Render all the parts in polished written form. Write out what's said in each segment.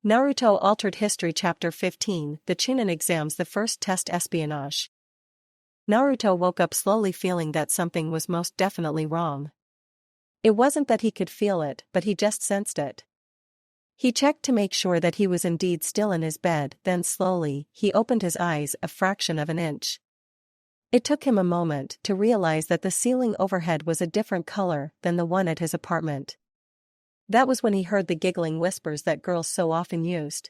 Naruto Altered History Chapter 15 The Chunin Exams The First Test Espionage. Naruto woke up slowly feeling that something was most definitely wrong. It wasn't that he could feel it, but he just sensed it. He checked to make sure that he was indeed still in his bed, then slowly, he opened his eyes a fraction of an inch. It took him a moment to realize that the ceiling overhead was a different color than the one at his apartment. That was when he heard the giggling whispers that girls so often used.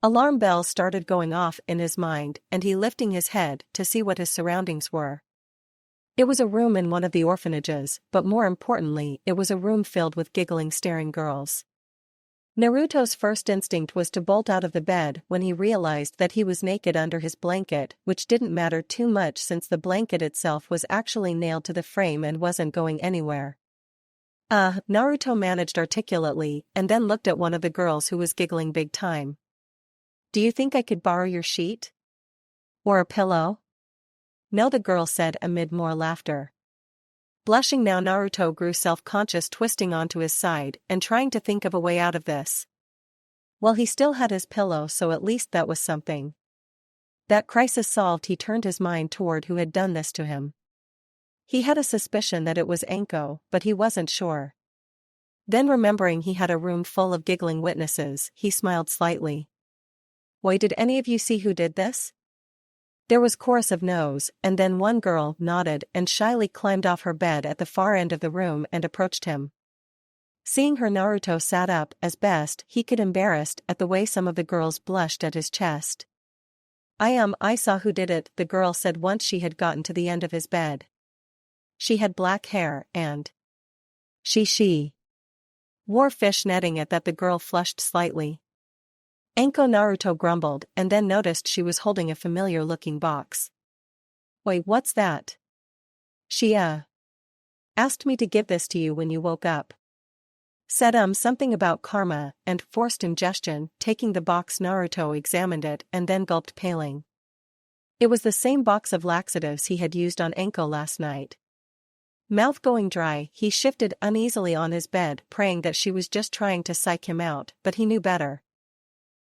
Alarm bells started going off in his mind, and he lifting his head to see what his surroundings were. It was a room in one of the orphanages, but more importantly, it was a room filled with giggling staring girls. Naruto's first instinct was to bolt out of the bed when he realized that he was naked under his blanket, which didn't matter too much since the blanket itself was actually nailed to the frame and wasn't going anywhere. Naruto managed articulately, and then looked at one of the girls who was giggling big time. "Do you think I could borrow your sheet? Or a pillow?" "No," the girl said amid more laughter. Blushing now, Naruto grew self-conscious, twisting onto his side and trying to think of a way out of this. Well, he still had his pillow, so at least that was something. That crisis solved, he turned his mind toward who had done this to him. He had a suspicion that it was Anko, but he wasn't sure. Then remembering he had a room full of giggling witnesses, he smiled slightly. "Wait, did any of you see who did this?" There was chorus of no's, and then one girl nodded and shyly climbed off her bed at the far end of the room and approached him. Seeing her, Naruto sat up as best he could, embarrassed at the way some of the girls blushed at his chest. I saw who did it," the girl said once she had gotten to the end of his bed. She had black hair and she wore fish netting. At that, the girl flushed slightly. Anko, Naruto grumbled, and then noticed she was holding a familiar-looking box. "Wait, what's that?" "She asked me to give this to you when you woke up." Said something about karma and forced ingestion. Taking the box, Naruto examined it and then gulped, paling. It was the same box of laxatives he had used on Anko last night. Mouth going dry, he shifted uneasily on his bed, praying that she was just trying to psych him out, but he knew better.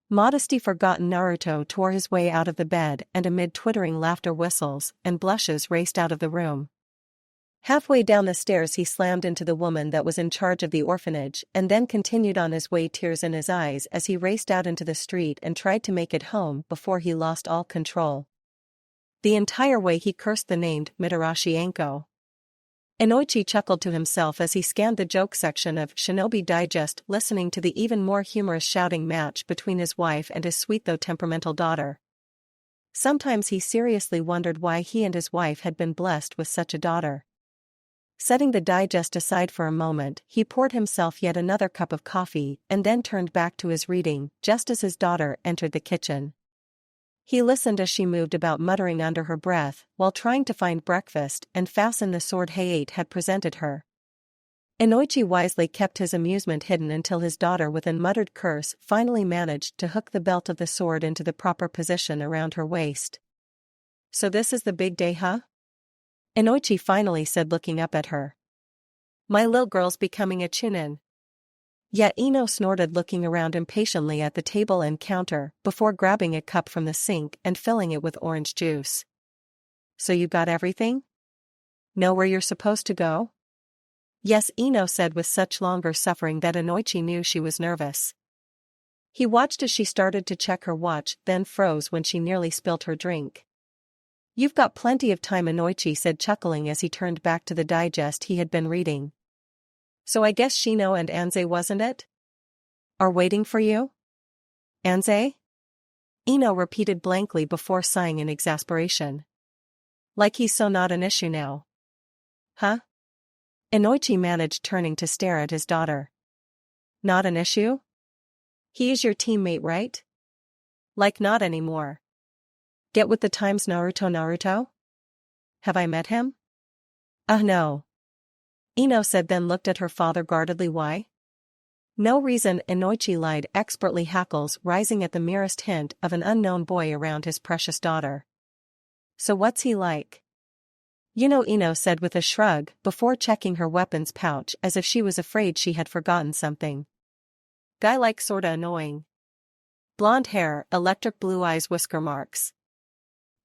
Modesty forgotten, Naruto tore his way out of the bed and amid twittering laughter, whistles, and blushes raced out of the room. Halfway down the stairs he slammed into the woman that was in charge of the orphanage and then continued on his way, tears in his eyes as he raced out into the street and tried to make it home before he lost all control. The entire way he cursed the named Mitarashi Anko. Inoichi chuckled to himself as he scanned the joke section of Shinobi Digest, listening to the even more humorous shouting match between his wife and his sweet though temperamental daughter. Sometimes he seriously wondered why he and his wife had been blessed with such a daughter. Setting the digest aside for a moment, he poured himself yet another cup of coffee and then turned back to his reading just as his daughter entered the kitchen. He listened as she moved about, muttering under her breath while trying to find breakfast and fasten the sword Hayate had presented her. Inoichi wisely kept his amusement hidden until his daughter, with a muttered curse, finally managed to hook the belt of the sword into the proper position around her waist. "So this is the big day, huh?" Inoichi finally said, looking up at her. "My little girl's becoming a chunin." Yet Ino snorted, looking around impatiently at the table and counter before grabbing a cup from the sink and filling it with orange juice. "So you got everything? Know where you're supposed to go?" "Yes," Ino said with such longer suffering that Inoichi knew she was nervous. He watched as she started to check her watch, then froze when she nearly spilt her drink. "You've got plenty of time," Inoichi said, chuckling as he turned back to the digest he had been reading. "So I guess Shino and Anze, wasn't it? Are waiting for you?" "Anze?" Ino repeated blankly before sighing in exasperation. "Like he's so not an issue now." "Huh?" Inoichi managed, turning to stare at his daughter. "Not an issue? He is your teammate, right? Like not anymore. Get with the times, Naruto? Have I met him?" No." Ino said, then looked at her father guardedly. "Why?" "No reason," Inoichi lied, expertly, hackles rising at the merest hint of an unknown boy around his precious daughter. "So what's he like?" "You know," Ino said with a shrug before checking her weapons pouch as if she was afraid she had forgotten something. "Guy like sorta annoying. Blonde hair, electric blue eyes, whisker marks.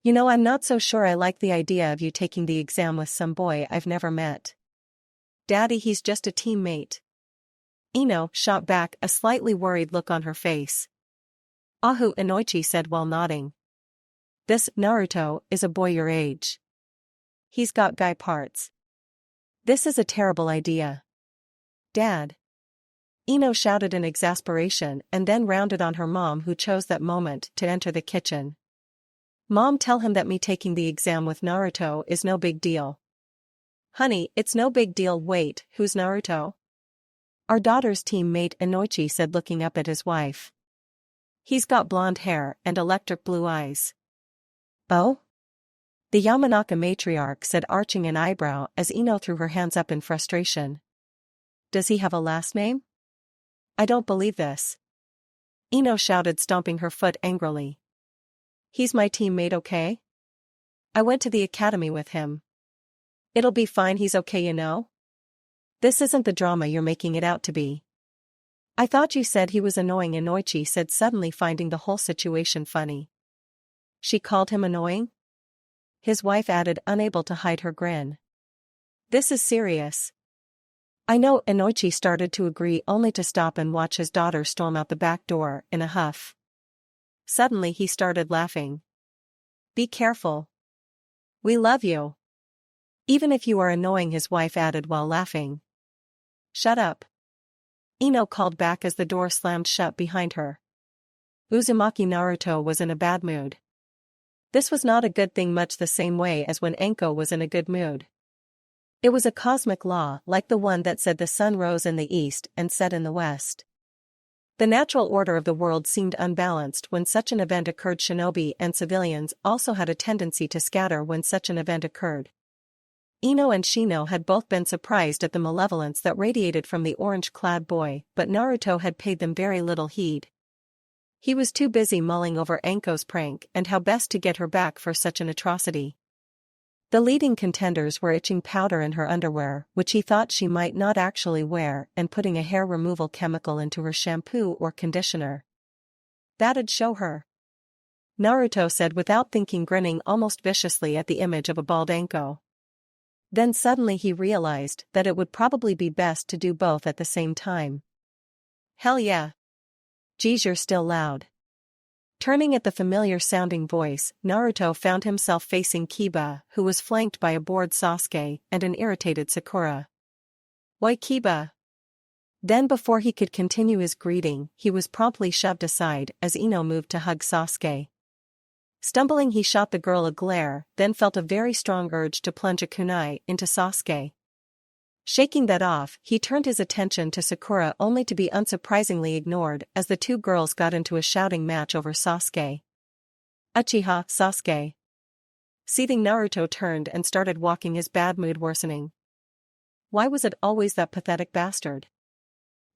You know, I'm not so sure I like the idea of you taking the exam with some boy I've never met. Daddy, he's just a teammate. Ino shot back, a slightly worried look on her face. Ahu, Inoichi said while nodding. This Naruto is a boy your age. He's got guy parts. This is a terrible idea. Dad. Ino shouted in exasperation and then rounded on her mom, who chose that moment to enter the kitchen. Mom, tell him that me taking the exam with Naruto is no big deal. Honey, it's no big deal. Wait, who's Naruto? Our daughter's teammate, Inoichi said, looking up at his wife. He's got blonde hair and electric blue eyes. Oh? The Yamanaka matriarch said, arching an eyebrow as Ino threw her hands up in frustration. Does he have a last name? I don't believe this. Ino shouted, stomping her foot angrily. He's my teammate, okay? I went to the academy with him. It'll be fine, he's okay, you know? This isn't the drama you're making it out to be. I thought you said he was annoying, Inoichi said, suddenly finding the whole situation funny. She called him annoying? His wife added, unable to hide her grin. This is serious. I know. Inoichi started to agree, only to stop and watch his daughter storm out the back door in a huff. Suddenly he started laughing. Be careful. We love you. Even if you are annoying, his wife added while laughing. Shut up. Ino called back as the door slammed shut behind her. Uzumaki Naruto was in a bad mood. This was not a good thing, much the same way as when Enko was in a good mood. It was a cosmic law, like the one that said the sun rose in the east and set in the west. The natural order of the world seemed unbalanced when such an event occurred. Shinobi and civilians also had a tendency to scatter when such an event occurred. Ino and Shino had both been surprised at the malevolence that radiated from the orange-clad boy, but Naruto had paid them very little heed. He was too busy mulling over Enko's prank and how best to get her back for such an atrocity. The leading contenders were itching powder in her underwear, which he thought she might not actually wear, and putting a hair removal chemical into her shampoo or conditioner. That'd show her. Naruto said without thinking, grinning almost viciously at the image of a bald Enko. Then suddenly he realized that it would probably be best to do both at the same time. Hell yeah. Geez, you're still loud. Turning at the familiar-sounding voice, Naruto found himself facing Kiba, who was flanked by a bored Sasuke and an irritated Sakura. Why, Kiba? Then before he could continue his greeting, he was promptly shoved aside as Ino moved to hug Sasuke. Stumbling, he shot the girl a glare, then felt a very strong urge to plunge a kunai into Sasuke. Shaking that off, he turned his attention to Sakura, only to be unsurprisingly ignored as the two girls got into a shouting match over Sasuke. Uchiha, Sasuke. Seething, Naruto turned and started walking, his bad mood worsening. Why was it always that pathetic bastard?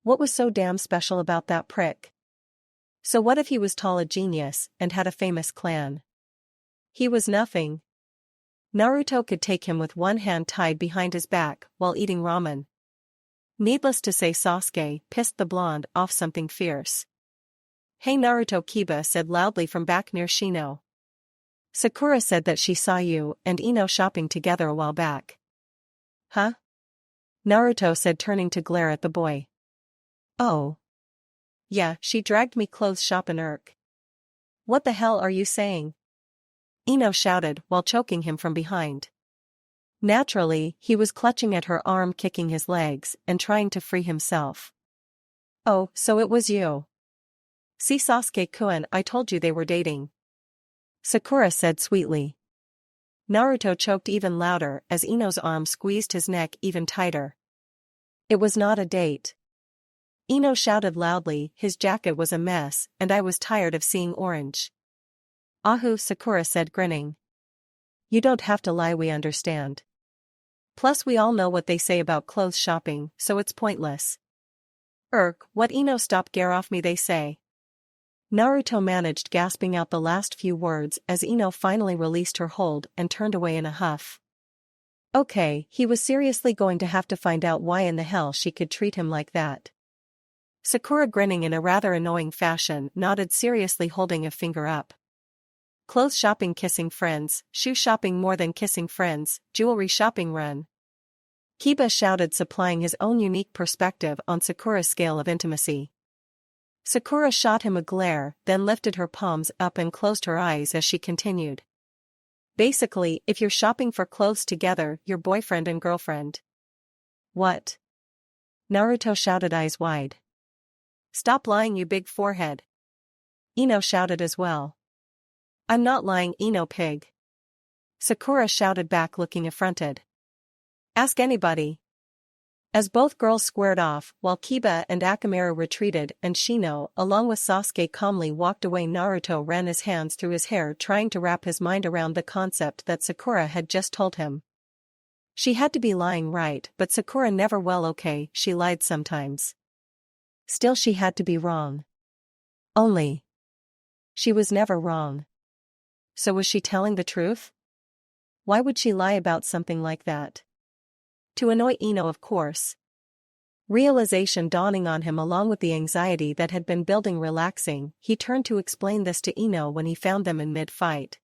What was so damn special about that prick? So what if he was tall, a genius, and had a famous clan? He was nothing. Naruto could take him with one hand tied behind his back while eating ramen. Needless to say, Sasuke pissed the blonde off something fierce. Hey Naruto, Kiba said loudly from back near Shino. Sakura said that she saw you and Ino shopping together a while back. Huh? Naruto said, turning to glare at the boy. Oh. Yeah, she dragged me clothes shopping. What the hell are you saying? Ino shouted while choking him from behind. Naturally, he was clutching at her arm, kicking his legs, and trying to free himself. Oh, so it was you. See, Sasuke-kun, I told you they were dating. Sakura said sweetly. Naruto choked even louder as Ino's arm squeezed his neck even tighter. It was not a date. Ino shouted loudly, his jacket was a mess, and I was tired of seeing orange. Ahu, Sakura said, grinning. You don't have to lie, we understand. Plus we all know what they say about clothes shopping, so it's pointless. What Ino, stop, get off me, they say. Naruto managed gasping out the last few words as Ino finally released her hold and turned away in a huff. Okay, he was seriously going to have to find out why in the hell she could treat him like that. Sakura, grinning in a rather annoying fashion, nodded seriously, holding a finger up. Clothes shopping, kissing friends, shoe shopping, more than kissing friends, jewelry shopping, run. Kiba shouted, supplying his own unique perspective on Sakura's scale of intimacy. Sakura shot him a glare, then lifted her palms up and closed her eyes as she continued. Basically, if you're shopping for clothes together, you're boyfriend and girlfriend. What? Naruto shouted, eyes wide. Stop lying, you big forehead. Ino shouted as well. I'm not lying, Ino pig. Sakura shouted back, looking affronted. Ask anybody. As both girls squared off, while Kiba and Akamaru retreated and Shino, along with Sasuke, calmly walked away, Naruto ran his hands through his hair, trying to wrap his mind around the concept that Sakura had just told him. She had to be lying, right? But Sakura never, well, okay, she lied sometimes. Still, she had to be wrong. Only she was never wrong. So was she telling the truth? Why would she lie about something like that? To annoy Ino, of course. Realization dawning on him along with the anxiety that had been building relaxing, he turned to explain this to Ino when he found them in mid-fight.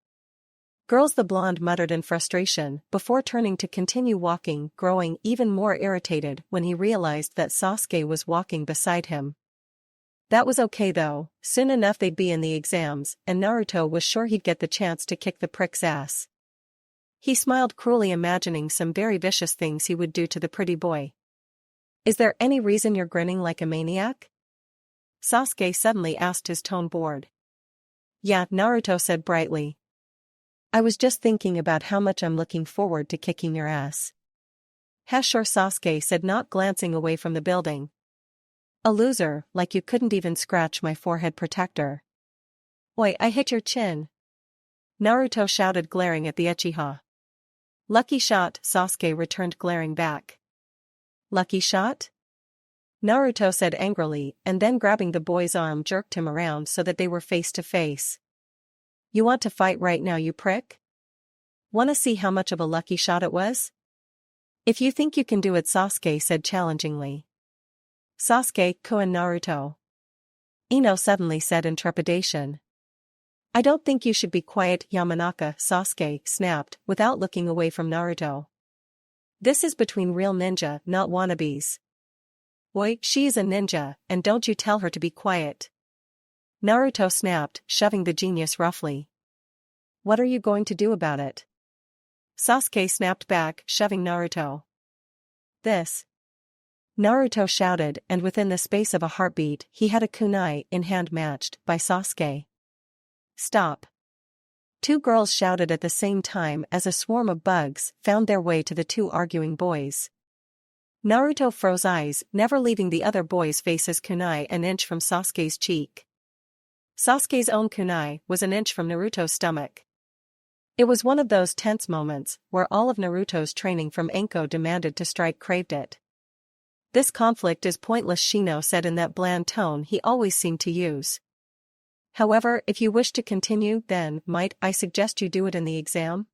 Girls, the blonde muttered in frustration, before turning to continue walking, growing even more irritated when he realized that Sasuke was walking beside him. That was okay though, soon enough they'd be in the exams, and Naruto was sure he'd get the chance to kick the prick's ass. He smiled cruelly, imagining some very vicious things he would do to the pretty boy. Is there any reason you're grinning like a maniac? Sasuke suddenly asked, his tone bored. Yeah, Naruto said brightly. I was just thinking about how much I'm looking forward to kicking your ass. Sure, Sasuke said, not glancing away from the building. A loser, like you couldn't even scratch my forehead protector. Oi, I hit your chin. Naruto shouted, glaring at the Uchiha. Lucky shot, Sasuke returned, glaring back. Lucky shot? Naruto said angrily, and then grabbing the boy's arm jerked him around so that they were face to face. You want to fight right now, you prick? Wanna see how much of a lucky shot it was? If you think you can do it, Sasuke said challengingly. Sasuke, and Naruto. Ino suddenly said in trepidation. I don't think you should be quiet, Yamanaka, Sasuke snapped, without looking away from Naruto. This is between real ninja, not wannabes. Oi, she is a ninja, and don't you tell her to be quiet. Naruto snapped, shoving the genius roughly. What are you going to do about it? Sasuke snapped back, shoving Naruto. This. Naruto shouted, and within the space of a heartbeat, he had a kunai in hand matched by Sasuke. Stop. Two girls shouted at the same time as a swarm of bugs found their way to the two arguing boys. Naruto froze eyes, never leaving the other boy's face's kunai an inch from Sasuke's cheek. Sasuke's own kunai was an inch from Naruto's stomach. It was one of those tense moments where all of Naruto's training from Enko demanded to strike, craved it. This conflict is pointless, Shino said in that bland tone he always seemed to use. However, if you wish to continue, then might I suggest you do it in the exam?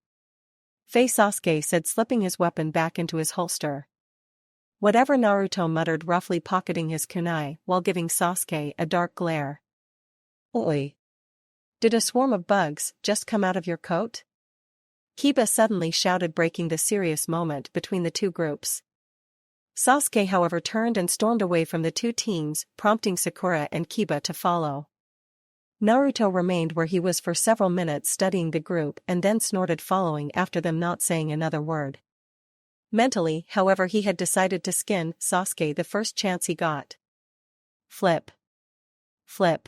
Sasuke said, slipping his weapon back into his holster. Whatever, Naruto muttered, roughly pocketing his kunai while giving Sasuke a dark glare. Oi! Did a swarm of bugs just come out of your coat? Kiba suddenly shouted, breaking the serious moment between the two groups. Sasuke, however, turned and stormed away from the two teams, prompting Sakura and Kiba to follow. Naruto remained where he was for several minutes, studying the group, and then snorted, following after them, not saying another word. Mentally, however, he had decided to skin Sasuke the first chance he got. Flip. Flip.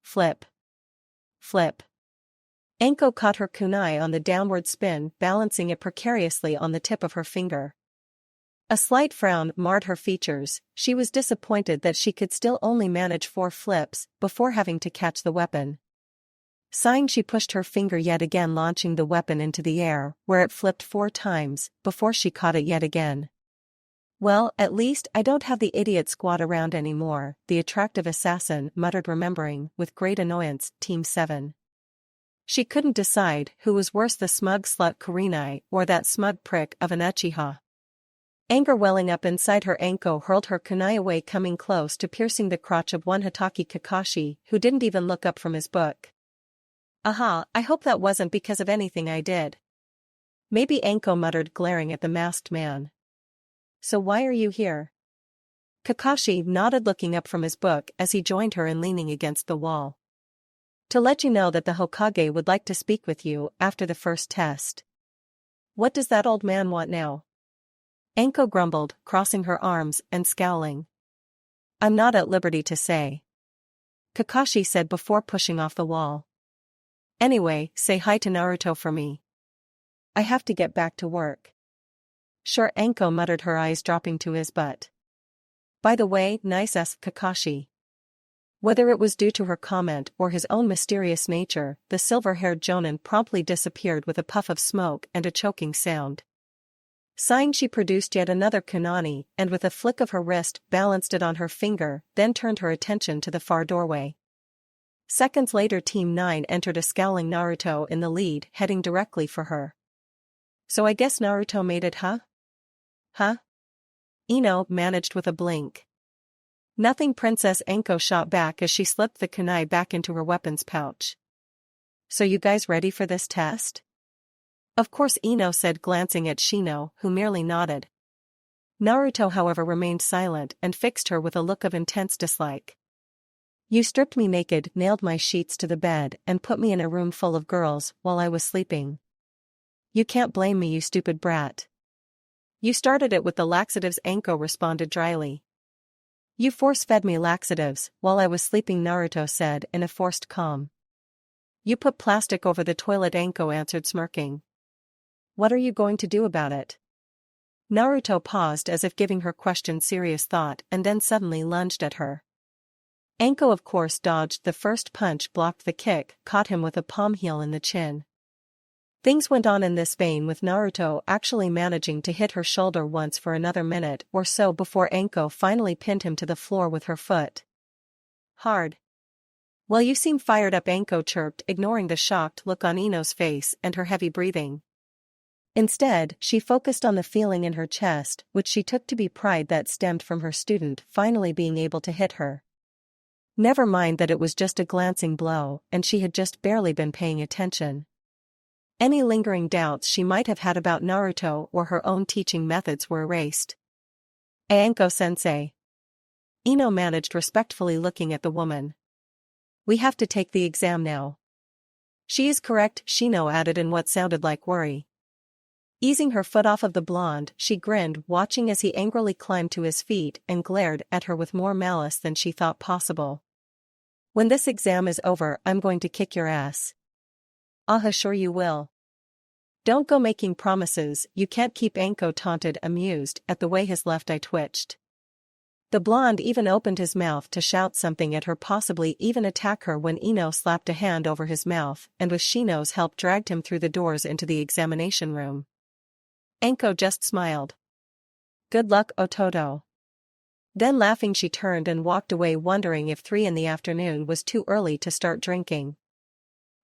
Flip. Flip. Enko caught her kunai on the downward spin, balancing it precariously on the tip of her finger. A slight frown marred her features. She was disappointed that she could still only manage 4 flips before having to catch the weapon. Sighing, she pushed her finger yet again, launching the weapon into the air, where it flipped 4 times before she caught it yet again. Well, at least I don't have the idiot squad around anymore, the attractive assassin muttered, remembering, with great annoyance, Team 7. She couldn't decide who was worse, the smug slut Kurenai or that smug prick of an Uchiha. Anger welling up inside her, Anko hurled her kunai away, coming close to piercing the crotch of one Hitaki Kakashi, who didn't even look up from his book. Aha, I hope that wasn't because of anything I did. Maybe, Anko muttered, glaring at the masked man. So why are you here? Kakashi nodded, looking up from his book as he joined her in leaning against the wall. To let you know that the Hokage would like to speak with you after the first test. What does that old man want now? Anko grumbled, crossing her arms and scowling. I'm not at liberty to say, Kakashi said before pushing off the wall. Anyway, say hi to Naruto for me. I have to get back to work. Sure, Anko muttered, her eyes dropping to his butt. By the way, nice ass, Kakashi. Whether it was due to her comment or his own mysterious nature, the silver-haired jonin promptly disappeared with a puff of smoke and a choking sound. Sighing, she produced yet another kunani, and with a flick of her wrist balanced it on her finger, then turned her attention to the far doorway. Seconds later, Team 9 entered, a scowling Naruto in the lead, heading directly for her. So I guess Naruto made it, huh? Huh? Ino managed with a blink. Nothing, Princess, Anko shot back as she slipped the kunai back into her weapons pouch. So you guys ready for this test? Of course, Ino said, glancing at Shino, who merely nodded. Naruto, however, remained silent and fixed her with a look of intense dislike. You stripped me naked, nailed my sheets to the bed, and put me in a room full of girls while I was sleeping. You can't blame me, you stupid brat. You started it with the laxatives, Anko responded dryly. You force-fed me laxatives while I was sleeping, Naruto said in a forced calm. You put plastic over the toilet, Anko answered, smirking. What are you going to do about it? Naruto paused as if giving her question serious thought and then suddenly lunged at her. Anko, of course, dodged the first punch, blocked the kick, caught him with a palm heel in the chin. Things went on in this vein, with Naruto actually managing to hit her shoulder once for another minute or so before Anko finally pinned him to the floor with her foot. Hard. Well, you seem fired up, Anko chirped, ignoring the shocked look on Ino's face and her heavy breathing. Instead, she focused on the feeling in her chest, which she took to be pride that stemmed from her student finally being able to hit her. Never mind that it was just a glancing blow and she had just barely been paying attention. Any lingering doubts she might have had about Naruto or her own teaching methods were erased. Anko-sensei. Ino managed respectfully, looking at the woman. We have to take the exam now. She is correct, Shino added in what sounded like worry. Easing her foot off of the blonde, she grinned, watching as he angrily climbed to his feet and glared at her with more malice than she thought possible. When this exam is over, I'm going to kick your ass. Sure you will. Don't go making promises you can't keep, Anko taunted, amused at the way his left eye twitched. The blonde even opened his mouth to shout something at her, possibly even attack her, when Ino slapped a hand over his mouth and with Shino's help dragged him through the doors into the examination room. Anko just smiled. Good luck, Ototo. Then laughing, she turned and walked away, wondering if 3 in the afternoon was too early to start drinking.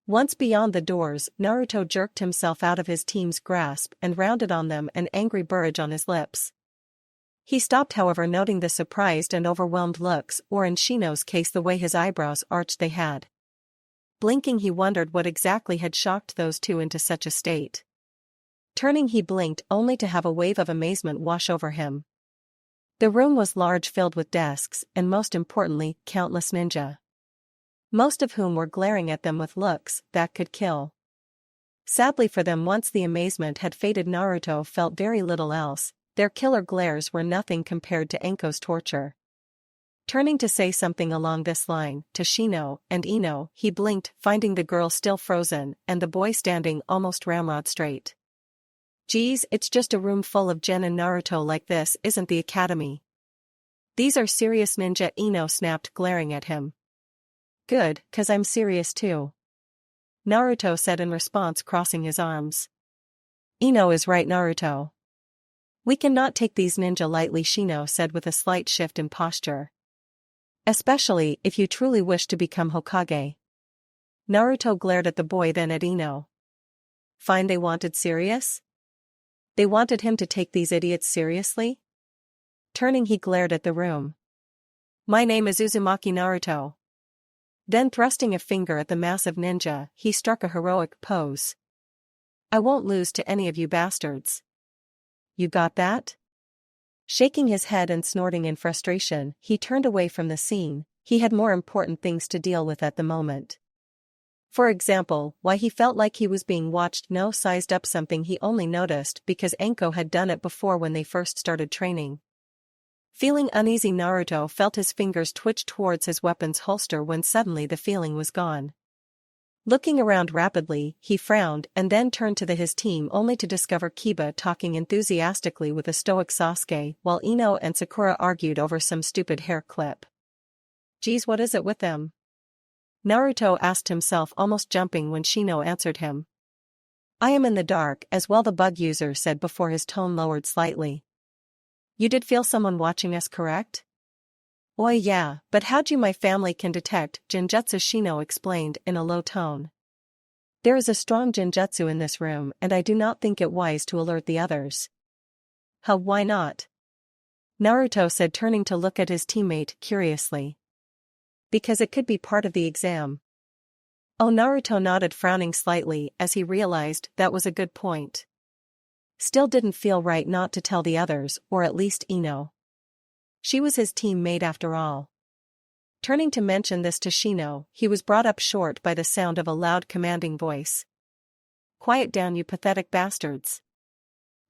Once beyond the doors, Naruto jerked himself out of his team's grasp and rounded on them, an angry burge on his lips. He stopped, however, noting the surprised and overwhelmed looks, or in Shino's case the way his eyebrows arched they had. Blinking, he wondered what exactly had shocked those two into such a state. Turning, he blinked only to have a wave of amazement wash over him. The room was large, filled with desks, and most importantly, countless ninja. Most of whom were glaring at them with looks that could kill. Sadly for them, once the amazement had faded, Naruto felt very little else. Their killer glares were nothing compared to Anko's torture. Turning to say something along this line to Shino and Ino, he blinked, finding the girl still frozen and the boy standing almost ramrod straight. Geez, it's just a room full of Gen and Naruto like this isn't the academy. These are serious ninja, Ino snapped, glaring at him. Good, 'cause I'm serious too. Naruto said in response, crossing his arms. Ino is right, Naruto. We cannot take these ninja lightly, Shino said with a slight shift in posture. Especially if you truly wish to become Hokage. Naruto glared at the boy, then at Ino. Fine, they wanted serious? They wanted him to take these idiots seriously? Turning, he glared at the room. My name is Uzumaki Naruto. Then thrusting a finger at the massive ninja, he struck a heroic pose. I won't lose to any of you bastards. You got that? Shaking his head and snorting in frustration, he turned away from the scene. He had more important things to deal with at the moment. For example, why he felt like he was being watched. No, sized up something he only noticed because Anko had done it before when they first started training. Feeling uneasy, Naruto felt his fingers twitch towards his weapon's holster when suddenly the feeling was gone. Looking around rapidly, he frowned and then turned to his team only to discover Kiba talking enthusiastically with a stoic Sasuke while Ino and Sakura argued over some stupid hair clip. Geez, what is it with them? Naruto asked himself, almost jumping when Shino answered him. I am in the dark as well, the bug user said before his tone lowered slightly. You did feel someone watching us, correct? Oi, yeah, but how'd you? My family can detect genjutsu, Shino explained in a low tone. There is a strong genjutsu in this room and I do not think it wise to alert the others. How, why not? Naruto said, turning to look at his teammate curiously. Because it could be part of the exam. Oh, Naruto nodded, frowning slightly as he realized that was a good point. Still didn't feel right not to tell the others, or at least Ino. She was his teammate after all. Turning to mention this to Shino, he was brought up short by the sound of a loud commanding voice. Quiet down, you pathetic bastards.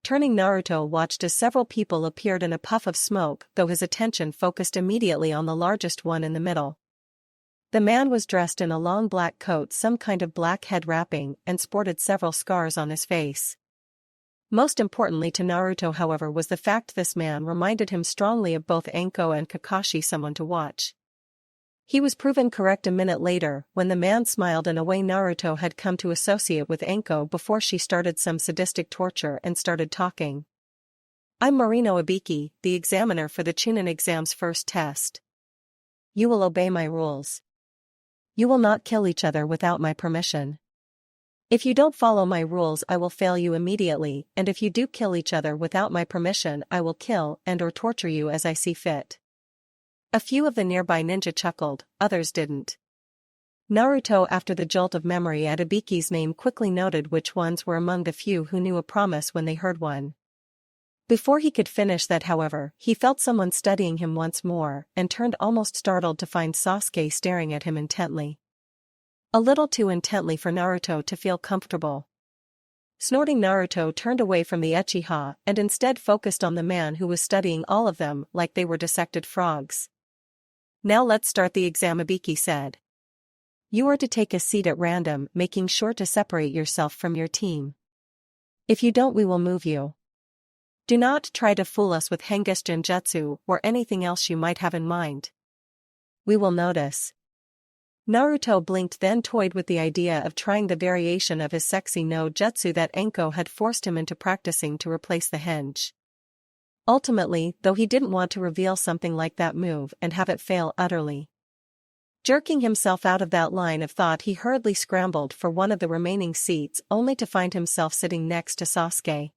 Turning, Naruto watched as several people appeared in a puff of smoke, though his attention focused immediately on the largest one in the middle. The man was dressed in a long black coat, some kind of black head wrapping, and sported several scars on his face. Most importantly to Naruto, however, was the fact this man reminded him strongly of both Anko and Kakashi, someone to watch. He was proven correct a minute later, when the man smiled in a way Naruto had come to associate with Anko before she started some sadistic torture and started talking. I'm Marino Ibiki, the examiner for the Chunin exam's first test. You will obey my rules. You will not kill each other without my permission. If you don't follow my rules, I will fail you immediately, and if you do kill each other without my permission, I will kill and or torture you as I see fit. A few of the nearby ninja chuckled, others didn't. Naruto, after the jolt of memory at Ibiki's name, quickly noted which ones were among the few who knew a promise when they heard one. Before he could finish that, however, he felt someone studying him once more, and turned almost startled to find Sasuke staring at him intently. A little too intently for Naruto to feel comfortable. Snorting, Naruto turned away from the Uchiha and instead focused on the man who was studying all of them like they were dissected frogs. Now let's start the exam, Ibiki said. You are to take a seat at random, making sure to separate yourself from your team. If you don't, we will move you. Do not try to fool us with Henge's Genjutsu or anything else you might have in mind. We will notice. Naruto blinked, then toyed with the idea of trying the variation of his sexy no jutsu that Anko had forced him into practicing to replace the henge. Ultimately, though, he didn't want to reveal something like that move and have it fail utterly. Jerking himself out of that line of thought, he hurriedly scrambled for one of the remaining seats only to find himself sitting next to Sasuke.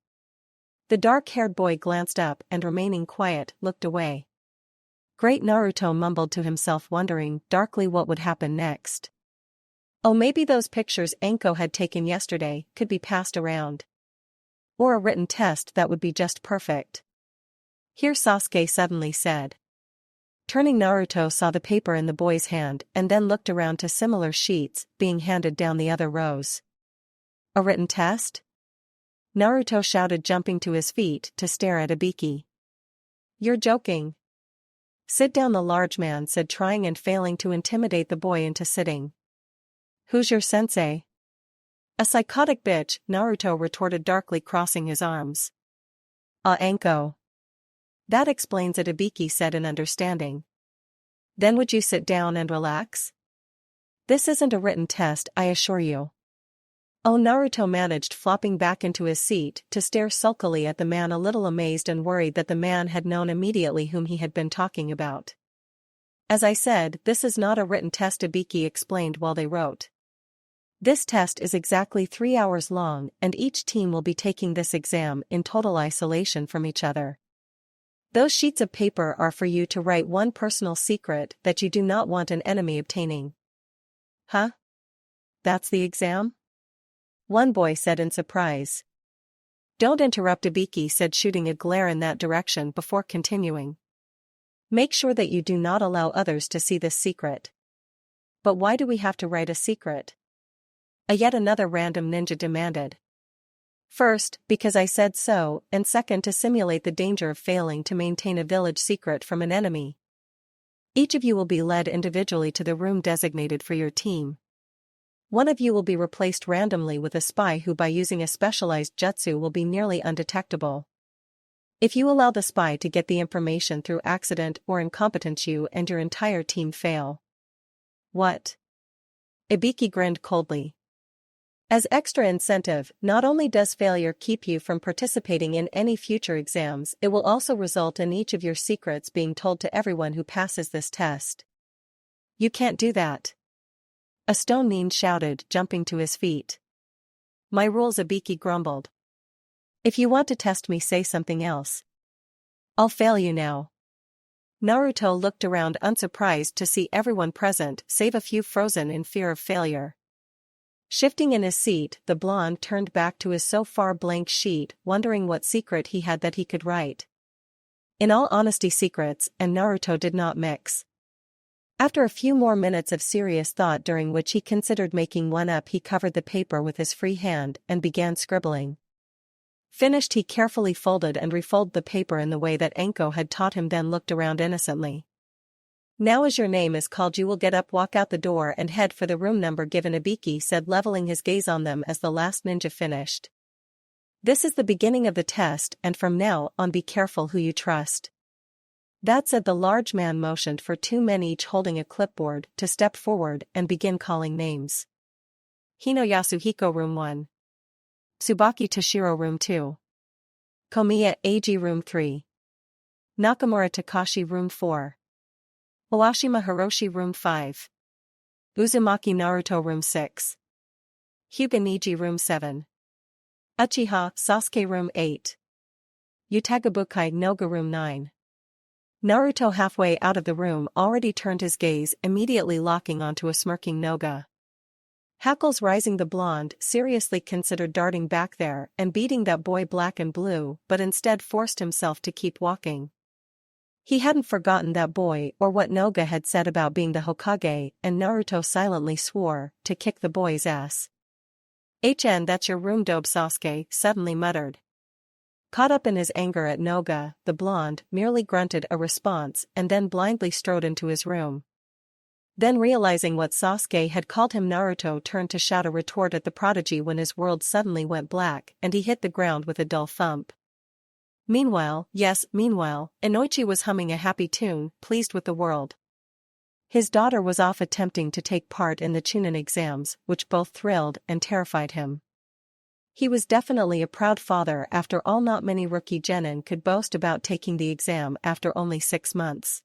The dark-haired boy glanced up and, remaining quiet, looked away. Great, Naruto mumbled to himself, wondering darkly what would happen next. Oh, maybe those pictures Anko had taken yesterday could be passed around. Or a written test that would be just perfect. Here, Sasuke suddenly said. Turning, Naruto saw the paper in the boy's hand and then looked around to similar sheets being handed down the other rows. A written test? Naruto shouted, jumping to his feet to stare at Ibiki. You're joking. Sit down, the large man said, trying and failing to intimidate the boy into sitting. Who's your sensei? A psychotic bitch, Naruto retorted darkly, crossing his arms. Anko. That explains it, Ibiki said in understanding. Then would you sit down and relax? This isn't a written test, I assure you. Oh, Naruto managed, flopping back into his seat to stare sulkily at the man, a little amazed and worried that the man had known immediately whom he had been talking about. As I said, this is not a written test, Ibiki explained while they wrote. This test is exactly 3 hours long, and each team will be taking this exam in total isolation from each other. Those sheets of paper are for you to write one personal secret that you do not want an enemy obtaining. Huh? That's the exam? One boy said in surprise. Don't interrupt, Ibiki said, shooting a glare in that direction before continuing. Make sure that you do not allow others to see this secret. But why do we have to write a secret? Yet another random ninja demanded. First, because I said so, and second, to simulate the danger of failing to maintain a village secret from an enemy. Each of you will be led individually to the room designated for your team. One of you will be replaced randomly with a spy who, by using a specialized jutsu, will be nearly undetectable. If you allow the spy to get the information through accident or incompetence, you and your entire team fail. What? Ibiki grinned coldly. As extra incentive, not only does failure keep you from participating in any future exams, it will also result in each of your secrets being told to everyone who passes this test. You can't do that. A stone nin shouted, jumping to his feet. My rules, Ibiki grumbled. If you want to test me, say something else. I'll fail you now. Naruto looked around, unsurprised to see everyone present, save a few frozen in fear of failure. Shifting in his seat, the blonde turned back to his so far blank sheet, wondering what secret he had that he could write. In all honesty, secrets and Naruto did not mix. After a few more minutes of serious thought, during which he considered making one up, he covered the paper with his free hand and began scribbling. Finished, he carefully folded and refolded the paper in the way that Enko had taught him, then looked around innocently. Now as your name is called, you will get up, walk out the door and head for the room number given, Ibiki said, leveling his gaze on them as the last ninja finished. This is the beginning of the test, and from now on be careful who you trust. That said, the large man motioned for 2 men, each holding a clipboard, to step forward and begin calling names. Hino Yasuhiko, room 1. Tsubaki Toshiro, room 2. Komiya Eiji, room 3. Nakamura Takashi, room 4. Owashima Hiroshi, room 5. Uzumaki Naruto, room 6. Hyuga Niji, room 7. Uchiha Sasuke, room 8. Utagabukai Noga, room 9. Naruto, halfway out of the room, already turned his gaze, immediately locking onto a smirking Noga. Hackles rising, the blonde seriously considered darting back there and beating that boy black and blue, but instead forced himself to keep walking. He hadn't forgotten that boy or what Noga had said about being the Hokage, and Naruto silently swore to kick the boy's ass. That's your room, Dobe, Sasuke suddenly muttered. Caught up in his anger at Noga, the blonde merely grunted a response and then blindly strode into his room. Then, realizing what Sasuke had called him, Naruto turned to shout a retort at the prodigy when his world suddenly went black and he hit the ground with a dull thump. Meanwhile, Inoichi was humming a happy tune, pleased with the world. His daughter was off attempting to take part in the Chunin exams, which both thrilled and terrified him. He was definitely a proud father. After all, not many rookie genin could boast about taking the exam after only 6 months.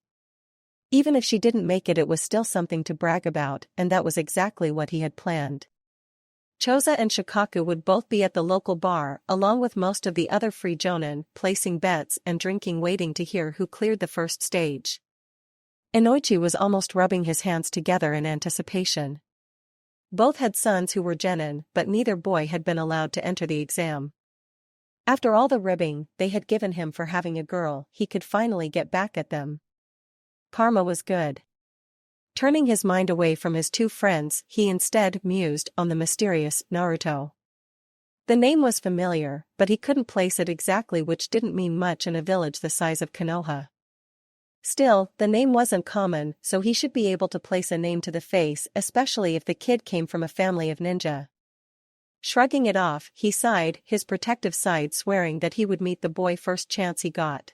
Even if she didn't make it, it was still something to brag about, and that was exactly what he had planned. Choza and Shikaku would both be at the local bar, along with most of the other free jonin, placing bets and drinking, waiting to hear who cleared the first stage. Inoichi was almost rubbing his hands together in anticipation. Both had sons who were genin, but neither boy had been allowed to enter the exam. After all the ribbing they had given him for having a girl, he could finally get back at them. Karma was good. Turning his mind away from his 2 friends, he instead mused on the mysterious Naruto. The name was familiar, but he couldn't place it exactly, which didn't mean much in a village the size of Konoha. Still, the name wasn't common, so he should be able to place a name to the face, especially if the kid came from a family of ninja. Shrugging it off, he sighed, his protective side swearing that he would meet the boy first chance he got.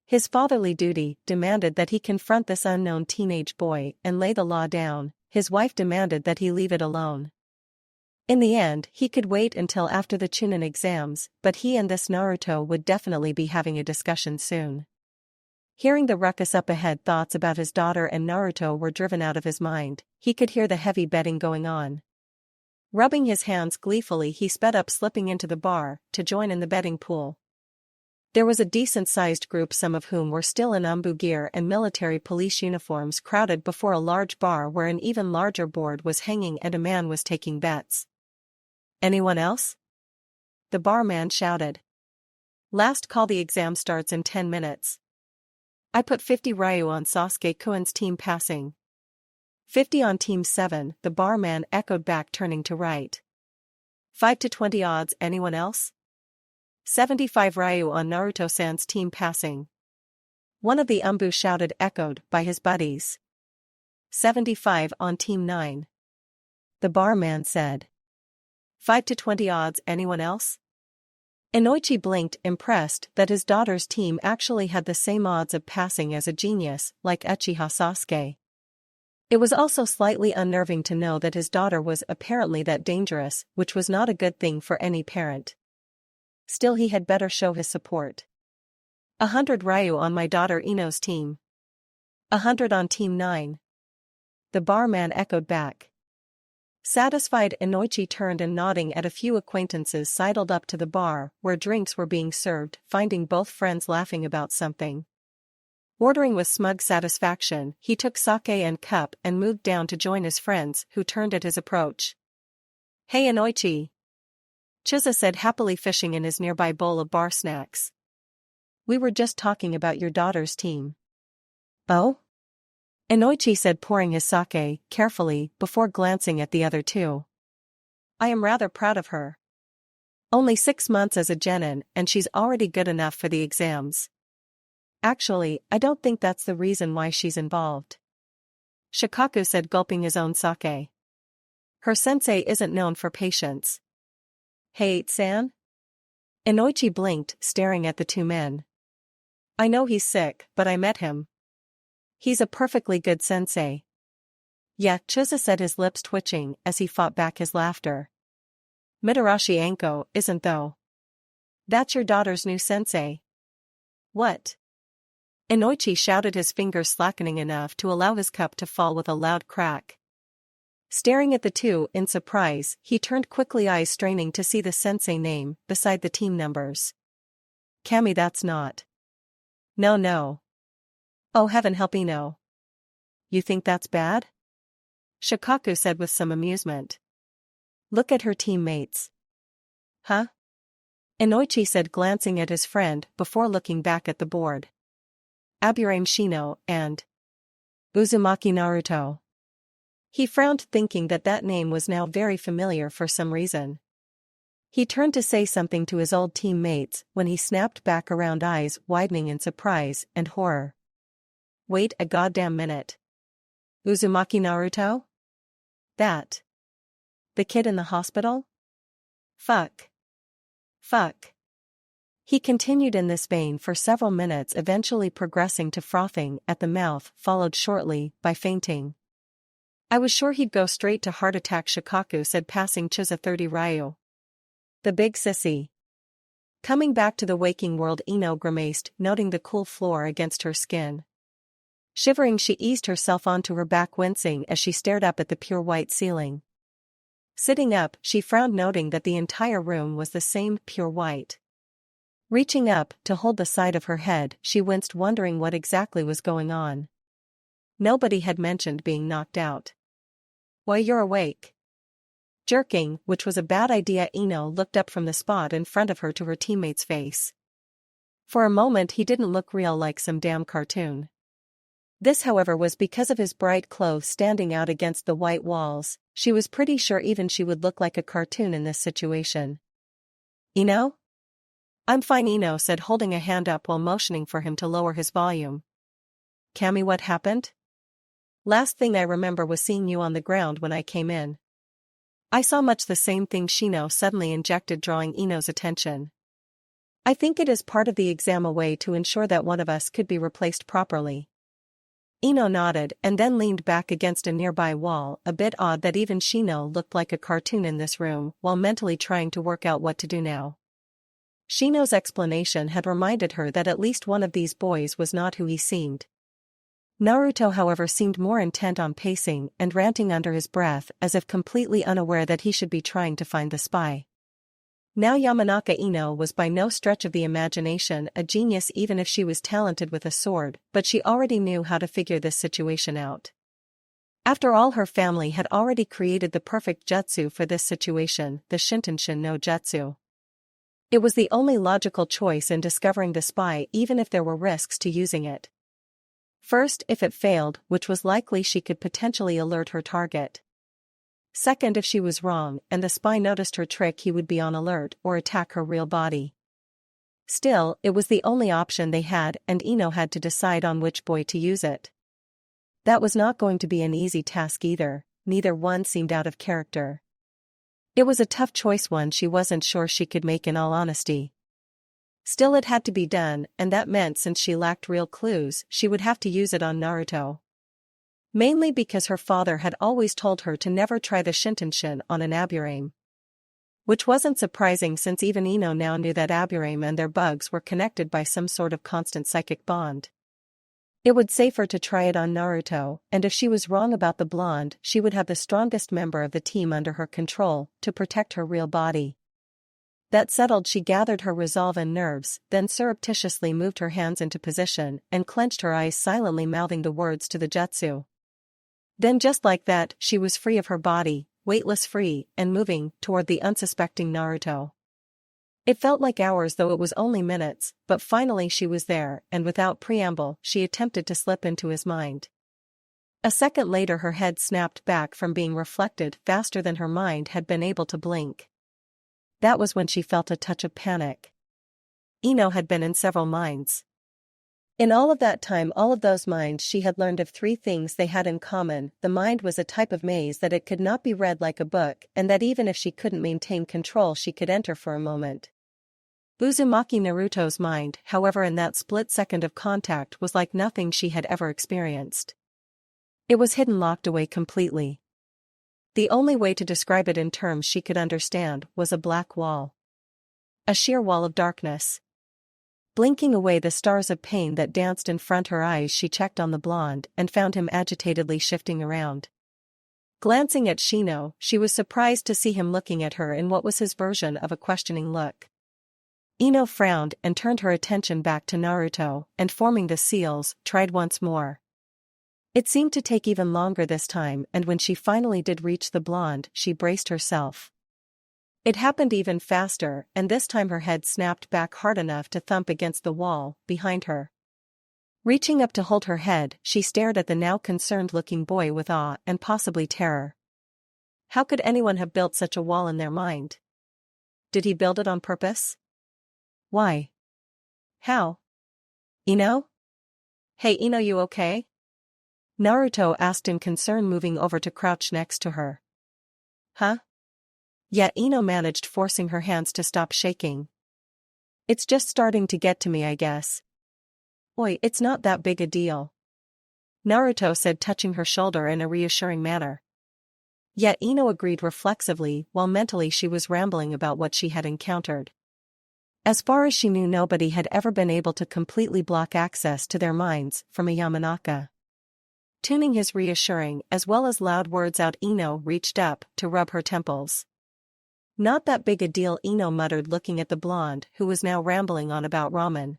His fatherly duty demanded that he confront this unknown teenage boy and lay the law down. His wife demanded that he leave it alone. In the end, he could wait until after the Chunin exams, but he and this Naruto would definitely be having a discussion soon. Hearing the ruckus up ahead, thoughts about his daughter and Naruto were driven out of his mind. He could hear the heavy betting going on. Rubbing his hands gleefully, he sped up, slipping into the bar to join in the betting pool. There was a decent-sized group, some of whom were still in umbu gear and military police uniforms, crowded before a large bar where an even larger board was hanging and a man was taking bets. "Anyone else?" the barman shouted. "Last call, the exam starts in 10 minutes. I put 50 ryu on Sasuke-kun's team passing." 50 on Team 7, the barman echoed back, turning to right. 5 to 20 odds, anyone else? 75 ryu on Naruto-san's team passing. One of the umbu shouted, echoed by his buddies. 75 on Team 9. The barman said. 5 to 20 odds, anyone else? Inoichi blinked, impressed that his daughter's team actually had the same odds of passing as a genius like Uchiha Sasuke. It was also slightly unnerving to know that his daughter was apparently that dangerous, which was not a good thing for any parent. Still, he had better show his support. 100 ryu on my daughter Ino's team. 100 on Team 9. The barman echoed back. Satisfied, Inoichi turned and, nodding at a few acquaintances, sidled up to the bar where drinks were being served, finding both friends laughing about something. Ordering with smug satisfaction, he took sake and cup and moved down to join his friends, who turned at his approach. "Hey Inoichi," Chiza said, happily fishing in his nearby bowl of bar snacks. "We were just talking about your daughter's team." "Oh?" Inoichi said, pouring his sake carefully before glancing at the other two. "I am rather proud of her. Only 6 months as a genin, and she's already good enough for the exams. Actually, I don't think that's the reason why she's involved," Shikaku said, gulping his own sake. "Her sensei isn't known for patience." "Hey, San?" Inoichi blinked, staring at the two men. "I know he's sick, but I met him. He's a perfectly good sensei." "Yeah," Chiza said, his lips twitching as he fought back his laughter. "Mitarashi Anko isn't, though. That's your daughter's new sensei." "What?" Inoichi shouted, his fingers slackening enough to allow his cup to fall with a loud crack. Staring at the two in surprise, he turned quickly, eyes straining to see the sensei name beside the team numbers. "Kami, that's not." "No, no." "Oh, heaven help Ino. You think that's bad?" Shikaku said with some amusement. "Look at her teammates." "Huh?" Inoichi said, glancing at his friend before looking back at the board. "Aburame Shino and Uzumaki Naruto." He frowned, thinking that that name was now very familiar for some reason. He turned to say something to his old teammates when he snapped back around, eyes widening in surprise and horror. "Wait a goddamn minute. Uzumaki Naruto? That? The kid in the hospital? Fuck. Fuck." He continued in this vein for several minutes, eventually progressing to frothing at the mouth, followed shortly by fainting. "I was sure he'd go straight to heart attack," Shikaku said, passing Chiza 30 ryu. "The big sissy." Coming back to the waking world, Ino grimaced, noting the cool floor against her skin. Shivering, she eased herself onto her back, wincing as she stared up at the pure white ceiling. Sitting up, she frowned, noting that the entire room was the same pure white. Reaching up to hold the side of her head, she winced, wondering what exactly was going on. Nobody had mentioned being knocked out. "Why, you're awake." Jerking, which was a bad idea, Ino looked up from the spot in front of her to her teammate's face. For a moment he didn't look real, like some damn cartoon. This, however, was because of his bright clothes standing out against the white walls. She was pretty sure even she would look like a cartoon in this situation. "Ino?" "I'm fine," Ino said, holding a hand up while motioning for him to lower his volume. "Kami, what happened?" "Last thing I remember was seeing you on the ground when I came in." "I saw much the same thing," Shino suddenly injected, drawing Ino's attention. "I think it is part of the exam, a way to ensure that one of us could be replaced properly." Ino nodded and then leaned back against a nearby wall, a bit odd that even Shino looked like a cartoon in this room, while mentally trying to work out what to do now. Shino's explanation had reminded her that at least one of these boys was not who he seemed. Naruto however seemed more intent on pacing and ranting under his breath as if completely unaware that he should be trying to find the spy. Now Yamanaka Ino was by no stretch of the imagination a genius even if she was talented with a sword, but she already knew how to figure this situation out. After all, her family had already created the perfect jutsu for this situation, the Shintenshin no Jutsu. It was the only logical choice in discovering the spy even if there were risks to using it. First, if it failed, which was likely, she could potentially alert her target. Second, if she was wrong and the spy noticed her trick, he would be on alert or attack her real body. Still, it was the only option they had and Ino had to decide on which boy to use it. That was not going to be an easy task either, neither one seemed out of character. It was a tough choice, one she wasn't sure she could make in all honesty. Still, it had to be done, and that meant since she lacked real clues, she would have to use it on Naruto. Mainly because her father had always told her to never try the Shintenshin on an Aburame. Which wasn't surprising since even Ino now knew that Aburame and their bugs were connected by some sort of constant psychic bond. It would safer to try it on Naruto, and if she was wrong about the blonde, she would have the strongest member of the team under her control to protect her real body. That settled, she gathered her resolve and nerves, then surreptitiously moved her hands into position and clenched her eyes, silently mouthing the words to the jutsu. Then just like that, she was free of her body, weightless, free, and moving toward the unsuspecting Naruto. It felt like hours, though it was only minutes, but finally she was there, and without preamble, she attempted to slip into his mind. A second later her head snapped back from being reflected faster than her mind had been able to blink. That was when she felt a touch of panic. Ino had been in several minds. In all of that time, all of those minds, she had learned of three things they had in common. The mind was a type of maze, that it could not be read like a book, and that even if she couldn't maintain control, she could enter for a moment. Uzumaki Naruto's mind, however, in that split second of contact was like nothing she had ever experienced. It was hidden, locked away completely. The only way to describe it in terms she could understand was a black wall. A sheer wall of darkness. Blinking away the stars of pain that danced in front her eyes, she checked on the blonde and found him agitatedly shifting around. Glancing at Shino, she was surprised to see him looking at her in what was his version of a questioning look. Ino frowned and turned her attention back to Naruto, and forming the seals, tried once more. It seemed to take even longer this time, and when she finally did reach the blonde, she braced herself. It happened even faster, and this time her head snapped back hard enough to thump against the wall behind her. Reaching up to hold her head, she stared at the now concerned-looking boy with awe and possibly terror. How could anyone have built such a wall in their mind? Did he build it on purpose? Why? How? Ino? Hey Ino, you okay? Naruto asked in concern, moving over to crouch next to her. Huh? Yet Ino managed, forcing her hands to stop shaking. It's just starting to get to me, I guess. Oi, it's not that big a deal. Naruto said, touching her shoulder in a reassuring manner. Yet Ino agreed reflexively, while mentally she was rambling about what she had encountered. As far as she knew, nobody had ever been able to completely block access to their minds from a Yamanaka. Tuning his reassuring as well as loud words out, Ino reached up to rub her temples. Not that big a deal, Ino muttered, looking at the blonde who was now rambling on about ramen.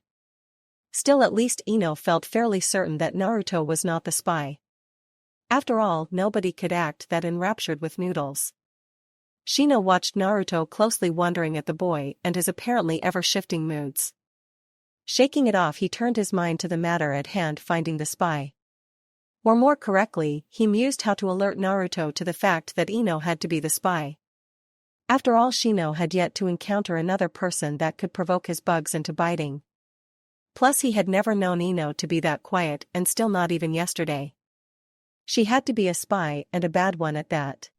Still, at least Ino felt fairly certain that Naruto was not the spy. After all, nobody could act that enraptured with noodles. Shino watched Naruto closely, wondering at the boy and his apparently ever-shifting moods. Shaking it off, he turned his mind to the matter at hand, finding the spy. Or more correctly, he mused how to alert Naruto to the fact that Ino had to be the spy. After all, Shino had yet to encounter another person that could provoke his bugs into biting. Plus, he had never known Ino to be that quiet, and still not even yesterday. She had to be a spy, and a bad one at that.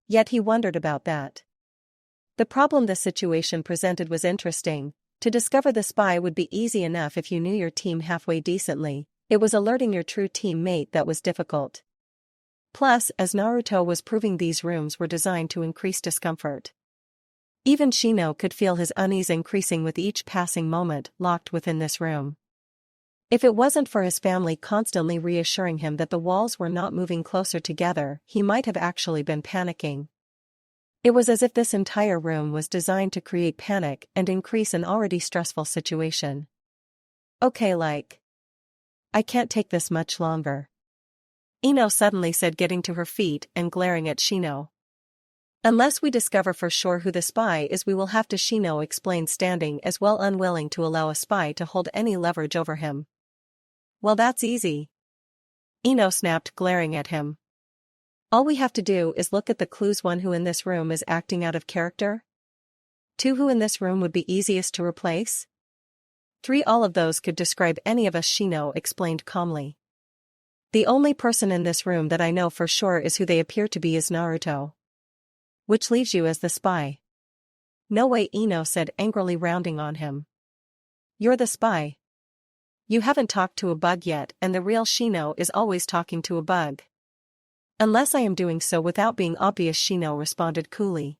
Yet he wondered about that. The problem the situation presented was interesting. To discover the spy would be easy enough if you knew your team halfway decently. It was alerting your true teammate that was difficult. Plus, as Naruto was proving, these rooms were designed to increase discomfort. Even Shino could feel his unease increasing with each passing moment locked within this room. If it wasn't for his family constantly reassuring him that the walls were not moving closer together, he might have actually been panicking. It was as if this entire room was designed to create panic and increase an already stressful situation. Okay, I can't take this much longer, Ino suddenly said, getting to her feet and glaring at Shino. Unless we discover for sure who the spy is, we will have to, Shino explained, standing as well, unwilling to allow a spy to hold any leverage over him. Well, that's easy, Ino snapped, glaring at him. All we have to do is look at the clues. 1. Who in this room is acting out of character? 2. Who in this room would be easiest to replace? 3. All of those could describe any of us, Shino explained calmly. The only person in this room that I know for sure is who they appear to be, is Naruto. Which leaves you as the spy. No way, Ino said, angrily, rounding on him. You're the spy. You haven't talked to a bug yet, and the real Shino is always talking to a bug. Unless I am doing so without being obvious, Shino responded coolly.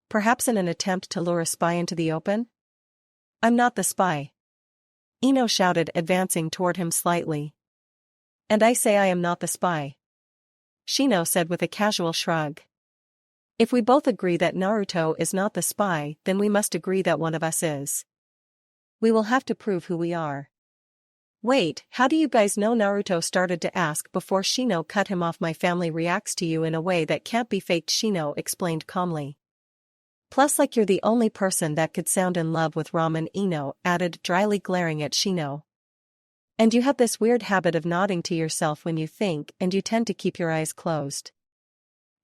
Perhaps in an attempt to lure a spy into the open? I'm not the spy, Ino shouted, advancing toward him slightly. And I say I am not the spy, Shino said with a casual shrug. If we both agree that Naruto is not the spy, then we must agree that one of us is. We will have to prove who we are. Wait, how do you guys know? Naruto started to ask before Shino cut him off. My family reacts to you in a way that can't be faked, Shino explained calmly. Plus, like you're the only person that could sound in love with ramen, Ino added, dryly, glaring at Shino. And you have this weird habit of nodding to yourself when you think, and you tend to keep your eyes closed.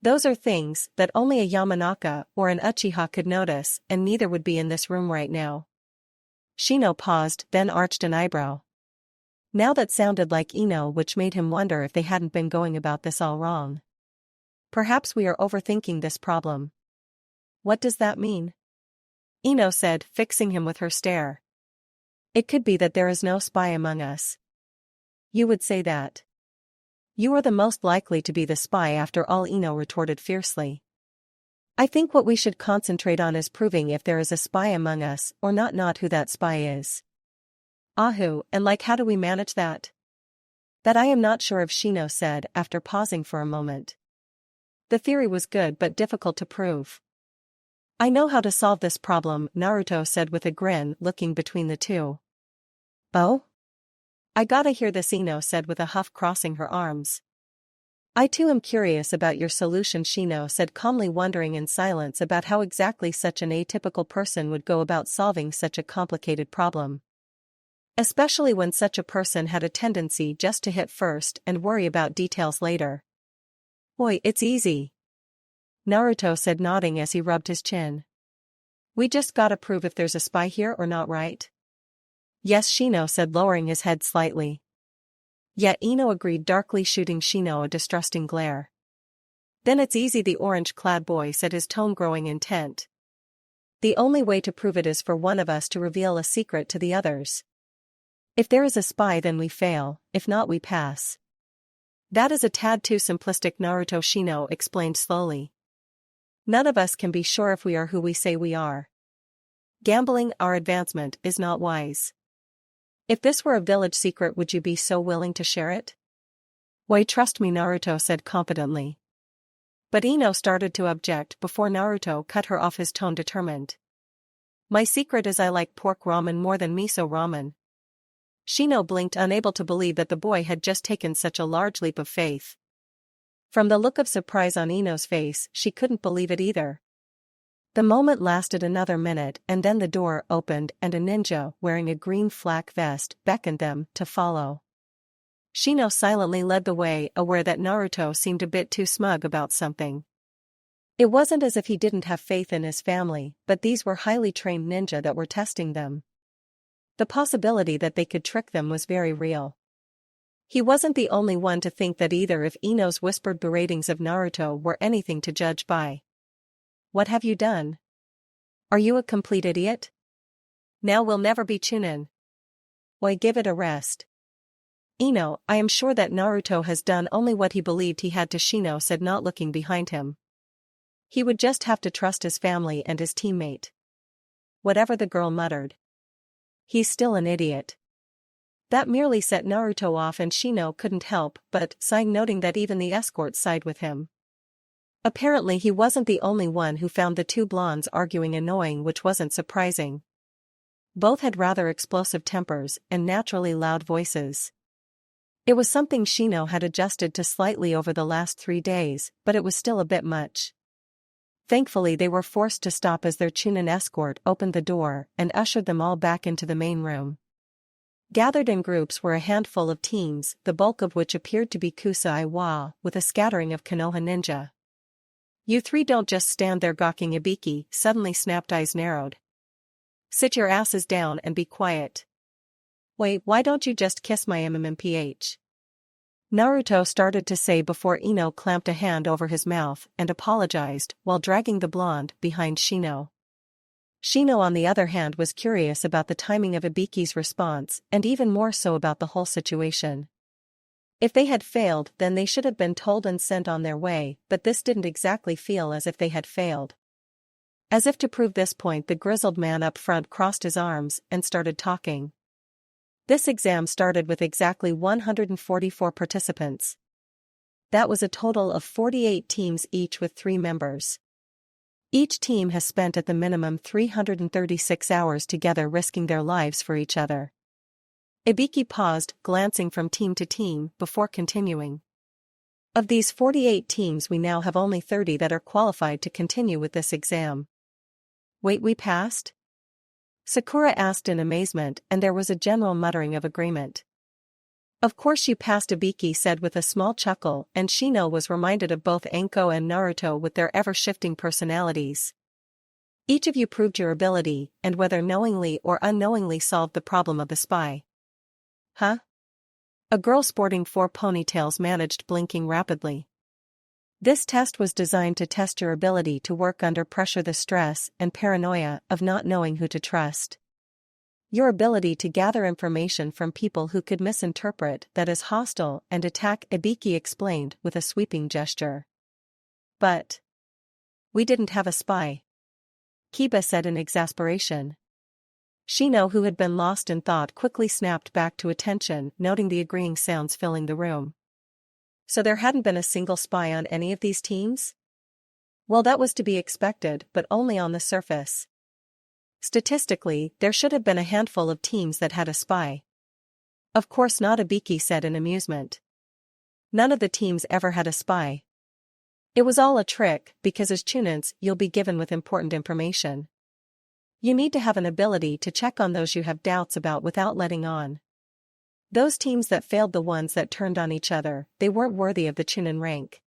Those are things that only a Yamanaka or an Uchiha could notice, and neither would be in this room right now. Shino paused, then arched an eyebrow. Now that sounded like Ino, which made him wonder if they hadn't been going about this all wrong. Perhaps we are overthinking this problem. What does that mean? Ino said, fixing him with her stare. It could be that there is no spy among us. You would say that? You are the most likely to be the spy after all, Ino retorted fiercely. I think what we should concentrate on is proving if there is a spy among us or not who that spy is. Ahu, and how do we manage that? That I am not sure of, Shino said after pausing for a moment. The theory was good but difficult to prove. I know how to solve this problem, Naruto said with a grin, looking between the two. Oh? I gotta hear this, Ino said with a huff, crossing her arms. I too am curious about your solution, Shino said calmly, wondering in silence about how exactly such an atypical person would go about solving such a complicated problem. Especially when such a person had a tendency just to hit first and worry about details later. Oi, it's easy, Naruto said, nodding as he rubbed his chin. We just gotta prove if there's a spy here or not, right? Yes, Shino said, lowering his head slightly. Yeah, Ino agreed, darkly shooting Shino a distrusting glare. Then it's easy, the orange-clad boy said, his tone growing intent. The only way to prove it is for one of us to reveal a secret to the others. If there is a spy, then we fail, if not we pass. That is a tad too simplistic, Naruto, Shino explained slowly. None of us can be sure if we are who we say we are. Gambling our advancement is not wise. If this were a village secret, would you be so willing to share it? Why, trust me, Naruto said confidently. But Ino started to object before Naruto cut her off, his tone determined. My secret is I like pork ramen more than miso ramen. Shino blinked, unable to believe that the boy had just taken such a large leap of faith. From the look of surprise on Ino's face, she couldn't believe it either. The moment lasted another minute, and then the door opened and a ninja wearing a green flak vest beckoned them to follow. Shino silently led the way, aware that Naruto seemed a bit too smug about something. It wasn't as if he didn't have faith in his family, but these were highly trained ninja that were testing them. The possibility that they could trick them was very real. He wasn't the only one to think that either, if Ino's whispered beratings of Naruto were anything to judge by. What have you done? Are you a complete idiot? Now we'll never be Chunin. Why, give it a rest. Ino, I am sure that Naruto has done only what he believed he had to, Shino said, not looking behind him. He would just have to trust his family and his teammate. Whatever the girl muttered. He's still an idiot. That merely set Naruto off, and Shino couldn't help but sigh, noting that even the escorts sighed with him. Apparently he wasn't the only one who found the two blondes arguing annoying, which wasn't surprising. Both had rather explosive tempers and naturally loud voices. It was something Shino had adjusted to slightly over the last 3 days, but it was still a bit much. Thankfully they were forced to stop as their Chunin escort opened the door and ushered them all back into the main room. Gathered in groups were a handful of teams, the bulk of which appeared to be Kusai Wa, with a scattering of Konoha ninja. "You three don't just stand there gawking Ibiki," suddenly snapped, eyes narrowed. "Sit your asses down and be quiet." "Wait, why don't you just kiss my MMMPH?" Naruto started to say before Ino clamped a hand over his mouth and apologized while dragging the blonde behind Shino. Shino, on the other hand, was curious about the timing of Ibiki's response, and even more so about the whole situation. If they had failed, then they should have been told and sent on their way, but this didn't exactly feel as if they had failed. As if to prove this point, the grizzled man up front crossed his arms and started talking. This exam started with exactly 144 participants. That was a total of 48 teams, each with 3 members. Each team has spent at the minimum 336 hours together, risking their lives for each other. Ibiki paused, glancing from team to team, before continuing. Of these 48 teams, we now have only 30 that are qualified to continue with this exam. "Wait, we passed?" Sakura asked in amazement, and there was a general muttering of agreement. "Of course you passed," Ibiki said with a small chuckle, and Shino was reminded of both Anko and Naruto with their ever-shifting personalities. "Each of you proved your ability, and whether knowingly or unknowingly solved the problem of the spy." "Huh?" A girl sporting 4 ponytails managed, blinking rapidly. "This test was designed to test your ability to work under pressure, the stress and paranoia of not knowing who to trust. Your ability to gather information from people who could misinterpret that as hostile and attack," Ibiki explained with a sweeping gesture. "But we didn't have a spy," Kiba said in exasperation. Shino, who had been lost in thought, quickly snapped back to attention, noting the agreeing sounds filling the room. "So there hadn't been a single spy on any of these teams?" "Well, that was to be expected, but only on the surface. Statistically, there should have been a handful of teams that had a spy." "Of course not," Ibiki said in amusement. "None of the teams ever had a spy. It was all a trick, because as Chunins you'll be given with important information. You need to have an ability to check on those you have doubts about without letting on. Those teams that failed, the ones that turned on each other, they weren't worthy of the Chunin rank."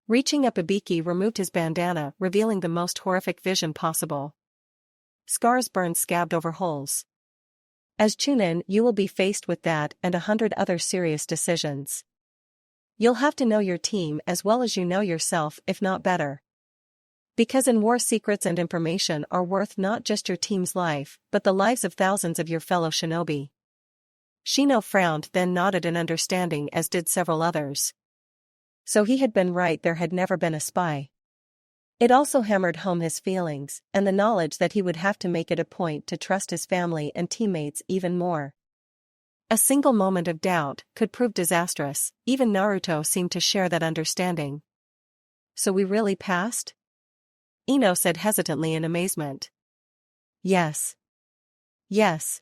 Reaching up, Ibiki removed his bandana, revealing the most horrific vision possible. Scars burned, scabbed over holes. "As Chunin, you will be faced with that and 100 other serious decisions. You'll have to know your team as well as you know yourself, if not better. Because in war, secrets and information are worth not just your team's life, but the lives of thousands of your fellow shinobi." Shino frowned, then nodded in understanding, as did several others. So he had been right, there had never been a spy. It also hammered home his feelings, and the knowledge that he would have to make it a point to trust his family and teammates even more. A single moment of doubt could prove disastrous. Even Naruto seemed to share that understanding. "So we really passed?" Ino said hesitantly in amazement. "Yes. Yes."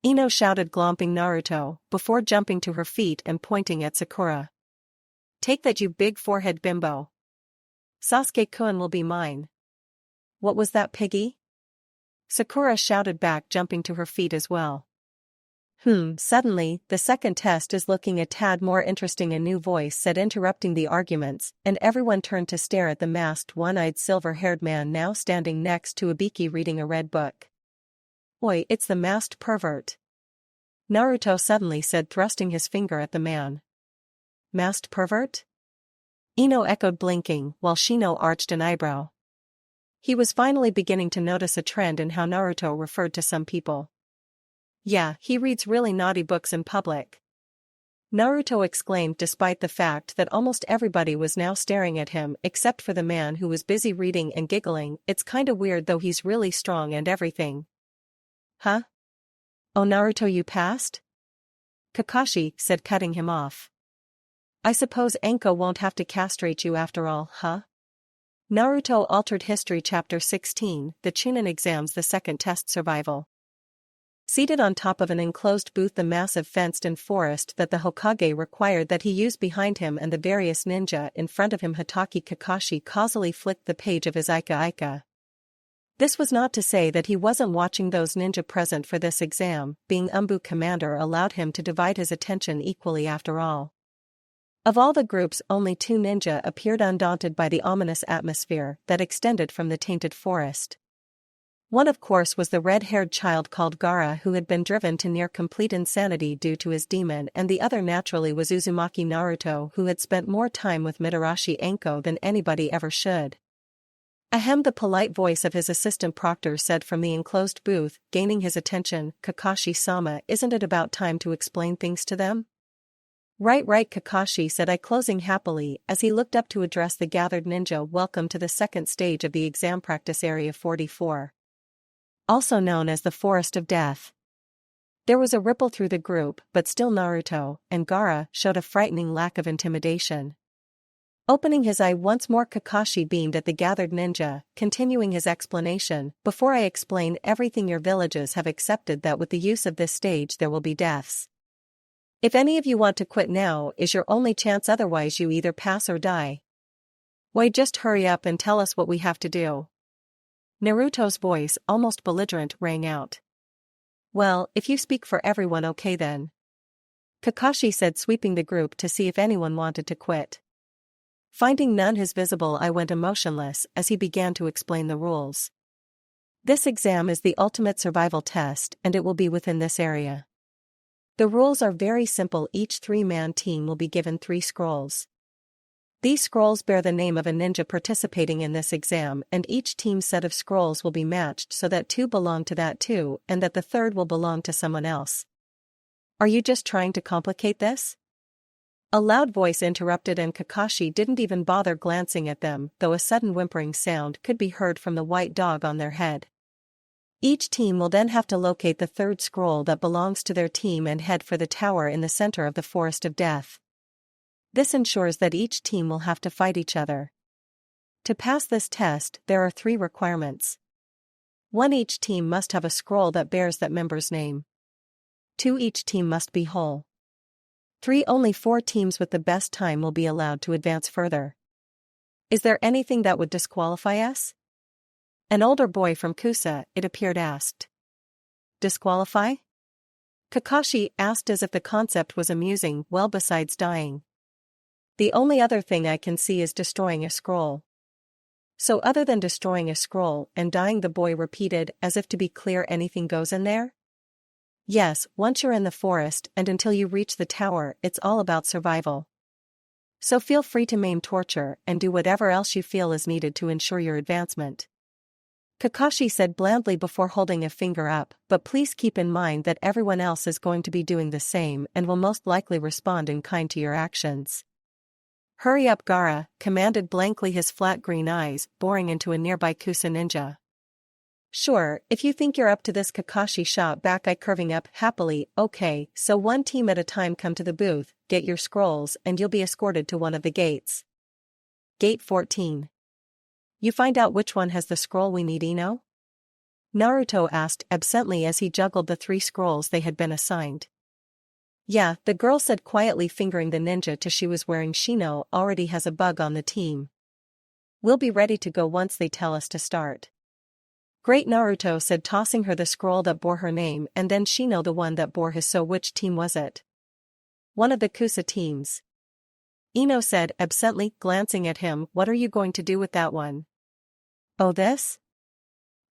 Ino shouted, glomping Naruto, before jumping to her feet and pointing at Sakura. "Take that, you big forehead bimbo. Sasuke-kun will be mine." "What was that, piggy?" Sakura shouted back, jumping to her feet as well. Suddenly, the second test is looking a tad more interesting," a new voice said, interrupting the arguments, and everyone turned to stare at the masked, one-eyed, silver-haired man now standing next to Ibiki reading a red book. "Oi, it's the masked pervert," Naruto suddenly said, thrusting his finger at the man. "Masked pervert?" Ino echoed, blinking, while Shino arched an eyebrow. He was finally beginning to notice a trend in how Naruto referred to some people. "Yeah, he reads really naughty books in public," Naruto exclaimed, despite the fact that almost everybody was now staring at him except for the man who was busy reading and giggling. "It's kinda weird though, he's really strong and everything." "Huh? Oh, Naruto, you passed?" Kakashi said, cutting him off. I suppose Enko won't have to castrate you after all, huh? Naruto Altered History Chapter 16, The Chunin Exams, the Second Test, Survival. Seated on top of an enclosed booth, the massive fenced-in forest that the Hokage required that he use behind him and the various ninja in front of him, Hatake Kakashi causally flicked the page of his Ika. This was not to say that he wasn't watching those ninja present for this exam, being Umbu commander allowed him to divide his attention equally after all. Of all the groups, only 2 ninja appeared undaunted by the ominous atmosphere that extended from the tainted forest. One, of course, was the red-haired child called Gaara, who had been driven to near-complete insanity due to his demon, and the other naturally was Uzumaki Naruto, who had spent more time with Mitarashi Enko than anybody ever should. Ahem, the polite voice of his assistant proctor said from the enclosed booth, gaining his attention. Kakashi-sama, isn't it about time to explain things to them? Right, Kakashi said, closing happily as he looked up to address the gathered ninja. Welcome to the second stage of the exam, practice area 44. Also known as the Forest of Death. There was a ripple through the group, but still Naruto and Gaara showed a frightening lack of intimidation. Opening his eye once more, Kakashi beamed at the gathered ninja, continuing his explanation. Before I explain everything, your villages have accepted that with the use of this stage there will be deaths. If any of you want to quit, now is your only chance, otherwise you either pass or die. Why, just hurry up and tell us what we have to do. Naruto's voice, almost belligerent, rang out. Well, if you speak for everyone, okay then. Kakashi said, sweeping the group to see if anyone wanted to quit. Finding none visible, I went emotionless as he began to explain the rules. This exam is the ultimate survival test, and it will be within this area. The rules are very simple. Each 3-man team will be given 3 scrolls. These scrolls bear the name of a ninja participating in this exam, and each team's set of scrolls will be matched so that 2 belong to that 2 and that the third will belong to someone else. Are you just trying to complicate this? A loud voice interrupted, and Kakashi didn't even bother glancing at them, though a sudden whimpering sound could be heard from the white dog on their head. Each team will then have to locate the 3rd scroll that belongs to their team and head for the tower in the center of the Forest of Death. This ensures that each team will have to fight each other. To pass this test, there are 3 requirements. 1. Each team must have a scroll that bears that member's name. 2. Each team must be whole. 3. Only 4 teams with the best time will be allowed to advance further. Is there anything that would disqualify us? An older boy from Kusa, it appeared, asked. Disqualify? Kakashi asked as if the concept was amusing. Well, besides dying. The only other thing I can see is destroying a scroll. So other than destroying a scroll and dying, the boy repeated, as if to be clear, anything goes in there? Yes, once you're in the forest and until you reach the tower, it's all about survival. So feel free to maim, torture, and do whatever else you feel is needed to ensure your advancement. Kakashi said blandly before holding a finger up, but please keep in mind that everyone else is going to be doing the same and will most likely respond in kind to your actions. Hurry up, Gaara commanded blankly, his flat green eyes boring into a nearby Kusa ninja. Sure, if you think you're up to this, Kakashi shot back, eye curving up happily. Okay, so 1 team at a time, come to the booth, get your scrolls, and you'll be escorted to one of the gates. Gate 14. You find out which one has the scroll we need, Ino? Naruto asked absently as he juggled the 3 scrolls they had been assigned. Yeah, the girl said quietly, fingering the ninja she was wearing. Shino already has a bug on the team. We'll be ready to go once they tell us to start. Great, Naruto said, tossing her the scroll that bore her name, and then Shino the one that bore his. So which team was it? One of the Kusa teams. Ino said absently, glancing at him. What are you going to do with that one? Oh, this?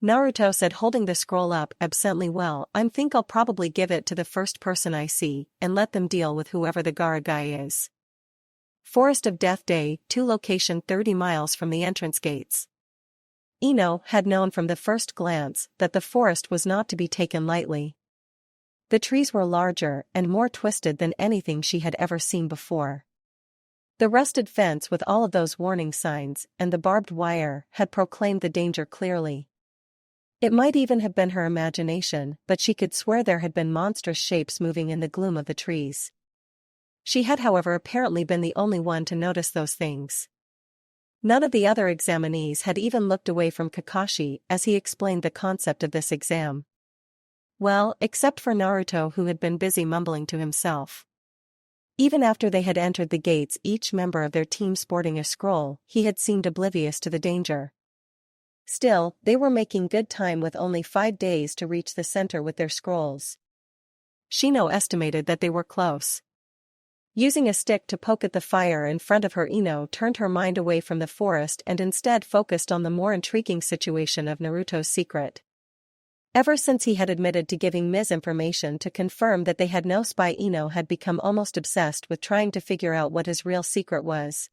Naruto said, holding the scroll up absently. Well, I think I'll probably give it to the first person I see, and let them deal with whoever the Gaara guy is. Forest of Death Day 2, location 30 miles from the entrance gates. Ino had known from the first glance that the forest was not to be taken lightly. The trees were larger and more twisted than anything she had ever seen before. The rusted fence with all of those warning signs and the barbed wire had proclaimed the danger clearly. It might even have been her imagination, but she could swear there had been monstrous shapes moving in the gloom of the trees. She had, however, apparently been the only one to notice those things. None of the other examinees had even looked away from Kakashi as he explained the concept of this exam. Well, except for Naruto, who had been busy mumbling to himself. Even after they had entered the gates, each member of their team sporting a scroll, he had seemed oblivious to the danger. Still, they were making good time with only 5 days to reach the center with their scrolls. Shino estimated that they were close. Using a stick to poke at the fire in front of her, Ino turned her mind away from the forest and instead focused on the more intriguing situation of Naruto's secret. Ever since he had admitted to giving misinformation to confirm that they had no spy, Ino had become almost obsessed with trying to figure out what his real secret was.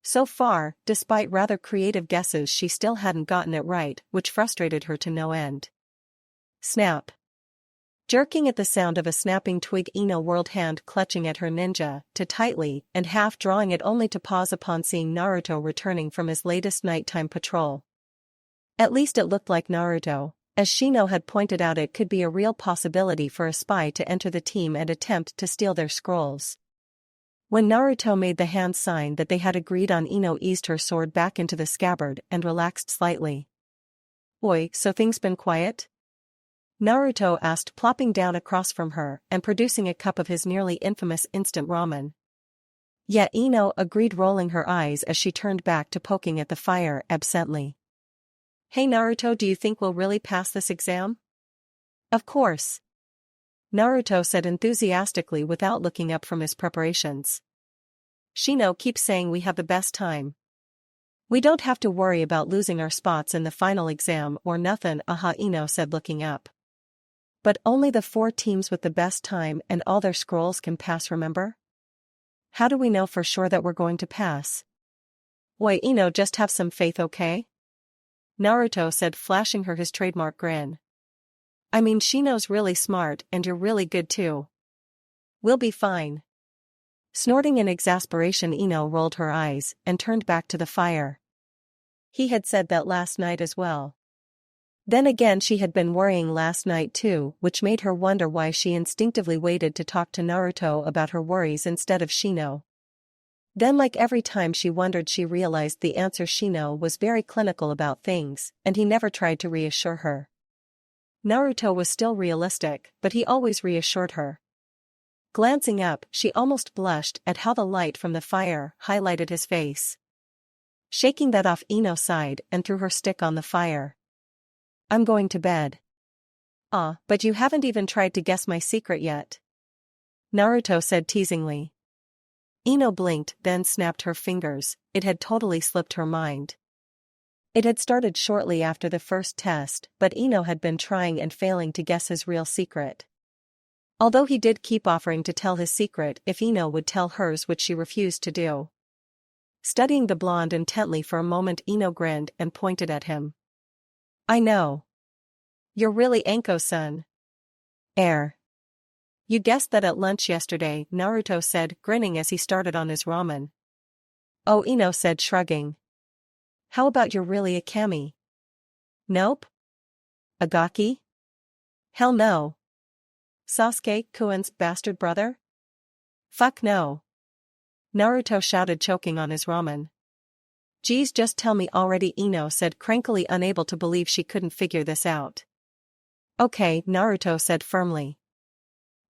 So far, despite rather creative guesses, she still hadn't gotten it right, which frustrated her to no end. Snap. Jerking at the sound of a snapping twig, Ino whirled, hand clutching at her ninja, too tightly, and half drawing it, only to pause upon seeing Naruto returning from his latest nighttime patrol. At least it looked like Naruto. As Shino had pointed out, it could be a real possibility for a spy to enter the team and attempt to steal their scrolls. When Naruto made the hand sign that they had agreed on, Ino eased her sword back into the scabbard and relaxed slightly. "Oi, so things been quiet?" Naruto asked, plopping down across from her and producing a cup of his nearly infamous instant ramen. Yeah, Ino agreed, rolling her eyes as she turned back to poking at the fire absently. "Hey Naruto, do you think we'll really pass this exam?" "Of course," Naruto said enthusiastically without looking up from his preparations. "Shino keeps saying we have the best time. We don't have to worry about losing our spots in the final exam or nothing." Ino said, looking up. "But only the 4 teams with the best time and all their scrolls can pass, remember? How do we know for sure that we're going to pass?" "Oi Ino, just have some faith, okay?" Naruto said, flashing her his trademark grin. "I mean, Shino's really smart and you're really good too. We'll be fine." Snorting in exasperation, Ino rolled her eyes and turned back to the fire. He had said that last night as well. Then again, she had been worrying last night too, which made her wonder why she instinctively waited to talk to Naruto about her worries instead of Shino. Then, like every time she wondered, she realized the answer: Shino was very clinical about things, and he never tried to reassure her. Naruto was still realistic, but he always reassured her. Glancing up, she almost blushed at how the light from the fire highlighted his face. Shaking that off, Ino sighed and threw her stick on the fire. "I'm going to bed." "Ah, but you haven't even tried to guess my secret yet," Naruto said teasingly. Ino blinked, then snapped her fingers. It had totally slipped her mind. It had started shortly after the first test, but Ino had been trying and failing to guess his real secret. Although he did keep offering to tell his secret if Ino would tell hers, which she refused to do. Studying the blonde intently for a moment, Ino grinned and pointed at him. "I know. You're really Anko-san. You guessed that at lunch yesterday," Naruto said, grinning as he started on his ramen. "Oh," Ino said, shrugging. "How about you're really a kami?" "Nope." "Agaki?" "Hell no." "Sasuke-kun's bastard brother?" "Fuck no." Naruto shouted, choking on his ramen. "Geez, just tell me already," Ino said, crankily, unable to believe she couldn't figure this out. "Okay," Naruto said firmly.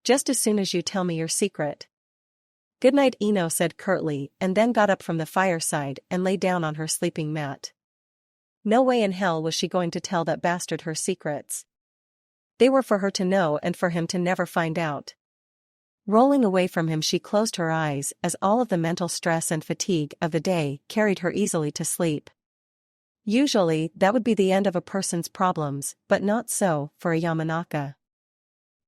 "Just as soon as you tell me your secret." "Good night," Ino said curtly, and then got up from the fireside and lay down on her sleeping mat. No way in hell was she going to tell that bastard her secrets. They were for her to know and for him to never find out. Rolling away from him, she closed her eyes as all of the mental stress and fatigue of the day carried her easily to sleep. Usually, that would be the end of a person's problems, but not so for a Yamanaka.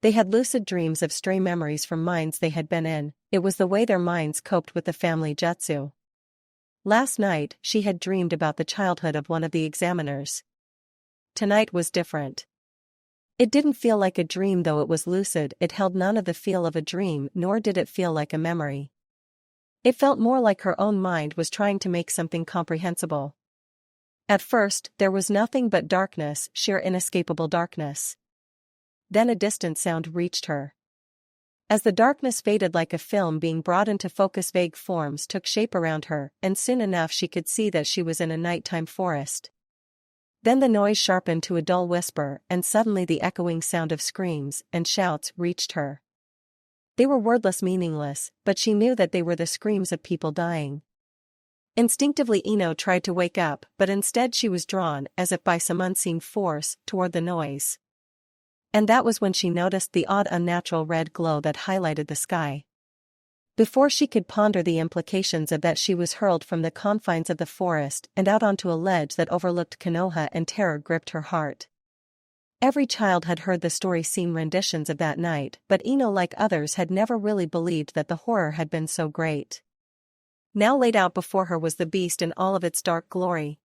They had lucid dreams of stray memories from minds they had been in. It was the way their minds coped with the family jutsu. Last night, she had dreamed about the childhood of one of the examiners. Tonight was different. It didn't feel like a dream, though it was lucid. It held none of the feel of a dream, nor did it feel like a memory. It felt more like her own mind was trying to make something comprehensible. At first, there was nothing but darkness, sheer inescapable darkness. Then a distant sound reached her. As the darkness faded like a film being brought into focus, vague forms took shape around her, and soon enough she could see that she was in a nighttime forest. Then the noise sharpened to a dull whisper, and suddenly the echoing sound of screams and shouts reached her. They were wordless, meaningless, but she knew that they were the screams of people dying. Instinctively Ino tried to wake up, but instead she was drawn, as if by some unseen force, toward the noise. And that was when she noticed the odd unnatural red glow that highlighted the sky. Before she could ponder the implications of that, she was hurled from the confines of the forest and out onto a ledge that overlooked Konoha, and terror gripped her heart. Every child had heard the story-scene renditions of that night, but Ino, like others, had never really believed that the horror had been so great. Now laid out before her was the beast in all of its dark glory.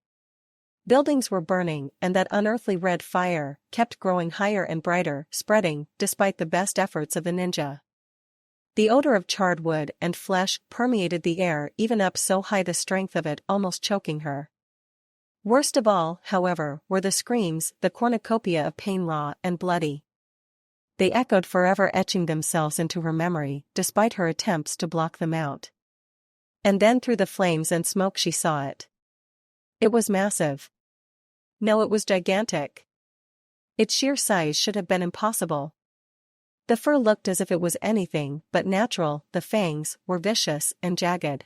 Buildings were burning, and that unearthly red fire kept growing higher and brighter, spreading, despite the best efforts of the ninja. The odor of charred wood and flesh permeated the air, even up so high the strength of it almost choking her. Worst of all, however, were the screams, the cornucopia of pain, raw and bloody. They echoed forever, etching themselves into her memory, despite her attempts to block them out. And then through the flames and smoke she saw it. It was massive. No, it was gigantic. Its sheer size should have been impossible. The fur looked as if it was anything but natural, the fangs were vicious and jagged.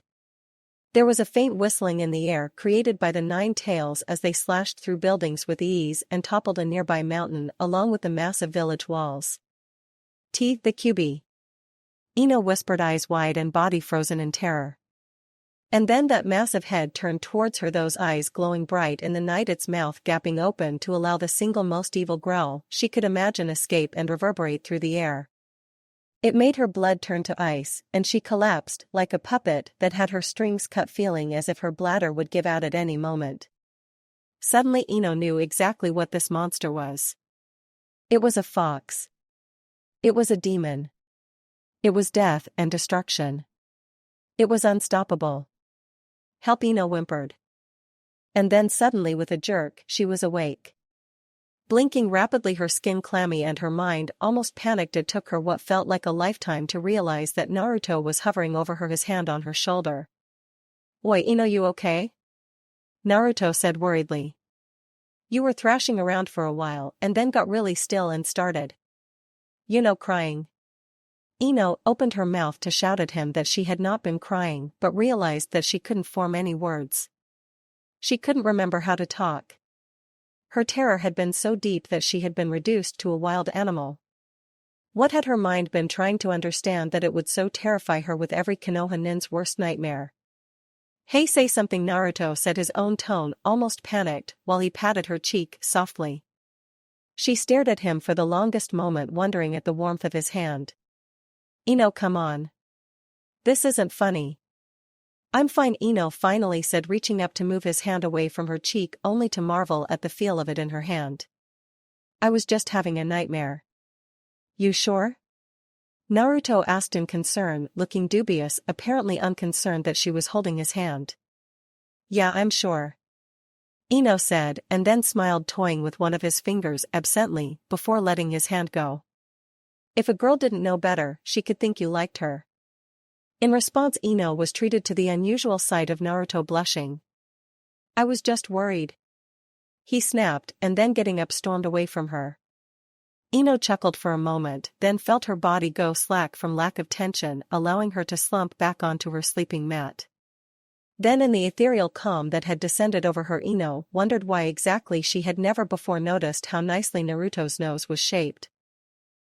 There was a faint whistling in the air created by the 9 tails as they slashed through buildings with ease and toppled a nearby mountain along with the massive village walls. The Kyubi. Ino whispered, eyes wide and body frozen in terror. And then that massive head turned towards her, those eyes glowing bright in the night, its mouth gaping open to allow the single most evil growl she could imagine escape and reverberate through the air. It made her blood turn to ice, and she collapsed like a puppet that had her strings cut, feeling as if her bladder would give out at any moment. Suddenly Ino knew exactly what this monster was. It was a fox. It was a demon. It was death and destruction. It was unstoppable. Help, Ino whimpered. And then suddenly, with a jerk, she was awake. Blinking rapidly, her skin clammy and her mind almost panicked, it took her what felt like a lifetime to realize that Naruto was hovering over her, his hand on her shoulder. "Oi, Ino, you okay?" Naruto said worriedly. "You were thrashing around for a while and then got really still and started, crying." Ino opened her mouth to shout at him that she had not been crying, but realized that she couldn't form any words. She couldn't remember how to talk. Her terror had been so deep that she had been reduced to a wild animal. What had her mind been trying to understand that it would so terrify her with every Konoha nin's worst nightmare? "Hey, say something," Naruto said, his own tone almost panicked, while he patted her cheek softly. She stared at him for the longest moment, wondering at the warmth of his hand. "Ino, come on. This isn't funny." "I'm fine," Ino finally said, reaching up to move his hand away from her cheek, only to marvel at the feel of it in her hand. "I was just having a nightmare." "You sure?" Naruto asked in concern, looking dubious, apparently unconcerned that she was holding his hand. "Yeah, I'm sure," Ino said, and then smiled, toying with one of his fingers absently before letting his hand go. "If a girl didn't know better, she could think you liked her." In response, Ino was treated to the unusual sight of Naruto blushing. "I was just worried," he snapped, and then getting up stormed away from her. Ino chuckled for a moment, then felt her body go slack from lack of tension, allowing her to slump back onto her sleeping mat. Then, in the ethereal calm that had descended over her, Ino wondered why exactly she had never before noticed how nicely Naruto's nose was shaped.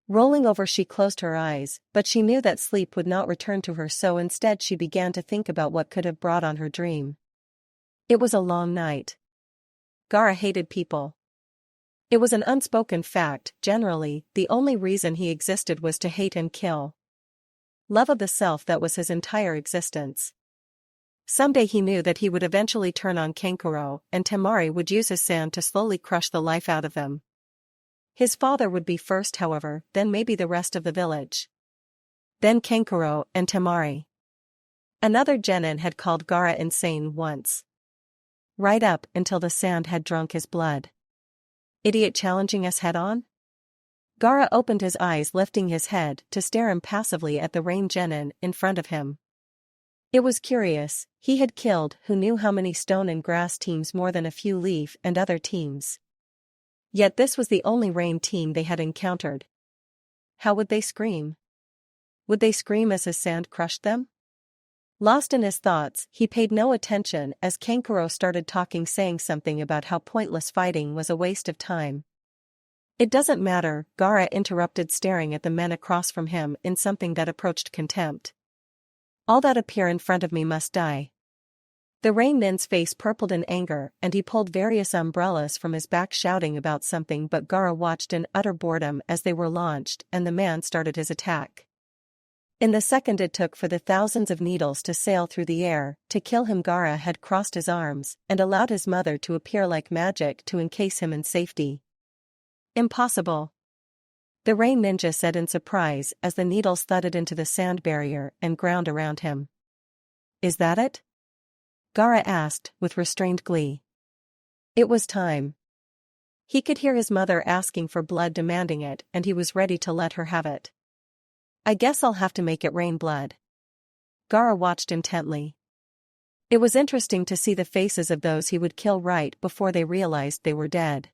Rolling over, she closed her eyes, but she knew that sleep would not return to her, so instead she began to think about what could have brought on her dream. It was a long night. Gaara hated people. It was an unspoken fact. Generally, the only reason he existed was to hate and kill. Love of the self, that was his entire existence. Someday he knew that he would eventually turn on Kankuro, and Temari would use his sand to slowly crush the life out of them. His father would be first, however, then maybe the rest of the village. Then Kankuro and Temari. Another genin had called Gaara insane once. right up until the sand had drunk his blood. Idiot challenging us head-on? Gaara opened his eyes, lifting his head to stare impassively at the rain genin in front of him. It was curious, he had killed who knew how many stone and grass teams more than a few leaf and other teams. Yet this was the only rain team they had encountered. How would they scream? Would they scream as his sand crushed them? Lost in his thoughts, he paid no attention as Kankuro started talking, saying something about how pointless fighting was a waste of time. It doesn't matter, Gaara interrupted, staring at the men across from him in something that approached contempt. All that appear in front of me must die. The rain nin's face purpled in anger and he pulled various umbrellas from his back, shouting about something, but Gaara watched in utter boredom as they were launched and the man started his attack. In the second it took for the thousands of needles to sail through the air to kill him, Gaara had crossed his arms and allowed his mother to appear like magic to encase him in safety. Impossible. The rain ninja said in surprise as the needles thudded into the sand barrier and ground around him. Is that it? Gaara asked with restrained glee. It was time. He could hear his mother asking for blood, demanding it, and he was ready to let her have it. I guess I'll have to make it rain blood. Gaara watched intently. It was interesting to see the faces of those he would kill right before they realized they were dead.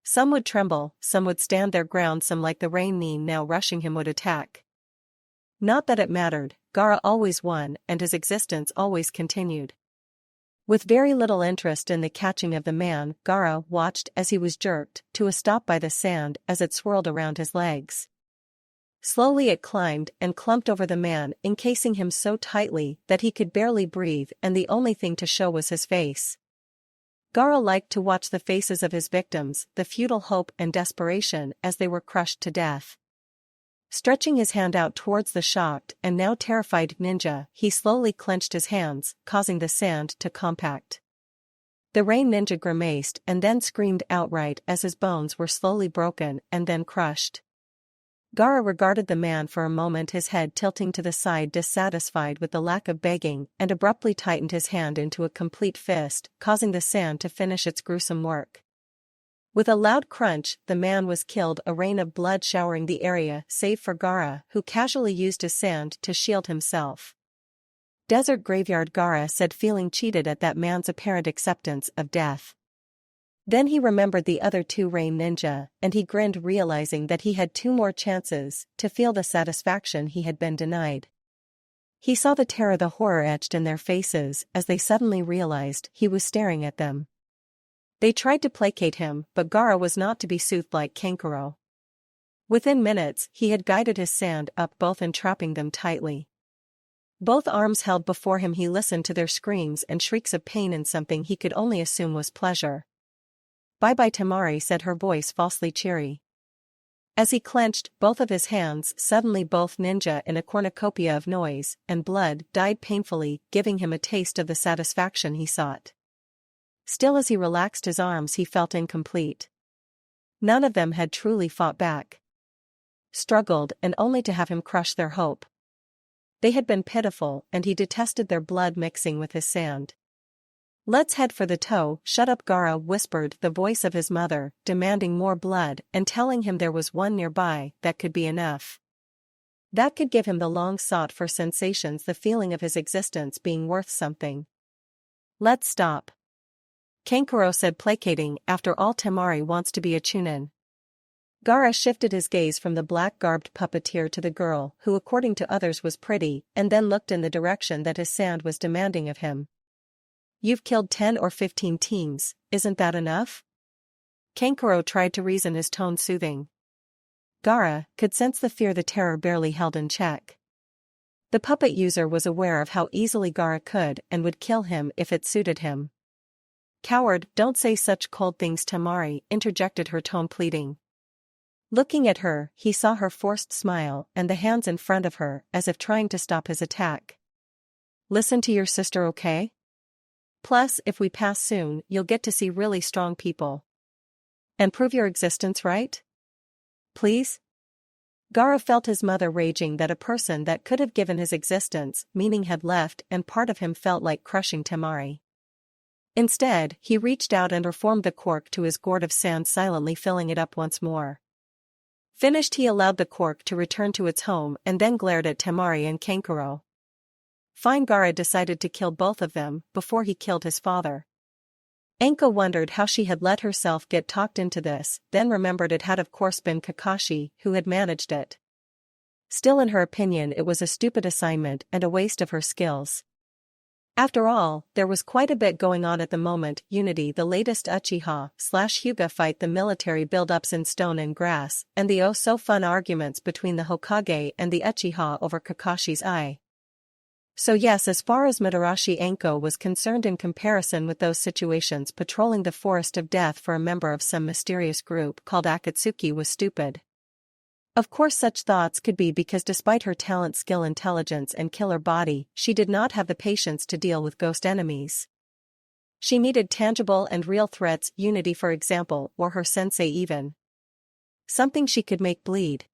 Some would tremble, some would stand their ground, some, like the rain nin now rushing him, would attack. Not that it mattered, Gaara always won and his existence always continued. With very little interest in the catching of the man, Gaara watched as he was jerked to a stop by the sand as it swirled around his legs. Slowly it climbed and clumped over the man, encasing him so tightly that he could barely breathe, and the only thing to show was his face. Gaara liked to watch the faces of his victims, the futile hope and desperation as they were crushed to death. Stretching his hand out towards the shocked and now terrified ninja, he slowly clenched his hands, causing the sand to compact. The rain ninja grimaced and then screamed outright as his bones were slowly broken and then crushed. Gaara regarded the man for a moment, his head tilting to the side, dissatisfied with the lack of begging, and abruptly tightened his hand into a complete fist, causing the sand to finish its gruesome work. With a loud crunch, the man was killed, a rain of blood showering the area save for Gaara, who casually used his sand to shield himself. Desert graveyard, Gaara said, feeling cheated at that man's apparent acceptance of death. Then he remembered the other two rain ninja, and he grinned, realizing that he had two more chances to feel the satisfaction he had been denied. He saw the terror, the horror etched in their faces as they suddenly realized he was staring at them. They tried to placate him, but Gaara was not to be soothed like Kankuro. Within minutes, he had guided his sand up both, entrapping them tightly. Both arms held before him, he listened to their screams and shrieks of pain and something he could only assume was pleasure. Bye-bye, Temari, said her voice falsely cheery. As he clenched both of his hands, suddenly both ninja, in a cornucopia of noise and blood, died painfully, giving him a taste of the satisfaction he sought. Still, as he relaxed his arms, he felt incomplete. None of them had truly fought back. Struggled, and only to have him crush their hope. They had been pitiful, and he detested their blood mixing with his sand. Let's head for the toe. Shut up, Gaara whispered the voice of his mother, demanding more blood and telling him there was one nearby that could be enough. That could give him the long-sought-for sensations, the feeling of his existence being worth something. Let's stop. Kankuro said, placating, after all, Temari wants to be a chunin. Gaara shifted his gaze from the black-garbed puppeteer to the girl, who according to others was pretty, and then looked in the direction that his sand was demanding of him. You've killed 10 or 15 teams, isn't that enough? Kankuro tried to reason, his tone soothing. Gaara could sense the fear the terror barely held in check. The puppet user was aware of how easily Gaara could and would kill him if it suited him. Coward, don't say such cold things, Temari interjected, her tone pleading. Looking at her, he saw her forced smile and the hands in front of her as if trying to stop his attack. Listen to your sister, okay? Plus, if we pass soon, you'll get to see really strong people. And prove your existence, right? Please? Gaara felt his mother raging that a person that could have given his existence meaning had left, and part of him felt like crushing Temari. Instead, he reached out and reformed the cork to his gourd of sand, silently filling it up once more. Finished, he allowed the cork to return to its home and then glared at Temari and Kankuro. Fine, Gaara decided to kill both of them before he killed his father. Anko wondered how she had let herself get talked into this, then remembered it had of course been Kakashi who had managed it. Still, in her opinion, it was a stupid assignment and a waste of her skills. After all, there was quite a bit going on at the moment: Unity, the latest Uchiha/Hyuga fight, the military build-ups in stone and grass, and the oh-so-fun arguments between the Hokage and the Uchiha over Kakashi's eye. So yes, as far as Madarashi Anko was concerned, in comparison with those situations, patrolling the forest of death for a member of some mysterious group called Akatsuki was stupid. Of course such thoughts could be because despite her talent, skill, intelligence and killer body, she did not have the patience to deal with ghost enemies. She needed tangible and real threats, Unity for example, or her sensei even. Something she could make bleed.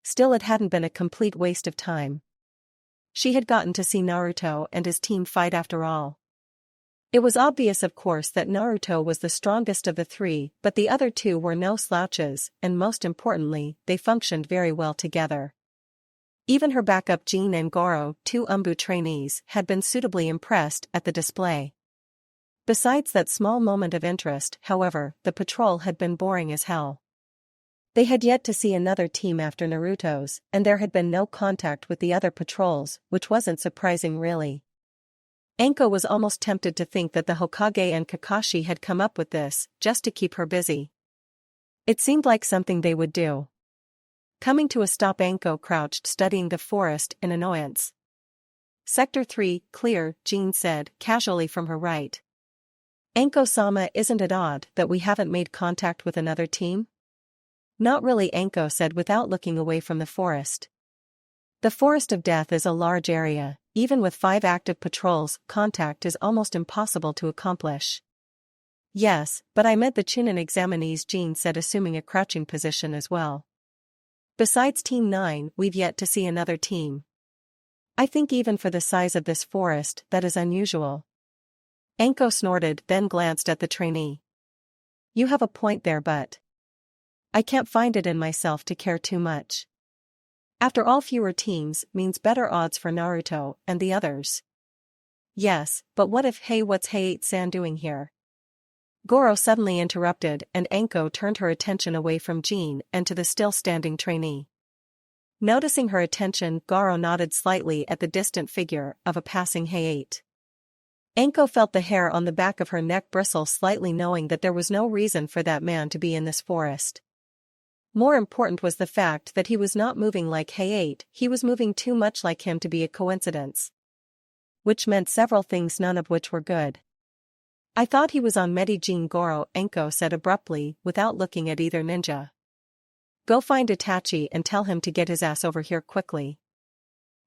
Still, it hadn't been a complete waste of time. She had gotten to see Naruto and his team fight after all. It was obvious, of course, that Naruto was the strongest of the three, but the other two were no slouches, and most importantly, they functioned very well together. Even her backup Jin and Goro, two Umbu trainees, had been suitably impressed at the display. Besides that small moment of interest, however, the patrol had been boring as hell. They had yet to see another team after Naruto's, and there had been no contact with the other patrols, which wasn't surprising really. Anko was almost tempted to think that the Hokage and Kakashi had come up with this, just to keep her busy. It seemed like something they would do. Coming to a stop, Anko crouched, studying the forest in annoyance. "Sector 3, clear," Jean said, casually from her right. "Anko-sama, isn't it odd that we haven't made contact with another team?" "Not really," Anko said without looking away from the forest. The Forest of Death is a large area. Even with 5 active patrols, contact is almost impossible to accomplish. "Yes, but I meant the Chunin examinees," Jean said, assuming a crouching position as well. "Besides Team 9, we've yet to see another team. I think even for the size of this forest, that is unusual." Anko snorted, then glanced at the trainee. "You have a point there, but I can't find it in myself to care too much. After all, fewer teams means better odds for Naruto and the others." "Yes, but what if—" "Hey, what's Hayate-san doing here?" Goro suddenly interrupted, and Anko turned her attention away from Jean and to the still-standing trainee. Noticing her attention, Goro nodded slightly at the distant figure of a passing Hayate. Anko felt the hair on the back of her neck bristle slightly, knowing that there was no reason for that man to be in this forest. More important was the fact that he was not moving like Hayate, he was moving too much like him to be a coincidence. Which meant several things, none of which were good. "I thought he was on Medijin." Goro, Anko said abruptly, without looking at either ninja. "Go find Itachi and tell him to get his ass over here quickly."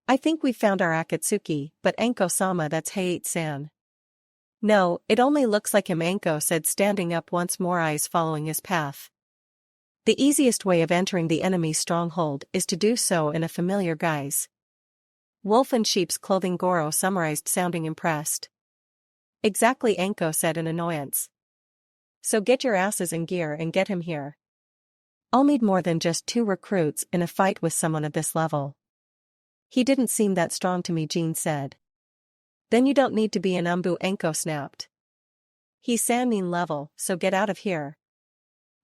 "I think we've found our Akatsuki, but Anko-sama, that's Hayate-san." "No, it only looks like him," Anko said, standing up once more, eyes following his path. "The easiest way of entering the enemy's stronghold is to do so in a familiar guise." "Wolf in sheep's clothing," Goro summarized, sounding impressed. "Exactly," Anko said in annoyance. "So get your asses in gear and get him here. I'll need more than just 2 recruits in a fight with someone at this level." "He didn't seem that strong to me," Jean said. "Then you don't need to be an Umbu," Anko snapped. "He's Sannin level, so get out of here."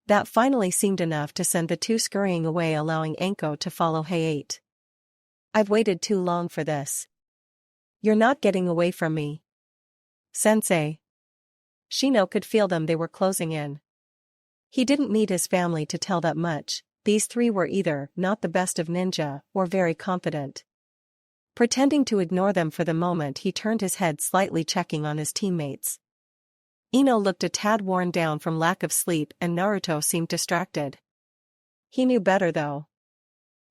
That finally seemed enough to send the two scurrying away, allowing Anko to follow Hayate. "I've waited too long for this. You're not getting away from me, Sensei." Shino could feel them, they were closing in. He didn't need his family to tell that much. These 3 were either not the best of ninja or very confident. Pretending to ignore them for the moment, he turned his head slightly, checking on his teammates. Ino looked a tad worn down from lack of sleep, and Naruto seemed distracted. He knew better though.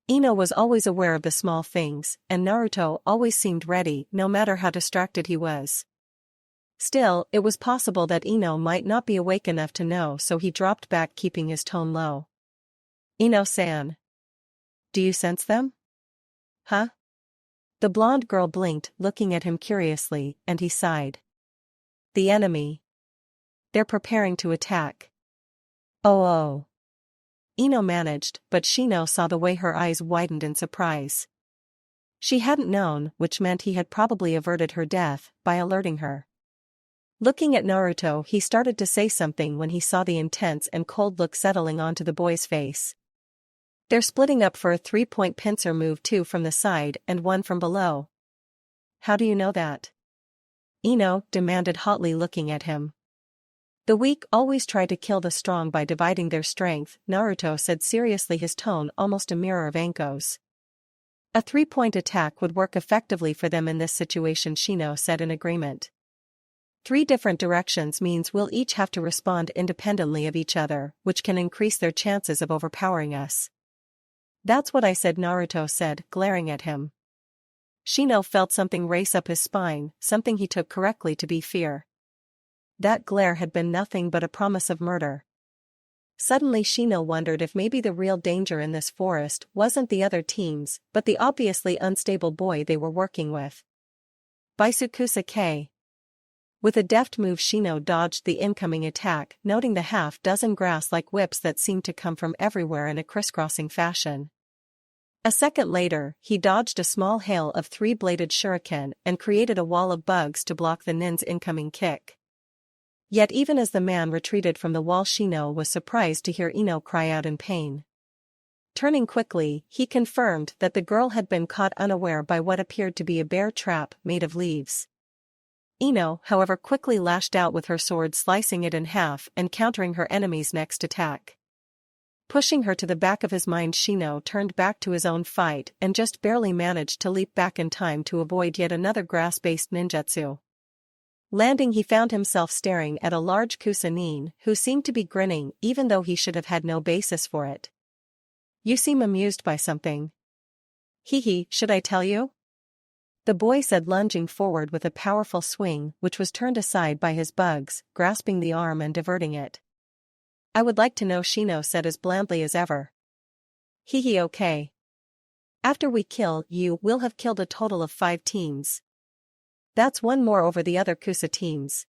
Ino was always aware of the small things, and Naruto always seemed ready, no matter how distracted he was. Still, it was possible that Ino might not be awake enough to know, so he dropped back, keeping his tone low. "Ino-san. Do you sense them?" "Huh?" The blonde girl blinked, looking at him curiously, and he sighed. The enemy. They're preparing to attack. Oh. Ino managed, but Shino saw the way her eyes widened in surprise. She hadn't known, which meant he had probably averted her death by alerting her. Looking at Naruto, he started to say something when he saw the intense and cold look settling onto the boy's face. They're splitting up for a 3-point pincer move, 2 from the side and 1 from below. How do you know that? Ino demanded hotly, looking at him. The weak always try to kill the strong by dividing their strength, Naruto said seriously, his tone almost a mirror of Anko's. A 3-point attack would work effectively for them in this situation, Shino said in agreement. 3 different directions means we'll each have to respond independently of each other, which can increase their chances of overpowering us. That's what I said, Naruto said, glaring at him. Shino felt something race up his spine, something he took correctly to be fear. That glare had been nothing but a promise of murder. Suddenly Shino wondered if maybe the real danger in this forest wasn't the other teams, but the obviously unstable boy they were working with. Baisukusa. With a deft move, Shino dodged the incoming attack, noting the half-dozen grass-like whips that seemed to come from everywhere in a crisscrossing fashion. A second later, he dodged a small hail of 3-bladed shuriken and created a wall of bugs to block the nin's incoming kick. Yet even as the man retreated from the wall, Shino was surprised to hear Ino cry out in pain. Turning quickly, he confirmed that the girl had been caught unaware by what appeared to be a bear trap made of leaves. Ino, however, quickly lashed out with her sword, slicing it in half and countering her enemy's next attack. Pushing her to the back of his mind, Shino turned back to his own fight and just barely managed to leap back in time to avoid yet another grass-based ninjutsu. Landing, he found himself staring at a large Kusa-nin, who seemed to be grinning even though he should have had no basis for it. You seem amused by something. Hehe, should I tell you? The boy said, lunging forward with a powerful swing which was turned aside by his bugs, grasping the arm and diverting it. I would like to know, Shino said as blandly as ever. Hehe, okay. After we kill you, we'll have killed a total of 5 teams. That's 1 more over the other Kusa teams.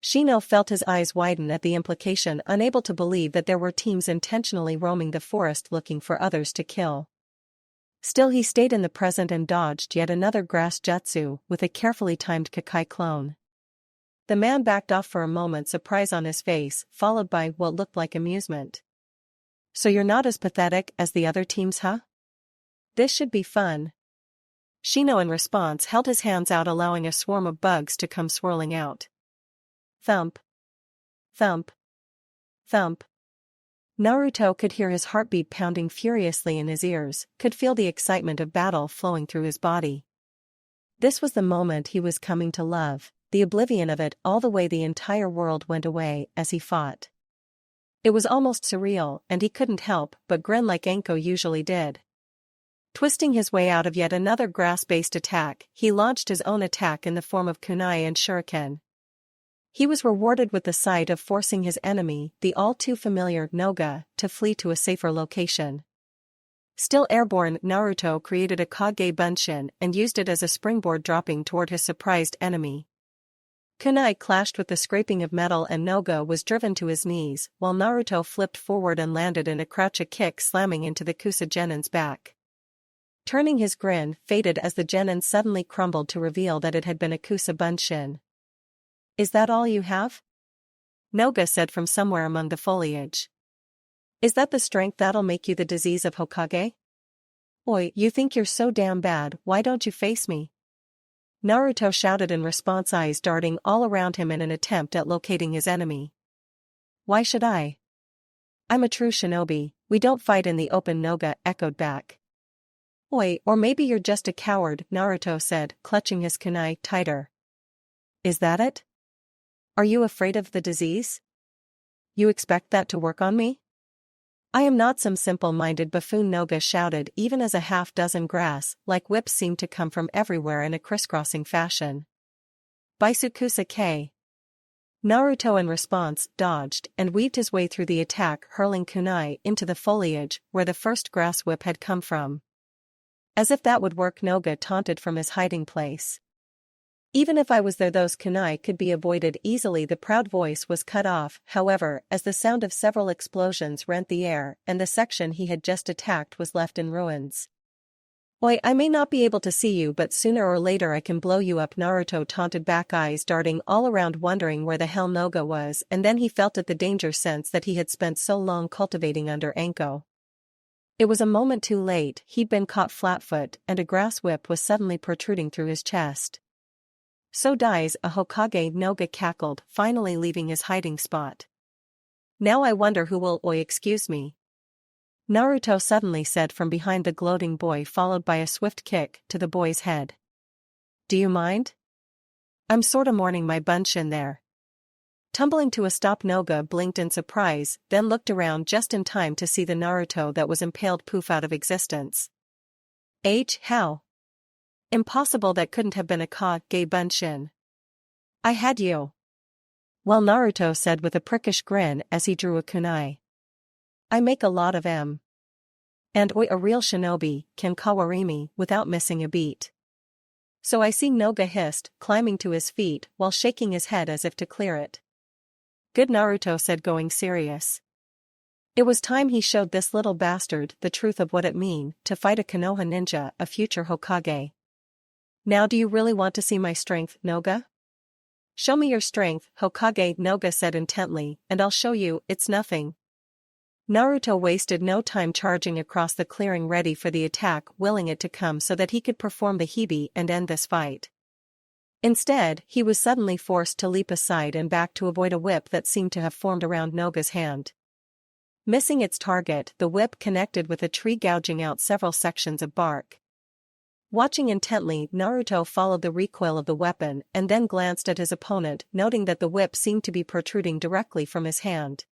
Shino felt his eyes widen at the implication, unable to believe that there were teams intentionally roaming the forest looking for others to kill. Still, he stayed in the present and dodged yet another grass jutsu with a carefully timed Kakai clone. The man backed off for a moment, surprise on his face, followed by what looked like amusement. So you're not as pathetic as the other teams, huh? This should be fun. Shino in response held his hands out, allowing a swarm of bugs to come swirling out. Thump. Thump. Thump. Naruto could hear his heartbeat pounding furiously in his ears, could feel the excitement of battle flowing through his body. This was the moment he was coming to love, the oblivion of it all, the way the entire world went away as he fought. It was almost surreal, and he couldn't help but grin like Anko usually did. Twisting his way out of yet another grass-based attack, he launched his own attack in the form of kunai and shuriken. He was rewarded with the sight of forcing his enemy, the all-too-familiar Noga, to flee to a safer location. Still airborne, Naruto created a Kage Bunshin and used it as a springboard, dropping toward his surprised enemy. Kunai clashed with the scraping of metal and Noga was driven to his knees, while Naruto flipped forward and landed in a crouch, a kick slamming into the Kusa Genin's back. Turning, his grin faded as the Genin suddenly crumbled to reveal that it had been a Kusa Bunshin. Is that all you have? Noga said from somewhere among the foliage. Is that the strength that'll make you the disease of Hokage? Oi, you think you're so damn bad, why don't you face me? Naruto shouted in response, eyes darting all around him in an attempt at locating his enemy. Why should I? I'm a true shinobi, we don't fight in the open, Noga echoed back. Oi, or maybe you're just a coward, Naruto said, clutching his kunai tighter. Is that it? Are you afraid of the disease? You expect that to work on me? I am not some simple-minded buffoon, Noga shouted, even as a half-dozen grass-like whips seemed to come from everywhere in a crisscrossing fashion. Baisukusa. Naruto in response dodged and weaved his way through the attack, hurling kunai into the foliage where the first grass whip had come from. As if that would work, Noga taunted from his hiding place. Even if I was there, those kunai could be avoided easily. The proud voice was cut off, however, as the sound of several explosions rent the air and the section he had just attacked was left in ruins. Oi, I may not be able to see you, but sooner or later I can blow you up, Naruto taunted back, eyes darting all around wondering where the hell Noga was, and then he felt the danger sense that he had spent so long cultivating under Anko. It was a moment too late. He'd been caught flat-foot and a grass whip was suddenly protruding through his chest. So dies a Hokage, Noga cackled, finally leaving his hiding spot. Now I wonder who will. Oi, excuse me, Naruto suddenly said from behind the gloating boy, followed by a swift kick to the boy's head. Do you mind? I'm sorta mourning my bunshin there. Tumbling to a stop, Noga blinked in surprise, then looked around just in time to see the Naruto that was impaled poof out of existence. How? Impossible, that couldn't have been a Kage bunshin. I had you. Well, Naruto said with a prickish grin as he drew a kunai. I make a lot of em. And oi, a real shinobi can kawarimi without missing a beat. So I see, Noga hissed, climbing to his feet while shaking his head as if to clear it. Good, Naruto said, going serious. It was time he showed this little bastard the truth of what it mean to fight a Konoha ninja, a future Hokage. Now do you really want to see my strength, Noga? Show me your strength, Hokage, Noga said intently, and I'll show you. It's nothing. Naruto wasted no time charging across the clearing, ready for the attack, willing it to come so that he could perform the hibi and end this fight. Instead, he was suddenly forced to leap aside and back to avoid a whip that seemed to have formed around Noga's hand. Missing its target, the whip connected with a tree, gouging out several sections of bark. Watching intently, Naruto followed the recoil of the weapon and then glanced at his opponent, noting that the whip seemed to be protruding directly from his hand.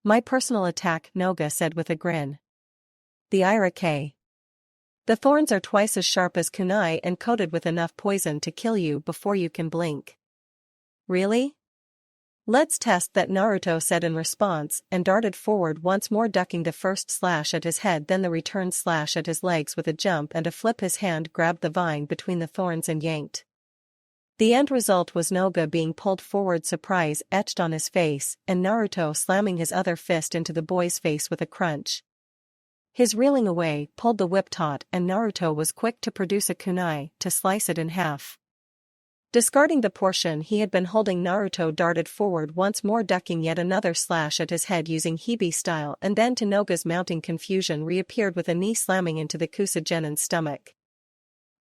My personal attack, Noga said with a grin. The Irake. The thorns are twice as sharp as kunai and coated with enough poison to kill you before you can blink. Really? Let's test that, Naruto said in response and darted forward once more, ducking the first slash at his head, then the return slash at his legs. With a jump and a flip, his hand grabbed the vine between the thorns and yanked. The end result was Noga being pulled forward, surprise etched on his face, and Naruto slamming his other fist into the boy's face with a crunch. His reeling away pulled the whip taut, and Naruto was quick to produce a kunai to slice it in half. Discarding the portion he had been holding, Naruto darted forward once more, ducking yet another slash at his head using hibi style, and then to Noga's mounting confusion reappeared with a knee slamming into the Kusagenin's stomach.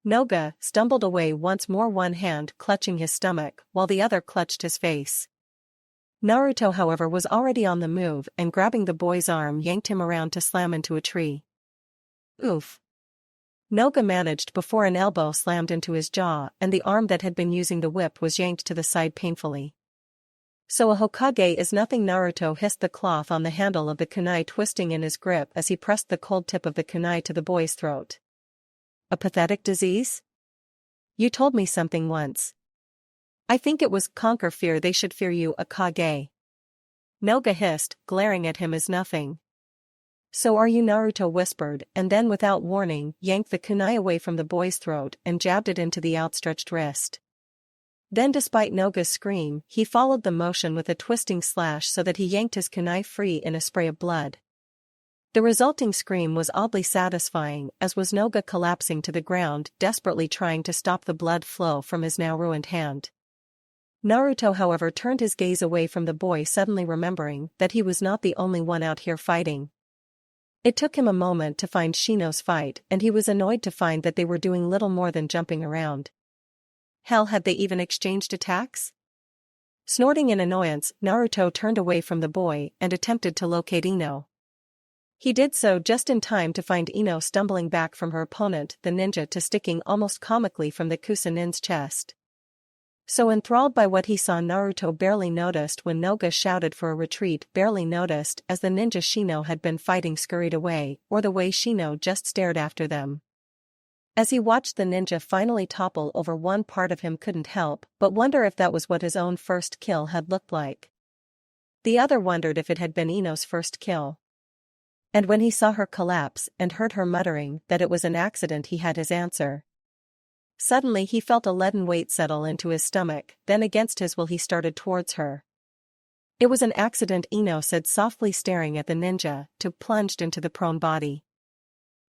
Noga stumbled away once more, one hand clutching his stomach while the other clutched his face. Naruto, however, was already on the move and grabbing the boy's arm yanked him around to slam into a tree. Oof. Noga managed before an elbow slammed into his jaw and the arm that had been using the whip was yanked to the side painfully. So a Hokage is nothing, Naruto hissed, the cloth on the handle of the kunai twisting in his grip as he pressed the cold tip of the kunai to the boy's throat. A pathetic disease? You told me something once. I think it was conquer fear. They should fear you, a Kage. Noga hissed, glaring at him as nothing. So are you, Naruto whispered, and then without warning yanked the kunai away from the boy's throat and jabbed it into the outstretched wrist. Then, despite Noga's scream, he followed the motion with a twisting slash so that he yanked his kunai free in a spray of blood. The resulting scream was oddly satisfying, as was Noga collapsing to the ground, desperately trying to stop the blood flow from his now ruined hand. Naruto, however, turned his gaze away from the boy, suddenly remembering that he was not the only one out here fighting. It took him a moment to find Shino's fight, and he was annoyed to find that they were doing little more than jumping around. Hell, had they even exchanged attacks? Snorting in annoyance, Naruto turned away from the boy and attempted to locate Ino. He did so just in time to find Ino stumbling back from her opponent, the ninja, to sticking almost comically from the Kusanin's chest. So enthralled by what he saw, Naruto barely noticed when Noga shouted for a retreat, barely noticed as the ninja Shino had been fighting scurried away, or the way Shino just stared after them. As he watched the ninja finally topple over, one part of him couldn't help but wonder if that was what his own first kill had looked like. The other wondered if it had been Ino's first kill. And when he saw her collapse and heard her muttering that it was an accident, he had his answer. Suddenly he felt a leaden weight settle into his stomach, then against his will he started towards her. It was an accident, Ino said softly, staring at the ninja, plunged into the prone body.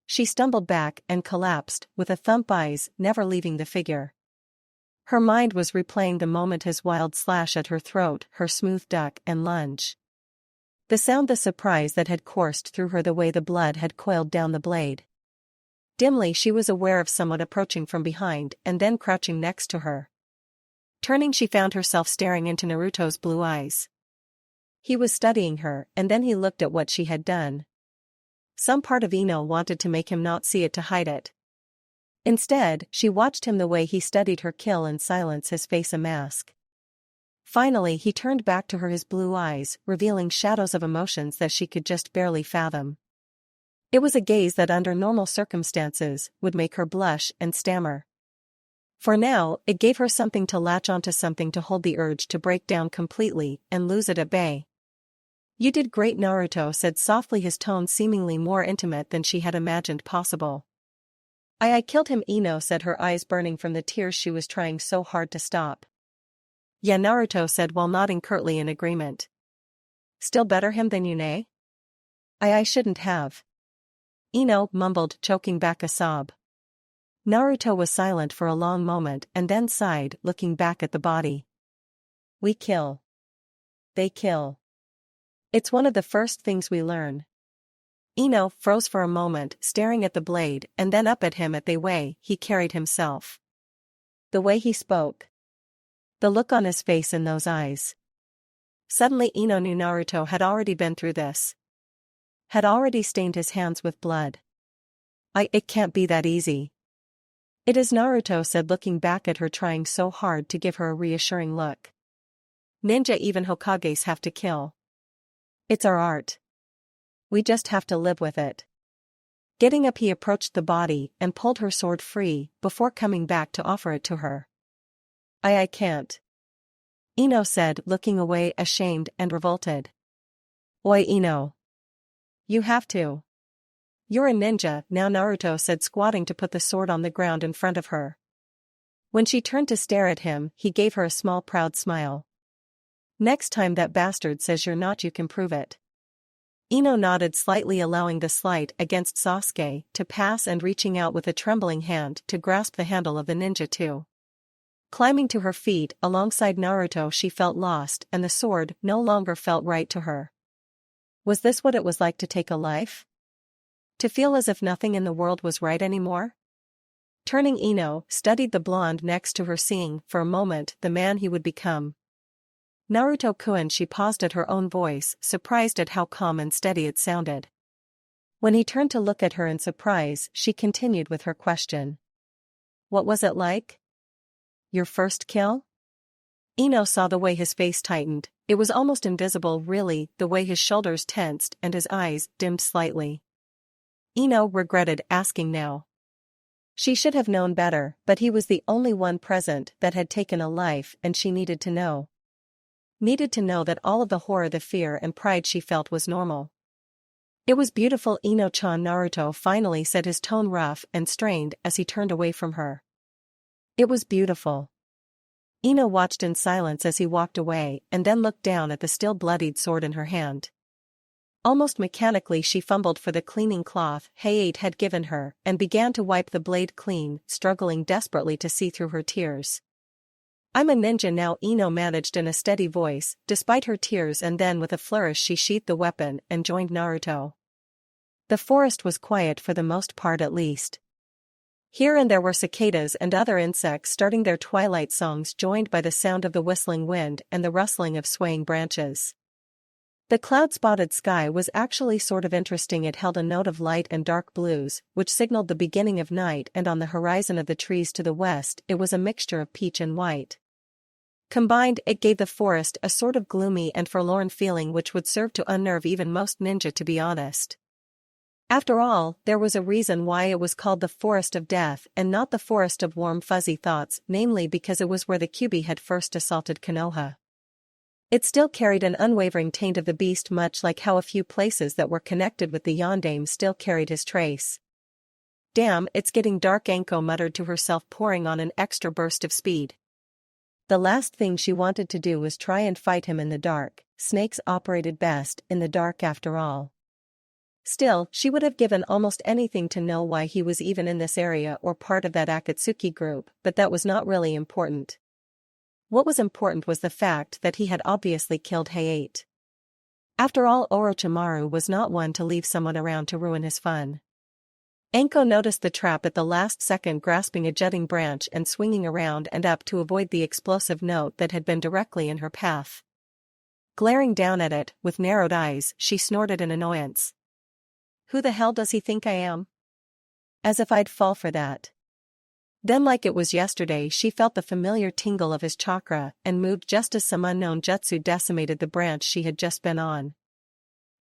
She stumbled back and collapsed, with a thump, eyes never leaving the figure. Her mind was replaying the moment, his wild slash at her throat, her smooth duck and lunge. The sound, the surprise that had coursed through her, the way the blood had coiled down the blade. Dimly she was aware of someone approaching from behind and then crouching next to her. Turning, she found herself staring into Naruto's blue eyes. He was studying her, and then he looked at what she had done. Some part of Ino wanted to make him not see it, to hide it. Instead, she watched him, the way he studied her kill in silence, his face a mask. Finally he turned back to her, his blue eyes revealing shadows of emotions that she could just barely fathom. It was a gaze that under normal circumstances would make her blush and stammer. For now, it gave her something to latch onto, something to hold the urge to break down completely and lose it at bay. "You did great," Naruto said softly, his tone seemingly more intimate than she had imagined possible. I killed him," Ino said, her eyes burning from the tears she was trying so hard to stop. "Yeah," Naruto said while nodding curtly in agreement. "Still better him than you, nay?" I shouldn't have." Ino mumbled, choking back a sob. Naruto was silent for a long moment and then sighed, looking back at the body. "We kill. They kill. It's one of the first things we learn." Ino froze for a moment, staring at the blade and then up at him, at the way he carried himself. The way he spoke. The look on his face, in those eyes. Suddenly Ino knew Naruto had already been through this. Had already stained his hands with blood. It can't be that easy." "It is," Naruto said, looking back at her, trying so hard to give her a reassuring look. "Ninja, even Hokages, have to kill. It's our art. We just have to live with it." Getting up, he approached the body and pulled her sword free before coming back to offer it to her. I can't," Ino said, looking away, ashamed and revolted. "Oi, Ino. You have to. You're a ninja now," Naruto said, squatting to put the sword on the ground in front of her. When she turned to stare at him, he gave her a small, proud smile. "Next time that bastard says you're not, you can prove it." Ino nodded slightly, allowing the slight against Sasuke to pass and reaching out with a trembling hand to grasp the handle of the ninja too. Climbing to her feet alongside Naruto, she felt lost and the sword no longer felt right to her. Was this what it was like to take a life? To feel as if nothing in the world was right anymore? Turning, Ino studied the blonde next to her, seeing, for a moment, the man he would become. "Naruto-kun," she paused at her own voice, surprised at how calm and steady it sounded. When he turned to look at her in surprise, she continued with her question. "What was it like? Your first kill?" Ino saw the way his face tightened. It was almost invisible, really, the way his shoulders tensed and his eyes dimmed slightly. Ino regretted asking now. She should have known better, but he was the only one present that had taken a life, and she needed to know. Needed to know that all of the horror, the fear and pride she felt was normal. "It was beautiful, Ino-chan," Naruto finally said, his tone rough and strained as he turned away from her. "It was beautiful." Ino watched in silence as he walked away and then looked down at the still bloodied sword in her hand. Almost mechanically she fumbled for the cleaning cloth Hayate had given her and began to wipe the blade clean, struggling desperately to see through her tears. "I'm a ninja now," Ino managed in a steady voice, despite her tears, and then with a flourish she sheathed the weapon and joined Naruto. The forest was quiet, for the most part at least. Here and there were cicadas and other insects starting their twilight songs, joined by the sound of the whistling wind and the rustling of swaying branches. The cloud-spotted sky was actually sort of interesting. It held a note of light and dark blues, which signaled the beginning of night, and on the horizon of the trees to the west it was a mixture of peach and white. Combined, it gave the forest a sort of gloomy and forlorn feeling which would serve to unnerve even most ninja, to be honest. After all, there was a reason why it was called the Forest of Death and not the Forest of Warm Fuzzy Thoughts, namely because it was where the Kyuubi had first assaulted Konoha. It still carried an unwavering taint of the beast, much like how a few places that were connected with the Yondaime still carried his trace. Damn, it's getting dark, Anko muttered to herself, pouring on an extra burst of speed. The last thing she wanted to do was try and fight him in the dark. Snakes operated best in the dark after all. Still, she would have given almost anything to know why he was even in this area or part of that Akatsuki group, but that was not really important. What was important was the fact that he had obviously killed Hayate. After all, Orochimaru was not one to leave someone around to ruin his fun. Anko noticed the trap at the last second, grasping a jutting branch and swinging around and up to avoid the explosive note that had been directly in her path. Glaring down at it, with narrowed eyes, she snorted in annoyance. Who the hell does he think I am? As if I'd fall for that. Then, like it was yesterday, she felt the familiar tingle of his chakra and moved just as some unknown jutsu decimated the branch she had just been on.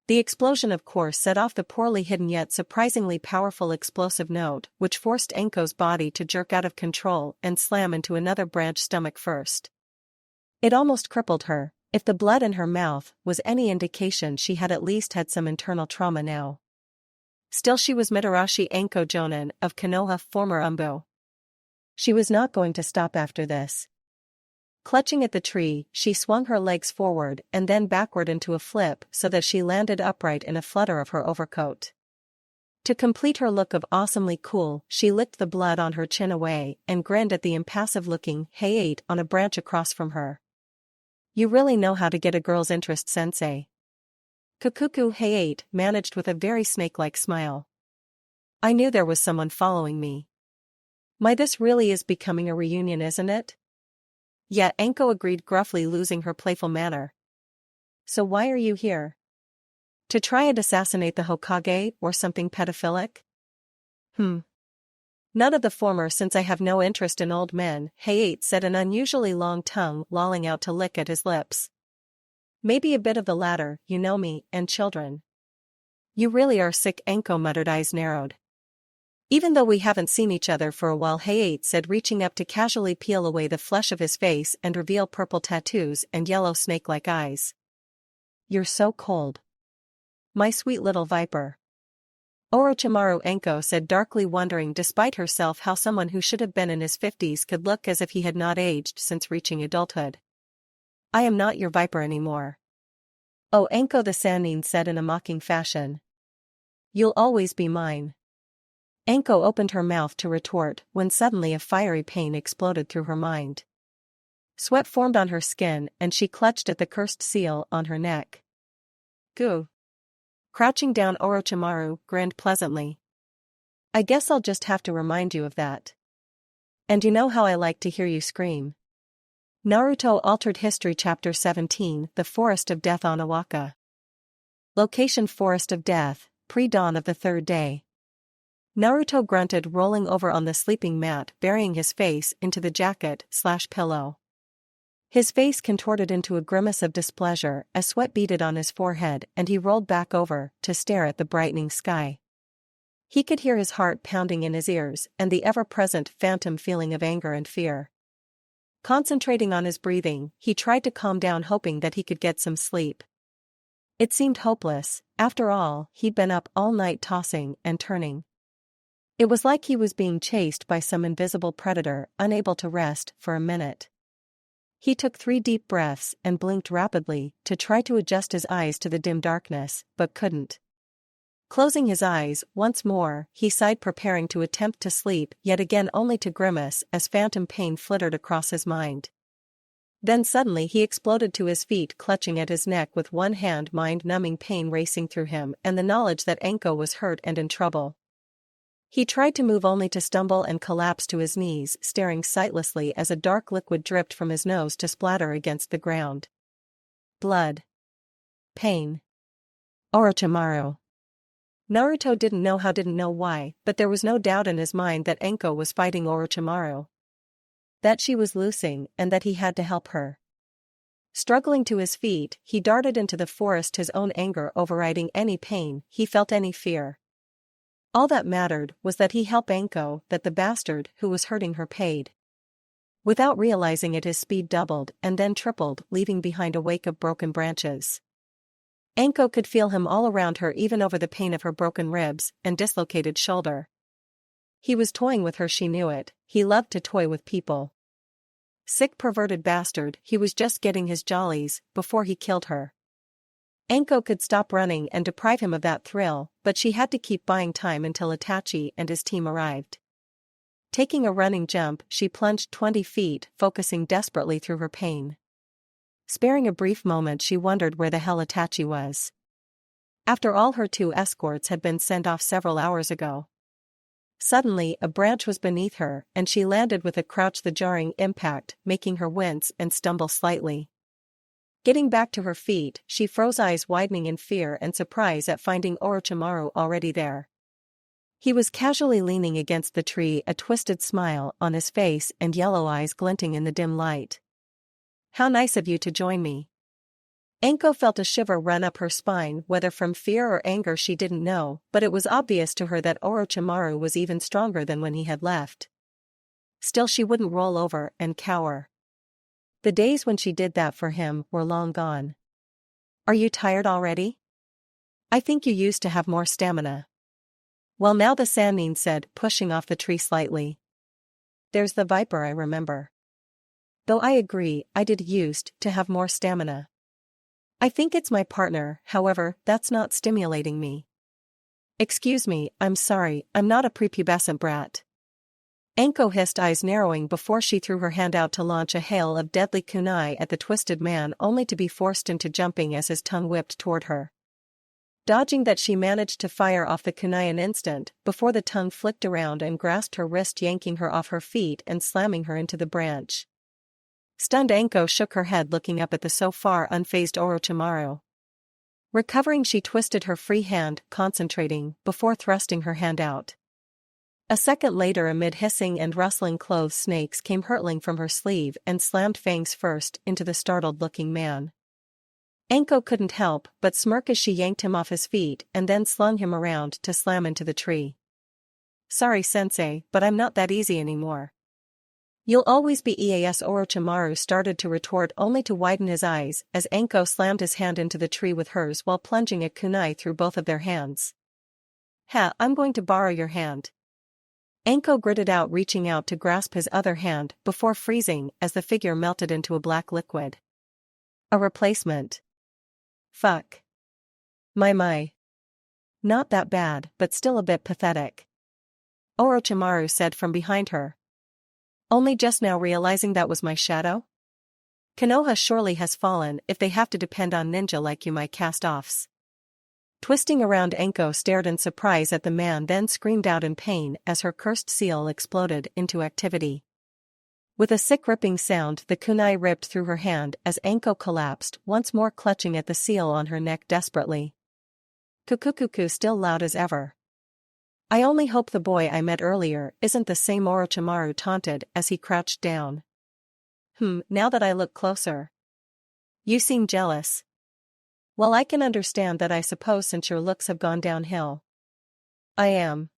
The explosion, of course, set off the poorly hidden yet surprisingly powerful explosive note, which forced Anko's body to jerk out of control and slam into another branch stomach first. It almost crippled her. If the blood in her mouth was any indication, she had at least had some internal trauma now. Still, she was Mitarashi Anko Jonin of Konoha, former Umbo. She was not going to stop after this. Clutching at the tree, she swung her legs forward and then backward into a flip so that she landed upright in a flutter of her overcoat. To complete her look of awesomely cool, she licked the blood on her chin away and grinned at the impassive-looking Hayate on a branch across from her. You really know how to get a girl's interest, sensei. Kukuku Hayate managed with a very snake-like smile. I knew there was someone following me. My, this really is becoming a reunion, isn't it? Yeah, Anko agreed gruffly, losing her playful manner. So why are you here? To try and assassinate the Hokage or something pedophilic? None of the former, since I have no interest in old men, Hayate said, an unusually long tongue lolling out to lick at his lips. Maybe a bit of the latter, you know me, and children. You really are sick, Anko muttered, eyes narrowed. Even though we haven't seen each other for a while, Hayate said, reaching up to casually peel away the flesh of his face and reveal purple tattoos and yellow snake-like eyes. You're so cold. My sweet little viper. Orochimaru, Anko said, darkly wondering despite herself how someone who should have been in his 50s could look as if he had not aged since reaching adulthood. I am not your viper anymore. Oh, Anko, the Sannin said in a mocking fashion. You'll always be mine. Anko opened her mouth to retort when suddenly a fiery pain exploded through her mind. Sweat formed on her skin and she clutched at the cursed seal on her neck. Goo. Crouching down, Orochimaru grinned pleasantly. I guess I'll just have to remind you of that. And you know how I like to hear you scream. Naruto Altered History Chapter 17, The Forest of Death on Owaka. Location: Forest of Death, pre-dawn of the third day. Naruto grunted, rolling over on the sleeping mat, burying his face into the jacket/pillow. His face contorted into a grimace of displeasure as sweat beaded on his forehead and he rolled back over to stare at the brightening sky. He could hear his heart pounding in his ears and the ever-present phantom feeling of anger and fear. Concentrating on his breathing, he tried to calm down, hoping that he could get some sleep. It seemed hopeless. After all, he'd been up all night tossing and turning. It was like he was being chased by some invisible predator, unable to rest for a minute. He took 3 deep breaths and blinked rapidly to try to adjust his eyes to the dim darkness, but couldn't. Closing his eyes once more, he sighed, preparing to attempt to sleep yet again, only to grimace as phantom pain flittered across his mind. Then suddenly he exploded to his feet, clutching at his neck with one hand, mind-numbing pain racing through him and the knowledge that Anko was hurt and in trouble. He tried to move, only to stumble and collapse to his knees, staring sightlessly as a dark liquid dripped from his nose to splatter against the ground. Blood. Pain. Orochimaru. Naruto didn't know why, but there was no doubt in his mind that Anko was fighting Orochimaru. That she was losing and that he had to help her. Struggling to his feet, he darted into the forest, his own anger overriding any pain he felt, any fear. All that mattered was that he help Anko, that the bastard who was hurting her paid. Without realizing it, his speed doubled and then tripled, leaving behind a wake of broken branches. Anko could feel him all around her, even over the pain of her broken ribs and dislocated shoulder. He was toying with her, she knew it. He loved to toy with people. Sick perverted bastard, he was just getting his jollies, before he killed her. Anko could stop running and deprive him of that thrill, but she had to keep buying time until Itachi and his team arrived. Taking a running jump, she plunged 20 feet, focusing desperately through her pain. Sparing a brief moment, she wondered where the hell Itachi was. After all, her 2 escorts had been sent off several hours ago. Suddenly, a branch was beneath her, and she landed with a crouch, the jarring impact making her wince and stumble slightly. Getting back to her feet, she froze, eyes widening in fear and surprise at finding Orochimaru already there. He was casually leaning against the tree, a twisted smile on his face and yellow eyes glinting in the dim light. "How nice of you to join me." Anko felt a shiver run up her spine, whether from fear or anger she didn't know, but it was obvious to her that Orochimaru was even stronger than when he had left. Still, she wouldn't roll over and cower. The days when she did that for him were long gone. "Are you tired already? I think you used to have more stamina." "Well, now," the Sannin said, pushing off the tree slightly. "There's the viper, I remember. Though I agree, I did used to have more stamina. I think it's my partner, however, that's not stimulating me." "Excuse me, I'm sorry, I'm not a prepubescent brat." Anko hissed, eyes narrowing before she threw her hand out to launch a hail of deadly kunai at the twisted man, only to be forced into jumping as his tongue whipped toward her. Dodging that, she managed to fire off the kunai an instant before the tongue flicked around and grasped her wrist, yanking her off her feet and slamming her into the branch. Stunned, Anko shook her head, looking up at the so far unfazed Orochimaru. Recovering, she twisted her free hand, concentrating, before thrusting her hand out. A second later, amid hissing and rustling, clothes snakes came hurtling from her sleeve and slammed fangs first into the startled-looking man. Anko couldn't help but smirk as she yanked him off his feet and then slung him around to slam into the tree. "Sorry, sensei, but I'm not that easy anymore." "You'll always be EAS," Orochimaru started to retort, only to widen his eyes as Anko slammed his hand into the tree with hers while plunging a kunai through both of their hands. "Ha, I'm going to borrow your hand." Anko gritted out, reaching out to grasp his other hand before freezing as the figure melted into a black liquid. "A replacement? Fuck. My. Not that bad, but still a bit pathetic," Orochimaru said from behind her. "Only just now realizing that was my shadow? Konoha surely has fallen if they have to depend on ninja like you, my cast-offs." Twisting around, Anko stared in surprise at the man, then screamed out in pain as her cursed seal exploded into activity. With a sick ripping sound, the kunai ripped through her hand as Anko collapsed, once more clutching at the seal on her neck desperately. Kukukuku still loud as ever. "I only hope the boy I met earlier isn't the same," Orochimaru taunted as he crouched down. Now that I look closer. You seem jealous." "Well, I can understand that, I suppose, since your looks have gone downhill." "I am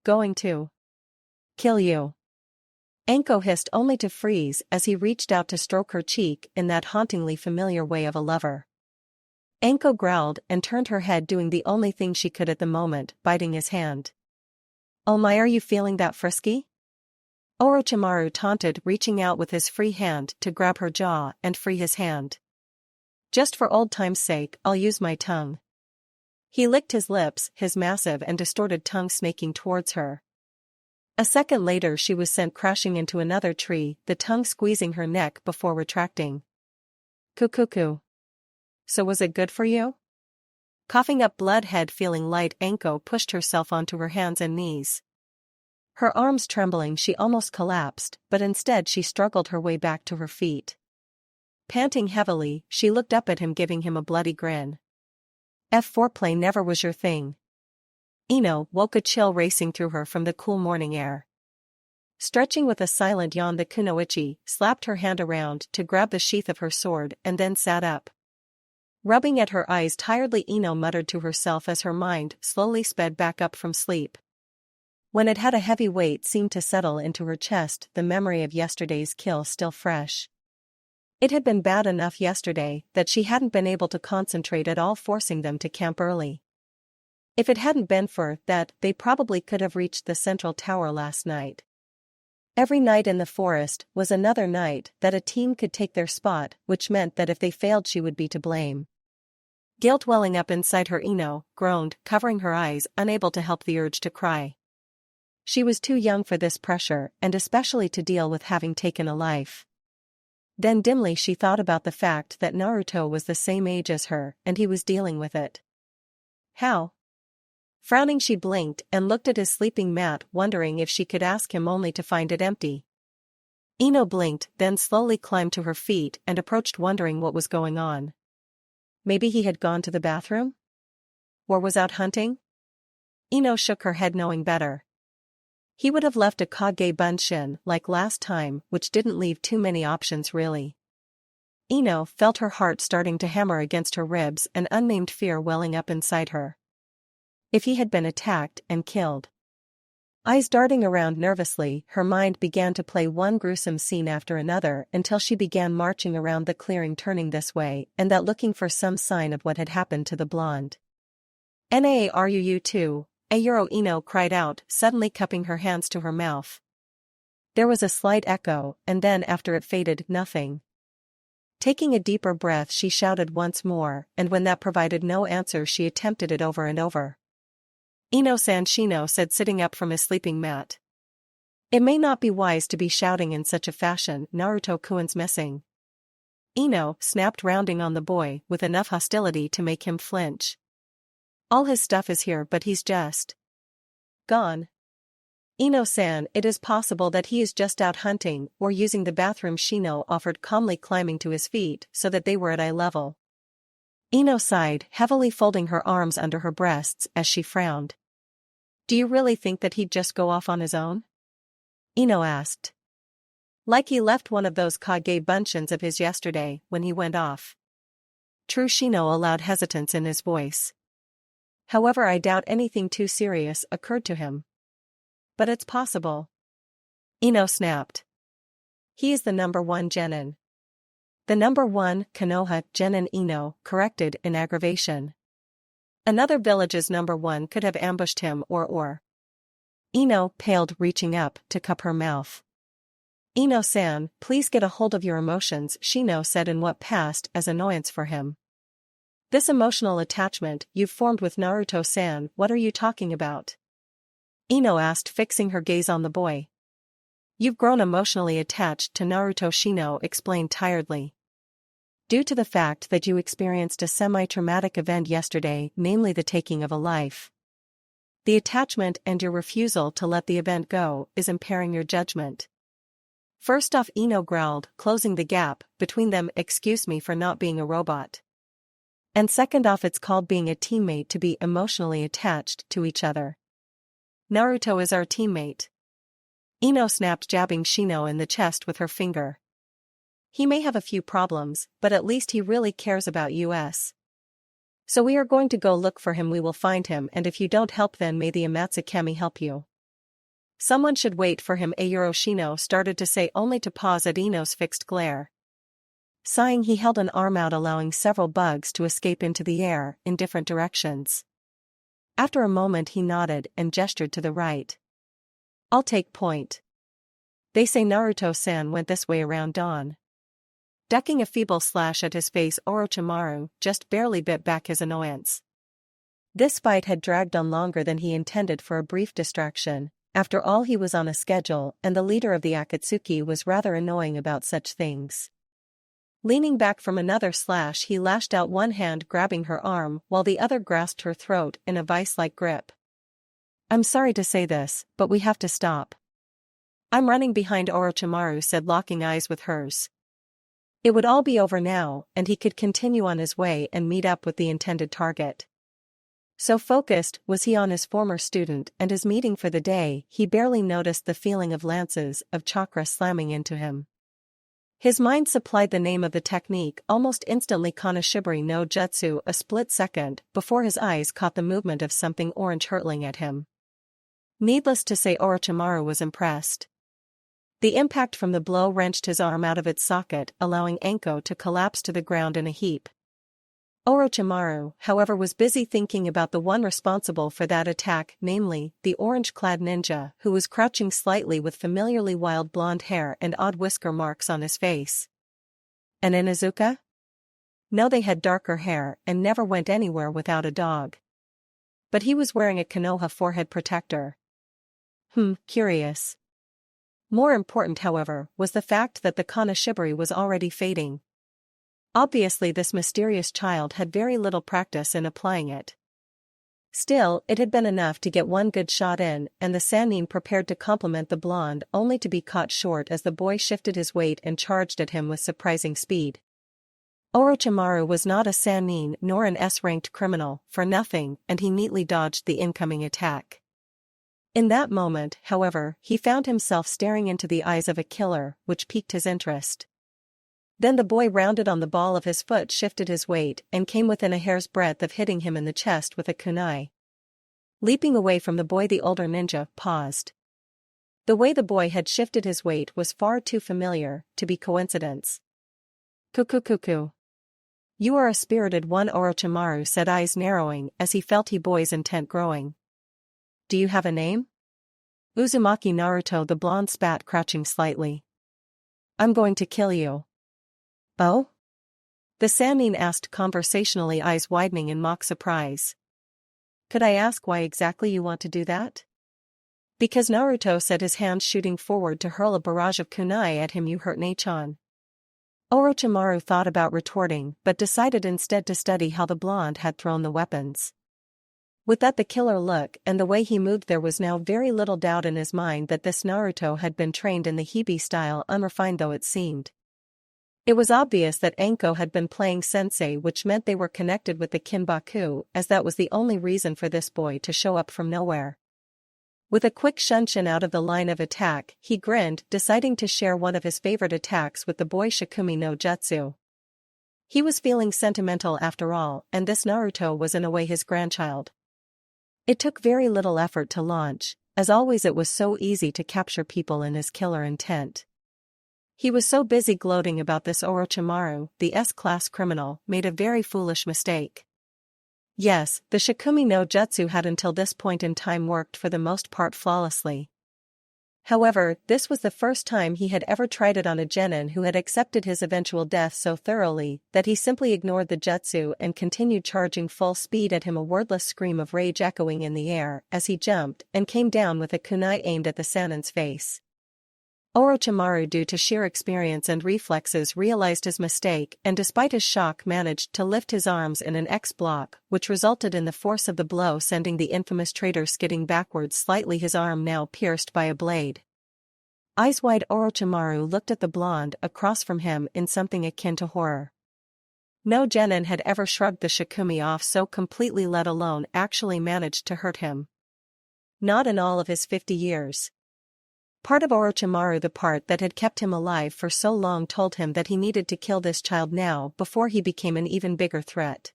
going to kill you," Anko hissed, only to freeze as he reached out to stroke her cheek in that hauntingly familiar way of a lover. Anko growled and turned her head, doing the only thing she could at the moment, biting his hand. "Oh my, are you feeling that frisky?" Orochimaru taunted, reaching out with his free hand to grab her jaw and free his hand. "Just for old time's sake, I'll use my tongue." He licked his lips, his massive and distorted tongue snaking towards her. A second later, she was sent crashing into another tree, the tongue squeezing her neck before retracting. "Kukuku. So was it good for you?" Coughing up blood, head feeling light, Anko pushed herself onto her hands and knees. Her arms trembling, she almost collapsed, but instead she struggled her way back to her feet. Panting heavily, she looked up at him, giving him a bloody grin. "Foreplay never was your thing." Ino woke, a chill racing through her from the cool morning air. Stretching with a silent yawn, the kunoichi slapped her hand around to grab the sheath of her sword and then sat up. Rubbing at her eyes tiredly, Ino muttered to herself as her mind slowly sped back up from sleep. When it had a heavy weight seemed to settle into her chest, the memory of yesterday's kill still fresh. It had been bad enough yesterday that she hadn't been able to concentrate at all, forcing them to camp early. If it hadn't been for that, they probably could have reached the central tower last night. Every night in the forest was another night that a team could take their spot, which meant that if they failed she would be to blame. Guilt welling up inside her, Ino groaned, covering her eyes, unable to help the urge to cry. She was too young for this pressure, and especially to deal with having taken a life. Then dimly she thought about the fact that Naruto was the same age as her, and he was dealing with it. How? Frowning, she blinked and looked at his sleeping mat, wondering if she could ask him only to find it empty. Ino blinked, then slowly climbed to her feet and approached, wondering what was going on. Maybe he had gone to the bathroom? Or was out hunting? Ino shook her head, knowing better. He would have left a Kage Bunshin like last time, which didn't leave too many options really. Ino felt her heart starting to hammer against her ribs, an unnamed fear welling up inside her. If he had been attacked and killed. Eyes darting around nervously, her mind began to play one gruesome scene after another until she began marching around the clearing, turning this way and that, looking for some sign of what had happened to the blonde. Naru too, Ayuro, Ino cried out, suddenly cupping her hands to her mouth. There was a slight echo, and then after it faded, nothing. Taking a deeper breath, she shouted once more, and when that provided no answer she attempted it over and over. Ino-san, Shino said, sitting up from his sleeping mat. It may not be wise to be shouting in such a fashion, Naruto-kun's missing. Ino snapped, rounding on the boy with enough hostility to make him flinch. All his stuff is here, but he's just gone. Ino-san, it is possible that he is just out hunting or using the bathroom, Shino offered, calmly climbing to his feet so that they were at eye level. Ino sighed, heavily folding her arms under her breasts as she frowned. Do you really think that he'd just go off on his own? Ino asked. Like he left one of those Kage Bunshins of his yesterday when he went off. True, Shino allowed hesitance in his voice. However, I doubt anything too serious occurred to him. But it's possible. Ino snapped. He is the number one genin. The number one Konoha genin, Ino corrected in aggravation. Another village's number one could have ambushed him or. Ino paled, reaching up to cup her mouth. Ino-san, please get a hold of your emotions, Shino said in what passed as annoyance for him. This emotional attachment you've formed with Naruto-san, what are you talking about? Ino asked, fixing her gaze on the boy. You've grown emotionally attached to Naruto, Shino explained tiredly. Due to the fact that you experienced a semi-traumatic event yesterday, namely the taking of a life. The attachment and your refusal to let the event go is impairing your judgment. First off, Ino growled, closing the gap between them, excuse me for not being a robot. And second off, it's called being a teammate to be emotionally attached to each other. Naruto is our teammate. Ino snapped, jabbing Shino in the chest with her finger. He may have a few problems, but at least he really cares about us. So we are going to go look for him, we will find him, and if you don't help then may the Amatsukami help you. Someone should wait for him, Ayuro, Shino started to say, only to pause at Ino's fixed glare. Sighing, he held an arm out, allowing several bugs to escape into the air in different directions. After a moment he nodded and gestured to the right. I'll take point. They say Naruto-san went this way around dawn. Ducking a feeble slash at his face, Orochimaru just barely bit back his annoyance. This fight had dragged on longer than he intended for a brief distraction. After all, he was on a schedule, and the leader of the Akatsuki was rather annoying about such things. Leaning back from another slash, he lashed out, one hand grabbing her arm while the other grasped her throat in a vice-like grip. I'm sorry to say this, but we have to stop. I'm running behind, Orochimaru said, locking eyes with hers. It would all be over now, and he could continue on his way and meet up with the intended target. So focused was he on his former student and his meeting for the day, he barely noticed the feeling of lances of chakra slamming into him. His mind supplied the name of the technique almost instantly, Kanashibari no Jutsu, a split second before his eyes caught the movement of something orange hurtling at him. Needless to say, Orochimaru was impressed. The impact from the blow wrenched his arm out of its socket, allowing Anko to collapse to the ground in a heap. Orochimaru, however, was busy thinking about the one responsible for that attack, namely, the orange-clad ninja who was crouching slightly with familiarly wild blonde hair and odd whisker marks on his face. An Inuzuka? No, they had darker hair and never went anywhere without a dog. But he was wearing a Konoha forehead protector. Curious. More important, however, was the fact that the Kanashibari was already fading. Obviously, this mysterious child had very little practice in applying it. Still, it had been enough to get one good shot in, and the Sannin prepared to compliment the blonde only to be caught short as the boy shifted his weight and charged at him with surprising speed. Orochimaru was not a Sannin nor an S-ranked criminal for nothing, and he neatly dodged the incoming attack. In that moment, however, he found himself staring into the eyes of a killer, which piqued his interest. Then the boy rounded on the ball of his foot, shifted his weight, and came within a hair's breadth of hitting him in the chest with a kunai. Leaping away from the boy, the older ninja paused. The way the boy had shifted his weight was far too familiar to be coincidence. Cuckoo. You are a spirited one, Orochimaru said, eyes narrowing as he felt the boy's intent growing. Do you have a name? Uzumaki Naruto, the blonde spat, crouching slightly. I'm going to kill you. Oh? The Sannin asked conversationally, eyes widening in mock surprise. Could I ask why exactly you want to do that? Because Naruto said, his hand shooting forward to hurl a barrage of kunai at him. You hurt Nachan. Orochimaru thought about retorting but decided instead to study how the blonde had thrown the weapons. With that the killer look and the way he moved, there was now very little doubt in his mind that this Naruto had been trained in the Hibi style, unrefined though it seemed. It was obvious that Anko had been playing sensei, which meant they were connected with the Kinbaku, as that was the only reason for this boy to show up from nowhere. With a quick shunshin out of the line of attack, he grinned, deciding to share one of his favorite attacks with the boy, Shikumi no Jutsu. He was feeling sentimental after all, and this Naruto was in a way his grandchild. It took very little effort to launch, as always it was so easy to capture people in his killer intent. He was so busy gloating about this, Orochimaru, the S-class criminal, made a very foolish mistake. Yes, the Shikumi no Jutsu had until this point in time worked for the most part flawlessly. However, this was the first time he had ever tried it on a genin who had accepted his eventual death so thoroughly that he simply ignored the jutsu and continued charging full speed at him, a wordless scream of rage echoing in the air as he jumped and came down with a kunai aimed at the Sannin's face. Orochimaru, due to sheer experience and reflexes, realized his mistake and despite his shock managed to lift his arms in an X block, which resulted in the force of the blow sending the infamous traitor skidding backwards slightly, his arm now pierced by a blade. Eyes wide, Orochimaru looked at the blonde across from him in something akin to horror. No genin had ever shrugged the Shikumi off so completely, let alone actually managed to hurt him. Not in all of his 50 years. Part of Orochimaru, the part that had kept him alive for so long, told him that he needed to kill this child now before he became an even bigger threat.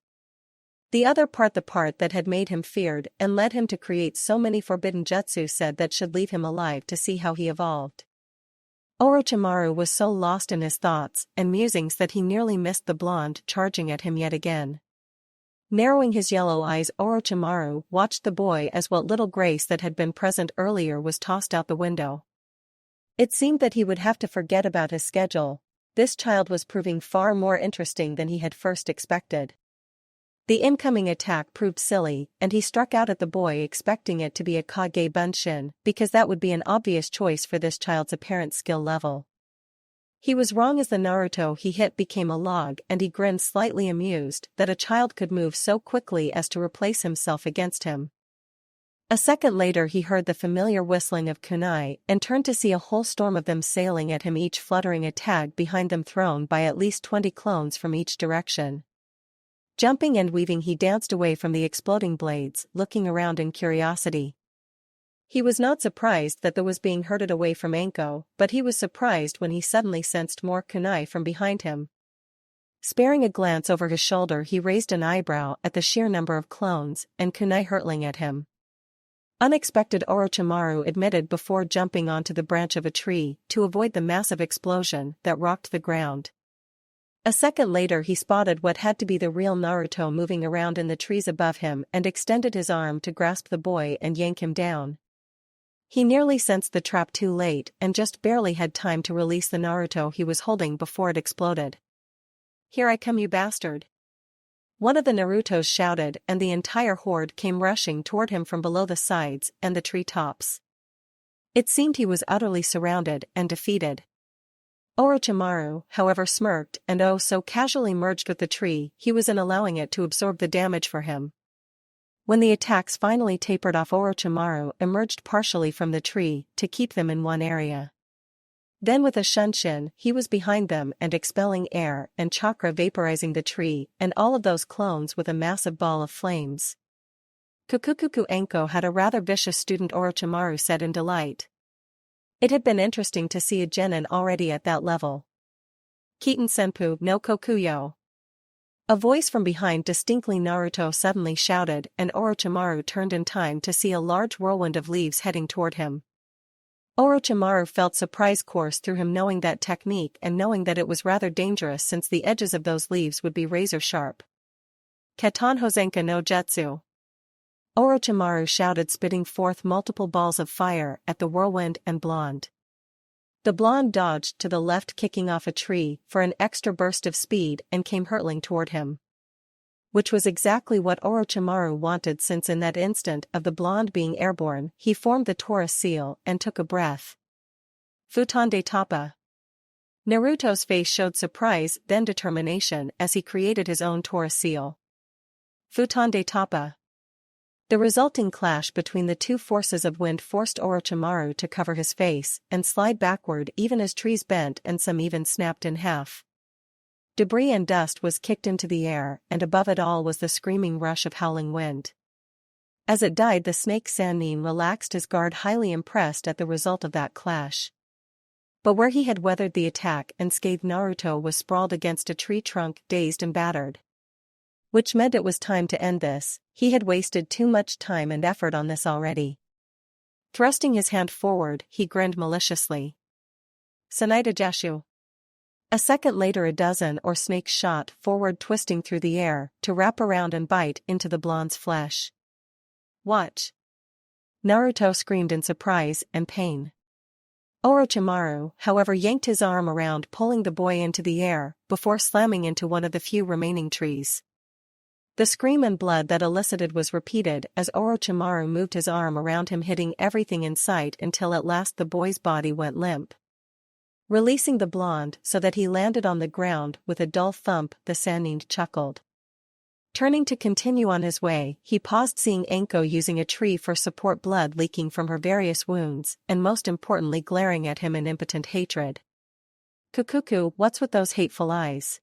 The other part, the part that had made him feared and led him to create so many forbidden jutsu, said that should leave him alive to see how he evolved. Orochimaru was so lost in his thoughts and musings that he nearly missed the blonde charging at him yet again. Narrowing his yellow eyes, Orochimaru watched the boy as what little grace that had been present earlier was tossed out the window. It seemed that he would have to forget about his schedule. This child was proving far more interesting than he had first expected. The incoming attack proved silly, and he struck out at the boy expecting it to be a Kage Bunshin, because that would be an obvious choice for this child's apparent skill level. He was wrong, as the Naruto he hit became a log, and he grinned, slightly amused that a child could move so quickly as to replace himself against him. A second later he heard the familiar whistling of kunai and turned to see a whole storm of them sailing at him, each fluttering a tag behind them thrown by at least 20 clones from each direction. Jumping and weaving, he danced away from the exploding blades, looking around in curiosity. He was not surprised that there was being herded away from Anko, but he was surprised when he suddenly sensed more kunai from behind him. Sparing a glance over his shoulder, he raised an eyebrow at the sheer number of clones and kunai hurtling at him. Unexpected, Orochimaru admitted before jumping onto the branch of a tree to avoid the massive explosion that rocked the ground. A second later he spotted what had to be the real Naruto moving around in the trees above him and extended his arm to grasp the boy and yank him down. He nearly sensed the trap too late and just barely had time to release the Naruto he was holding before it exploded. "Here I come, you bastard!" One of the Narutos shouted, and the entire horde came rushing toward him from below the sides and the tree tops. It seemed he was utterly surrounded and defeated. Orochimaru, however, smirked and oh so casually merged with the tree he was in, allowing it to absorb the damage for him. When the attacks finally tapered off, Orochimaru emerged partially from the tree to keep them in one area. Then with a shunshin, he was behind them and expelling air and chakra, vaporizing the tree and all of those clones with a massive ball of flames. "Kukukuku Anko had a rather vicious student," Orochimaru said in delight. It had been interesting to see a genin already at that level. "Kiten senpu no kokuyo." A voice from behind distinctly Naruto suddenly shouted, and Orochimaru turned in time to see a large whirlwind of leaves heading toward him. Orochimaru felt surprise course through him, knowing that technique and knowing that it was rather dangerous since the edges of those leaves would be razor sharp. "Katan Hozenka no Jutsu." Orochimaru shouted, spitting forth multiple balls of fire at the whirlwind and blonde. The blonde dodged to the left, kicking off a tree for an extra burst of speed, and came hurtling toward him. Which was exactly what Orochimaru wanted, since in that instant of the blonde being airborne, he formed the Taurus seal and took a breath. "Futon de Tapa." Naruto's face showed surprise, then determination as he created his own Taurus seal. "Futon de Tapa." The resulting clash between the two forces of wind forced Orochimaru to cover his face and slide backward, even as trees bent and some even snapped in half. Debris and dust was kicked into the air, and above it all was the screaming rush of howling wind. As it died, the snake Sannin relaxed his guard, highly impressed at the result of that clash. But where he had weathered the attack unscathed, Naruto was sprawled against a tree trunk, dazed and battered. Which meant it was time to end this. He had wasted too much time and effort on this already. Thrusting his hand forward, he grinned maliciously. "Sanaida Jashu." A second later, a dozen or snakes shot forward, twisting through the air to wrap around and bite into the blonde's flesh. "Watch!" Naruto screamed in surprise and pain. Orochimaru, however, yanked his arm around, pulling the boy into the air before slamming into one of the few remaining trees. The scream and blood that elicited was repeated as Orochimaru moved his arm around him, hitting everything in sight until at last the boy's body went limp. Releasing the blonde so that he landed on the ground with a dull thump, the Sannin chuckled. Turning to continue on his way, he paused, seeing Anko using a tree for support, blood leaking from her various wounds, and most importantly glaring at him in impotent hatred. "Kukuku, what's with those hateful eyes?"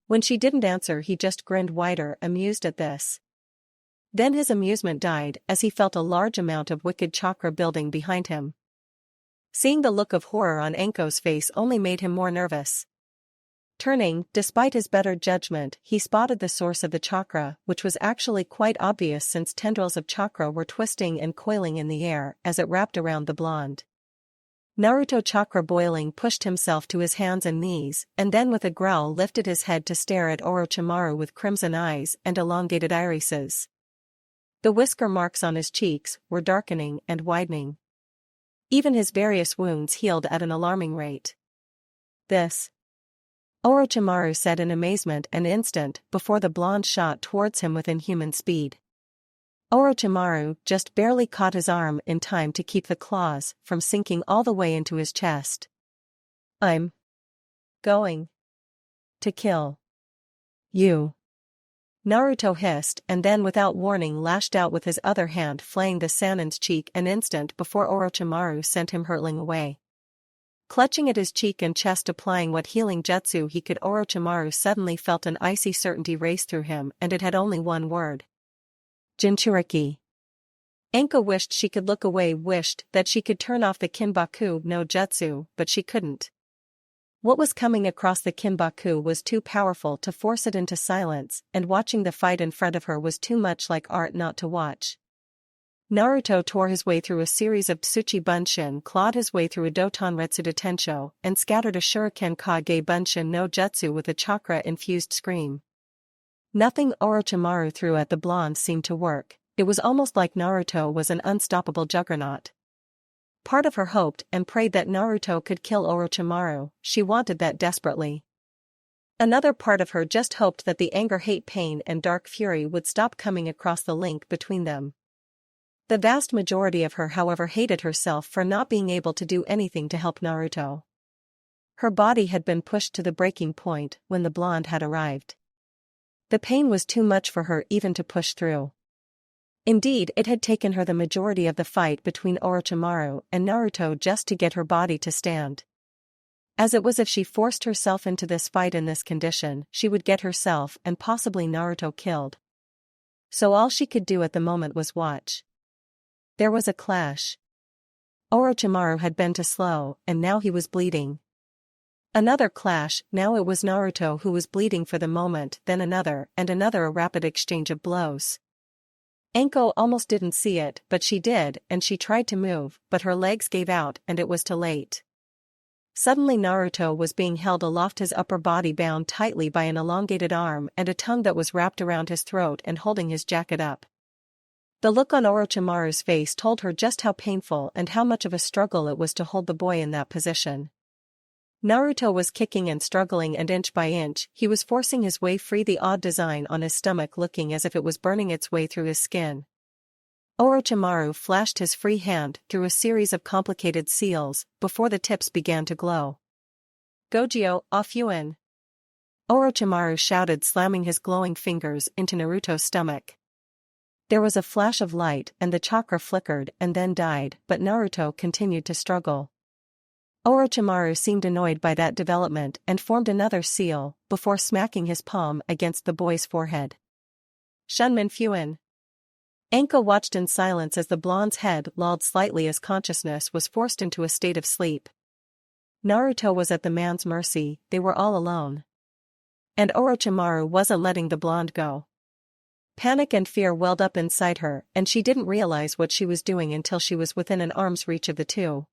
When she didn't answer, he just grinned wider, amused at this. Then his amusement died as he felt a large amount of wicked chakra building behind him. Seeing the look of horror on Anko's face only made him more nervous. Turning, despite his better judgment, he spotted the source of the chakra, which was actually quite obvious since tendrils of chakra were twisting and coiling in the air as it wrapped around the blonde. Naruto, chakra boiling, pushed himself to his hands and knees, and then with a growl lifted his head to stare at Orochimaru with crimson eyes and elongated irises. The whisker marks on his cheeks were darkening and widening. Even his various wounds healed at an alarming rate. "This," Orochimaru said in amazement an instant before the blonde shot towards him with inhuman speed. Orochimaru just barely caught his arm in time to keep the claws from sinking all the way into his chest. "I'm going to kill you," Naruto hissed, and then without warning lashed out with his other hand, flaying the Sannin's cheek an instant before Orochimaru sent him hurtling away. Clutching at his cheek and chest, applying what healing jutsu he could, Orochimaru suddenly felt an icy certainty race through him, and it had only one word. Jinchuriki. Anko wished she could look away, wished that she could turn off the Kinbaku no Jutsu, but she couldn't. What was coming across the Kinbaku was too powerful to force it into silence, and watching the fight in front of her was too much like art not to watch. Naruto tore his way through a series of Tsuchi Bunshin, clawed his way through a Doton Retsuda Tensho, and scattered a Shuriken Kage Bunshin no Jutsu with a chakra-infused scream. Nothing Orochimaru threw at the blonde seemed to work. It was almost like Naruto was an unstoppable juggernaut. Part of her hoped and prayed that Naruto could kill Orochimaru. She wanted that desperately. Another part of her just hoped that the anger, hate, pain, and dark fury would stop coming across the link between them. The vast majority of her, however, hated herself for not being able to do anything to help Naruto. Her body had been pushed to the breaking point when the blonde had arrived. The pain was too much for her even to push through. Indeed, it had taken her the majority of the fight between Orochimaru and Naruto just to get her body to stand. As it was, if she forced herself into this fight in this condition, she would get herself and possibly Naruto killed. So all she could do at the moment was watch. There was a clash. Orochimaru had been too slow, and now he was bleeding. Another clash, now it was Naruto who was bleeding for the moment, then another, and another, a rapid exchange of blows. Anko almost didn't see it, but she did, and she tried to move, but her legs gave out and it was too late. Suddenly Naruto was being held aloft, his upper body bound tightly by an elongated arm and a tongue that was wrapped around his throat and holding his jacket up. The look on Orochimaru's face told her just how painful and how much of a struggle it was to hold the boy in that position. Naruto was kicking and struggling, and inch by inch, he was forcing his way free, the odd design on his stomach looking as if it was burning its way through his skin. Orochimaru flashed his free hand through a series of complicated seals before the tips began to glow. "Gogyo, off you in!" Orochimaru shouted, slamming his glowing fingers into Naruto's stomach. There was a flash of light and the chakra flickered and then died, but Naruto continued to struggle. Orochimaru seemed annoyed by that development and formed another seal before smacking his palm against the boy's forehead. "Shunmin Fuin." Anko watched in silence as the blonde's head lolled slightly as consciousness was forced into a state of sleep. Naruto was at the man's mercy, they were all alone. And Orochimaru wasn't letting the blonde go. Panic and fear welled up inside her, and she didn't realize what she was doing until she was within an arm's reach of the two.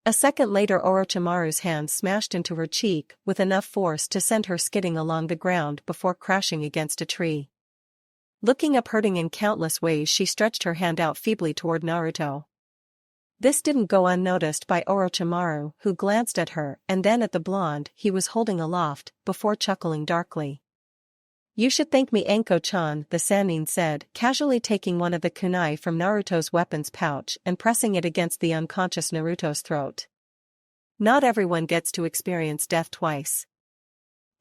A second later, Orochimaru's hand smashed into her cheek with enough force to send her skidding along the ground before crashing against a tree. Looking up, hurting in countless ways, she stretched her hand out feebly toward Naruto. This didn't go unnoticed by Orochimaru, who glanced at her and then at the blonde he was holding aloft, before chuckling darkly. "You should thank me, Anko-chan," the Sannin said, casually taking one of the kunai from Naruto's weapons pouch and pressing it against the unconscious Naruto's throat. "Not everyone gets to experience death twice."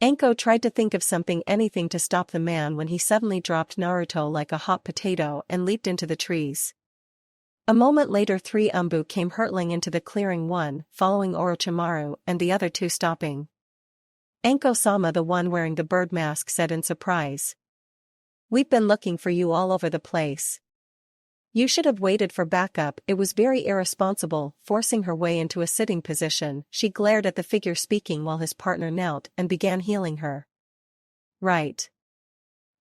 Anko tried to think of something, anything to stop the man, when he suddenly dropped Naruto like a hot potato and leaped into the trees. A moment later, 3 Umbu came hurtling into the clearing, one following Orochimaru and the other 2 stopping. Anko-sama, the one wearing the bird mask, said in surprise. "We've been looking for you all over the place. You should have waited for backup." It was very irresponsible. Forcing her way into a sitting position, she glared at the figure speaking while his partner knelt and began healing her. "Right.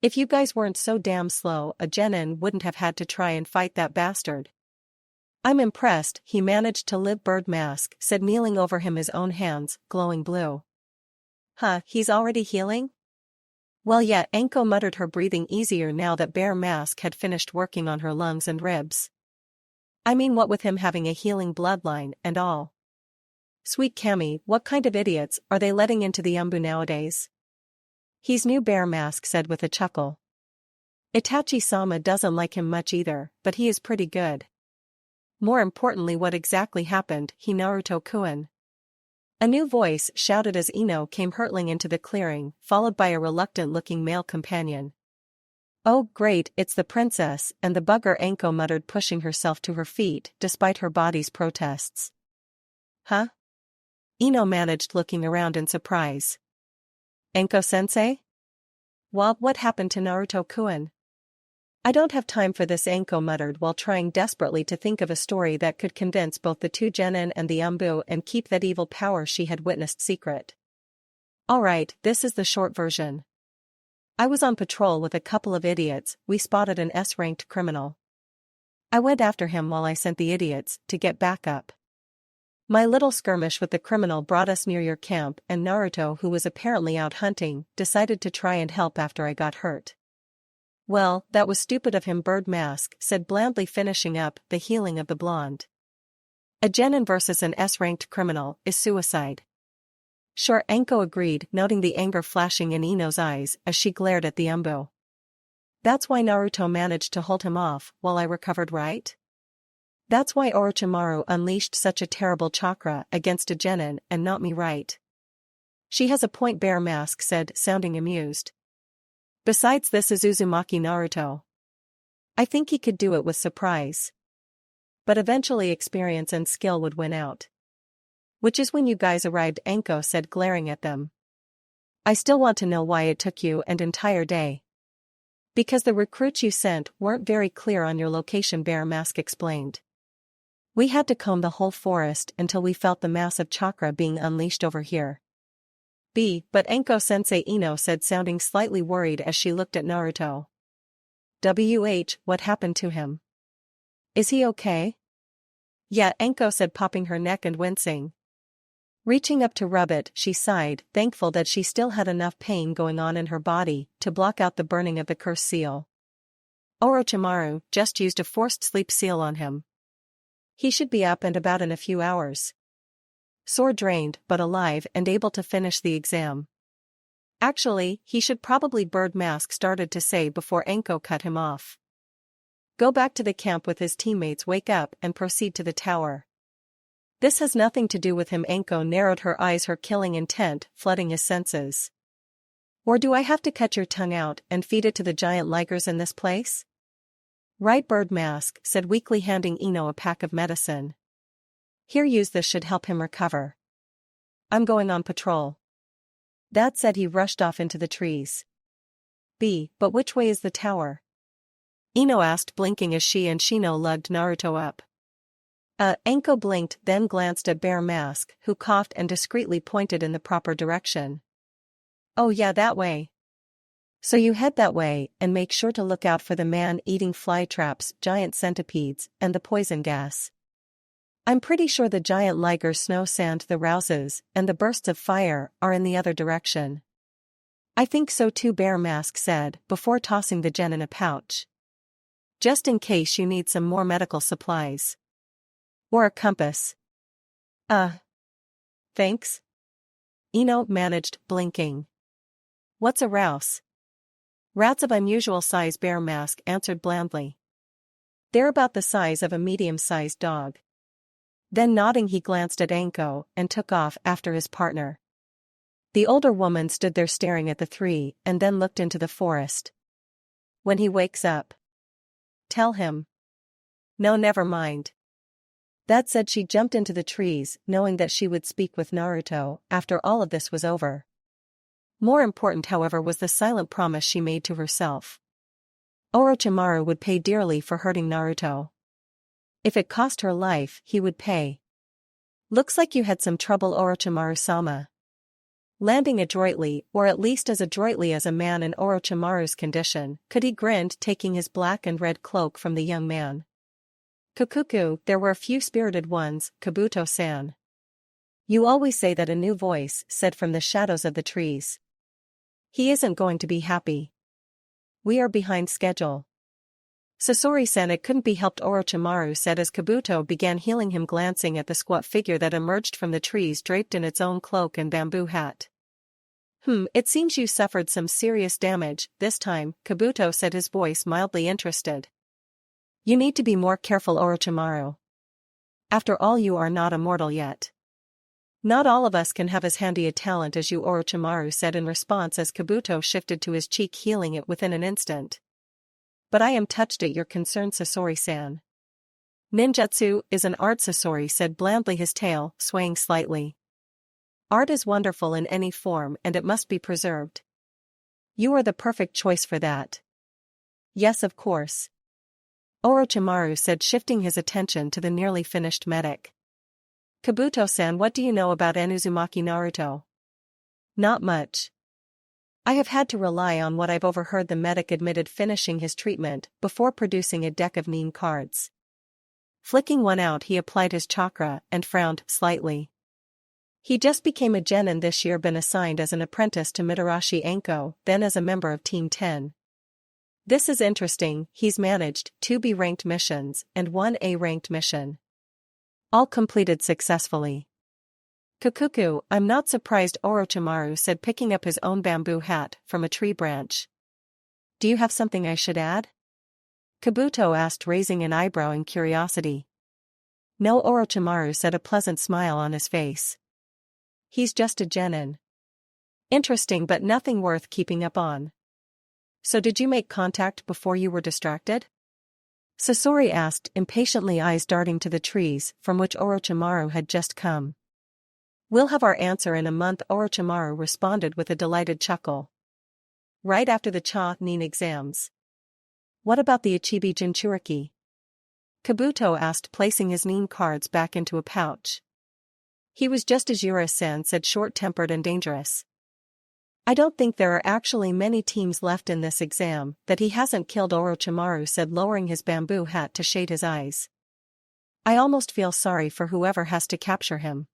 If you guys weren't so damn slow, a genin wouldn't have had to try and fight that bastard." "I'm impressed," he managed to live, bird mask said, kneeling over him, his own hands glowing blue. "Huh, he's already healing?" "Well, yeah," Anko muttered, her breathing easier now that Bear Mask had finished working on her lungs and ribs. "I mean, what with him having a healing bloodline and all." "Sweet Kami, what kind of idiots are they letting into the Umbu nowadays?" "He's new," Bear Mask said with a chuckle. "Itachi-sama doesn't like him much either, but he is pretty good. More importantly, what exactly happened, he Naruto-kun?" A new voice shouted as Ino came hurtling into the clearing, followed by a reluctant-looking male companion. "Oh, great, it's the princess," and the bugger, Anko muttered, pushing herself to her feet despite her body's protests. "Huh?" Ino managed, looking around in surprise. "Anko-sensei? What happened to Naruto-kun?" "I don't have time for this," Anko muttered while trying desperately to think of a story that could convince both the 2 genin and the Umbu and keep that evil power she had witnessed secret. "Alright, this is the short version. I was on patrol with a couple of idiots. We spotted an S-ranked criminal. I went after him while I sent the idiots to get back up. My little skirmish with the criminal brought us near your camp, and Naruto, who was apparently out hunting, decided to try and help after I got hurt. Well, that was stupid of him, Bird Mask said blandly, finishing up the healing of the blonde. A genin versus an S-ranked criminal is suicide. Sure, Anko agreed, noting the anger flashing in Ino's eyes as she glared at the Umbo. That's why Naruto managed to hold him off while I recovered, right? That's why Orochimaru unleashed such a terrible chakra against a genin and not me, right? She has a point, Bear Mask said, sounding amused. Besides, this is Uzumaki Naruto. I think he could do it with surprise. But eventually experience and skill would win out. Which is when you guys arrived, Anko said, glaring at them. I still want to know why it took you an entire day. Because the recruits you sent weren't very clear on your location, Bear Mask explained. We had to comb the whole forest until we felt the massive chakra being unleashed over here. But Anko-sensei, Ino said, sounding slightly worried as she looked at Naruto. What happened to him? Is he okay? Yeah, Anko said, popping her neck and wincing. Reaching up to rub it, she sighed, thankful that she still had enough pain going on in her body to block out the burning of the curse seal. Orochimaru just used a forced sleep seal on him. He should be up and about in a few hours. Sore, drained, but alive and able to finish the exam. Actually, he should probably, Bird Mask started to say before Anko cut him off. Go back to the camp with his teammates, wake up and proceed to the tower. This has nothing to do with him. Anko narrowed her eyes, her killing intent flooding his senses. Or do I have to cut your tongue out and feed it to the giant ligers in this place? Right, Bird Mask said weakly, handing Ino a pack of medicine. Here, use this, should help him recover. I'm going on patrol. That said, he rushed off into the trees. But which way is the tower? Ino asked, blinking as she and Shino lugged Naruto up. Anko blinked, then glanced at Bear Mask, who coughed and discreetly pointed in the proper direction. Oh yeah, that way. So you head that way, and make sure to look out for the man-eating fly traps, giant centipedes, and the poison gas. I'm pretty sure the giant liger snow sand, the rouses, and the bursts of fire are in the other direction. I think so too, Bear Mask said, before tossing the gen in a pouch. Just in case you need some more medical supplies. Or a compass. Thanks? Ino managed, blinking. What's a rouse? Rats of unusual size, Bear Mask answered blandly. They're about the size of a medium-sized dog. Then nodding, he glanced at Anko and took off after his partner. The older woman stood there staring at the three and then looked into the forest. When he wakes up. Tell him. No, never mind. That said, she jumped into the trees, knowing that she would speak with Naruto after all of this was over. More important, however, was the silent promise she made to herself. Orochimaru would pay dearly for hurting Naruto. If it cost her life, he would pay. Looks like you had some trouble, Orochimaru-sama. Landing adroitly, or at least as adroitly as a man in Orochimaru's condition, could he grinned, taking his black and red cloak from the young man. Kukuku, there were a few spirited ones, Kabuto-san. You always say that, a new voice said from the shadows of the trees. He isn't going to be happy. We are behind schedule. Sasori-san, it couldn't be helped, Orochimaru said as Kabuto began healing him, glancing at the squat figure that emerged from the trees draped in its own cloak and bamboo hat. It seems you suffered some serious damage this time, Kabuto said, his voice mildly interested. You need to be more careful, Orochimaru. After all, you are not immortal yet. Not all of us can have as handy a talent as you, Orochimaru said in response as Kabuto shifted to his cheek, healing it within an instant. But I am touched at your concern, Sasori-san. Ninjutsu is an art, Sasori said blandly, his tail swaying slightly. Art is wonderful in any form and it must be preserved. You are the perfect choice for that. Yes, of course. Orochimaru said, shifting his attention to the nearly finished medic. Kabuto-san, what do you know about Uzumaki Naruto? Not much. I have had to rely on what I've overheard, the medic admitted, finishing his treatment before producing a deck of Nin cards. Flicking one out, he applied his chakra and frowned slightly. He just became a genin this year, been assigned as an apprentice to Mitarashi Anko, then as a member of Team 10. This is interesting. He's managed 2 B-ranked missions and 1 A-ranked mission. All completed successfully. Kukuku, I'm not surprised, Orochimaru said, picking up his own bamboo hat from a tree branch. Do you have something I should add? Kabuto asked, raising an eyebrow in curiosity. No, Orochimaru said, a pleasant smile on his face. He's just a genin. Interesting, but nothing worth keeping up on. So did you make contact before you were distracted? Sasori asked, impatiently, eyes darting to the trees from which Orochimaru had just come. We'll have our answer in a month, Orochimaru responded with a delighted chuckle. Right after the Chunin exams. What about the Ichibi Jinchuriki? Kabuto asked, placing his Nin cards back into a pouch. He was just as Yura-san said, short-tempered and dangerous. I don't think there are actually many teams left in this exam that he hasn't killed, Orochimaru said, lowering his bamboo hat to shade his eyes. I almost feel sorry for whoever has to capture him.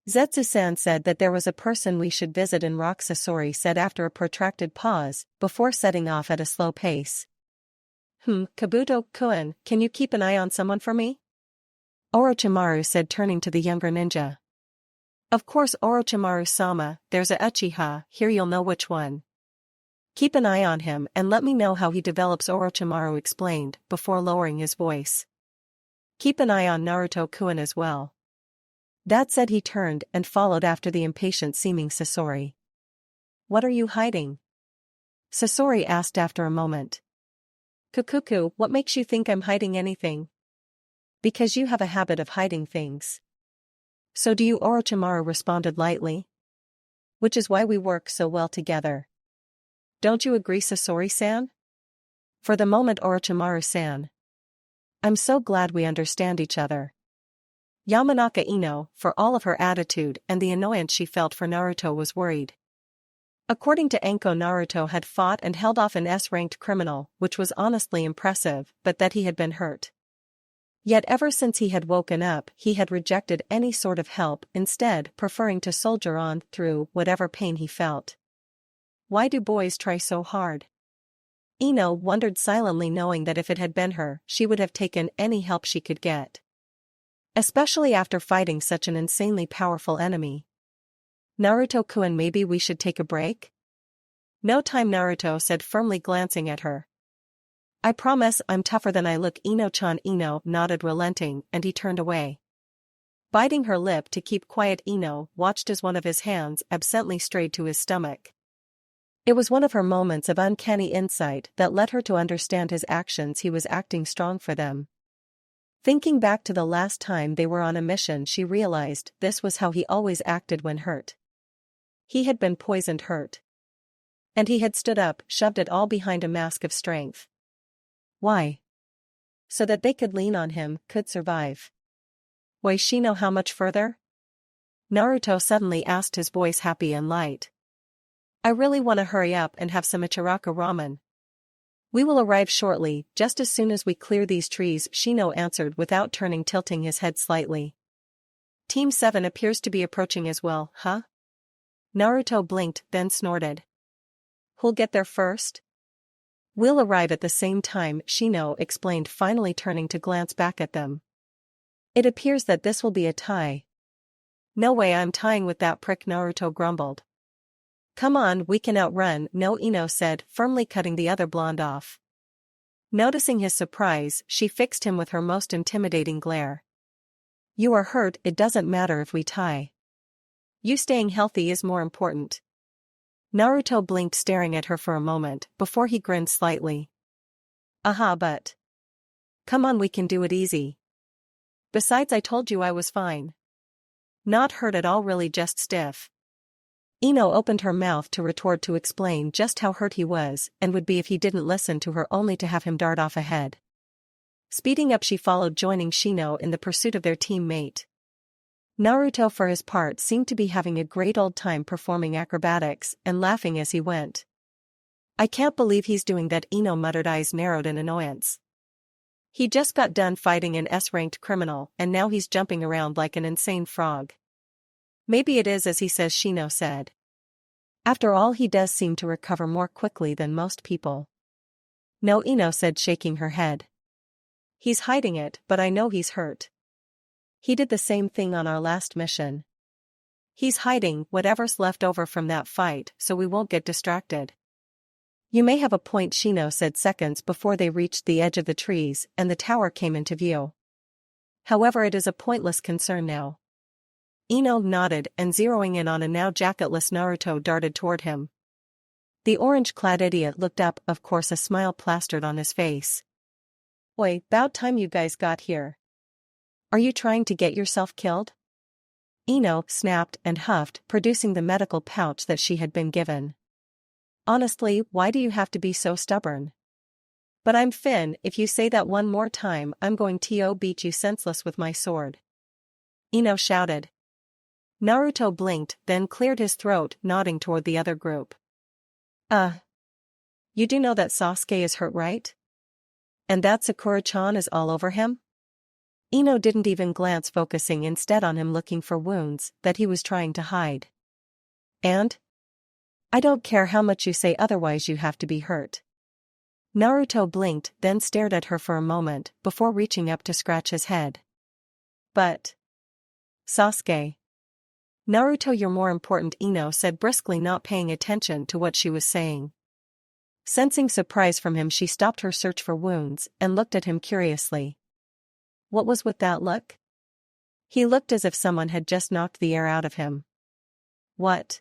Zetsu-san said that there was a person we should visit in Rock, Sasori said after a protracted pause, before setting off at a slow pace. Kabuto-kun, can you keep an eye on someone for me? Orochimaru said, turning to the younger ninja. Of course, Orochimaru-sama, there's a Uchiha here, you'll know which one. Keep an eye on him and let me know how he develops, Orochimaru explained, before lowering his voice. Keep an eye on Naruto-kun as well. That said, he turned and followed after the impatient-seeming Sasori. What are you hiding? Sasori asked after a moment. Kukuku, what makes you think I'm hiding anything? Because you have a habit of hiding things. So do you, Orochimaru responded lightly. Which is why we work so well together. Don't you agree, Sasori-san? For the moment, Orochimaru-san. I'm so glad we understand each other. Yamanaka Ino, for all of her attitude and the annoyance she felt for Naruto, was worried. According to Anko, Naruto had fought and held off an S-ranked criminal, which was honestly impressive, but that he had been hurt. Yet ever since he had woken up, he had rejected any sort of help, instead preferring to soldier on through whatever pain he felt. Why do boys try so hard? Ino wondered silently, knowing that if it had been her, she would have taken any help she could get. Especially after fighting such an insanely powerful enemy. Naruto-kun, maybe we should take a break? No time, Naruto said, firmly glancing at her. I promise I'm tougher than I look, Ino-chan. Ino nodded, relenting, and he turned away. Biting her lip to keep quiet, Ino watched as one of his hands absently strayed to his stomach. It was one of her moments of uncanny insight that led her to understand his actions. He was acting strong for them. Thinking back to the last time they were on a mission, she realized this was how he always acted when hurt. He had been poisoned, hurt. And he had stood up, shoved it all behind a mask of strength. Why? So that they could lean on him, could survive. Why she know how much further? Naruto suddenly asked, his voice happy and light. I really want to hurry up and have some Ichiraka ramen. We will arrive shortly, just as soon as we clear these trees, Shino answered without turning, tilting his head slightly. Team 7 appears to be approaching as well, huh? Naruto blinked, then snorted. Who'll get there first? We'll arrive at the same time, Shino explained, finally turning to glance back at them. It appears that this will be a tie. No way I'm tying with that prick, Naruto grumbled. Come on, we can outrun, no, Ino said, firmly cutting the other blonde off. Noticing his surprise, she fixed him with her most intimidating glare. You are hurt, it doesn't matter if we tie. You staying healthy is more important. Naruto blinked, staring at her for a moment, before he grinned slightly. Aha, but. Come on, we can do it easy. Besides, I told you I was fine. Not hurt at all, really, just stiff. Ino opened her mouth to retort, to explain just how hurt he was and would be if he didn't listen to her, only to have him dart off ahead. Speeding up, she followed, joining Shino in the pursuit of their teammate. Naruto, for his part, seemed to be having a great old time performing acrobatics and laughing as he went. I can't believe he's doing that, Ino muttered, eyes narrowed in annoyance. He just got done fighting an S-ranked criminal and now he's jumping around like an insane frog. Maybe it is as he says, Shino said. After all, he does seem to recover more quickly than most people. No, Ino said, shaking her head. He's hiding it, but I know he's hurt. He did the same thing on our last mission. He's hiding whatever's left over from that fight so we won't get distracted. You may have a point, Shino said seconds before they reached the edge of the trees and the tower came into view. However, it is a pointless concern now. Ino nodded and zeroing in on a now jacketless Naruto darted toward him. The orange-clad idiot looked up, of course a smile plastered on his face. Oi, 'bout time you guys got here. Are you trying to get yourself killed? Ino snapped and huffed, producing the medical pouch that she had been given. Honestly, why do you have to be so stubborn? But I'm Finn, if you say that one more time I'm going to beat you senseless with my sword. Ino shouted. Naruto blinked, then cleared his throat, nodding toward the other group. You do know that Sasuke is hurt, right? And that Sakura-chan is all over him? Ino didn't even glance, focusing instead on him, looking for wounds that he was trying to hide. And? I don't care how much you say otherwise, you have to be hurt. Naruto blinked, then stared at her for a moment, before reaching up to scratch his head. But... Sasuke. Naruto, you're more important, Ino said briskly, not paying attention to what she was saying. Sensing surprise from him, she stopped her search for wounds and looked at him curiously. What was with that look? He looked as if someone had just knocked the air out of him. What?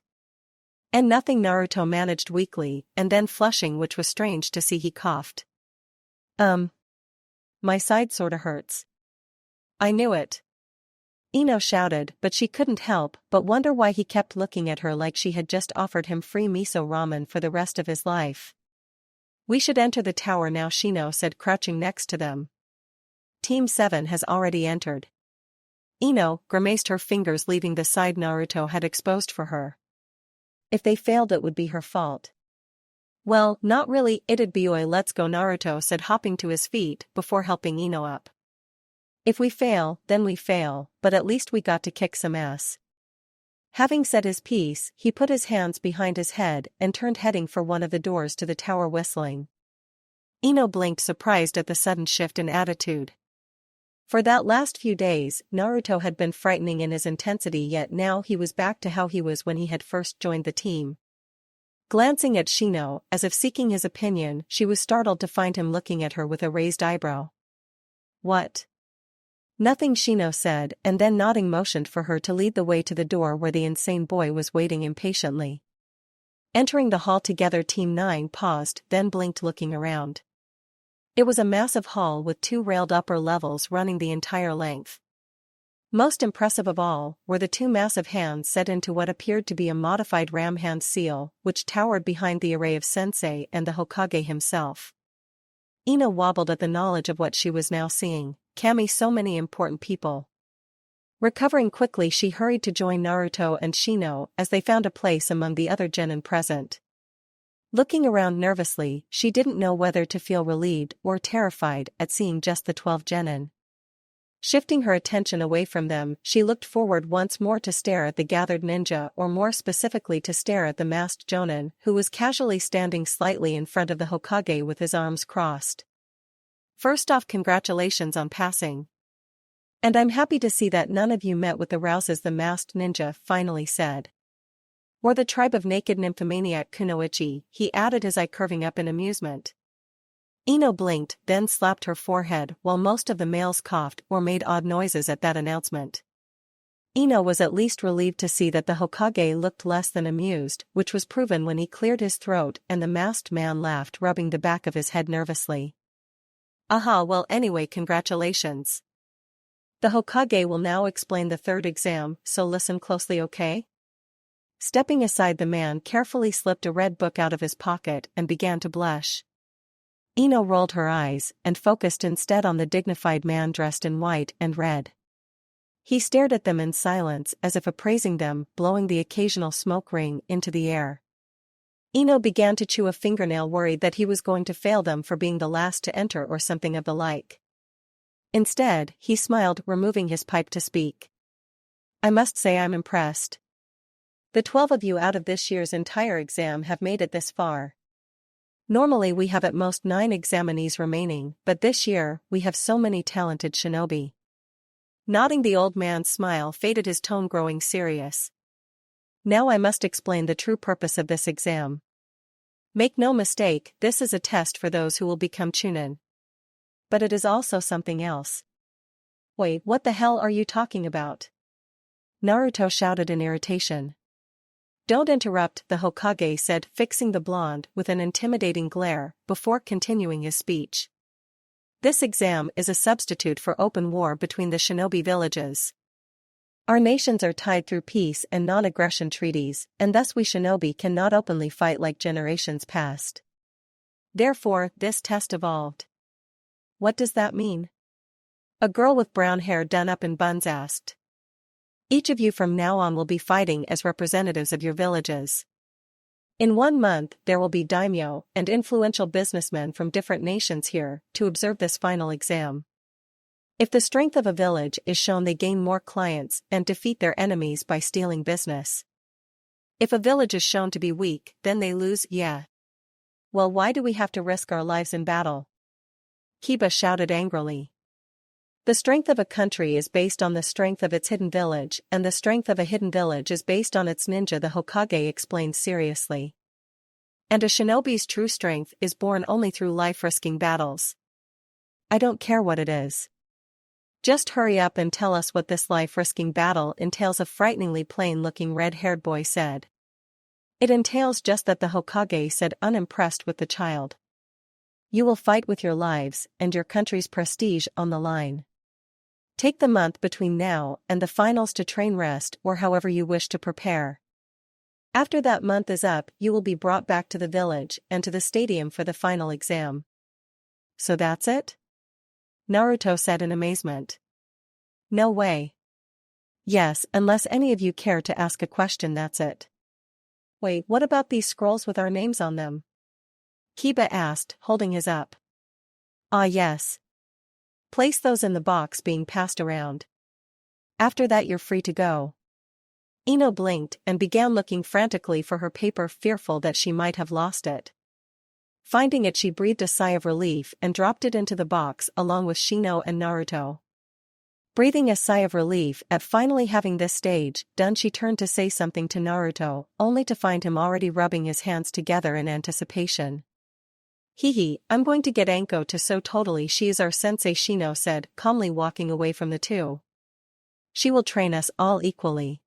And nothing, Naruto managed weakly, and then flushing, which was strange to see, he coughed. My side sorta hurts. I knew it. Ino shouted, but she couldn't help but wonder why he kept looking at her like she had just offered him free miso ramen for the rest of his life. We should enter the tower now, Shino said, crouching next to them. Team 7 has already entered. Ino grimaced, her fingers leaving the side Naruto had exposed for her. If they failed, it would be her fault. Well, not really, it'd be. Let's go, Naruto said, hopping to his feet before helping Ino up. If we fail, then we fail, but at least we got to kick some ass. Having said his piece, he put his hands behind his head and turned, heading for one of the doors to the tower, whistling. Ino blinked, surprised at the sudden shift in attitude. For that last few days, Naruto had been frightening in his intensity, yet now he was back to how he was when he had first joined the team. Glancing at Shino, as if seeking his opinion, she was startled to find him looking at her with a raised eyebrow. What? Nothing, Shino said, and then nodding motioned for her to lead the way to the door where the insane boy was waiting impatiently. Entering the hall together, Team 9 paused, then blinked, looking around. It was a massive hall with 2 railed upper levels running the entire length. Most impressive of all were the 2 massive hands set into what appeared to be a modified ram hand seal, which towered behind the array of sensei and the Hokage himself. Ino wobbled at the knowledge of what she was now seeing. Kami, so many important people. Recovering quickly, she hurried to join Naruto and Shino as they found a place among the other genin present. Looking around nervously, she didn't know whether to feel relieved or terrified at seeing just the 12 genin. Shifting her attention away from them, she looked forward once more to stare at the gathered ninja, or more specifically to stare at the masked jonin, who was casually standing slightly in front of the Hokage with his arms crossed. First off, congratulations on passing. And I'm happy to see that none of you met with the rouses, the masked ninja finally said. Or the tribe of naked nymphomaniac Kunoichi, he added, his eye curving up in amusement. Ino blinked, then slapped her forehead, while most of the males coughed or made odd noises at that announcement. Ino was at least relieved to see that the Hokage looked less than amused, which was proven when he cleared his throat and the masked man laughed, rubbing the back of his head nervously. Aha, well anyway, congratulations. The Hokage will now explain the 3rd exam, so listen closely, okay? Stepping aside, the man carefully slipped a red book out of his pocket and began to blush. Ino rolled her eyes and focused instead on the dignified man dressed in white and red. He stared at them in silence as if appraising them, blowing the occasional smoke ring into the air. Ino began to chew a fingernail, worried that he was going to fail them for being the last to enter or something of the like. Instead, he smiled, removing his pipe to speak. I must say I'm impressed. The 12 of you out of this year's entire exam have made it this far. Normally we have at most 9 examinees remaining, but this year, we have so many talented shinobi. Nodding, the old man's smile faded, his tone growing serious. Now I must explain the true purpose of this exam. Make no mistake, this is a test for those who will become chunin. But it is also something else. Wait, what the hell are you talking about? Naruto shouted in irritation. Don't interrupt, the Hokage said, fixing the blonde with an intimidating glare, before continuing his speech. This exam is a substitute for open war between the shinobi villages. Our nations are tied through peace and non-aggression treaties, and thus we shinobi cannot openly fight like generations past. Therefore, this test evolved. What does that mean? A girl with brown hair done up in buns asked. Each of you from now on will be fighting as representatives of your villages. In 1 month, there will be daimyo and influential businessmen from different nations here to observe this final exam. If the strength of a village is shown, they gain more clients and defeat their enemies by stealing business. If a village is shown to be weak, then they lose. Yeah. Well, why do we have to risk our lives in battle? Kiba shouted angrily. The strength of a country is based on the strength of its hidden village, and the strength of a hidden village is based on its ninja, the Hokage explained seriously. And a shinobi's true strength is born only through life-risking battles. I don't care what it is. Just hurry up and tell us what this life-risking battle entails, a frighteningly plain-looking red-haired boy said. It entails just that, the Hokage said, unimpressed with the child. You will fight with your lives and your country's prestige on the line. Take the month between now and the finals to train, rest, or however you wish to prepare. After that month is up, you will be brought back to the village and to the stadium for the final exam. So that's it? Naruto said in amazement. No way. Yes, unless any of you care to ask a question, that's it. Wait, what about these scrolls with our names on them? Kiba asked, holding his up. Ah yes. Place those in the box being passed around. After that you're free to go. Ino blinked and began looking frantically for her paper, fearful that she might have lost it. Finding it, she breathed a sigh of relief and dropped it into the box along with Shino and Naruto. Breathing a sigh of relief at finally having this stage done, she turned to say something to Naruto, only to find him already rubbing his hands together in anticipation. Hehe, I'm going to get Anko to so totally she is our sensei, Shino said, calmly walking away from the two. She will train us all equally.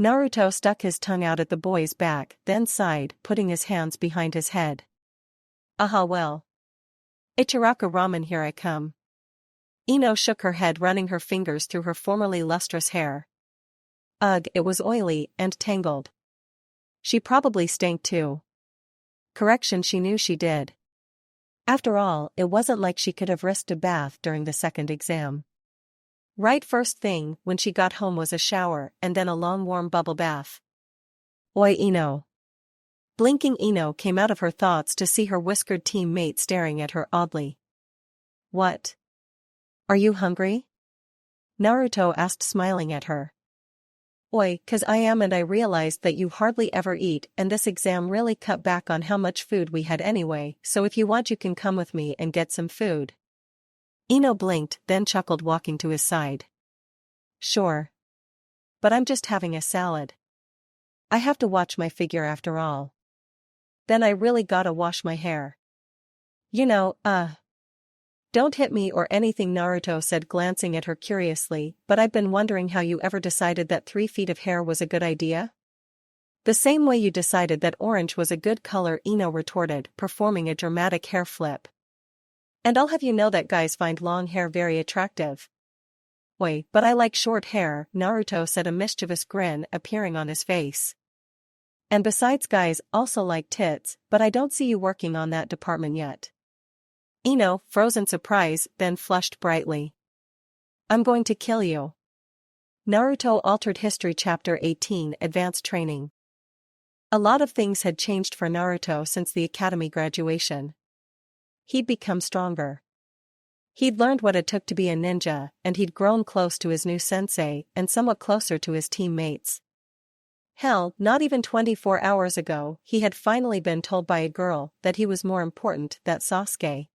Naruto stuck his tongue out at the boy's back, then sighed, putting his hands behind his head. Aha, well. Ichiraka ramen, here I come. Ino shook her head, running her fingers through her formerly lustrous hair. Ugh, it was oily and tangled. She probably stank too. Correction, she knew she did. After all, it wasn't like she could have risked a bath during the second exam. Right, first thing when she got home was a shower and then a long warm bubble bath. Oi, Ino. Blinking, Ino came out of her thoughts to see her whiskered teammate staring at her oddly. What? Are you hungry? Naruto asked, smiling at her. Oi, 'cause I am, and I realized that you hardly ever eat, and this exam really cut back on how much food we had anyway, so if you want you can come with me and get some food. Ino blinked, then chuckled, walking to his side. Sure. But I'm just having a salad. I have to watch my figure after all. Then I really gotta wash my hair. You know, Don't hit me or anything, Naruto said, glancing at her curiously, but I've been wondering how you ever decided that 3 feet of hair was a good idea? The same way you decided that orange was a good color, Ino retorted, performing a dramatic hair flip. And I'll have you know that guys find long hair very attractive. Wait, but I like short hair, Naruto said, a mischievous grin appearing on his face. And besides, guys also like tits, but I don't see you working on that department yet. Ino froze in surprise, then flushed brightly. I'm going to kill you. Naruto Altered History Chapter 18 Advanced Training. A lot of things had changed for Naruto since the academy graduation. He'd become stronger. He'd learned what it took to be a ninja, and he'd grown close to his new sensei and somewhat closer to his teammates. Hell, not even 24 hours ago, he had finally been told by a girl that he was more important than Sasuke.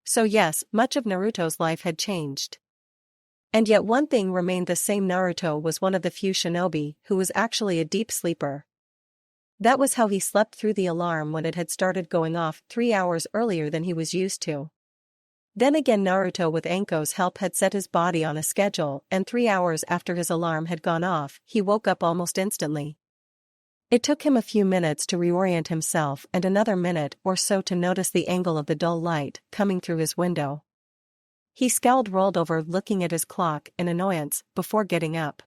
So yes, much of Naruto's life had changed. And yet one thing remained the same: Naruto was one of the few shinobi who was actually a deep sleeper. That was how he slept through the alarm when it had started going off 3 hours earlier than he was used to. Then again, Naruto with Anko's help had set his body on a schedule, and 3 hours after his alarm had gone off, he woke up almost instantly. It took him a few minutes to reorient himself and another minute or so to notice the angle of the dull light coming through his window. He scowled, rolled over, looking at his clock in annoyance, before getting up.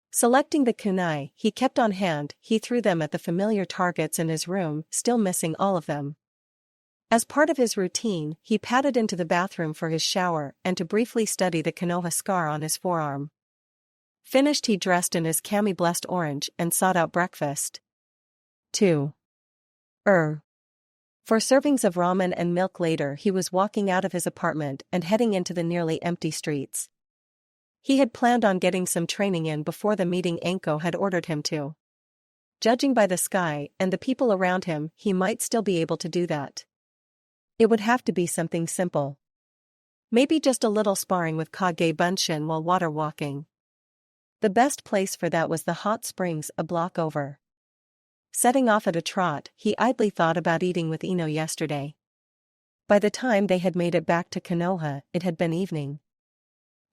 Selecting the kunai he kept on hand, he threw them at the familiar targets in his room, still missing all of them. As part of his routine, he padded into the bathroom for his shower and to briefly study the Konoha scar on his forearm. Finished, he dressed in his kami-blessed orange and sought out breakfast. 2. For servings of ramen and milk later, he was walking out of his apartment and heading into the nearly empty streets. He had planned on getting some training in before the meeting Anko had ordered him to. Judging by the sky and the people around him, he might still be able to do that. It would have to be something simple. Maybe just a little sparring with Kage Bunshin while water walking. The best place for that was the hot springs a block over. Setting off at a trot, he idly thought about eating with Ino yesterday. By the time they had made it back to Konoha, it had been evening.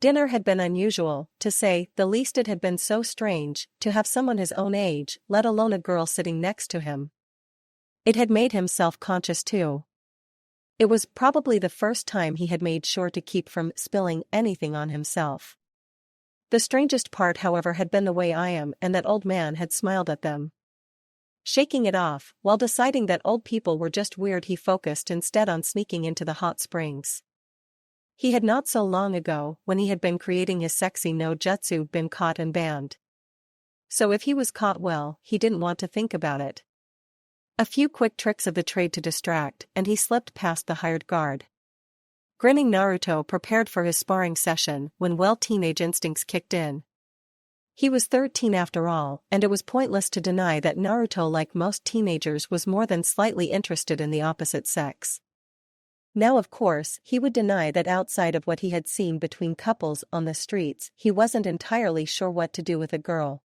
Dinner had been unusual, to say the least. It had been so strange to have someone his own age, let alone a girl, sitting next to him. It had made him self-conscious too. It was probably the first time he had made sure to keep from spilling anything on himself. The strangest part, however, had been the way I am and that old man had smiled at them. Shaking it off, while deciding that old people were just weird, he focused instead on sneaking into the hot springs. He had not so long ago, when he had been creating his sexy no jutsu, been caught and banned. So if he was caught, well, he didn't want to think about it. A few quick tricks of the trade to distract, and he slipped past the hired guard. Grinning, Naruto prepared for his sparring session when, well, teenage instincts kicked in. He was 13 after all, and it was pointless to deny that Naruto, like most teenagers, was more than slightly interested in the opposite sex. Now, of course, he would deny that outside of what he had seen between couples on the streets, he wasn't entirely sure what to do with a girl.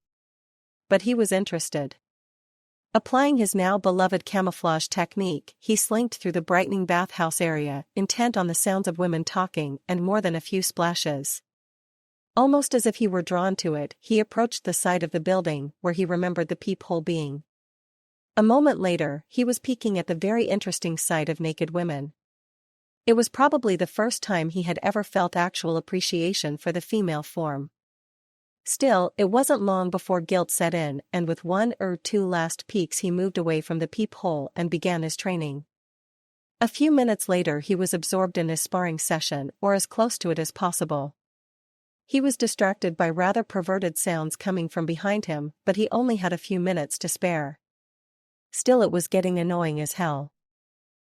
But he was interested. Applying his now beloved camouflage technique, he slinked through the brightening bathhouse area, intent on the sounds of women talking and more than a few splashes. Almost as if he were drawn to it, he approached the side of the building where he remembered the peephole being. A moment later, he was peeking at the very interesting sight of naked women. It was probably the first time he had ever felt actual appreciation for the female form. Still, it wasn't long before guilt set in, and with one or two last peeks he moved away from the peephole and began his training. A few minutes later he was absorbed in his sparring session, or as close to it as possible. He was distracted by rather perverted sounds coming from behind him, but he only had a few minutes to spare. Still, it was getting annoying as hell.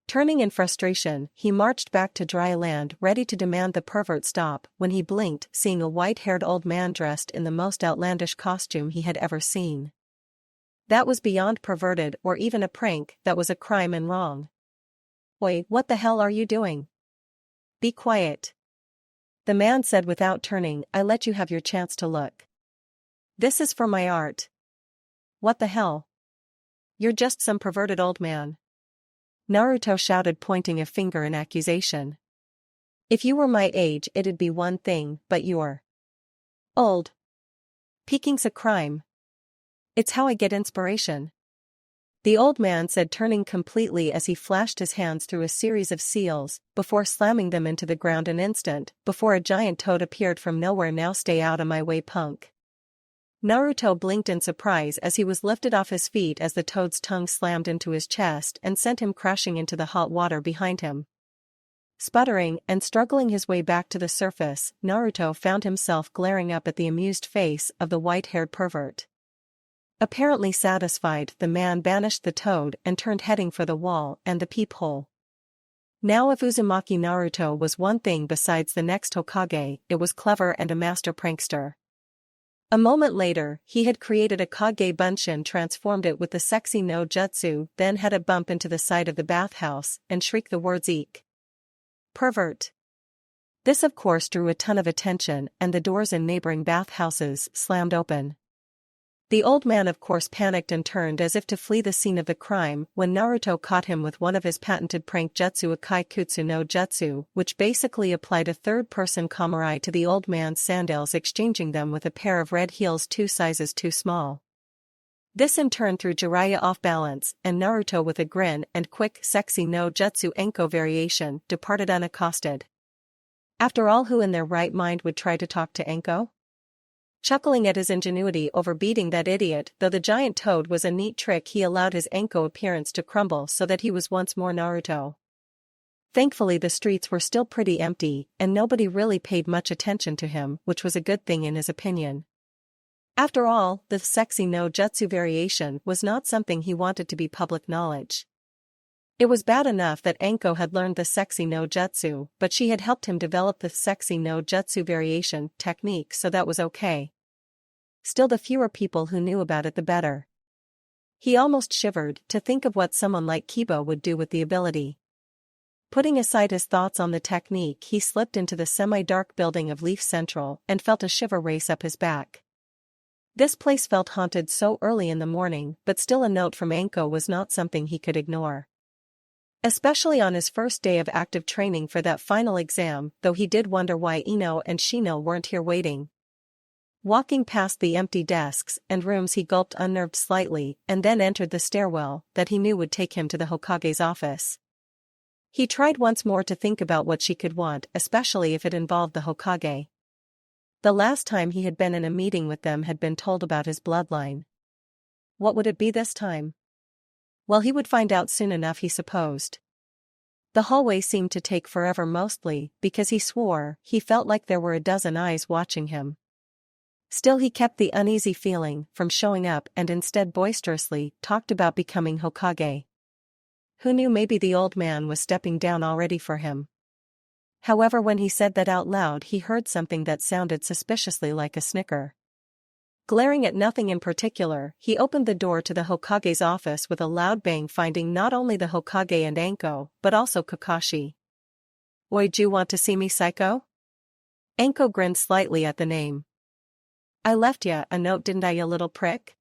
Turning in frustration, he marched back to dry land, ready to demand the pervert stop, when he blinked, seeing a white-haired old man dressed in the most outlandish costume he had ever seen. That was beyond perverted or even a prank, that was a crime and wrong. "Oi, what the hell are you doing? Be quiet," the man said without turning. "I let you have your chance to look. This is for my art." "What the hell? You're just some perverted old man," Naruto shouted, pointing a finger in accusation. "If you were my age it'd be one thing, but you're old. Peeking's a crime. It's how I get inspiration," the old man said, turning completely as he flashed his hands through a series of seals, before slamming them into the ground an instant before a giant toad appeared from nowhere. "Now stay out of my way, punk." Naruto blinked in surprise as he was lifted off his feet as the toad's tongue slammed into his chest and sent him crashing into the hot water behind him. Sputtering and struggling his way back to the surface, Naruto found himself glaring up at the amused face of the white-haired pervert. Apparently satisfied, the man banished the toad and turned, heading for the wall and the peephole. Now if Uzumaki Naruto was one thing besides the next Hokage, it was clever and a master prankster. A moment later, he had created a Kage Bunshin, transformed it with the sexy no jutsu, then had it bump into the side of the bathhouse and shriek the words "Eek! Pervert!" This of course drew a ton of attention, and the doors in neighboring bathhouses slammed open. The old man of course panicked and turned as if to flee the scene of the crime when Naruto caught him with one of his patented prank jutsu, Akai Kutsu no Jutsu, which basically applied a third-person kamarai to the old man's sandals, exchanging them with a pair of red heels 2 sizes too small. This in turn threw Jiraiya off balance, and Naruto with a grin and quick sexy no jutsu Enko variation departed unaccosted. After all, who in their right mind would try to talk to Enko? Chuckling at his ingenuity over beating that idiot, though the giant toad was a neat trick, he allowed his Enko appearance to crumble so that he was once more Naruto. Thankfully the streets were still pretty empty, and nobody really paid much attention to him, which was a good thing in his opinion. After all, the sexy no jutsu variation was not something he wanted to be public knowledge. It was bad enough that Enko had learned the sexy no jutsu, but she had helped him develop the sexy no jutsu variation technique, so that was okay. Still, the fewer people who knew about it the better. He almost shivered to think of what someone like Kiba would do with the ability. Putting aside his thoughts on the technique, he slipped into the semi-dark building of Leaf Central and felt a shiver race up his back. This place felt haunted so early in the morning, but still a note from Enko was not something he could ignore. Especially on his first day of active training for that final exam, though he did wonder why Ino and Shino weren't here waiting. Walking past the empty desks and rooms, he gulped, unnerved slightly, and then entered the stairwell that he knew would take him to the Hokage's office. He tried once more to think about what she could want, especially if it involved the Hokage. The last time he had been in a meeting with them had been told about his bloodline. What would it be this time? Well, he would find out soon enough, he supposed. The hallway seemed to take forever, mostly because he swore he felt like there were a dozen eyes watching him. Still, he kept the uneasy feeling from showing up and instead boisterously talked about becoming Hokage. Who knew, maybe the old man was stepping down already for him. However, when he said that out loud, he heard something that sounded suspiciously like a snicker. Glaring at nothing in particular, he opened the door to the Hokage's office with a loud bang, finding not only the Hokage and Enko, but also Kakashi. "Oi, do you want to see me, psycho?" Enko grinned slightly at the name. "I left ya a note, didn't I, you little prick?"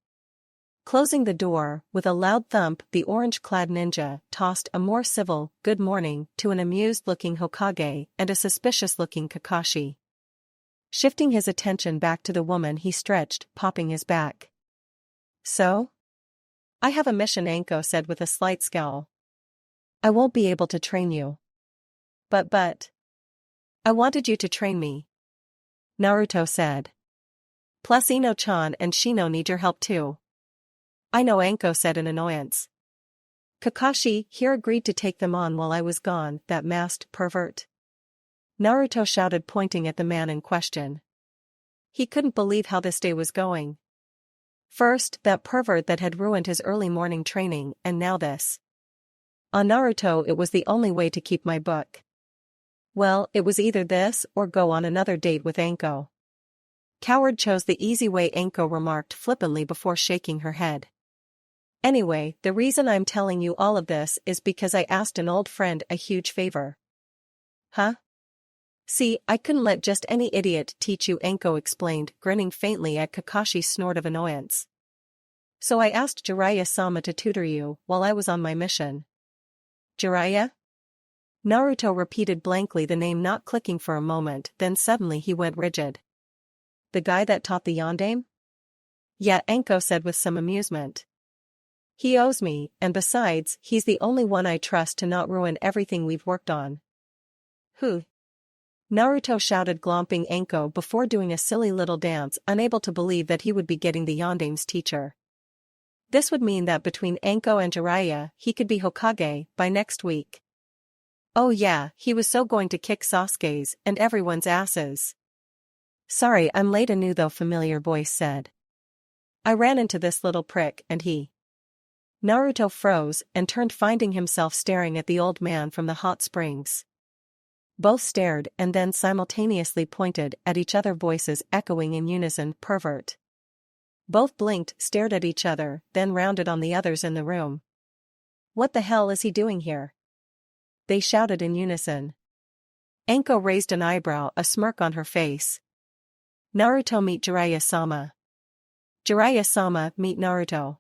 Closing the door, with a loud thump, the orange-clad ninja tossed a more civil "good morning" to an amused-looking Hokage and a suspicious-looking Kakashi. Shifting his attention back to the woman, he stretched, popping his back. "So? I have a mission," Enko said with a slight scowl. "I won't be able to train you." But. I wanted you to train me," Naruto said. "Plus Ino-chan and Shino need your help too." "I know," Enko said in annoyance. "Kakashi here agreed to take them on while I was gone, that masked pervert," Naruto shouted, pointing at the man in question. He couldn't believe how this day was going. First, that pervert that had ruined his early morning training, and now this. On Naruto, it was the only way to keep my book. Well, it was either this or go on another date with Enko. "Coward chose the easy way," Enko remarked flippantly before shaking her head. "Anyway, the reason I'm telling you all of this is because I asked an old friend a huge favor." "Huh? See, I couldn't let just any idiot teach you," Enko explained, grinning faintly at Kakashi's snort of annoyance. "So I asked Jiraiya-sama to tutor you while I was on my mission." "Jiraiya?" Naruto repeated blankly, the name not clicking for a moment, then suddenly he went rigid. "The guy that taught the yondaime?" "Yeah," Enko said with some amusement. "He owes me, and besides, he's the only one I trust to not ruin everything we've worked on." "Who?" Naruto shouted, glomping Enko before doing a silly little dance, unable to believe that he would be getting the yondaime's teacher. This would mean that between Enko and Jiraiya, he could be Hokage by next week. Oh yeah, he was so going to kick Sasuke's and everyone's asses. "Sorry, I'm late," a new though familiar voice said. "I ran into this little prick and he." Naruto froze and turned, finding himself staring at the old man from the hot springs. Both stared and then simultaneously pointed at each other, voices echoing in unison, "Pervert." Both blinked, stared at each other, then rounded on the others in the room. "What the hell is he doing here?" they shouted in unison. Anko raised an eyebrow, a smirk on her face. "Naruto, meet Jiraiya-sama." "Jiraiya-sama, meet Naruto.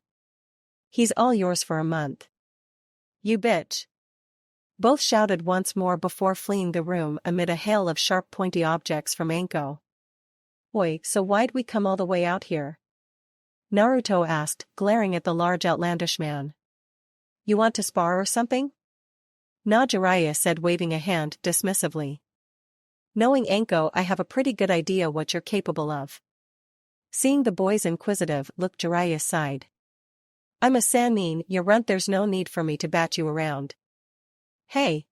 He's all yours for a month." "You bitch." Both shouted once more before fleeing the room amid a hail of sharp pointy objects from Anko. "Oi, so why'd we come all the way out here?" Naruto asked, glaring at the large outlandish man. "You want to spar or something?" "Nah," Jiraiya said, waving a hand dismissively. "Knowing Anko, I have a pretty good idea what you're capable of." Seeing the boy's inquisitive look, Jiraiya sighed. "I'm a Sannin, you runt, there's no need for me to bat you around." "Hey."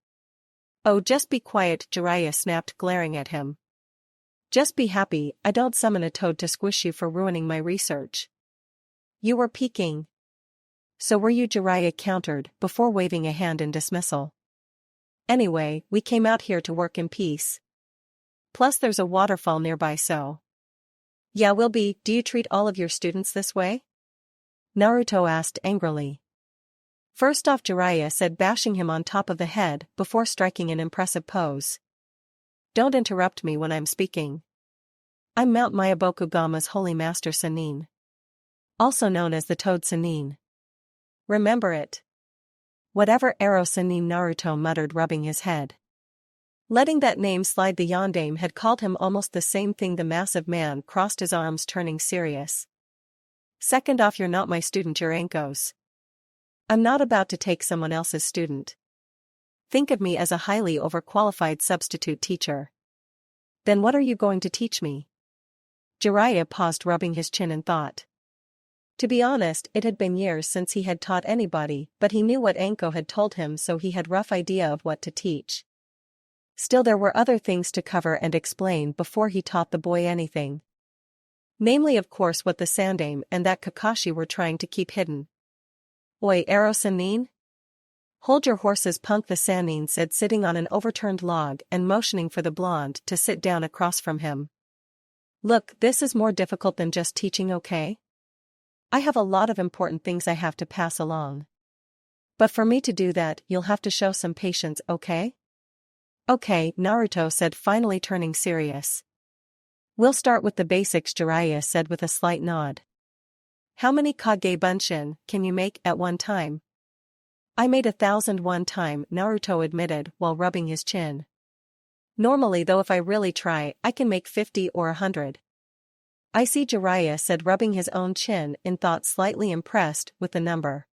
"Oh, just be quiet," Jiraiya snapped, glaring at him. "Just be happy I don't summon a toad to squish you for ruining my research." "You were peeking." "So were you," Jiraiya countered, before waving a hand in dismissal. "Anyway, we came out here to work in peace. Plus there's a waterfall nearby, so." "Yeah, will be. Do you treat all of your students this way?" Naruto asked angrily. "First off," Jiraiya said, bashing him on top of the head before striking an impressive pose. "Don't interrupt me when I'm speaking. I'm Mount Myabokugama's holy master Sannin. Also known as the Toad Sannin. Remember it." "Whatever, Arrow Sannin," Naruto muttered, rubbing his head. Letting that name slide, the yondaime had called him almost the same thing. The massive man crossed his arms, turning serious. "Second off, you're not my student, you're Anko's. I'm not about to take someone else's student. Think of me as a highly overqualified substitute teacher." "Then what are you going to teach me?" Jiraiya paused, rubbing his chin in thought. To be honest, it had been years since he had taught anybody, but he knew what Anko had told him, so he had a rough idea of what to teach. Still, there were other things to cover and explain before he taught the boy anything. Namely, of course, what the Sandaime and that Kakashi were trying to keep hidden. "Oi, Arrow Sannin? Hold your horses, punk," the Sannin said, sitting on an overturned log and motioning for the blonde to sit down across from him. "Look, this is more difficult than just teaching, okay? I have a lot of important things I have to pass along. But for me to do that, you'll have to show some patience, okay?" "Okay," Naruto said, finally turning serious. "We'll start with the basics," Jiraiya said with a slight nod. "How many Kage Bunshin can you make at one time?" "I made 1,000 one time," Naruto admitted while rubbing his chin. "Normally though, if I really try, I can make 50 or 100. "I see," Jiraiya said, rubbing his own chin in thought, slightly impressed with the number.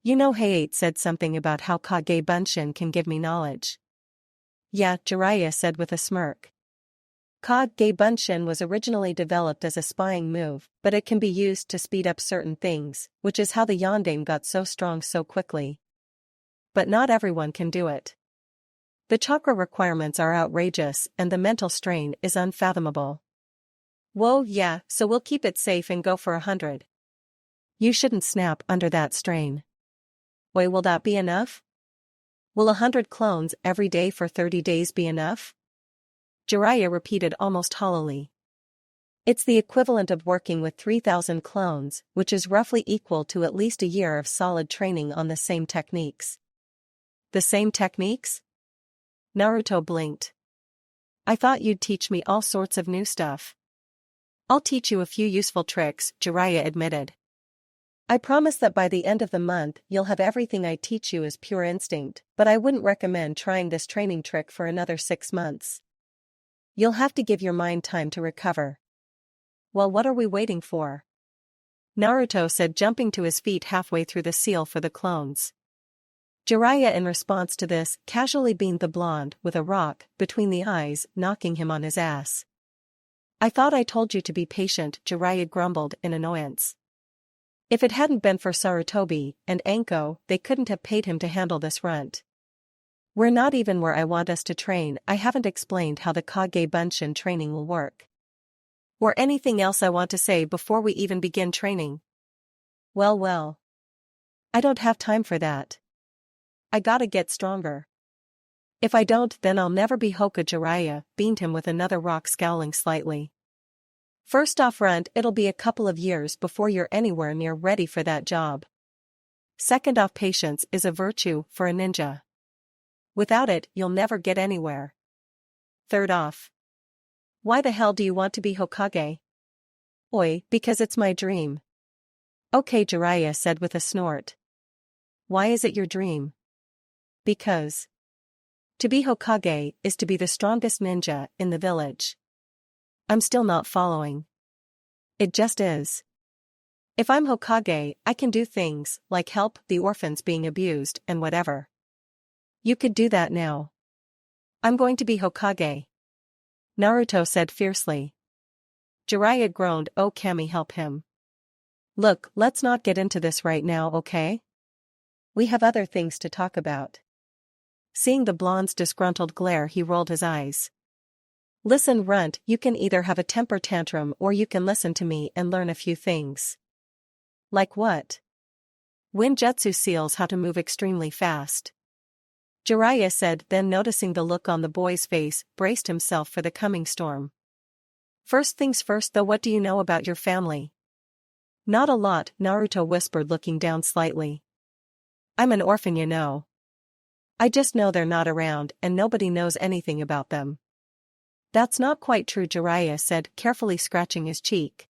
"You know, Hayate said something about how Kage Bunshin can give me knowledge." "Yeah," Jiraiya said with a smirk. Kage Bunshin was originally developed as a spying move, but it can be used to speed up certain things, which is how the yondaime got so strong so quickly. But not everyone can do it. The chakra requirements are outrageous and the mental strain is unfathomable." "Whoa, yeah, so we'll keep it safe and go for 100. "You shouldn't snap under that strain." "Wait, will that be enough? Will 100 clones every day for 30 days be enough?" Jiraiya repeated almost hollowly. "It's the equivalent of working with 3,000 clones, which is roughly equal to at least a year of solid training on the same techniques." "The same techniques?" Naruto blinked. "I thought you'd teach me all sorts of new stuff." "I'll teach you a few useful tricks," Jiraiya admitted. "I promise that by the end of the month you'll have everything I teach you as pure instinct, but I wouldn't recommend trying this training trick for another 6 months. You'll have to give your mind time to recover." "Well, what are we waiting for?" Naruto said, jumping to his feet halfway through the seal for the clones. Jiraiya, in response to this, casually beamed the blonde with a rock between the eyes, knocking him on his ass. "I thought I told you to be patient," Jiraiya grumbled in annoyance. If it hadn't been for Sarutobi and Anko, they couldn't have paid him to handle this runt. "We're not even where I want us to train. I haven't explained how the Kage Bunshin training will work. Or anything else I want to say before we even begin training." Well. I don't have time for that. I gotta get stronger. If I don't, then I'll never be Hoka. Jiraiya beamed him with another rock, scowling slightly. First off, Runt, it'll be a couple of years before you're anywhere near ready for that job. Second off, patience is a virtue for a ninja. Without it, you'll never get anywhere. Third off. Why the hell do you want to be Hokage? Oi, because it's my dream. Okay, Jiraiya said with a snort. Why is it your dream? Because to be Hokage is to be the strongest ninja in the village. I'm still not following. It just is. If I'm Hokage, I can do things like help the orphans being abused and whatever. You could do that now. I'm going to be Hokage, Naruto said fiercely. Jiraiya groaned. Oh, Kami, help him. Look, let's not get into this right now, okay? We have other things to talk about. Seeing the blonde's disgruntled glare, he rolled his eyes. Listen, Runt, you can either have a temper tantrum or you can listen to me and learn a few things. Like what? Wind jutsu seals how to move extremely fast. Jiraiya said, then noticing the look on the boy's face, braced himself for the coming storm. First things first though, what do you know about your family? Not a lot, Naruto whispered, looking down slightly. I'm an orphan, you know. I just know they're not around and nobody knows anything about them. That's not quite true, Jiraiya said, carefully scratching his cheek.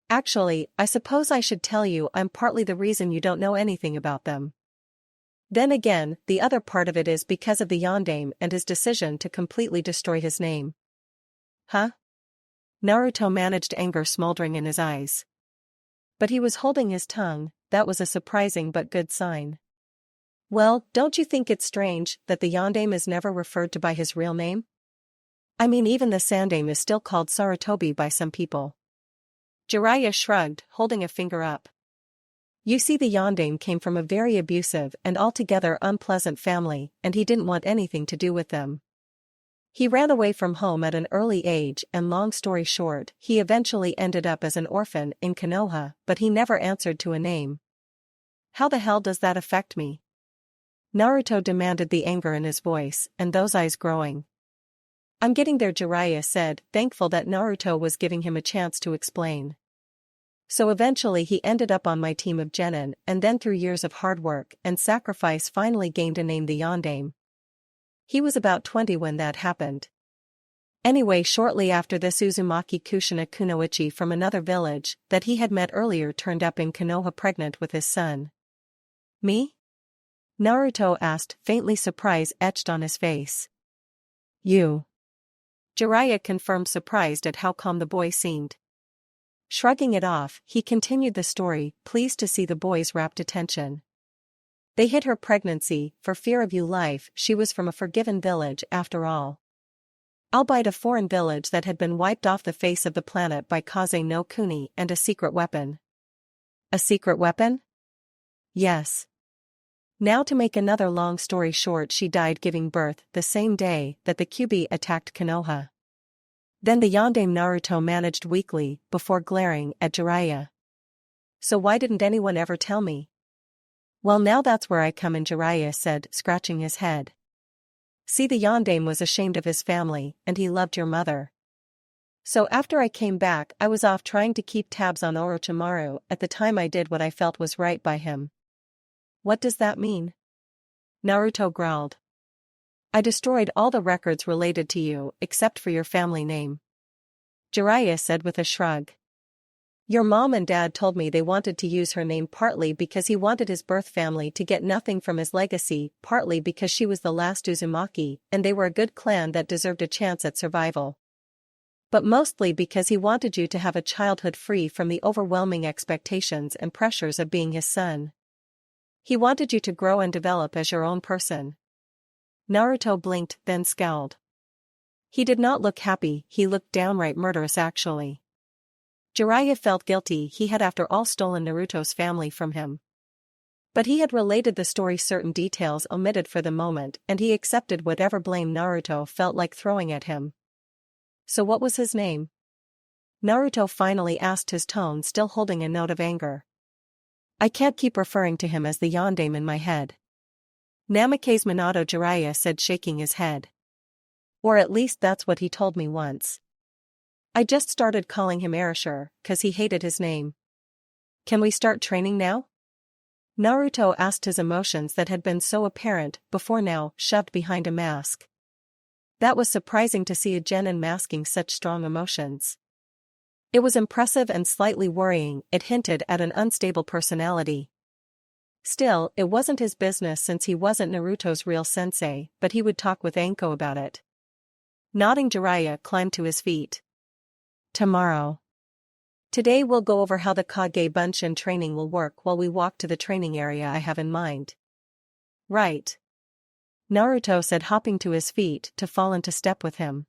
Actually, I suppose I should tell you I'm partly the reason you don't know anything about them. Then again, the other part of it is because of the Yondaime and his decision to completely destroy his name. Huh? Naruto managed anger smoldering in his eyes. But he was holding his tongue. That was a surprising but good sign. Well, don't you think it's strange that the Yondaime is never referred to by his real name? I mean, even the Sandaime is still called Sarutobi by some people. Jiraiya shrugged, holding a finger up. You see, the Yondaime came from a very abusive and altogether unpleasant family, and he didn't want anything to do with them. He ran away from home at an early age, and long story short, he eventually ended up as an orphan in Konoha, but he never answered to a name. How the hell does that affect me? Naruto demanded, the anger in his voice, and those eyes growing. I'm getting there, Jiraiya said, thankful that Naruto was giving him a chance to explain. So eventually he ended up on my team of genin, and then through years of hard work and sacrifice finally gained a name, the Yondaime. He was about 20 when that happened. Anyway, shortly after this, Uzumaki Kushina Kunoichi from another village that he had met earlier turned up in Konoha pregnant with his son. Me? Naruto asked, faintly surprise etched on his face. You. Jiraiya confirmed, surprised at how calm the boy seemed. Shrugging it off, he continued the story, pleased to see the boy's rapt attention. They hid her pregnancy, for fear of you life. She was from a forgiven village after all. Albeit a foreign village that had been wiped off the face of the planet by Kaze no Kuni and a secret weapon. A secret weapon? Yes. Now, to make another long story short, she died giving birth the same day that the Kyuubi attacked Konoha. Then the Yondaime Naruto managed weakly, before glaring at Jiraiya. So why didn't anyone ever tell me? Well, now that's where I come in, Jiraiya said, scratching his head. See, the Yondaime was ashamed of his family, and he loved your mother. So after I came back, I was off trying to keep tabs on Orochimaru. At the time I did what I felt was right by him. What does that mean? Naruto growled. I destroyed all the records related to you, except for your family name. Jiraiya said with a shrug. Your mom and dad told me they wanted to use her name partly because he wanted his birth family to get nothing from his legacy, partly because she was the last Uzumaki, and they were a good clan that deserved a chance at survival. But mostly because he wanted you to have a childhood free from the overwhelming expectations and pressures of being his son. He wanted you to grow and develop as your own person. Naruto blinked, then scowled. He did not look happy, he looked downright murderous actually. Jiraiya felt guilty, he had after all stolen Naruto's family from him. But he had related the story, certain details omitted for the moment, and he accepted whatever blame Naruto felt like throwing at him. So what was his name? Naruto finally asked, his tone still holding a note of anger. I can't keep referring to him as the yondaime in my head. Namake's Minato, Jiraiya said, shaking his head. Or at least that's what he told me once. I just started calling him Erasure, 'cause he hated his name. Can we start training now? Naruto asked, his emotions that had been so apparent before now shoved behind a mask. That was surprising to see a genin masking such strong emotions. It was impressive and slightly worrying. It hinted at an unstable personality. Still, it wasn't his business since he wasn't Naruto's real sensei, but he would talk with Anko about it. Nodding, Jiraiya climbed to his feet. Tomorrow. Today we'll go over how the Kage Bunshin training will work while we walk to the training area I have in mind. Right. Naruto said, hopping to his feet to fall into step with him.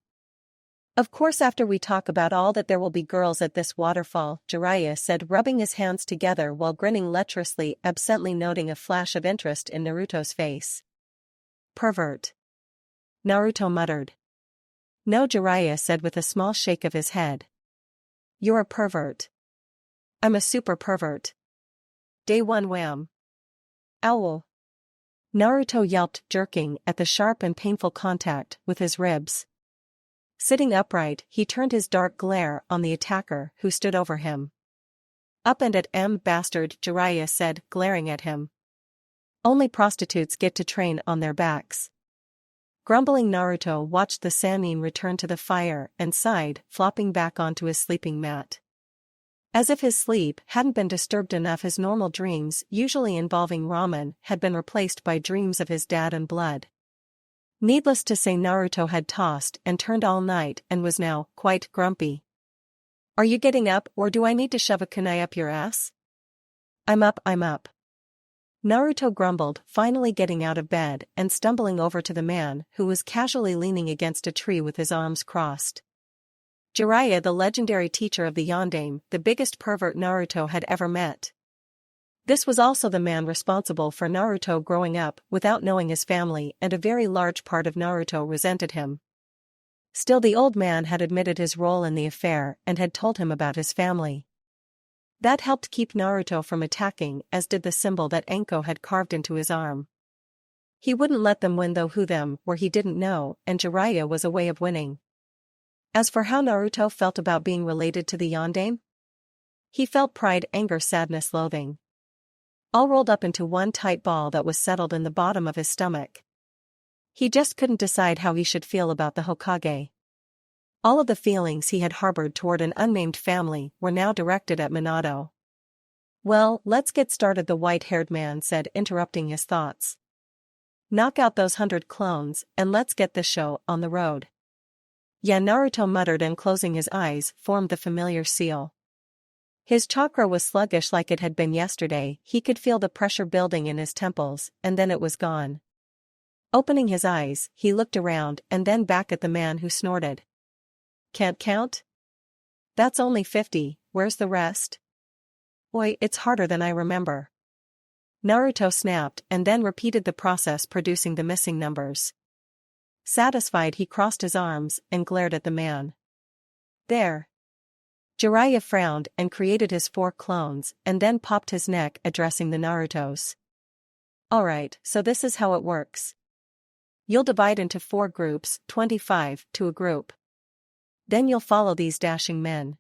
Of course, after we talk about all that, there will be girls at this waterfall, Jiraiya said, rubbing his hands together while grinning lecherously, absently noting a flash of interest in Naruto's face. Pervert. Naruto muttered. No, Jiraiya said with a small shake of his head. You're a pervert. I'm a super pervert. Day 1 wham. Owl. Naruto yelped, jerking at the sharp and painful contact with his ribs. Sitting upright, he turned his dark glare on the attacker who stood over him. Up and at bastard, Jiraiya said, glaring at him. Only prostitutes get to train on their backs. Grumbling, Naruto watched the Sannin return to the fire and sighed, flopping back onto his sleeping mat. As if his sleep hadn't been disturbed enough, his normal dreams, usually involving ramen, had been replaced by dreams of his dad and blood. Needless to say, Naruto had tossed and turned all night and was now quite grumpy. Are you getting up, or do I need to shove a kunai up your ass? I'm up. Naruto grumbled, finally getting out of bed and stumbling over to the man who was casually leaning against a tree with his arms crossed. Jiraiya, the legendary teacher of the yondaime, the biggest pervert Naruto had ever met. This was also the man responsible for Naruto growing up without knowing his family, and a very large part of Naruto resented him. Still, the old man had admitted his role in the affair and had told him about his family. That helped keep Naruto from attacking, as did the symbol that Anko had carved into his arm. He wouldn't let them win, though who them were he didn't know, and Jiraiya was a way of winning. As for how Naruto felt about being related to the yondaime, he felt pride, anger, sadness, loathing, all rolled up into one tight ball that was settled in the bottom of his stomach. He just couldn't decide how he should feel about the Hokage. All of the feelings he had harbored toward an unnamed family were now directed at Minato. Well, let's get started, the white-haired man said, interrupting his thoughts. Knock out those 100 clones, and let's get this show on the road. Yeah, Naruto muttered, and closing his eyes, formed the familiar seal. His chakra was sluggish like it had been yesterday. He could feel the pressure building in his temples, and then it was gone. Opening his eyes, he looked around and then back at the man who snorted. Can't count? That's only 50, where's the rest? Oi, it's harder than I remember. Naruto snapped and then repeated the process, producing the missing numbers. Satisfied, he crossed his arms and glared at the man. There. Jiraiya frowned and created his 4 clones, and then popped his neck, addressing the Narutos. Alright, so this is how it works. You'll divide into 4 groups, 25 to a group. Then you'll follow these dashing men.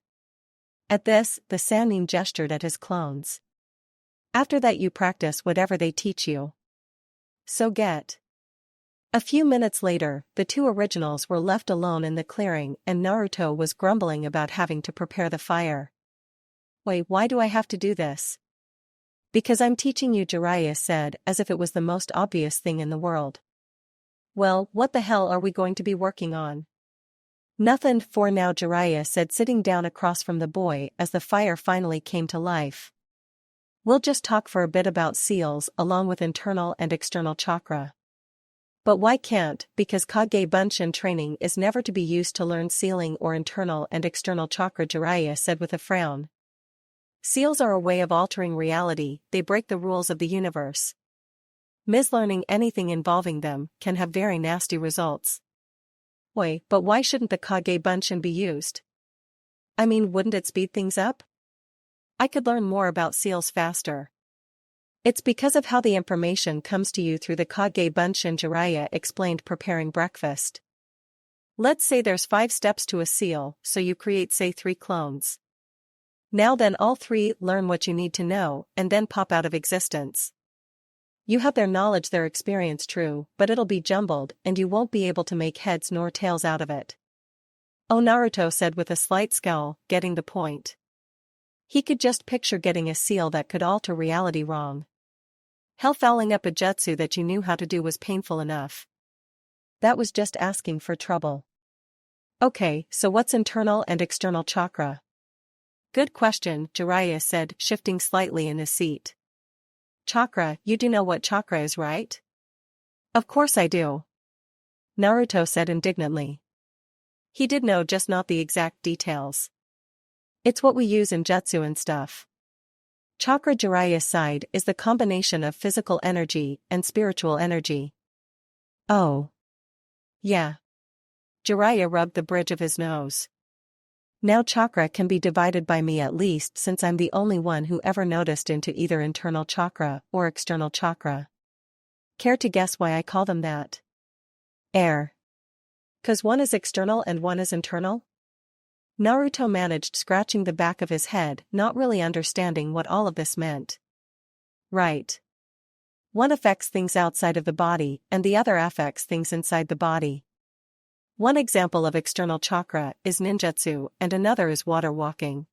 At this, the Sannin gestured at his clones. After that, you practice whatever they teach you. So get. A few minutes later, the 2 originals were left alone in the clearing, and Naruto was grumbling about having to prepare the fire. Wait, why do I have to do this? Because I'm teaching you, Jiraiya said, as if it was the most obvious thing in the world. Well, what the hell are we going to be working on? Nothing for now, Jiraiya said, sitting down across from the boy as the fire finally came to life. We'll just talk for a bit about seals along with internal and external chakra. But why can't? Because Kage Bunshin training is never to be used to learn sealing or internal and external chakra, Jiraiya said with a frown. Seals are a way of altering reality. They break the rules of the universe. Mislearning anything involving them can have very nasty results. Wait, but why shouldn't the Kage Bunshin be used? I mean, wouldn't it speed things up? I could learn more about seals faster. It's because of how the information comes to you through the Kage Bunshin. Jiraiya explained, preparing breakfast. Let's say there's 5 steps to a seal, so you create say 3 clones. Now then all 3 learn what you need to know, and then pop out of existence. You have their knowledge, their experience, true, but it'll be jumbled, and you won't be able to make heads nor tails out of it. Oh, Naruto said with a slight scowl, getting the point. He could just picture getting a seal that could alter reality wrong. Hell, fouling up a jutsu that you knew how to do was painful enough. That was just asking for trouble. Okay, so what's internal and external chakra? Good question, Jiraiya said, shifting slightly in his seat. Chakra, you do know what chakra is, right? Of course I do. Naruto said indignantly. He did know, just not the exact details. It's what we use in jutsu and stuff. Chakra, Jiraiya sighed, is the combination of physical energy and spiritual energy. Oh. Yeah. Jiraiya rubbed the bridge of his nose. Now chakra can be divided by me, at least since I'm the only one who ever noticed into either internal chakra or external chakra. Care to guess why I call them that? Air. 'Cause one is external and one is internal? Naruto managed, scratching the back of his head, not really understanding what all of this meant. Right. One affects things outside of the body, and the other affects things inside the body. One example of external chakra is ninjutsu, and another is water walking.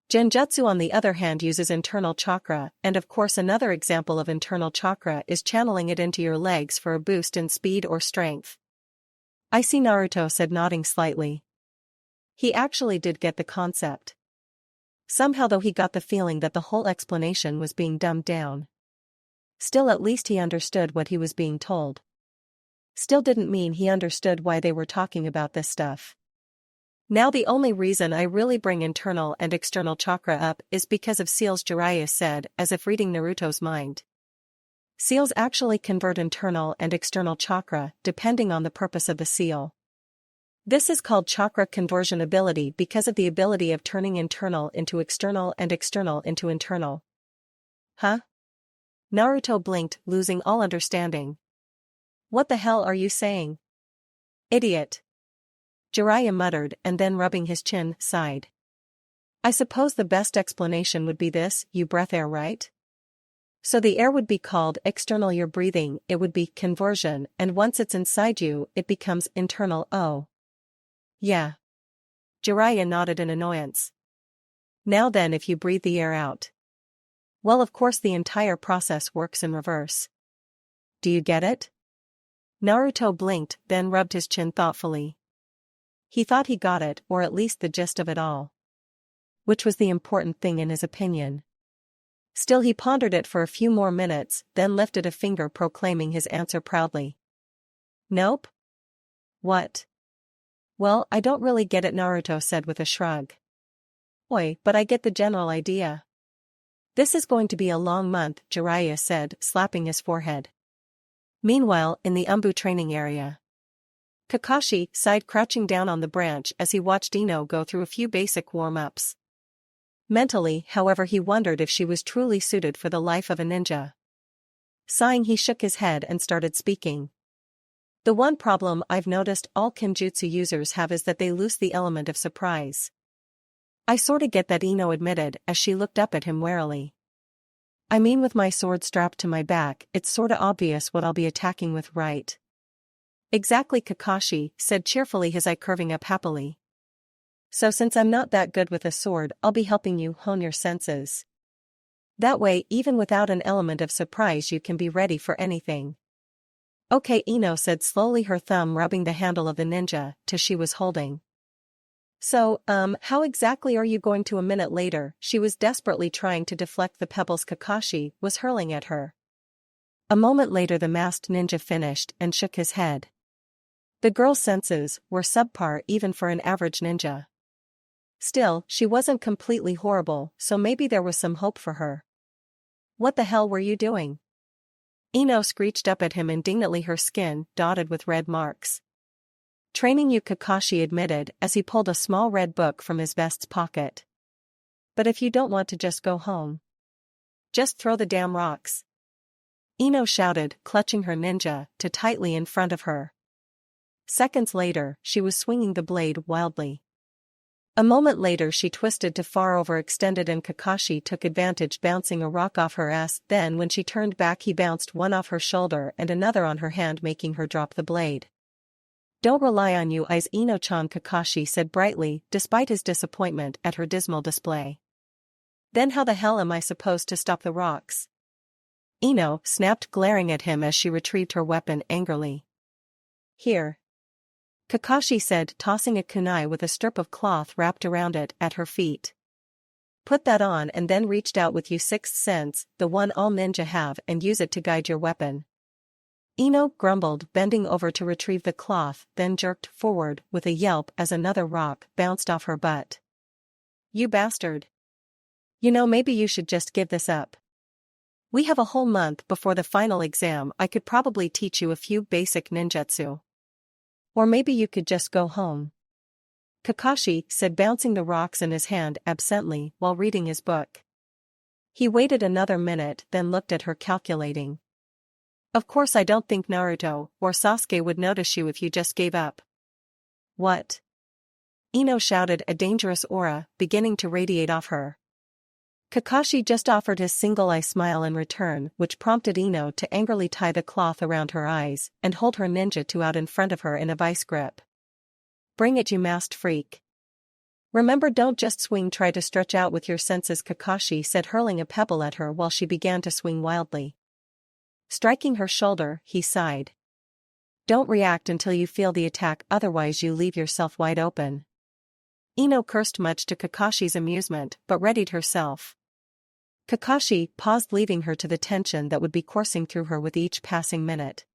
Genjutsu, on the other hand, uses internal chakra, and of course another example of internal chakra is channeling it into your legs for a boost in speed or strength. I see, Naruto said, nodding slightly. He actually did get the concept. Somehow though he got the feeling that the whole explanation was being dumbed down. Still, at least he understood what he was being told. Still didn't mean he understood why they were talking about this stuff. Now the only reason I really bring internal and external chakra up is because of seals, Jiraiya said, as if reading Naruto's mind. Seals actually convert internal and external chakra, depending on the purpose of the seal. This is called chakra conversion ability because of the ability of turning internal into external and external into internal. Huh? Naruto blinked, losing all understanding. What the hell are you saying? Idiot. Jiraiya muttered, and then rubbing his chin, sighed. I suppose the best explanation would be this: you breath air, right? So the air would be called external, you're breathing, it would be conversion, and once it's inside you, it becomes internal. Oh. Yeah. Jiraiya nodded in annoyance. Now then, if you breathe the air out. Well, of course the entire process works in reverse. Do you get it? Naruto blinked, then rubbed his chin thoughtfully. He thought he got it, or at least the gist of it all. Which was the important thing in his opinion. Still, he pondered it for a few more minutes, then lifted a finger, proclaiming his answer proudly. Nope. What? Well, I don't really get it, Naruto said with a shrug. Oi, but I get the general idea. This is going to be a long month, Jiraiya said, slapping his forehead. Meanwhile, in the Umbu training area, Kakashi sighed, crouching down on the branch as he watched Ino go through a few basic warm-ups. Mentally, however, he wondered if she was truly suited for the life of a ninja. Sighing, he shook his head and started speaking. The one problem I've noticed all Kenjutsu users have is that they lose the element of surprise. I sorta get that, Ino admitted as she looked up at him warily. I mean, with my sword strapped to my back, it's sorta obvious what I'll be attacking with, right? Exactly, Kakashi said cheerfully, his eye curving up happily. So since I'm not that good with a sword, I'll be helping you hone your senses. That way, even without an element of surprise, you can be ready for anything. Okay, Ino said slowly, her thumb rubbing the handle of the ninja she was holding. So, how exactly are you going to? A minute later, she was desperately trying to deflect the pebbles Kakashi was hurling at her. A moment later, the masked ninja finished and shook his head. The girl's senses were subpar even for an average ninja. Still, she wasn't completely horrible, so maybe there was some hope for her. What the hell were you doing? Ino screeched up at him indignantly, her skin dotted with red marks. Training you, Kakashi admitted as he pulled a small red book from his vest's pocket. But if you don't want to just go home. Just throw the damn rocks. Ino shouted, clutching her ninja too tightly in front of her. Seconds later, she was swinging the blade wildly. A moment later she twisted too far overextended and Kakashi took advantage, bouncing a rock off her ass. Then when she turned back he bounced one off her shoulder and another on her hand, making her drop the blade. Don't rely on you eyes, Ino-chan, Kakashi said brightly, despite his disappointment at her dismal display. Then how the hell am I supposed to stop the rocks? Ino snapped, glaring at him as she retrieved her weapon angrily. Here. Kakashi said, tossing a kunai with a strip of cloth wrapped around it at her feet. Put that on and then reached out with your sixth sense, the one all ninja have, and use it to guide your weapon. Ino grumbled, bending over to retrieve the cloth, then jerked forward with a yelp as another rock bounced off her butt. You bastard. You know, maybe you should just give this up. We have a whole month before the final exam. I could probably teach you a few basic ninjutsu. Or maybe you could just go home. Kakashi said, bouncing the rocks in his hand absently while reading his book. He waited another minute, then looked at her, calculating. Of course I don't think Naruto or Sasuke would notice you if you just gave up. What? Ino shouted, a dangerous aura beginning to radiate off her. Kakashi just offered his single-eye smile in return, which prompted Ino to angrily tie the cloth around her eyes and hold her ninjutsu out in front of her in a vice grip. Bring it, you masked freak. Remember, don't just swing, try to stretch out with your senses, Kakashi said, hurling a pebble at her while she began to swing wildly. Striking her shoulder, he sighed. Don't react until you feel the attack, otherwise you leave yourself wide open. Ino cursed, much to Kakashi's amusement, but readied herself. Kakashi paused, leaving her to the tension that would be coursing through her with each passing minute.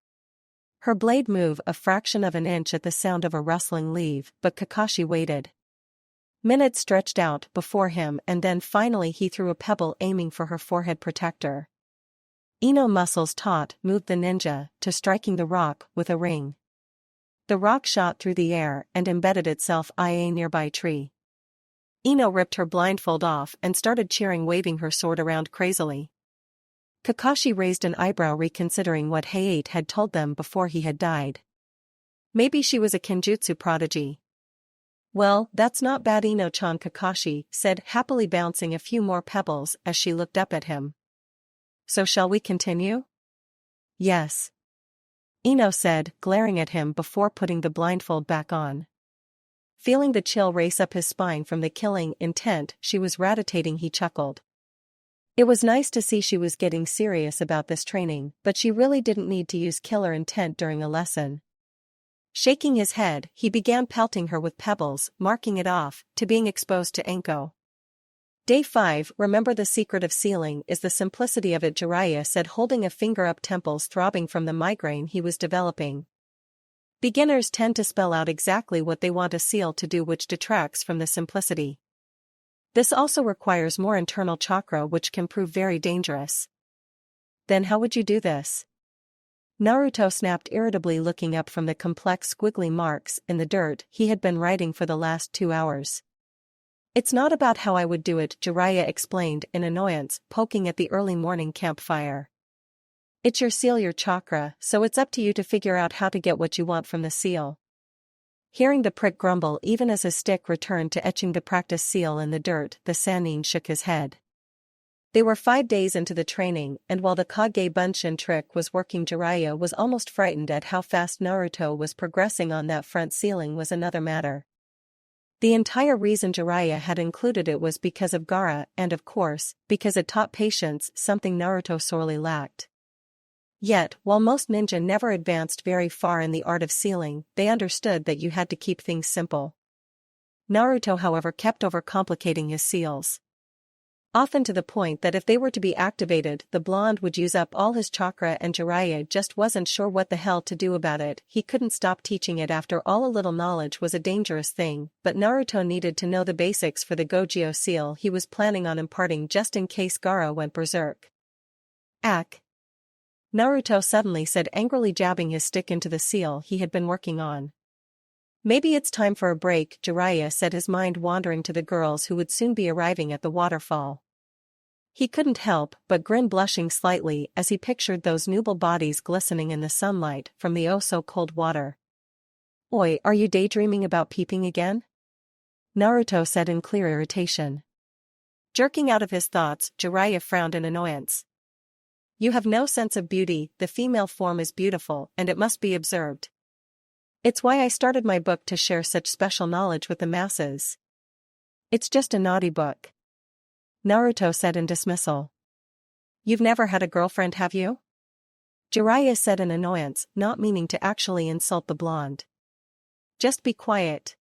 Her blade moved a fraction of an inch at the sound of a rustling leaf, but Kakashi waited. Minutes stretched out before him, and then finally he threw a pebble, aiming for her forehead protector. Ino, muscles taut, moved the ninja to striking the rock with a ring. The rock shot through the air and embedded itself in a nearby tree. Ino ripped her blindfold off and started cheering, waving her sword around crazily. Kakashi raised an eyebrow, reconsidering what Hayate had told them before he had died. Maybe she was a kenjutsu prodigy. Well, that's not bad, Ino-chan, Kakashi said, happily bouncing a few more pebbles as she looked up at him. So shall we continue? Yes. Ino said, glaring at him before putting the blindfold back on. Feeling the chill race up his spine from the killing intent she was radiating, he chuckled. It was nice to see she was getting serious about this training, but she really didn't need to use killer intent during a lesson. Shaking his head, he began pelting her with pebbles, marking it off to being exposed to Enko. Day 5. Remember, the secret of sealing is the simplicity of it, Jiraiya said, holding a finger up, temples throbbing from the migraine he was developing. Beginners tend to spell out exactly what they want a seal to do, which detracts from the simplicity. This also requires more internal chakra, which can prove very dangerous. Then how would you do this? Naruto snapped irritably, looking up from the complex squiggly marks in the dirt he had been writing for the last 2 hours. It's not about how I would do it, Jiraiya explained in annoyance, poking at the early morning campfire. It's your seal, your chakra, so it's up to you to figure out how to get what you want from the seal. Hearing the prick grumble even as his stick returned to etching the practice seal in the dirt, the Sannin shook his head. They were 5 days into the training, and while the Kage Bunshin trick was working, Jiraiya was almost frightened at how fast Naruto was progressing on that front. Sealing was another matter. The entire reason Jiraiya had included it was because of Gaara, and of course, because it taught patience, something Naruto sorely lacked. Yet, while most ninja never advanced very far in the art of sealing, they understood that you had to keep things simple. Naruto, however, kept overcomplicating his seals. Often to the point that if they were to be activated, the blonde would use up all his chakra, and Jiraiya just wasn't sure what the hell to do about it. He couldn't stop teaching it. After all, a little knowledge was a dangerous thing, but Naruto needed to know the basics for the Gogyo seal he was planning on imparting, just in case Gaara went berserk. Ack! Naruto suddenly said, angrily jabbing his stick into the seal he had been working on. Maybe it's time for a break, Jiraiya said, his mind wandering to the girls who would soon be arriving at the waterfall. He couldn't help but grin, blushing slightly as he pictured those noble bodies glistening in the sunlight from the oh-so-cold water. "Oi, are you daydreaming about peeping again?" Naruto said in clear irritation. Jerking out of his thoughts, Jiraiya frowned in annoyance. "You have no sense of beauty. The female form is beautiful and it must be observed. It's why I started my book to share such special knowledge with the masses." "It's just a naughty book," Naruto said in dismissal. "You've never had a girlfriend, have you?" Jiraiya said in annoyance, not meaning to actually insult the blonde. "Just be quiet,"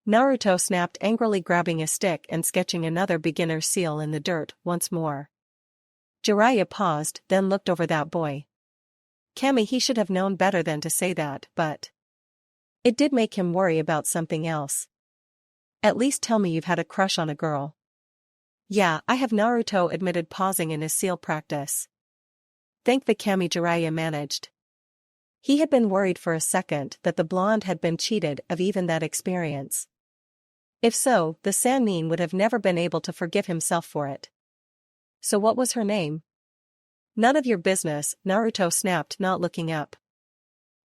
Naruto snapped, angrily grabbing a stick and sketching another beginner seal in the dirt once more. Jiraiya paused, then looked over that boy. Kami, he should have known better than to say that, but it did make him worry about something else. "At least tell me you've had a crush on a girl." "Yeah, I have," Naruto admitted, pausing in his seal practice. "Thank the Kami," Jiraiya managed. He had been worried for a second that the blonde had been cheated of even that experience. If so, the Sannin would have never been able to forgive himself for it. "So what was her name?" "None of your business," Naruto snapped, not looking up.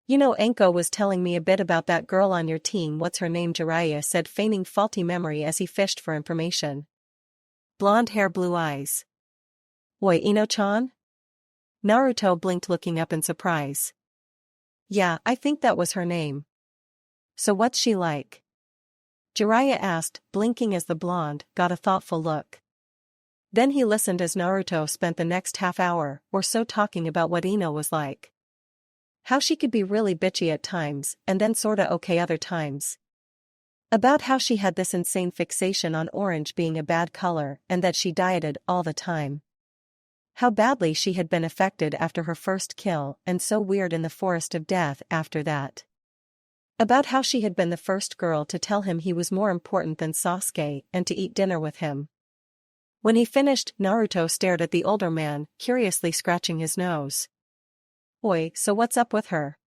"You know, Enko was telling me a bit about that girl on your team. What's her name?" Jiraiya said, feigning faulty memory as he fished for information. "Blonde hair, blue eyes." "Oi, Ino-chan?" Naruto blinked, looking up in surprise. "Yeah, I think that was her name." "So what's she like?" Jiraiya asked, blinking as the blonde got a thoughtful look. Then he listened as Naruto spent the next half hour or so talking about what Ino was like. How she could be really bitchy at times and then sorta okay other times. About how she had this insane fixation on orange being a bad color and that she dieted all the time. How badly she had been affected after her first kill and so weird in the forest of death after that. About how she had been the first girl to tell him he was more important than Sasuke and to eat dinner with him. When he finished, Naruto stared at the older man, curiously scratching his nose. "Oi, so what's up with her?"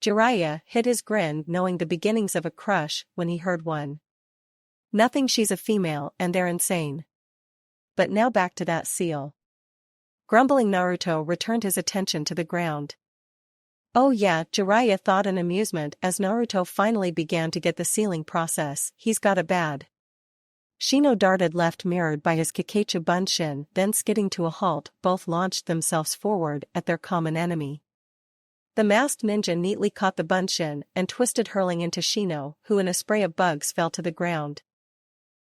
Jiraiya hid his grin, knowing the beginnings of a crush when he heard one. "Nothing, she's a female and they're insane. But now back to that seal." Grumbling, Naruto returned his attention to the ground. "Oh yeah," Jiraiya thought in amusement as Naruto finally began to get the sealing process. "He's got a bad." Shino darted left, mirrored by his Kakachu Bunshin, then skidding to a halt, both launched themselves forward at their common enemy. The masked ninja neatly caught the Bunshin and twisted, hurling into Shino, who in a spray of bugs fell to the ground.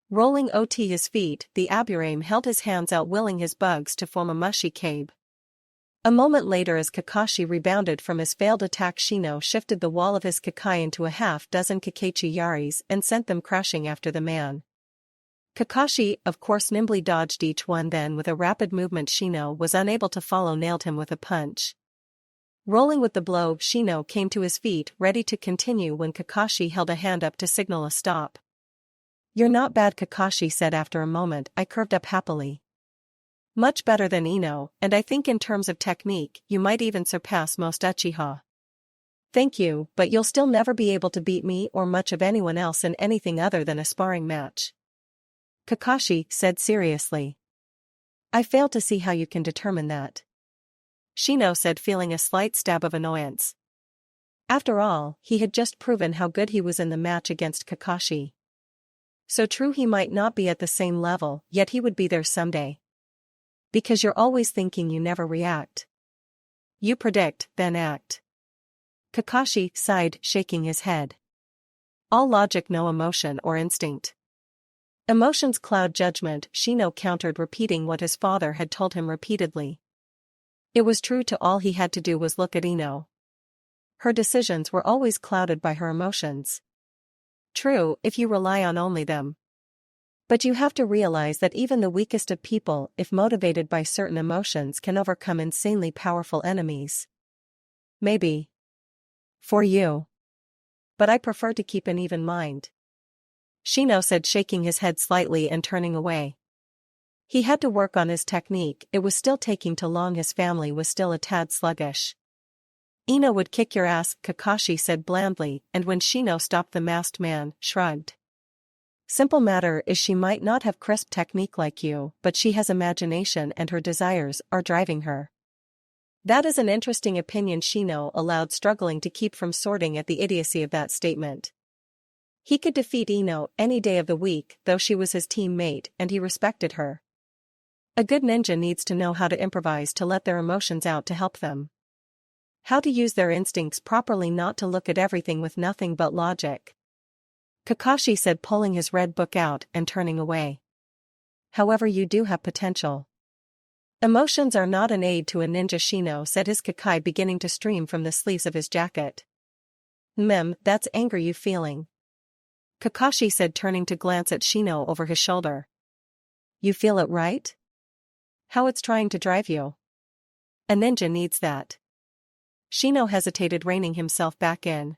Rolling to his feet, the Aburame held his hands out, willing his bugs to form a mushy cabe. A moment later, as Kakashi rebounded from his failed attack, Shino shifted the wall of his Kakai into a half-dozen Kakashi Yaris and sent them crashing after the man. Kakashi, of course, nimbly dodged each one, then with a rapid movement Shino was unable to follow, nailed him with a punch. Rolling with the blow, Shino came to his feet, ready to continue when Kakashi held a hand up to signal a stop. "You're not bad," Kakashi said after a moment. I curved up happily. "Much better than Ino, and I think in terms of technique, you might even surpass most Uchiha." "Thank you, but you'll still never be able to beat me or much of anyone else in anything other than a sparring match," Kakashi said seriously. "I fail to see how you can determine that," Shino said, feeling a slight stab of annoyance. After all, he had just proven how good he was in the match against Kakashi. So true, he might not be at the same level, yet he would be there someday. "Because you're always thinking, you never react. You predict, then act," Kakashi sighed, shaking his head. "All logic, no emotion or instinct." "Emotions cloud judgment," Shino countered, repeating what his father had told him repeatedly. It was true. To all he had to do was look at Ino. Her decisions were always clouded by her emotions. True, if you rely on only them. But you have to realize that even the weakest of people, if motivated by certain emotions, can overcome insanely powerful enemies. Maybe. For you. But I prefer to keep an even mind," Shino said, shaking his head slightly and turning away. He had to work on his technique. It was still taking too long. His family was still a tad sluggish. "Ino would kick your ass," Kakashi said blandly, and when Shino stopped, the masked man shrugged. Simple matter is she might not have crisp technique like you, but she has imagination and her desires are driving her. That is an interesting opinion, Shino allowed, struggling to keep from sorting at the idiocy of that statement. He could defeat Ino any day of the week, though she was his teammate and he respected her. A good ninja needs to know how to improvise, to let their emotions out, to help them. How to use their instincts properly, not to look at everything with nothing but logic. Kakashi said, pulling his red book out and turning away. However, you do have potential. Emotions are not an aid to a ninja, Shino said, his kakai beginning to stream from the sleeves of his jacket. That's anger you feeling. Kakashi said, turning to glance at Shino over his shoulder. You feel it, right? How it's trying to drive you. A ninja needs that. Shino hesitated, reining himself back in.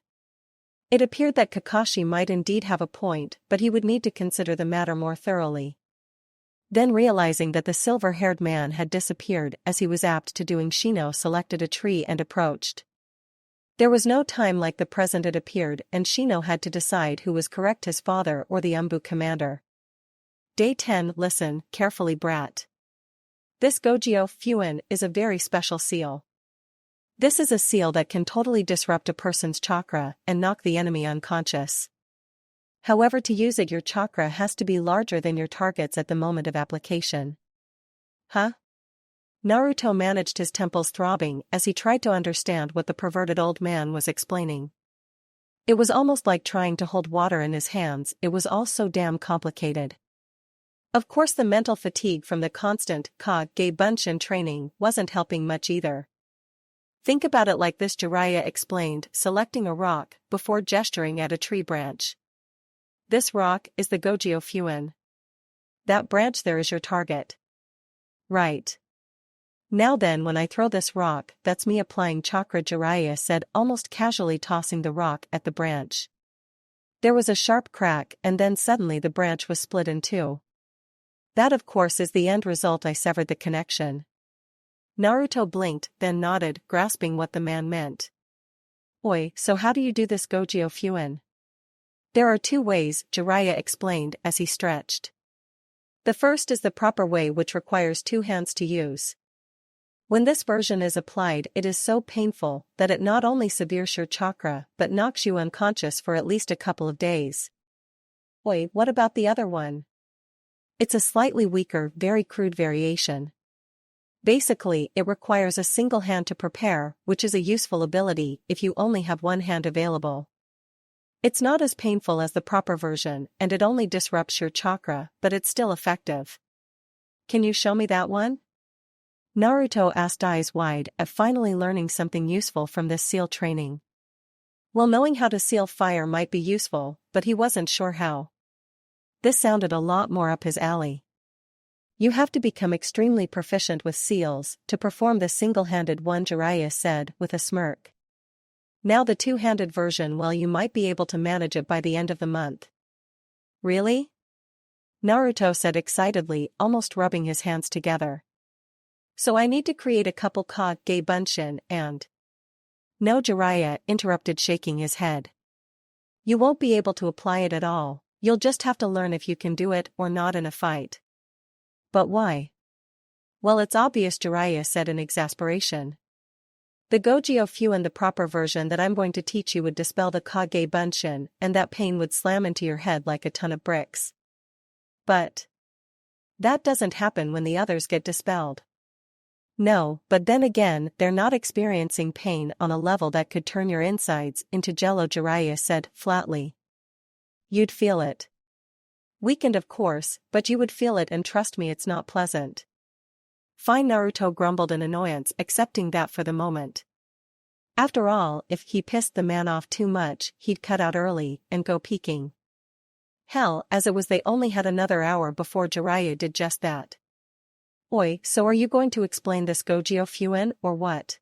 It appeared that Kakashi might indeed have a point, but he would need to consider the matter more thoroughly. Then, realizing that the silver-haired man had disappeared as he was apt to doing, Shino selected a tree and approached. There was no time like the present, it appeared, and Shino had to decide who was correct, his father or the Umbu commander. Day 10. Listen carefully, brat. This Gojio Fuin is a very special seal. This is a seal that can totally disrupt a person's chakra and knock the enemy unconscious. However, to use it, your chakra has to be larger than your target's at the moment of application. Huh? Naruto managed his temples throbbing as he tried to understand what the perverted old man was explaining. It was almost like trying to hold water in his hands, it was all so damn complicated. Of course, the mental fatigue from the constant Kage Bunshin training wasn't helping much either. Think about it like this, Jiraiya explained, selecting a rock before gesturing at a tree branch. This rock is the Gojio Fuin. That branch there is your target. Right. Now then, when I throw this rock, that's me applying chakra, Jiraiya said, almost casually tossing the rock at the branch. There was a sharp crack, and then suddenly the branch was split in two. That, of course, is the end result. I severed the connection. Naruto blinked, then nodded, grasping what the man meant. Oi, so how do you do this Gojio Fuin? There are two ways, Jiraiya explained as he stretched. The first is the proper way, which requires two hands to use. When this version is applied, it is so painful that it not only severs your chakra but knocks you unconscious for at least a couple of days. Oi, what about the other one? It's a slightly weaker, very crude variation. Basically, it requires a single hand to prepare, which is a useful ability if you only have one hand available. It's not as painful as the proper version, and it only disrupts your chakra, but it's still effective. Can you show me that one? Naruto asked, eyes wide at finally learning something useful from this seal training. Well, knowing how to seal fire might be useful, but he wasn't sure how. This sounded a lot more up his alley. You have to become extremely proficient with seals to perform the single-handed one, Jiraiya said with a smirk. Now the two-handed version, well, you might be able to manage it by the end of the month. Really? Naruto said excitedly, almost rubbing his hands together. So I need to create a couple Kage Bunshin and... No, Jiraiya interrupted, shaking his head. You won't be able to apply it at all, you'll just have to learn if you can do it or not in a fight. But why? Well, it's obvious, Jiraiya said in exasperation. The Gojio Fuin, the proper version that I'm going to teach you, would dispel the Kage Bunshin, and that pain would slam into your head like a ton of bricks. But that doesn't happen when the others get dispelled. No, but then again, they're not experiencing pain on a level that could turn your insides into jello, Jiraiya said flatly. You'd feel it. Weakened, of course, but you would feel it, and trust me, it's not pleasant. Fine, Naruto grumbled in annoyance, accepting that for the moment. After all, if he pissed the man off too much, he'd cut out early and go peeking. Hell, as it was, they only had another hour before Jiraiya did just that. Oi, so are you going to explain this Gojio Fuin, or what?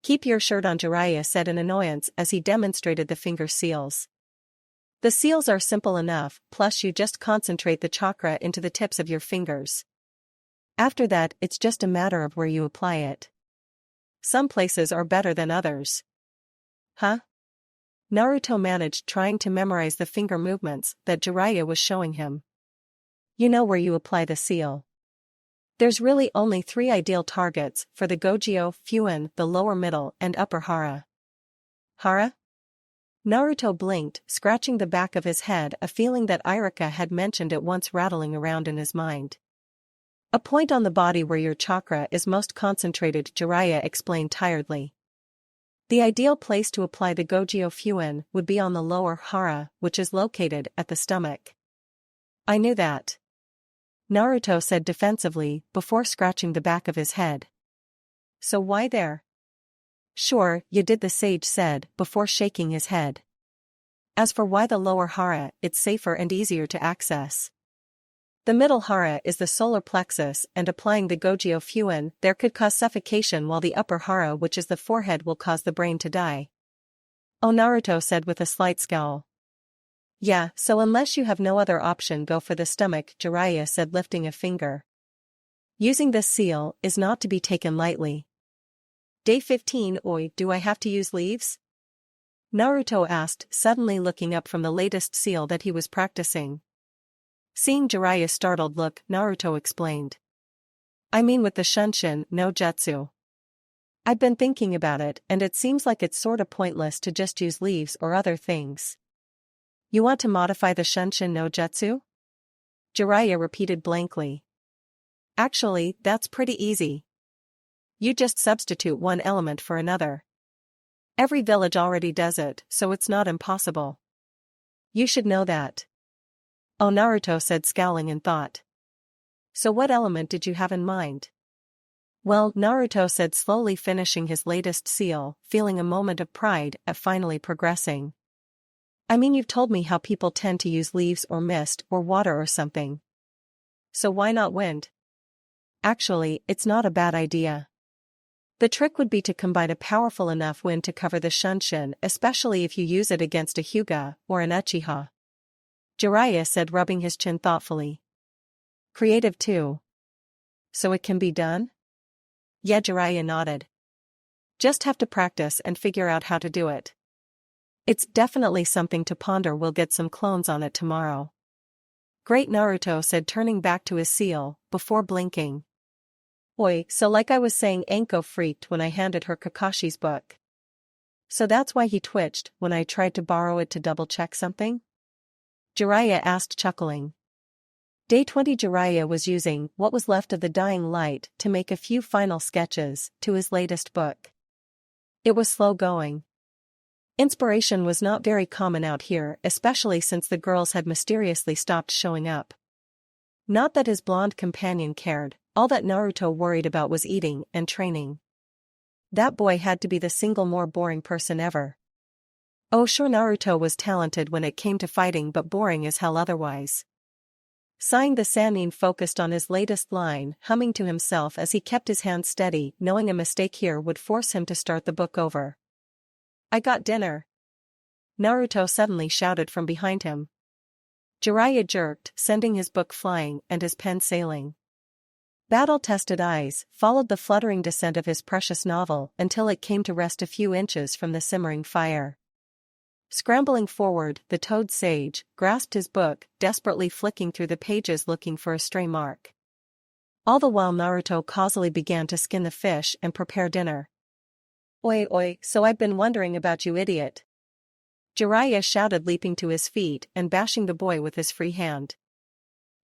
Keep your shirt on, Jiraiya said in annoyance as he demonstrated the finger seals. The seals are simple enough, plus you just concentrate the chakra into the tips of your fingers. After that, it's just a matter of where you apply it. Some places are better than others. Huh? Naruto managed trying to memorize the finger movements that Jiraiya was showing him. You know where you apply the seal. There's really only 3 ideal targets for the Gogyo, Fuin, the lower middle and upper hara. Hara? Naruto blinked, scratching the back of his head, a feeling that Irika had mentioned at once rattling around in his mind. A point on the body where your chakra is most concentrated, Jiraiya explained tiredly. The ideal place to apply the Gogyo Fuin would be on the lower hara, which is located at the stomach. I knew that. Naruto said defensively, before scratching the back of his head. So why there? Sure, you did, the sage said, before shaking his head. As for why the lower hara, it's safer and easier to access. The middle hara is the solar plexus, and applying the Gogyo Fuin there could cause suffocation, while the upper hara, which is the forehead, will cause the brain to die. Oh, Naruto said with a slight scowl. Yeah, so unless you have no other option, go for the stomach, Jiraiya said, lifting a finger. Using this seal is not to be taken lightly. Day 15. Oi, do I have to use leaves? Naruto asked, suddenly looking up from the latest seal that he was practicing. Seeing Jiraiya's startled look, Naruto explained. I mean with the Shunshin no Jutsu. I've been thinking about it, and it seems like it's sorta pointless to just use leaves or other things. You want to modify the Shunshin no Jutsu? Jiraiya repeated blankly. Actually, that's pretty easy. You just substitute one element for another. Every village already does it, so it's not impossible. You should know that. Oh, Naruto said, scowling in thought. So what element did you have in mind? Well, Naruto said, slowly finishing his latest seal, feeling a moment of pride at finally progressing. I mean, you've told me how people tend to use leaves or mist or water or something. So why not wind? Actually, it's not a bad idea. The trick would be to combine a powerful enough wind to cover the Shunshin, especially if you use it against a Hyuga or an Uchiha. Jiraiya said, rubbing his chin thoughtfully. Creative too. So it can be done? Yeah, Jiraiya nodded. Just have to practice and figure out how to do it. It's definitely something to ponder. We'll get some clones on it tomorrow. Great, Naruto said, turning back to his seal, before blinking. Oi, so like I was saying, Anko freaked when I handed her Kakashi's book. So that's why he twitched when I tried to borrow it to double-check something? Jiraiya asked, chuckling. Day 20. Jiraiya was using what was left of the dying light to make a few final sketches to his latest book. It was slow going. Inspiration was not very common out here, especially since the girls had mysteriously stopped showing up. Not that his blonde companion cared, all that Naruto worried about was eating and training. That boy had to be the single more boring person ever. Oh sure, Naruto was talented when it came to fighting, but boring as hell otherwise. Sighing, the Sannin focused on his latest line, humming to himself as he kept his hand steady, knowing a mistake here would force him to start the book over. I got dinner. Naruto suddenly shouted from behind him. Jiraiya jerked, sending his book flying and his pen sailing. Battle-tested eyes followed the fluttering descent of his precious novel until it came to rest a few inches from the simmering fire. Scrambling forward, the toad sage grasped his book, desperately flicking through the pages looking for a stray mark. All the while Naruto causally began to skin the fish and prepare dinner. Oi oi, so I've been wondering about you, idiot. Jiraiya shouted, leaping to his feet and bashing the boy with his free hand.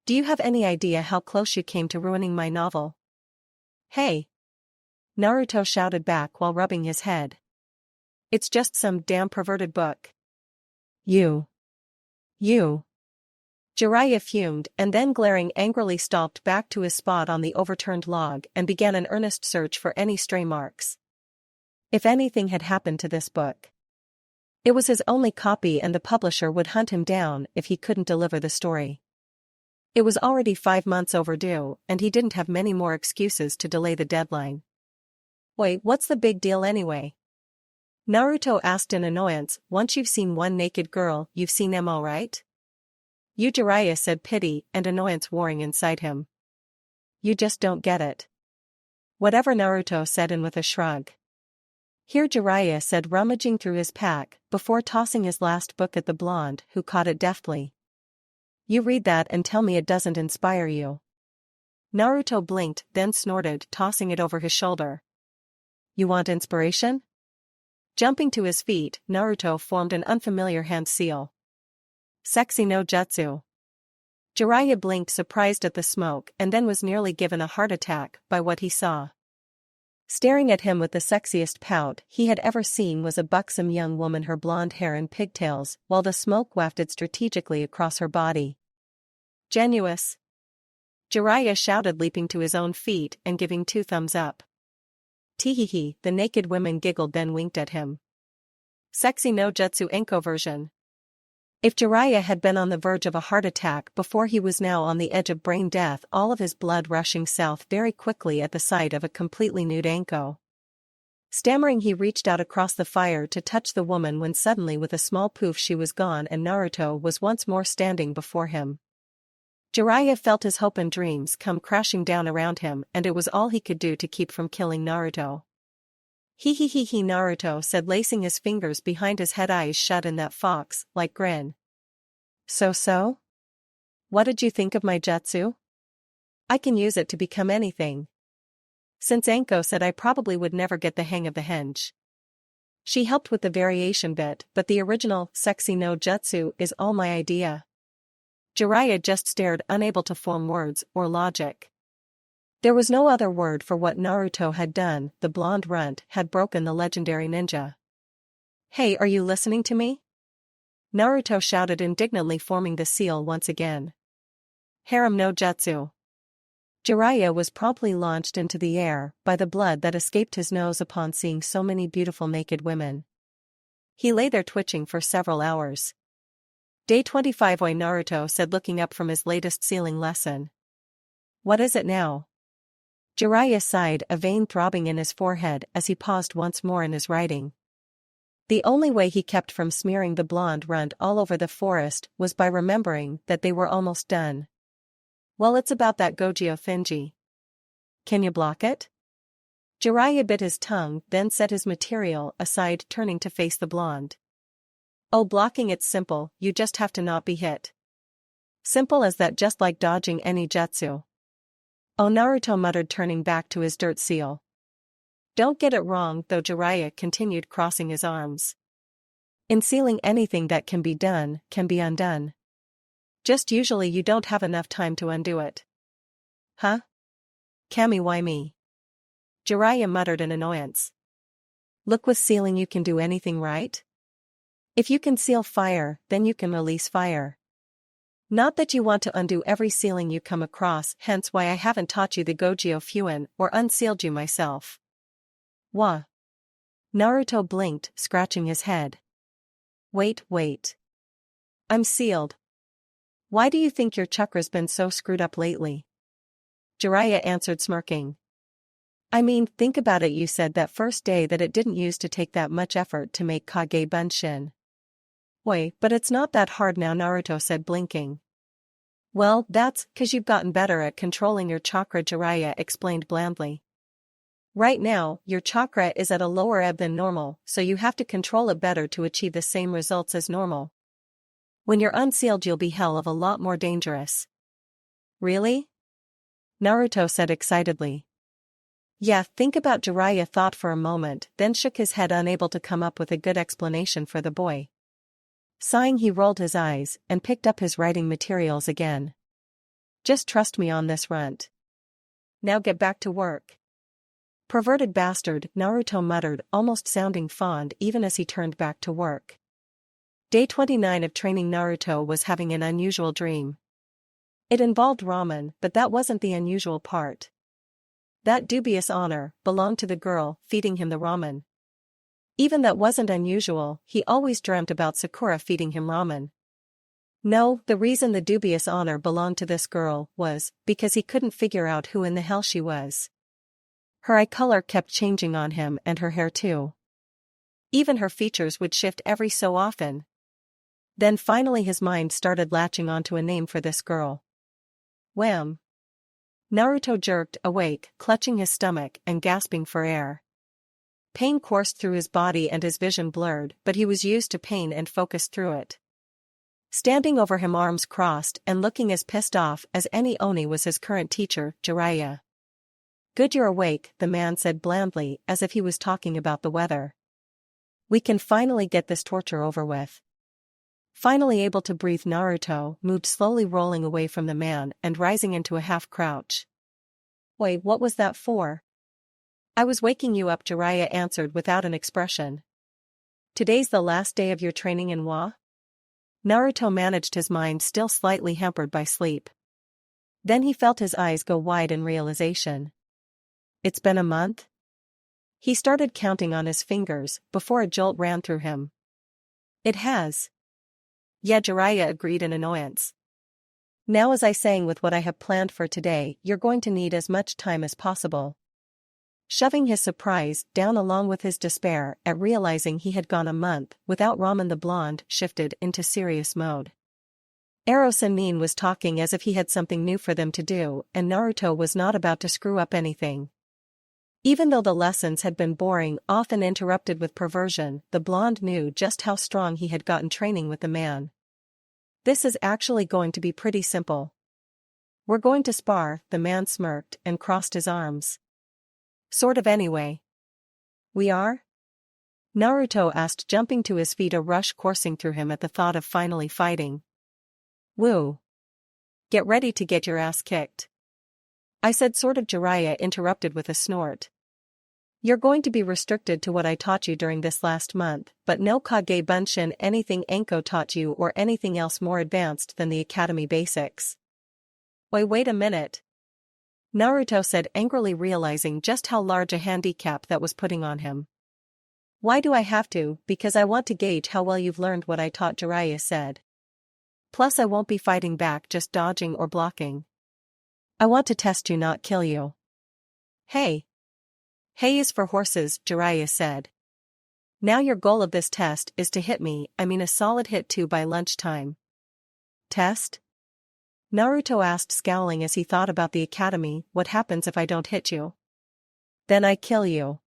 Do you have any idea how close you came to ruining my novel? Hey! Naruto shouted back while rubbing his head. It's just some damn perverted book. You. Jiraiya fumed and then, glaring angrily, stalked back to his spot on the overturned log and began an earnest search for any stray marks. If anything had happened to this book, it was his only copy, and the publisher would hunt him down if he couldn't deliver the story. It was already 5 months overdue, and he didn't have many more excuses to delay the deadline. Wait, what's the big deal anyway? Naruto asked in annoyance. Once you've seen one naked girl, you've seen them all, right? You, Jiraiya said, pity and annoyance warring inside him. You just don't get it. Whatever, Naruto said in with a shrug. Here Jiraiya said, rummaging through his pack, before tossing his last book at the blonde, who caught it deftly. You read that and tell me it doesn't inspire you. Naruto blinked, then snorted, tossing it over his shoulder. You want inspiration? Jumping to his feet, Naruto formed an unfamiliar hand seal. Sexy no jutsu. Jiraiya blinked, surprised at the smoke, and then was nearly given a heart attack by what he saw. Staring at him with the sexiest pout he had ever seen was a buxom young woman, her blonde hair in pigtails, while the smoke wafted strategically across her body. Genuous! Jiraiya shouted, leaping to his own feet and giving 2 thumbs up. Teehee, the naked women giggled, then winked at him. Sexy no jutsu Enko version. If Jiraiya had been on the verge of a heart attack before, he was now on the edge of brain death, all of his blood rushing south very quickly at the sight of a completely nude Enko. Stammering, he reached out across the fire to touch the woman when suddenly, with a small poof, she was gone and Naruto was once more standing before him. Jiraiya felt his hope and dreams come crashing down around him, and it was all he could do to keep from killing Naruto. He, Naruto said, lacing his fingers behind his head, eyes shut in that fox-like grin. So? What did you think of my jutsu? I can use it to become anything. Since Enko said I probably would never get the hang of the henge. She helped with the variation bit, but the original, sexy no jutsu, is all my idea. Jiraiya just stared, unable to form words or logic. There was no other word for what Naruto had done. The blonde runt had broken the legendary ninja. Hey, are you listening to me? Naruto shouted indignantly, forming the seal once again. Harem no jutsu. Jiraiya was promptly launched into the air by the blood that escaped his nose upon seeing so many beautiful naked women. He lay there twitching for several hours. Day 25, Oi, Naruto said, looking up from his latest sealing lesson. What is it now? Jiraiya sighed, a vein throbbing in his forehead as he paused once more in his writing. The only way he kept from smearing the blonde runt all over the forest was by remembering that they were almost done. Well, it's about that Gogyo Thingy. Can you block it? Jiraiya bit his tongue, then set his material aside, turning to face the blonde. Oh, blocking, it's simple, you just have to not be hit. Simple as that, just like dodging any jutsu. Oh, Naruto muttered, turning back to his dirt seal. Don't get it wrong, though, Jiraiya continued, crossing his arms. In sealing, anything that can be done can be undone. Just usually you don't have enough time to undo it. Huh? Kami, why me? Jiraiya muttered in annoyance. Look, with sealing you can do anything, right? If you can seal fire, then you can release fire. Not that you want to undo every sealing you come across, hence why I haven't taught you the Gogyo Fuin or unsealed you myself. Wha? Naruto blinked, scratching his head. Wait. I'm sealed. Why do you think your chakra's been so screwed up lately? Jiraiya answered, smirking. I mean, think about it, you said that first day that it didn't use to take that much effort to make Kage Bunshin. Wait, but it's not that hard now, Naruto said, blinking. Well, that's 'cause you've gotten better at controlling your chakra, Jiraiya explained blandly. Right now, your chakra is at a lower ebb than normal, so you have to control it better to achieve the same results as normal. When you're unsealed, you'll be hell of a lot more dangerous. Really? Naruto said excitedly. Yeah, think about. Jiraiya thought for a moment, then shook his head, unable to come up with a good explanation for the boy. Sighing, he rolled his eyes and picked up his writing materials again. Just trust me on this, runt. Now get back to work. Perverted bastard, Naruto muttered, almost sounding fond even as he turned back to work. Day 29 of training. Naruto was having an unusual dream. It involved ramen, but that wasn't the unusual part. That dubious honor belonged to the girl feeding him the ramen. Even that wasn't unusual, he always dreamt about Sakura feeding him ramen. No, the reason the dubious honor belonged to this girl was because he couldn't figure out who in the hell she was. Her eye color kept changing on him, and her hair too. Even her features would shift every so often. Then finally his mind started latching onto a name for this girl. Wham! Naruto jerked awake, clutching his stomach and gasping for air. Pain coursed through his body and his vision blurred, but he was used to pain and focused through it. Standing over him, arms crossed and looking as pissed off as any Oni, was his current teacher, Jiraiya. "Good, you're awake," the man said blandly, as if he was talking about the weather. "We can finally get this torture over with." Finally able to breathe, Naruto moved slowly, rolling away from the man and rising into a half-crouch. "Wait, what was that for?" "I was waking you up," Jiraiya answered without an expression. "Today's the last day of your training in Wa?" Naruto managed, his mind still slightly hampered by sleep. Then he felt his eyes go wide in realization. It's been a month? He started counting on his fingers before a jolt ran through him. "It has." "Yeah," Jiraiya agreed in annoyance. "Now, as I sang, with what I have planned for today, you're going to need as much time as possible." Shoving his surprise down along with his despair at realizing he had gone a month without ramen, the blonde shifted into serious mode. Ero-san was talking as if he had something new for them to do, and Naruto was not about to screw up anything. Even though the lessons had been boring, often interrupted with perversion, the blonde knew just how strong he had gotten training with the man. "This is actually going to be pretty simple. We're going to spar," the man smirked and crossed his arms. "Sort of, anyway." "We are?" Naruto asked, jumping to his feet, a rush coursing through him at the thought of finally fighting. "Woo. Get ready to get your ass kicked." "I said sort of," Jiraiya interrupted with a snort. "You're going to be restricted to what I taught you during this last month, but no Kage Bunshin anything Anko taught you or anything else more advanced than the academy basics." Wait a minute," Naruto said angrily, realizing just how large a handicap that was putting on him. "Why do I have to?" "Because I want to gauge how well you've learned what I taught," Jiraiya said. "Plus I won't be fighting back, just dodging or blocking. I want to test you, not kill you." "Hey. Hey is for horses," Jiraiya said. "Now your goal of this test is to hit me, I mean a solid hit too, by lunchtime." "Test?" Naruto asked, scowling as he thought about the academy. "What happens if I don't hit you?" "Then I kill you.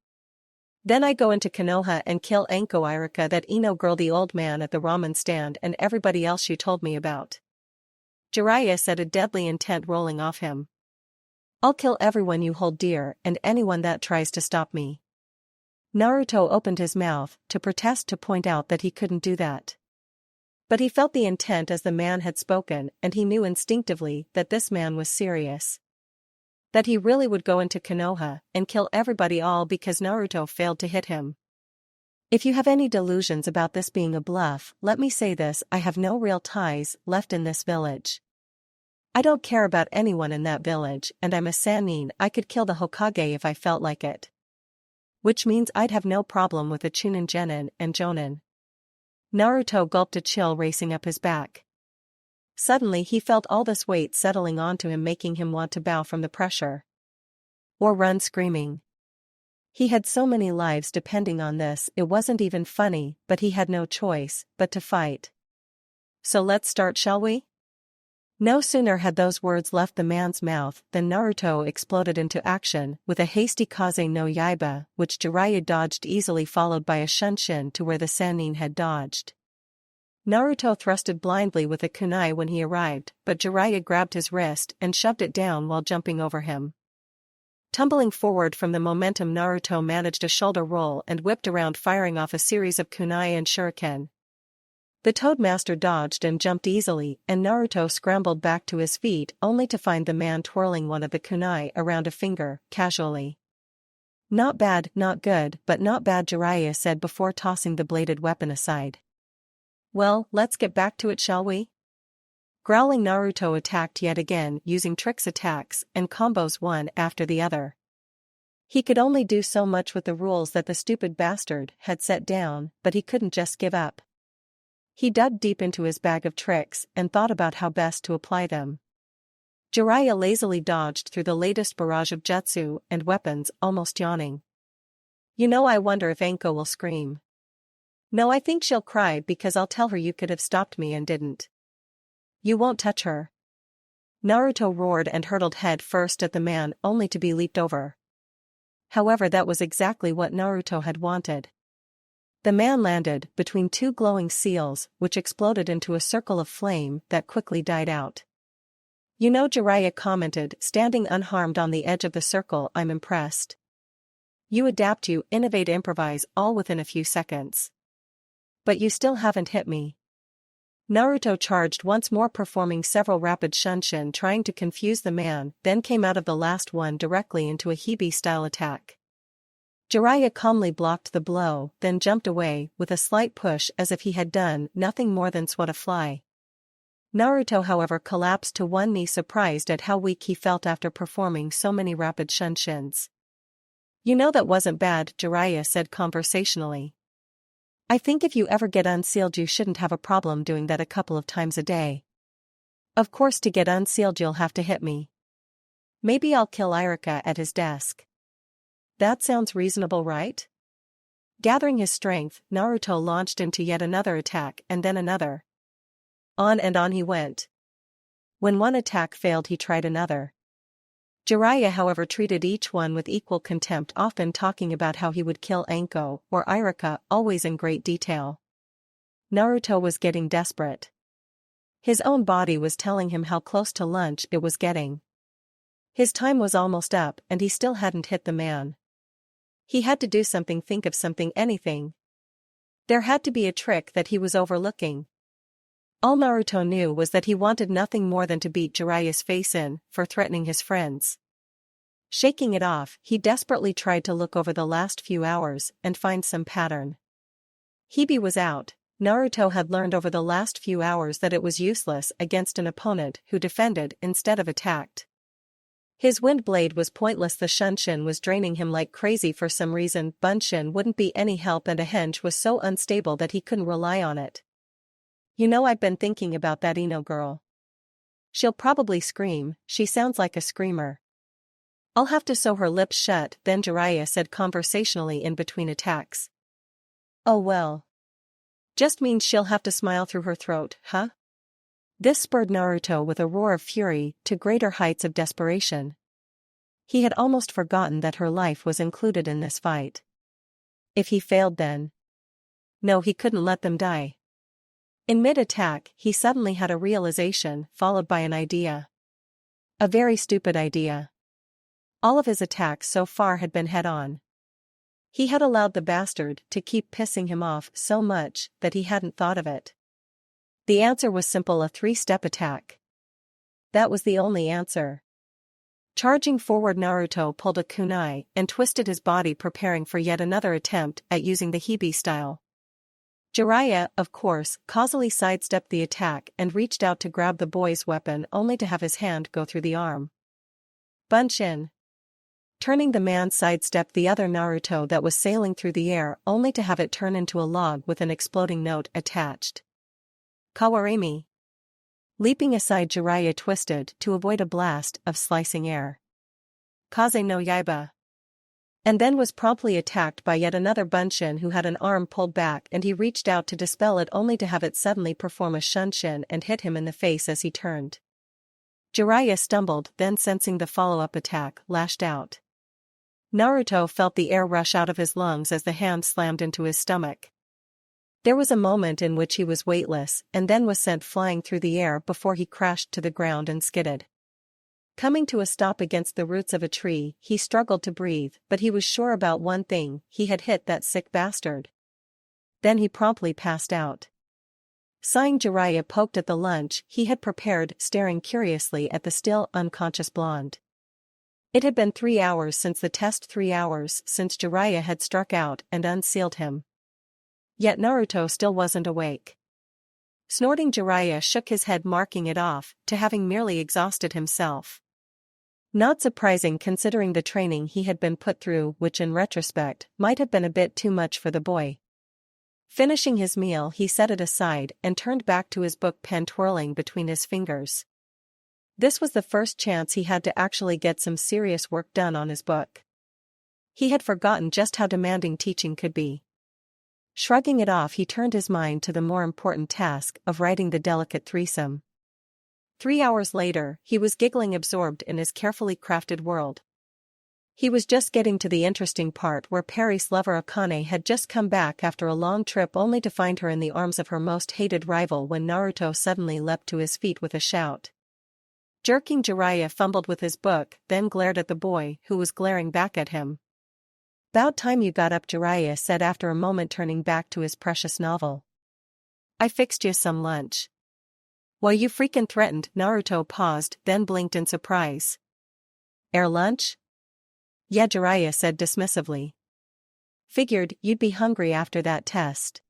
Then I go into Konoha and kill Anko, Irika, that Ino girl, the old man at the ramen stand, and everybody else you told me about," Jiraiya said, a deadly intent rolling off him. "I'll kill everyone you hold dear and anyone that tries to stop me." Naruto opened his mouth to protest, to point out that he couldn't do that. But he felt the intent as the man had spoken, and he knew instinctively that this man was serious. That he really would go into Konoha and kill everybody, all because Naruto failed to hit him. "If you have any delusions about this being a bluff, let me say this: I have no real ties left in this village. I don't care about anyone in that village, and I'm a Sannin. I could kill the Hokage if I felt like it. Which means I'd have no problem with a Chunin, Genin, and Jonin." Naruto gulped, a chill racing up his back. Suddenly he felt all this weight settling onto him, making him want to bow from the pressure. Or run screaming. He had so many lives depending on this, it wasn't even funny, but he had no choice but to fight. "So let's start, shall we?" No sooner had those words left the man's mouth than Naruto exploded into action with a hasty Kaze no Yaiba, which Jiraiya dodged easily, followed by a Shunshin to where the Sannin had dodged. Naruto thrusted blindly with a kunai when he arrived, but Jiraiya grabbed his wrist and shoved it down while jumping over him. Tumbling forward from the momentum, Naruto managed a shoulder roll and whipped around, firing off a series of kunai and shuriken. The Toadmaster dodged and jumped easily, and Naruto scrambled back to his feet only to find the man twirling one of the kunai around a finger, casually. "Not bad, not good, but not bad," Jiraiya said before tossing the bladed weapon aside. "Well, let's get back to it, shall we?" Growling, Naruto attacked yet again, using tricks, attacks, and combos one after the other. He could only do so much with the rules that the stupid bastard had set down, but he couldn't just give up. He dug deep into his bag of tricks and thought about how best to apply them. Jiraiya lazily dodged through the latest barrage of jutsu and weapons, almost yawning. I wonder if Anko will scream." "No, I think she'll cry, because I'll tell her you could have stopped me and didn't." "You won't touch her." Naruto roared and hurtled head first at the man, only to be leaped over. However, that was exactly what Naruto had wanted. The man landed between two glowing seals, which exploded into a circle of flame that quickly died out. "You know," Jiraiya commented, standing unharmed on the edge of the circle, "I'm impressed. You adapt, you innovate, improvise, all within a few seconds. But you still haven't hit me." Naruto charged once more, performing several rapid shunshin, trying to confuse the man, then came out of the last one directly into a Hibi-style attack. Jiraiya calmly blocked the blow, then jumped away with a slight push as if he had done nothing more than swat a fly. Naruto, however, collapsed to one knee, surprised at how weak he felt after performing so many rapid shunshin. "You know, that wasn't bad," Jiraiya said conversationally. "I think if you ever get unsealed you shouldn't have a problem doing that a couple of times a day. Of course, to get unsealed you'll have to hit me. Maybe I'll kill Iruka at his desk. That sounds reasonable, right?" Gathering his strength, Naruto launched into yet another attack and then another. On and on he went. When one attack failed, he tried another. Jiraiya, however, treated each one with equal contempt, often talking about how he would kill Anko or Iruka, always in great detail. Naruto was getting desperate. His own body was telling him how close to lunch it was getting. His time was almost up and he still hadn't hit the man. He had to do something, think of something, anything. There had to be a trick that he was overlooking. All Naruto knew was that he wanted nothing more than to beat Jiraiya's face in for threatening his friends. Shaking it off, he desperately tried to look over the last few hours and find some pattern. Hibi was out. Naruto had learned over the last few hours that it was useless against an opponent who defended instead of attacked. His wind blade was pointless, the shunshin was draining him like crazy for some reason, bunshin wouldn't be any help, and a henge was so unstable that he couldn't rely on it. "You know, I've been thinking about that Ino girl. She'll probably scream, she sounds like a screamer. I'll have to sew her lips shut," then Jiraiya said conversationally in between attacks. "Oh well. Just means she'll have to smile through her throat, huh?" This spurred Naruto with a roar of fury to greater heights of desperation. He had almost forgotten that her life was included in this fight. If he failed, then... No, he couldn't let them die. In mid-attack, he suddenly had a realization, followed by an idea. A very stupid idea. All of his attacks so far had been head-on. He had allowed the bastard to keep pissing him off so much that he hadn't thought of it. The answer was simple, a three-step attack. That was the only answer. Charging forward, Naruto pulled a kunai and twisted his body, preparing for yet another attempt at using the Hibi style. Jiraiya, of course, causally sidestepped the attack and reached out to grab the boy's weapon, only to have his hand go through the arm. Bunshin. Turning, the man sidestepped the other Naruto that was sailing through the air, only to have it turn into a log with an exploding note attached. Kawarimi. Leaping aside, Jiraiya twisted to avoid a blast of slicing air. Kaze no Yaiba. And then was promptly attacked by yet another bunshin who had an arm pulled back, and he reached out to dispel it, only to have it suddenly perform a shunshin and hit him in the face as he turned. Jiraiya stumbled, then sensing the follow-up attack, lashed out. Naruto felt the air rush out of his lungs as the hand slammed into his stomach. There was a moment in which he was weightless and then was sent flying through the air before he crashed to the ground and skidded. Coming to a stop against the roots of a tree, he struggled to breathe, but he was sure about one thing: he had hit that sick bastard. Then he promptly passed out. Sighing, Jiraiya poked at the lunch he had prepared, staring curiously at the still unconscious blonde. It had been 3 hours since the test, 3 hours since Jiraiya had struck out and unsealed him. Yet Naruto still wasn't awake. Snorting, Jiraiya shook his head, marking it off to having merely exhausted himself. Not surprising considering the training he had been put through, which in retrospect might have been a bit too much for the boy. Finishing his meal, he set it aside and turned back to his book, pen twirling between his fingers. This was the first chance he had to actually get some serious work done on his book. He had forgotten just how demanding teaching could be. Shrugging it off, he turned his mind to the more important task of writing the delicate threesome. 3 hours later, he was giggling, absorbed in his carefully crafted world. He was just getting to the interesting part where Perry's lover Akane had just come back after a long trip only to find her in the arms of her most hated rival when Naruto suddenly leapt to his feet with a shout. Jerking, Jiraiya fumbled with his book, then glared at the boy who was glaring back at him. "'Bout time you got up," Jiraiya said after a moment, turning back to his precious novel. "I fixed you some lunch." "Well, you freaking threatened." Naruto paused, then blinked in surprise. "Air lunch?" "Yeah," Jiraiya said dismissively. "Figured you'd be hungry after that test."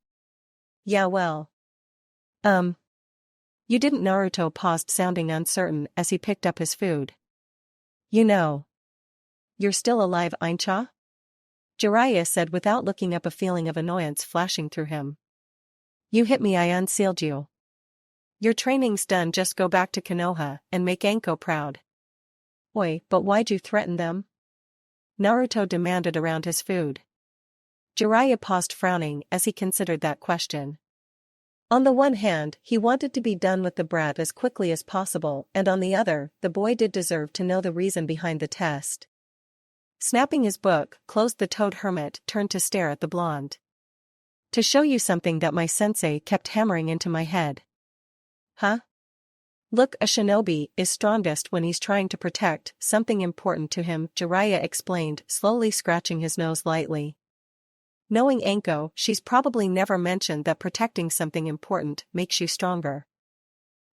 "Yeah, well. You didn't." Naruto paused, sounding uncertain as he picked up his food. "You know. You're still alive, aincha?" Jiraiya said without looking up, a feeling of annoyance flashing through him. "You hit me, I unsealed you. Your training's done, just go back to Konoha and make Anko proud." "Oi, but why'd you threaten them?" Naruto demanded around his food. Jiraiya paused, frowning as he considered that question. On the one hand, he wanted to be done with the brat as quickly as possible, and on the other, the boy did deserve to know the reason behind the test. Snapping his book closed, the toad hermit turned to stare at the blonde. "To show you something that my sensei kept hammering into my head." "Huh?" "Look, a shinobi is strongest when he's trying to protect something important to him," Jiraiya explained, slowly scratching his nose lightly. "Knowing Anko, she's probably never mentioned that protecting something important makes you stronger."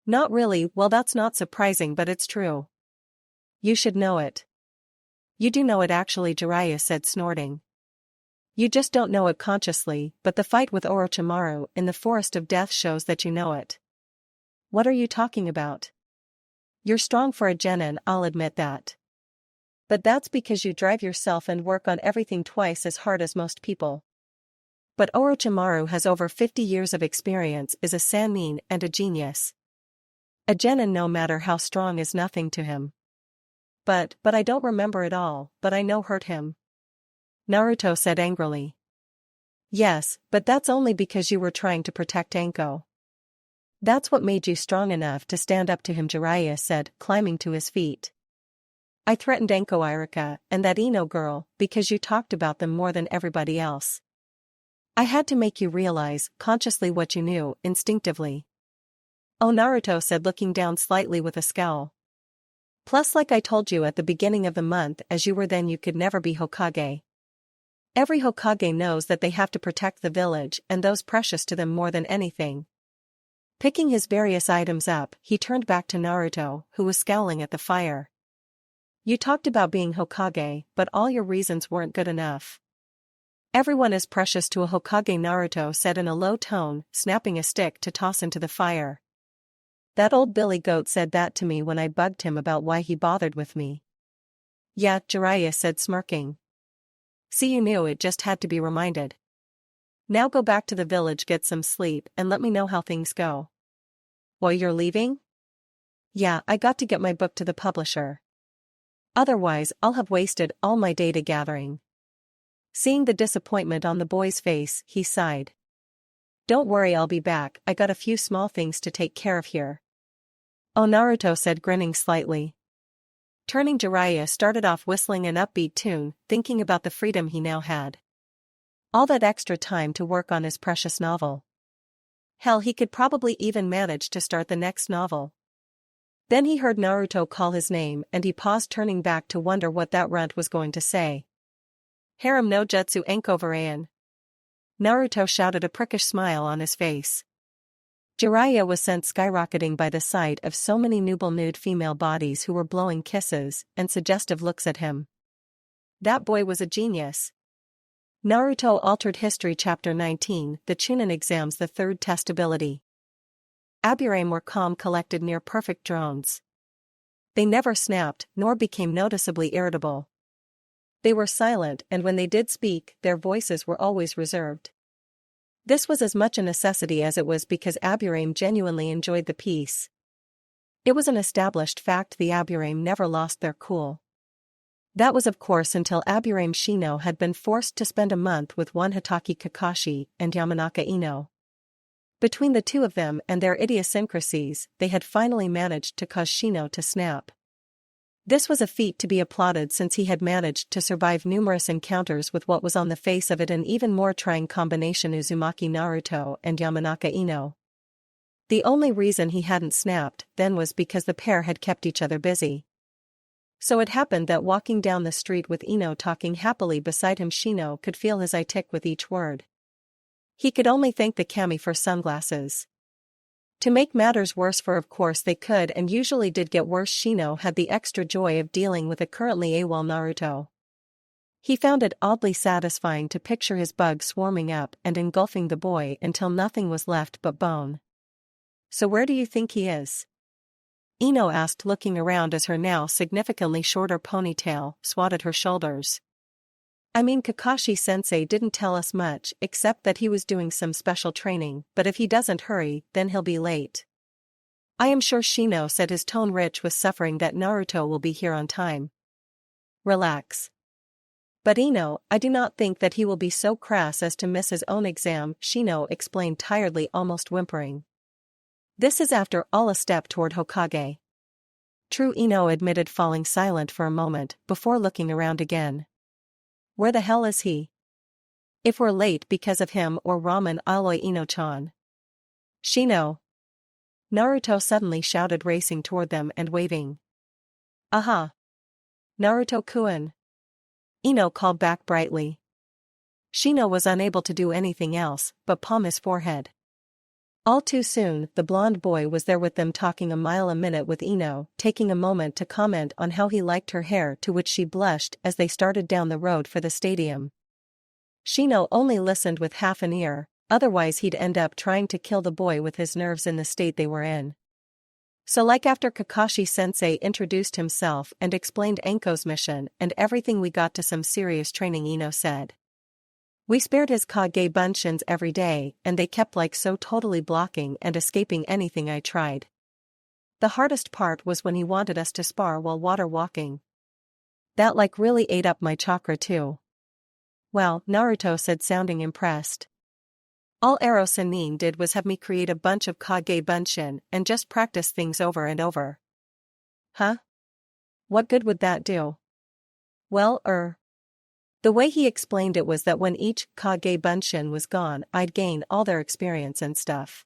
"Not really." "Well, that's not surprising, but it's true. You should know it." "You do know it actually," Jiraiya said, snorting. "You just don't know it consciously, but the fight with Orochimaru in the Forest of Death shows that you know it." "What are you talking about?" "You're strong for a genin, I'll admit that. But that's because you drive yourself and work on everything twice as hard as most people. But Orochimaru has over 50 years of experience, is a sannin and a genius. A genin, no matter how strong, is nothing to him." But I don't remember it all, but I know hurt him," Naruto said angrily. "Yes, but that's only because you were trying to protect Anko. That's what made you strong enough to stand up to him," Jiraiya said, climbing to his feet. "I threatened Anko, Irika, and that Ino girl, because you talked about them more than everybody else. I had to make you realize consciously what you knew instinctively." "Oh," Naruto said, looking down slightly with a scowl. "Plus, like I told you at the beginning of the month, as you were then, you could never be Hokage. Every Hokage knows that they have to protect the village and those precious to them more than anything." Picking his various items up, he turned back to Naruto, who was scowling at the fire. "You talked about being Hokage, but all your reasons weren't good enough. Everyone is precious to a Hokage," Naruto said in a low tone, snapping a stick to toss into the fire. "That old billy goat said that to me when I bugged him about why he bothered with me." "Yeah," Jiraiya said, smirking. "See, you knew, it just had to be reminded. Now go back to the village, get some sleep, and let me know how things go." "Well, you're leaving?" "Yeah, I got to get my book to the publisher. Otherwise, I'll have wasted all my data gathering." Seeing the disappointment on the boy's face, he sighed. "Don't worry, I'll be back. I got a few small things to take care of here." "Oh," Naruto said, grinning slightly. Turning, Jiraiya started off whistling an upbeat tune, thinking about the freedom he now had. All that extra time to work on his precious novel. Hell, he could probably even manage to start the next novel. Then he heard Naruto call his name and he paused, turning back to wonder what that runt was going to say. "Harem no jutsu Anko Varayan." Naruto shouted, a prickish smile on his face. Jiraiya was sent skyrocketing by the sight of so many nude female bodies who were blowing kisses and suggestive looks at him. That boy was a genius. Naruto Altered History Chapter 19, The Chunin Exams, the Third Test Ability. Aburame were calm, collected, near-perfect drones. They never snapped, nor became noticeably irritable. They were silent, and when they did speak, their voices were always reserved. This was as much a necessity as it was because Aburame genuinely enjoyed the peace. It was an established fact the Aburame never lost their cool. That was of course until Aburame Shino had been forced to spend a month with one Hitaki Kakashi and Yamanaka Ino. Between the two of them and their idiosyncrasies, they had finally managed to cause Shino to snap. This was a feat to be applauded since he had managed to survive numerous encounters with what was on the face of it an even more trying combination Uzumaki Naruto and Yamanaka Ino. The only reason he hadn't snapped then was because the pair had kept each other busy. So it happened that walking down the street with Ino talking happily beside him, Shino could feel his eye tick with each word. He could only thank the kami for sunglasses. To make matters worse, for of course they could and usually did get worse, Shino had the extra joy of dealing with a currently AWOL Naruto. He found it oddly satisfying to picture his bug swarming up and engulfing the boy until nothing was left but bone. So where do you think he is? Ino asked, looking around as her now significantly shorter ponytail swatted her shoulders. I mean, Kakashi-sensei didn't tell us much except that he was doing some special training, but if he doesn't hurry, then he'll be late. I am sure, Shino said, his tone rich with suffering, that Naruto will be here on time. Relax. But Ino, I do not think that he will be so crass as to miss his own exam, Shino explained tiredly, almost whimpering. This is after all a step toward Hokage. True, Ino admitted, falling silent for a moment before looking around again. Where the hell is he? If we're late because of him or ramen alloy Ino-chan. Shino. Naruto suddenly shouted, racing toward them and waving. Aha. Naruto-kun. Ino called back brightly. Shino was unable to do anything else but palm his forehead. All too soon, the blonde boy was there with them, talking a mile a minute with Ino, taking a moment to comment on how he liked her hair, to which she blushed as they started down the road for the stadium. Shino only listened with half an ear, otherwise he'd end up trying to kill the boy with his nerves in the state they were in. So, like after Kakashi-sensei introduced himself and explained Anko's mission and everything, we got to some serious training, Ino said. We spared his Kage Bunshins every day, and they kept like so totally blocking and escaping anything I tried. The hardest part was when he wanted us to spar while water walking. That like really ate up my chakra too. Well, Naruto said, sounding impressed. All Ero Sanin did was have me create a bunch of Kage Bunshin and just practice things over and over. Huh? What good would that do? Well, the way he explained it was that when each Kage Bunshin was gone, I'd gain all their experience and stuff.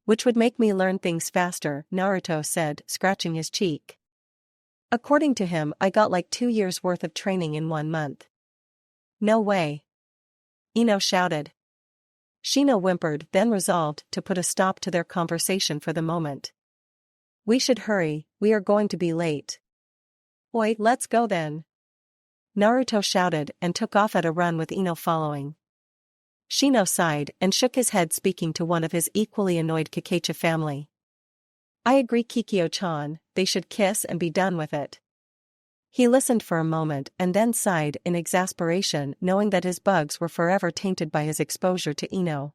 Which would make me learn things faster, Naruto said, scratching his cheek. According to him, I got like 2 years worth of training in 1 month. No way. Ino shouted. Shino whimpered, then resolved to put a stop to their conversation for the moment. We should hurry, we are going to be late. Oi, let's go then. Naruto shouted and took off at a run with Ino following. Shino sighed and shook his head, speaking to one of his equally annoyed Kakashi family. I agree, Kikyo-chan, they should kiss and be done with it. He listened for a moment and then sighed in exasperation, knowing that his bugs were forever tainted by his exposure to Ino.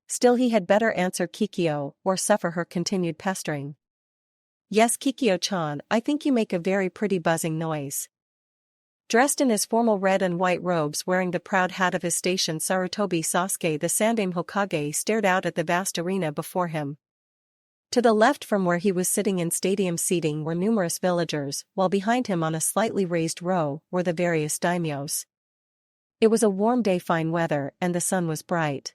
Still, he had better answer Kikyo or suffer her continued pestering. Yes, Kikyo-chan, I think you make a very pretty buzzing noise. Dressed in his formal red and white robes, wearing the proud hat of his station, Sarutobi Sasuke the Sandaime Hokage stared out at the vast arena before him. To the left from where he was sitting in stadium seating were numerous villagers, while behind him on a slightly raised row were the various daimyos. It was a warm day, fine weather, and the sun was bright.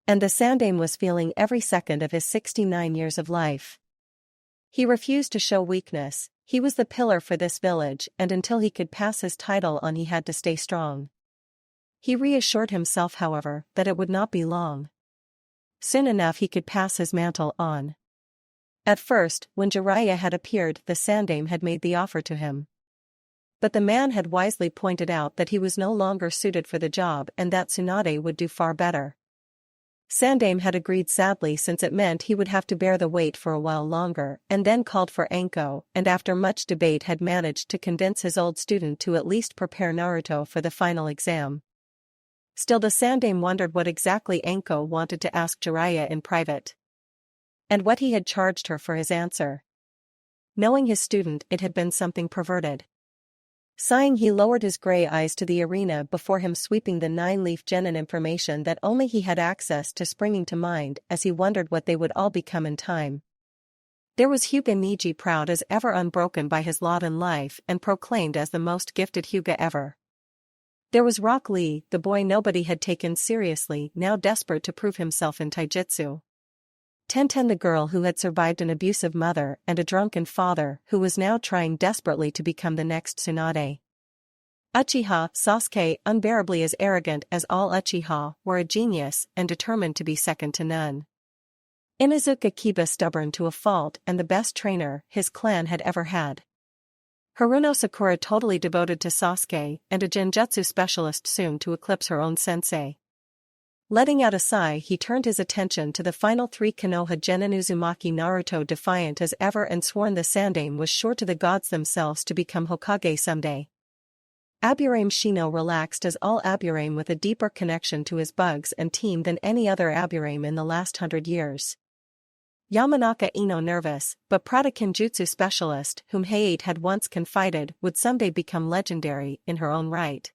And the Sandaime was feeling every second of his 69 years of life. He refused to show weakness. He was the pillar for this village, and until he could pass his title on, he had to stay strong. He reassured himself, however, that it would not be long. Soon enough he could pass his mantle on. At first, when Jiraiya had appeared, the Sandaime had made the offer to him. But the man had wisely pointed out that he was no longer suited for the job and that Tsunade would do far better. Sandaime had agreed sadly, since it meant he would have to bear the weight for a while longer, and then called for Anko, and after much debate had managed to convince his old student to at least prepare Naruto for the final exam. Still, the Sandaime wondered what exactly Anko wanted to ask Jiraiya in private. And what he had charged her for his answer. Knowing his student, it had been something perverted. Sighing, he lowered his gray eyes to the arena before him, sweeping the 9-leaf genin information that only he had access to springing to mind as he wondered what they would all become in time. There was Hyuga Niji, proud as ever, unbroken by his lot in life and proclaimed as the most gifted Hyuga ever. There was Rock Lee, the boy nobody had taken seriously, now desperate to prove himself in taijutsu. Tenten, the girl who had survived an abusive mother and a drunken father who was now trying desperately to become the next Tsunade. Uchiha Sasuke, unbearably as arrogant as all Uchiha, were a genius and determined to be second to none. Inazuka Kiba, stubborn to a fault and the best trainer his clan had ever had. Haruno Sakura, totally devoted to Sasuke and a genjutsu specialist soon to eclipse her own sensei. Letting out a sigh, he turned his attention to the final three Konoha genin. Uzumaki Naruto, defiant as ever and sworn the Sandaime was sure to the gods themselves to become Hokage someday. Aburame Shino, relaxed as all Aburame, with a deeper connection to his bugs and team than any other Aburame in the last 100 years. Yamanaka Ino, nervous, but proud, a kenjutsu specialist whom Height had once confided would someday become legendary in her own right.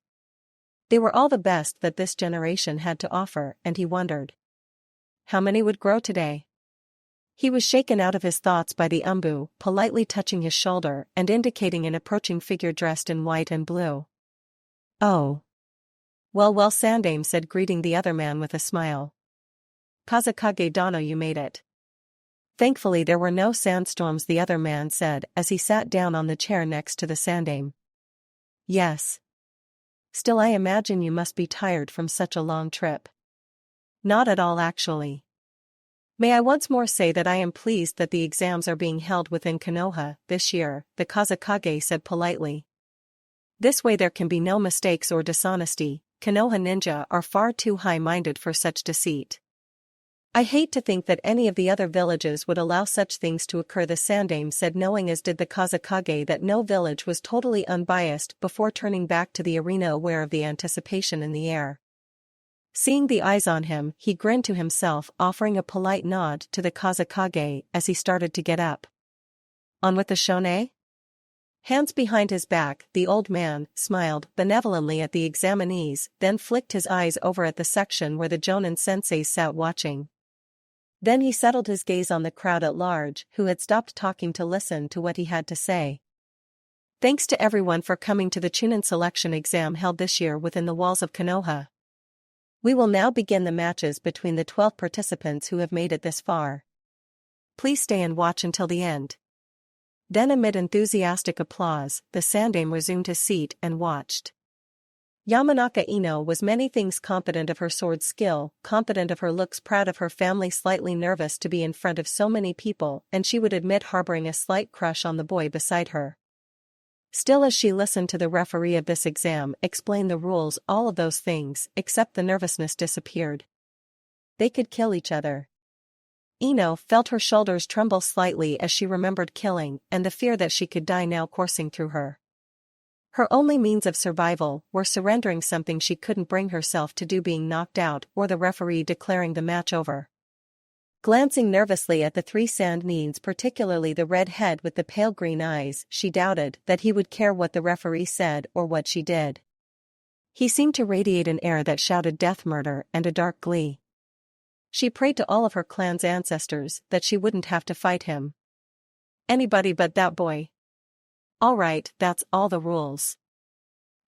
They were all the best that this generation had to offer, and he wondered how many would grow today. He was shaken out of his thoughts by the Umbu, politely touching his shoulder and indicating an approaching figure dressed in white and blue. "Oh. Well, Sandaime said, greeting the other man with a smile. "Kazekage Dano, you made it." "Thankfully there were no sandstorms," the other man said as he sat down on the chair next to the Sandaime. "Yes. Still, I imagine you must be tired from such a long trip." "Not at all, actually. May I once more say that I am pleased that the exams are being held within Konoha this year," the Kazekage said politely. "This way there can be no mistakes or dishonesty. Konoha ninja are far too high-minded for such deceit. I hate to think that any of the other villages would allow such things to occur," the Sandaime said, knowing as did the Kazekage that no village was totally unbiased, before turning back to the arena, aware of the anticipation in the air. Seeing the eyes on him, he grinned to himself, offering a polite nod to the Kazekage as he started to get up. "On with the shone?" Hands behind his back, the old man smiled benevolently at the examinees, then flicked his eyes over at the section where the Jonin senseis sat watching. Then he settled his gaze on the crowd at large, who had stopped talking to listen to what he had to say. "Thanks to everyone for coming to the Chunin selection exam held this year within the walls of Konoha. We will now begin the matches between the 12 participants who have made it this far. Please stay and watch until the end." Then, amid enthusiastic applause, the Sandaime resumed his seat and watched. Yamanaka Ino was many things: confident of her sword skill, confident of her looks, proud of her family, slightly nervous to be in front of so many people, and she would admit harboring a slight crush on the boy beside her. Still, as she listened to the referee of this exam explain the rules, all of those things, except the nervousness, disappeared. They could kill each other. Ino felt her shoulders tremble slightly as she remembered killing, and the fear that she could die now coursing through her. Her only means of survival were surrendering something she couldn't bring herself to do, being knocked out, or the referee declaring the match over. Glancing nervously at the three Sandines, particularly the red-head with the pale green eyes, she doubted that he would care what the referee said or what she did. He seemed to radiate an air that shouted death, murder, and a dark glee. She prayed to all of her clan's ancestors that she wouldn't have to fight him. Anybody but that boy. "All right, that's all the rules.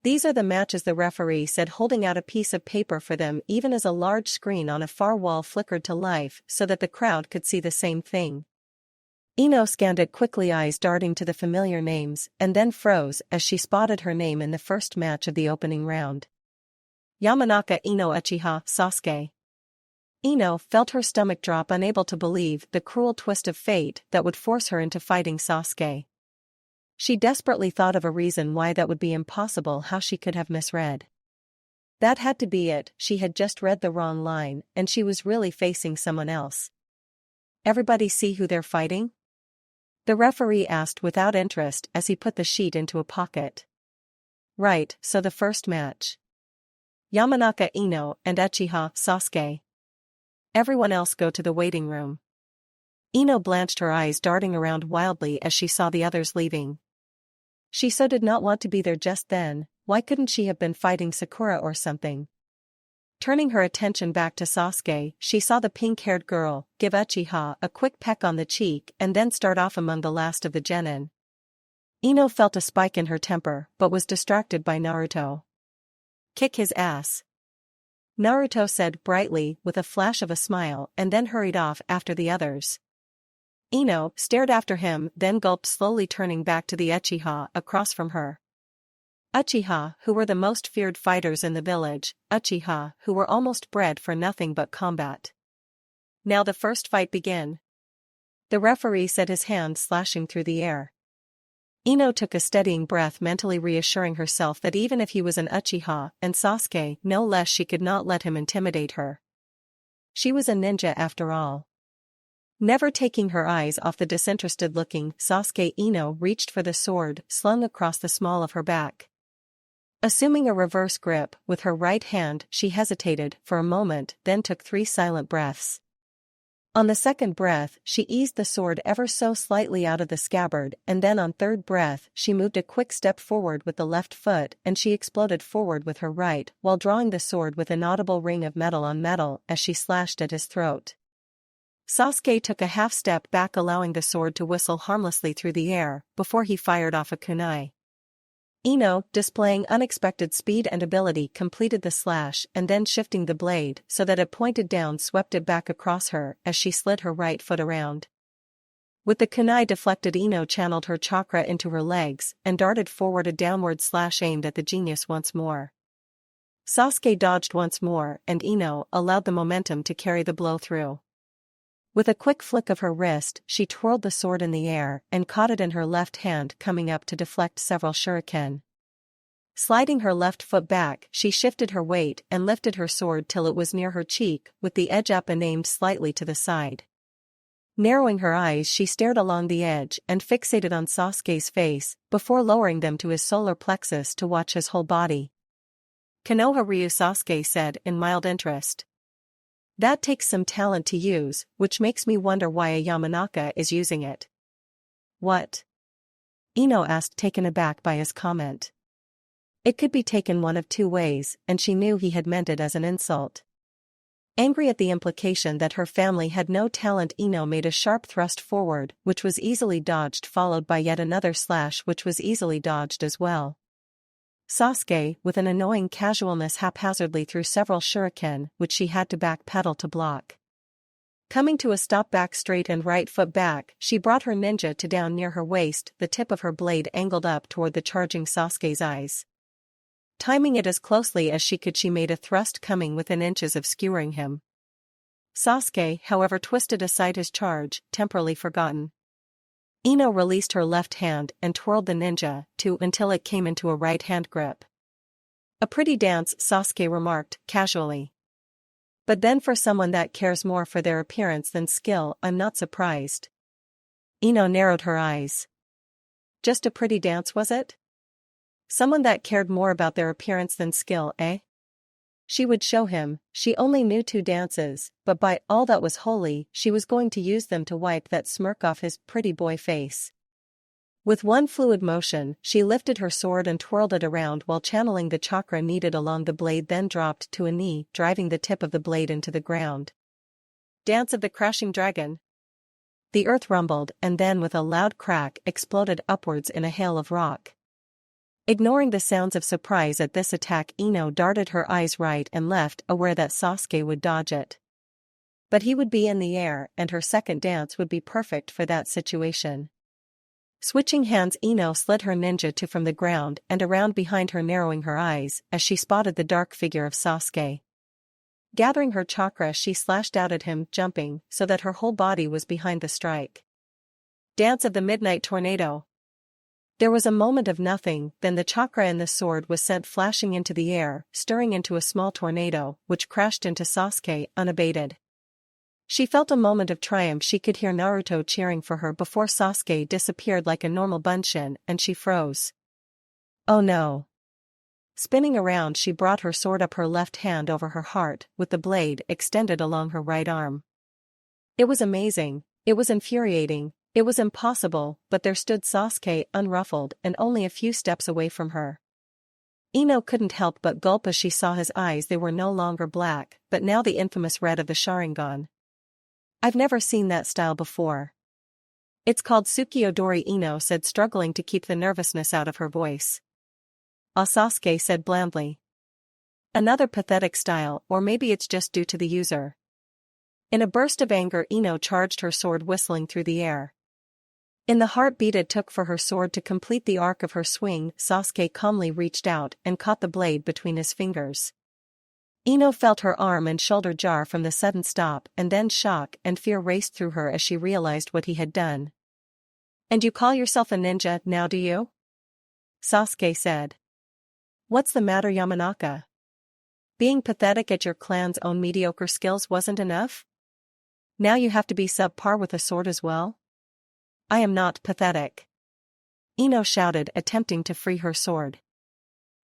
These are the matches," the referee said, holding out a piece of paper for them, even as a large screen on a far wall flickered to life so that the crowd could see the same thing. Ino scanned it quickly, eyes darting to the familiar names, and then froze as she spotted her name in the first match of the opening round. Yamanaka Ino, Uchiha Sasuke. Ino felt her stomach drop, unable to believe the cruel twist of fate that would force her into fighting Sasuke. She desperately thought of a reason why that would be impossible, how she could have misread. That had to be it, she had just read the wrong line, and she was really facing someone else. "Everybody see who they're fighting?" the referee asked without interest as he put the sheet into a pocket. "Right, so the first match. Yamanaka Ino and Uchiha Sasuke. Everyone else go to the waiting room." Ino blanched, her eyes darting around wildly as she saw the others leaving. She so did not want to be there just then. Why couldn't she have been fighting Sakura or something? Turning her attention back to Sasuke, she saw the pink-haired girl give Uchiha a quick peck on the cheek and then start off among the last of the genin. Ino felt a spike in her temper but was distracted by Naruto. "Kick his ass," Naruto said brightly with a flash of a smile and then hurried off after the others. Ino stared after him, then gulped, slowly turning back to the Uchiha across from her. Uchiha, who were the most feared fighters in the village, Uchiha, who were almost bred for nothing but combat. "Now the first fight begin," the referee said, his hand slashing through the air. Ino took a steadying breath, mentally reassuring herself that even if he was an Uchiha and Sasuke no less, she could not let him intimidate her. She was a ninja after all. Never taking her eyes off the disinterested-looking Sasuke, Ino reached for the sword slung across the small of her back. Assuming a reverse grip with her right hand, she hesitated for a moment, then took 3 silent breaths. On the second breath, she eased the sword ever so slightly out of the scabbard, and then on third breath, she moved a quick step forward with the left foot and she exploded forward with her right while drawing the sword with an audible ring of metal on metal as she slashed at his throat. Sasuke took a half step back, allowing the sword to whistle harmlessly through the air before he fired off a kunai. Ino, displaying unexpected speed and ability, completed the slash and then shifting the blade so that it pointed down, swept it back across her as she slid her right foot around. With the kunai deflected, Ino channeled her chakra into her legs and darted forward, a downward slash aimed at the genius once more. Sasuke dodged once more and Ino allowed the momentum to carry the blow through. With a quick flick of her wrist, she twirled the sword in the air and caught it in her left hand, coming up to deflect several shuriken. Sliding her left foot back, she shifted her weight and lifted her sword till it was near her cheek, with the edge up and aimed slightly to the side. Narrowing her eyes, she stared along the edge and fixated on Sasuke's face, before lowering them to his solar plexus to watch his whole body. "Konoha Ryu," Sasuke said in mild interest. "That takes some talent to use, which makes me wonder why a Yamanaka is using it." "What?" Ino asked, taken aback by his comment. It could be taken one of 2 ways, and she knew he had meant it as an insult. Angry at the implication that her family had no talent, Ino made a sharp thrust forward, which was easily dodged, followed by yet another slash which was easily dodged as well. Sasuke, with an annoying casualness, haphazardly threw several shuriken, which she had to backpedal to block. Coming to a stop, back straight and right foot back, she brought her ninja to down near her waist, the tip of her blade angled up toward the charging Sasuke's eyes. Timing it as closely as she could, she made a thrust coming within inches of skewering him. Sasuke, however, twisted aside his charge, temporarily forgotten. Ino released her left hand and twirled the ninja, until it came into a right-hand grip. "A pretty dance," Sasuke remarked, casually. "But then for someone that cares more for their appearance than skill, I'm not surprised." Ino narrowed her eyes. "Just a pretty dance, was it? Someone that cared more about their appearance than skill, eh?" She would show him. She only knew 2 dances, but by all that was holy, she was going to use them to wipe that smirk off his pretty boy face. With one fluid motion, she lifted her sword and twirled it around while channeling the chakra needed along the blade, then dropped to a knee, driving the tip of the blade into the ground. "Dance of the Crashing Dragon." The earth rumbled and then with a loud crack exploded upwards in a hail of rock. Ignoring the sounds of surprise at this attack, Ino darted her eyes right and left, aware that Sasuke would dodge it. But he would be in the air and her second dance would be perfect for that situation. Switching hands, Ino slid her ninja from the ground and around behind her, narrowing her eyes as she spotted the dark figure of Sasuke. Gathering her chakra, she slashed out at him, jumping so that her whole body was behind the strike. "Dance of the Midnight Tornado." There was a moment of nothing, then the chakra in the sword was sent flashing into the air, stirring into a small tornado, which crashed into Sasuke, unabated. She felt a moment of triumph. She could hear Naruto cheering for her before Sasuke disappeared like a normal bunshin, and she froze. "Oh no." Spinning around, she brought her sword up her left hand over her heart, with the blade extended along her right arm. It was amazing, it was infuriating, it was impossible, but there stood Sasuke, unruffled and only a few steps away from her. Ino couldn't help but gulp as she saw his eyes. They were no longer black, but now the infamous red of the Sharingan. I've never seen that style before. It's called Tsukiodori, Ino said, struggling to keep the nervousness out of her voice. Sasuke said blandly. Another pathetic style, or maybe it's just due to the user. In a burst of anger, Ino charged her sword, whistling through the air. In the heartbeat it took for her sword to complete the arc of her swing, Sasuke calmly reached out and caught the blade between his fingers. Ino felt her arm and shoulder jar from the sudden stop, and then shock and fear raced through her as she realized what he had done. "And you call yourself a ninja now, do you?" Sasuke said. "What's the matter, Yamanaka? Being pathetic at your clan's own mediocre skills wasn't enough? Now you have to be subpar with a sword as well?" "I am not pathetic," Ino shouted, attempting to free her sword.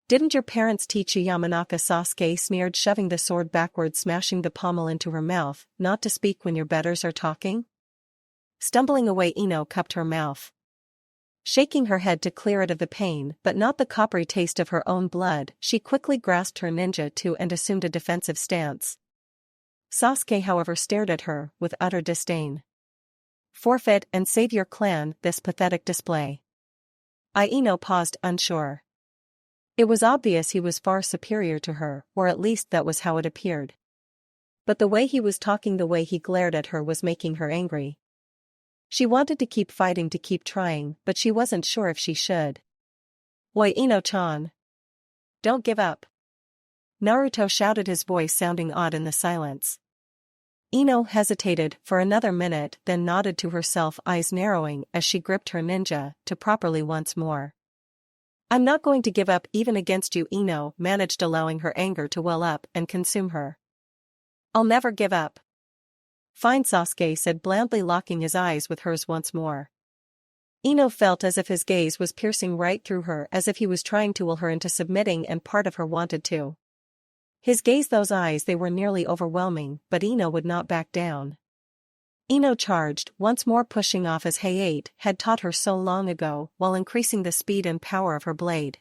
"Didn't your parents teach you?" Yamanaka Sasuke sneered, shoving the sword backwards, smashing the pommel into her mouth. "Not to speak when your betters are talking?" Stumbling away, Ino cupped her mouth, shaking her head to clear it of the pain, but not the coppery taste of her own blood. She quickly grasped her ninjutsu and assumed a defensive stance. Sasuke, however, stared at her with utter disdain. "Forfeit and save your clan this pathetic display." Ino paused, unsure. It was obvious he was far superior to her, or at least that was how it appeared. But the way he was talking, the way he glared at her, was making her angry. She wanted to keep fighting, to keep trying, but she wasn't sure if she should. "Oi, Ino-chan! Don't give up!" Naruto shouted, his voice sounding odd in the silence. Ino hesitated for another minute, then nodded to herself, eyes narrowing as she gripped her ninja to properly once more. "I'm not going to give up even against you," Ino managed, allowing her anger to well up and consume her. "I'll never give up." "Fine," Sasuke said blandly, locking his eyes with hers once more. Ino felt as if his gaze was piercing right through her, as if he was trying to will her into submitting, and part of her wanted to. His gaze, those eyes, they were nearly overwhelming, but Ino would not back down. Ino charged, once more, pushing off as Hayate had taught her so long ago, while increasing the speed and power of her blade.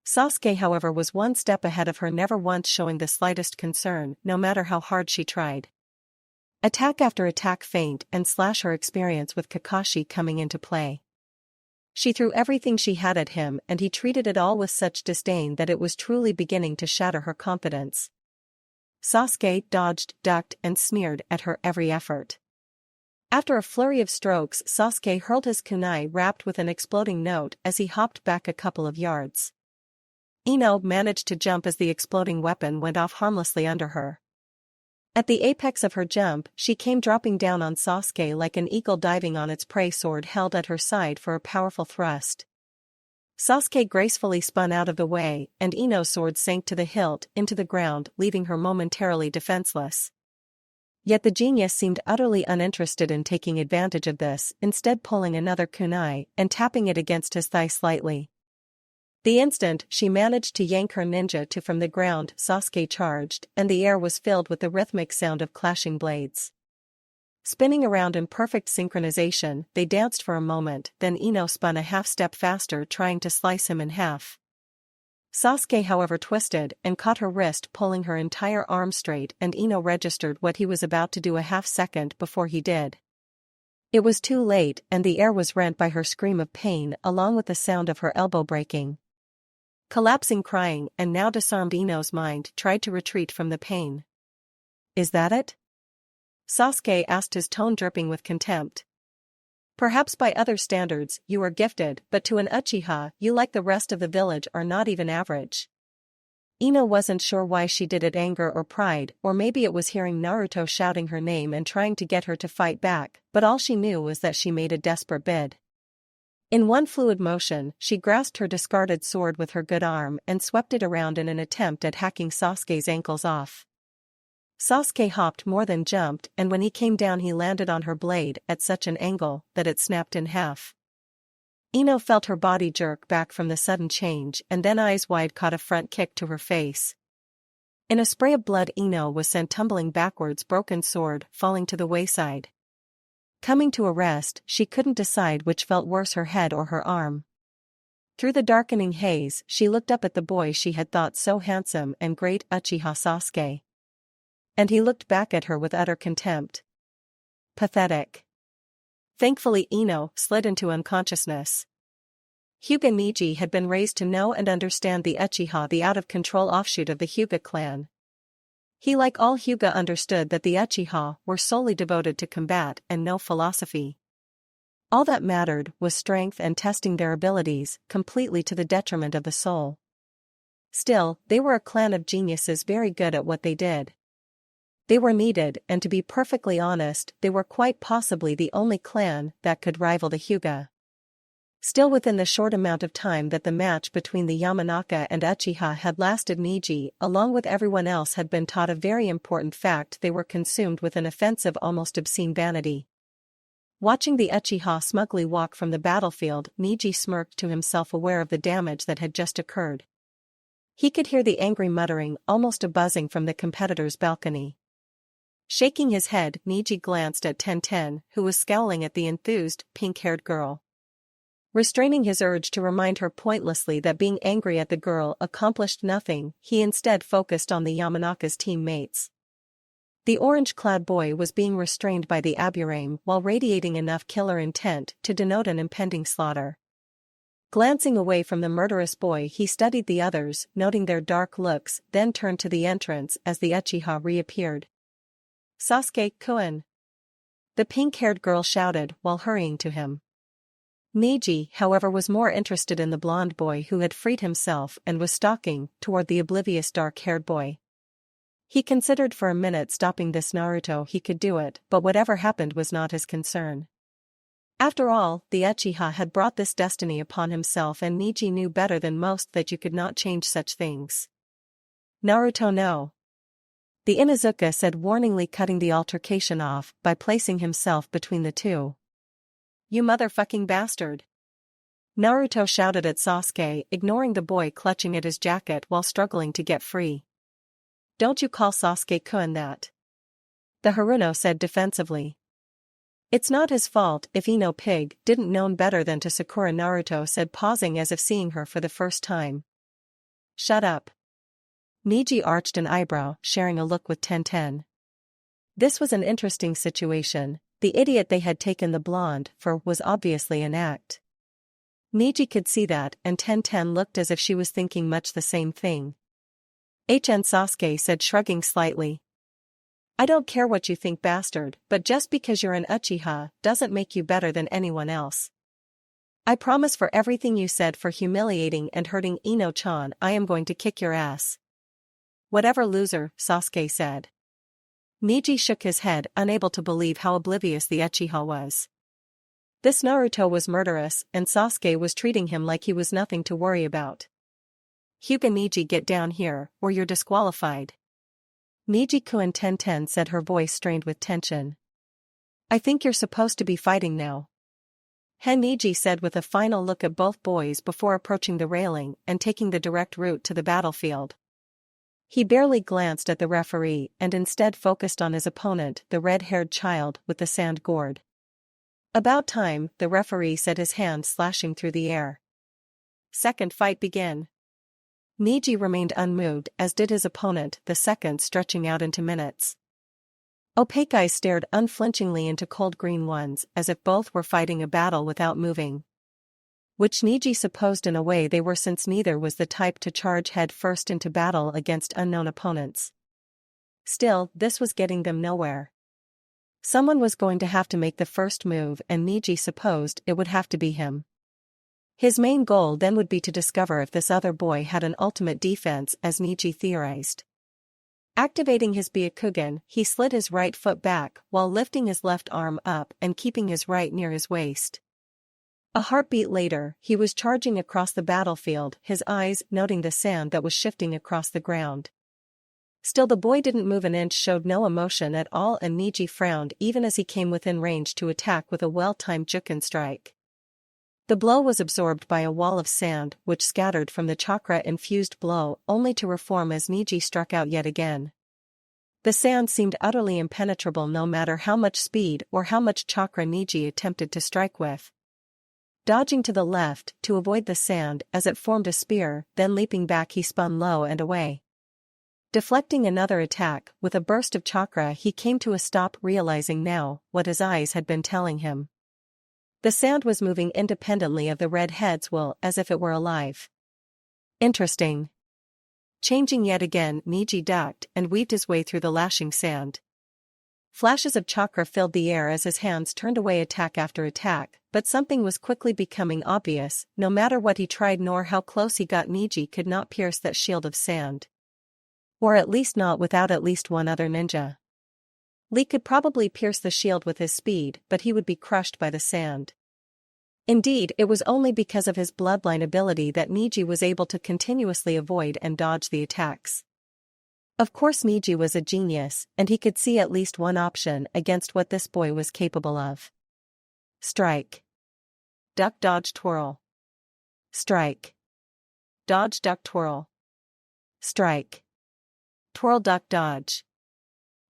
Sasuke, however, was one step ahead of her, never once showing the slightest concern, no matter how hard she tried. Attack after attack, feint and slash, her experience with Kakashi coming into play. She threw everything she had at him, and he treated it all with such disdain that it was truly beginning to shatter her confidence. Sasuke dodged, ducked, and smeared at her every effort. After a flurry of strokes, Sasuke hurled his kunai, wrapped with an exploding note, as he hopped back a couple of yards. Ino managed to jump as the exploding weapon went off harmlessly under her. At the apex of her jump, she came dropping down on Sasuke like an eagle diving on its prey, sword held at her side for a powerful thrust. Sasuke gracefully spun out of the way, and Ino's sword sank to the hilt into the ground, leaving her momentarily defenseless. Yet the genius seemed utterly uninterested in taking advantage of this, instead pulling another kunai and tapping it against his thigh slightly. The instant she managed to yank her ninjutsu from the ground, Sasuke charged, and the air was filled with the rhythmic sound of clashing blades. Spinning around in perfect synchronization, they danced for a moment, then Ino spun a half-step faster, trying to slice him in half. Sasuke, however, twisted and caught her wrist, pulling her entire arm straight, and Ino registered what he was about to do a half-second before he did. It was too late, and the air was rent by her scream of pain, along with the sound of her elbow breaking. Collapsing, crying, and now disarmed, Ino's mind tried to retreat from the pain. "Is that it?" Sasuke asked, his tone dripping with contempt. "Perhaps by other standards, you are gifted, but to an Uchiha, you, like the rest of the village, are not even average." Ino wasn't sure why she did it, anger or pride, or maybe it was hearing Naruto shouting her name and trying to get her to fight back, but all she knew was that she made a desperate bid. In one fluid motion, she grasped her discarded sword with her good arm and swept it around in an attempt at hacking Sasuke's ankles off. Sasuke hopped more than jumped, and when he came down he landed on her blade at such an angle that it snapped in half. Ino felt her body jerk back from the sudden change, and then, eyes wide, caught a front kick to her face. In a spray of blood, Ino was sent tumbling backwards, broken sword falling to the wayside. Coming to a rest, she couldn't decide which felt worse, her head or her arm. Through the darkening haze, she looked up at the boy she had thought so handsome and great, Uchiha Sasuke. And he looked back at her with utter contempt. Pathetic. Thankfully Ino slid into unconsciousness. Hyuga Neji had been raised to know and understand the Uchiha, the out-of-control offshoot of the Hyuga clan. He, like all Hyuga, understood that the Uchiha were solely devoted to combat and no philosophy. All that mattered was strength and testing their abilities, completely to the detriment of the soul. Still, they were a clan of geniuses very good at what they did. They were needed, and to be perfectly honest, they were quite possibly the only clan that could rival the Hyuga. Still, within the short amount of time that the match between the Yamanaka and Uchiha had lasted, Neji, along with everyone else, had been taught a very important fact. They were consumed with an offensive, almost obscene vanity. Watching the Uchiha smugly walk from the battlefield, Neji smirked to himself, aware of the damage that had just occurred. He could hear the angry muttering, almost a buzzing, from the competitor's balcony. Shaking his head, Neji glanced at Tenten, who was scowling at the enthused, pink-haired girl. Restraining his urge to remind her pointlessly that being angry at the girl accomplished nothing, he instead focused on the Yamanaka's teammates. The orange-clad boy was being restrained by the Aburame while radiating enough killer intent to denote an impending slaughter. Glancing away from the murderous boy, he studied the others, noting their dark looks, then turned to the entrance as the Uchiha reappeared. "Sasuke-kun!" the pink-haired girl shouted while hurrying to him. Neji, however, was more interested in the blonde boy who had freed himself and was stalking toward the oblivious dark-haired boy. He considered for a minute stopping this Naruto. He could do it, but whatever happened was not his concern. After all, the Uchiha had brought this destiny upon himself, and Neji knew better than most that you could not change such things. "Naruto, no," the Inuzuka said warningly, cutting the altercation off by placing himself between the two. "You motherfucking bastard!" Naruto shouted at Sasuke, ignoring the boy clutching at his jacket while struggling to get free. "Don't you call Sasuke-kun that," the Haruno said defensively. "It's not his fault if Ino Pig didn't know better than to." Sakura Naruto said, pausing as if seeing her for the first time. "Shut up." Neji arched an eyebrow, sharing a look with Tenten. This was an interesting situation. The idiot they had taken the blonde for was obviously an act. Neji could see that, and Tenten looked as if she was thinking much the same thing. "HN," Sasuke said, shrugging slightly. "I don't care what you think, bastard, but just because you're an Uchiha doesn't make you better than anyone else. I promise, for everything you said, for humiliating and hurting Ino-chan, I am going to kick your ass." "Whatever, loser," Sasuke said. Neji shook his head, unable to believe how oblivious the Uchiha was. This Naruto was murderous, and Sasuke was treating him like he was nothing to worry about. "Hyuga Neji, get down here, or you're disqualified." "Neji-kun," Tenten said, her voice strained with tension. "I think you're supposed to be fighting now." Neji said with a final look at both boys before approaching the railing and taking the direct route to the battlefield. He barely glanced at the referee and instead focused on his opponent, the red-haired child with the sand gourd. "About time," the referee said, his hand slashing through the air. "Second fight, begin." Neji remained unmoved, as did his opponent, the seconds stretching out into minutes. Opaque eyes stared unflinchingly into cold green ones, as if both were fighting a battle without moving. Which Neji supposed in a way they were, since neither was the type to charge head first into battle against unknown opponents. Still, this was getting them nowhere. Someone was going to have to make the first move, and Neji supposed it would have to be him. His main goal then would be to discover if this other boy had an ultimate defense, as Neji theorized. Activating his Byakugan, he slid his right foot back while lifting his left arm up and keeping his right near his waist. A heartbeat later, he was charging across the battlefield, his eyes noting the sand that was shifting across the ground. Still, the boy didn't move an inch, showed no emotion at all, and Neji frowned even as he came within range to attack with a well-timed Juken strike. The blow was absorbed by a wall of sand which scattered from the chakra-infused blow, only to reform as Neji struck out yet again. The sand seemed utterly impenetrable no matter how much speed or how much chakra Neji attempted to strike with. Dodging to the left to avoid the sand as it formed a spear, then leaping back he spun low and away. Deflecting another attack, with a burst of chakra he came to a stop, realizing now what his eyes had been telling him. The sand was moving independently of the red head's will as if it were alive. Interesting. Changing yet again, Niji ducked and weaved his way through the lashing sand. Flashes of chakra filled the air as his hands turned away attack after attack, but something was quickly becoming obvious. No matter what he tried nor how close he got, Niji could not pierce that shield of sand. Or at least not without at least one other ninja. Lee could probably pierce the shield with his speed, but he would be crushed by the sand. Indeed, it was only because of his bloodline ability that Niji was able to continuously avoid and dodge the attacks. Of course, Niji was a genius, and he could see at least one option against what this boy was capable of. Strike. Duck, dodge, twirl. Strike. Dodge, duck, twirl. Strike. Twirl, duck, dodge.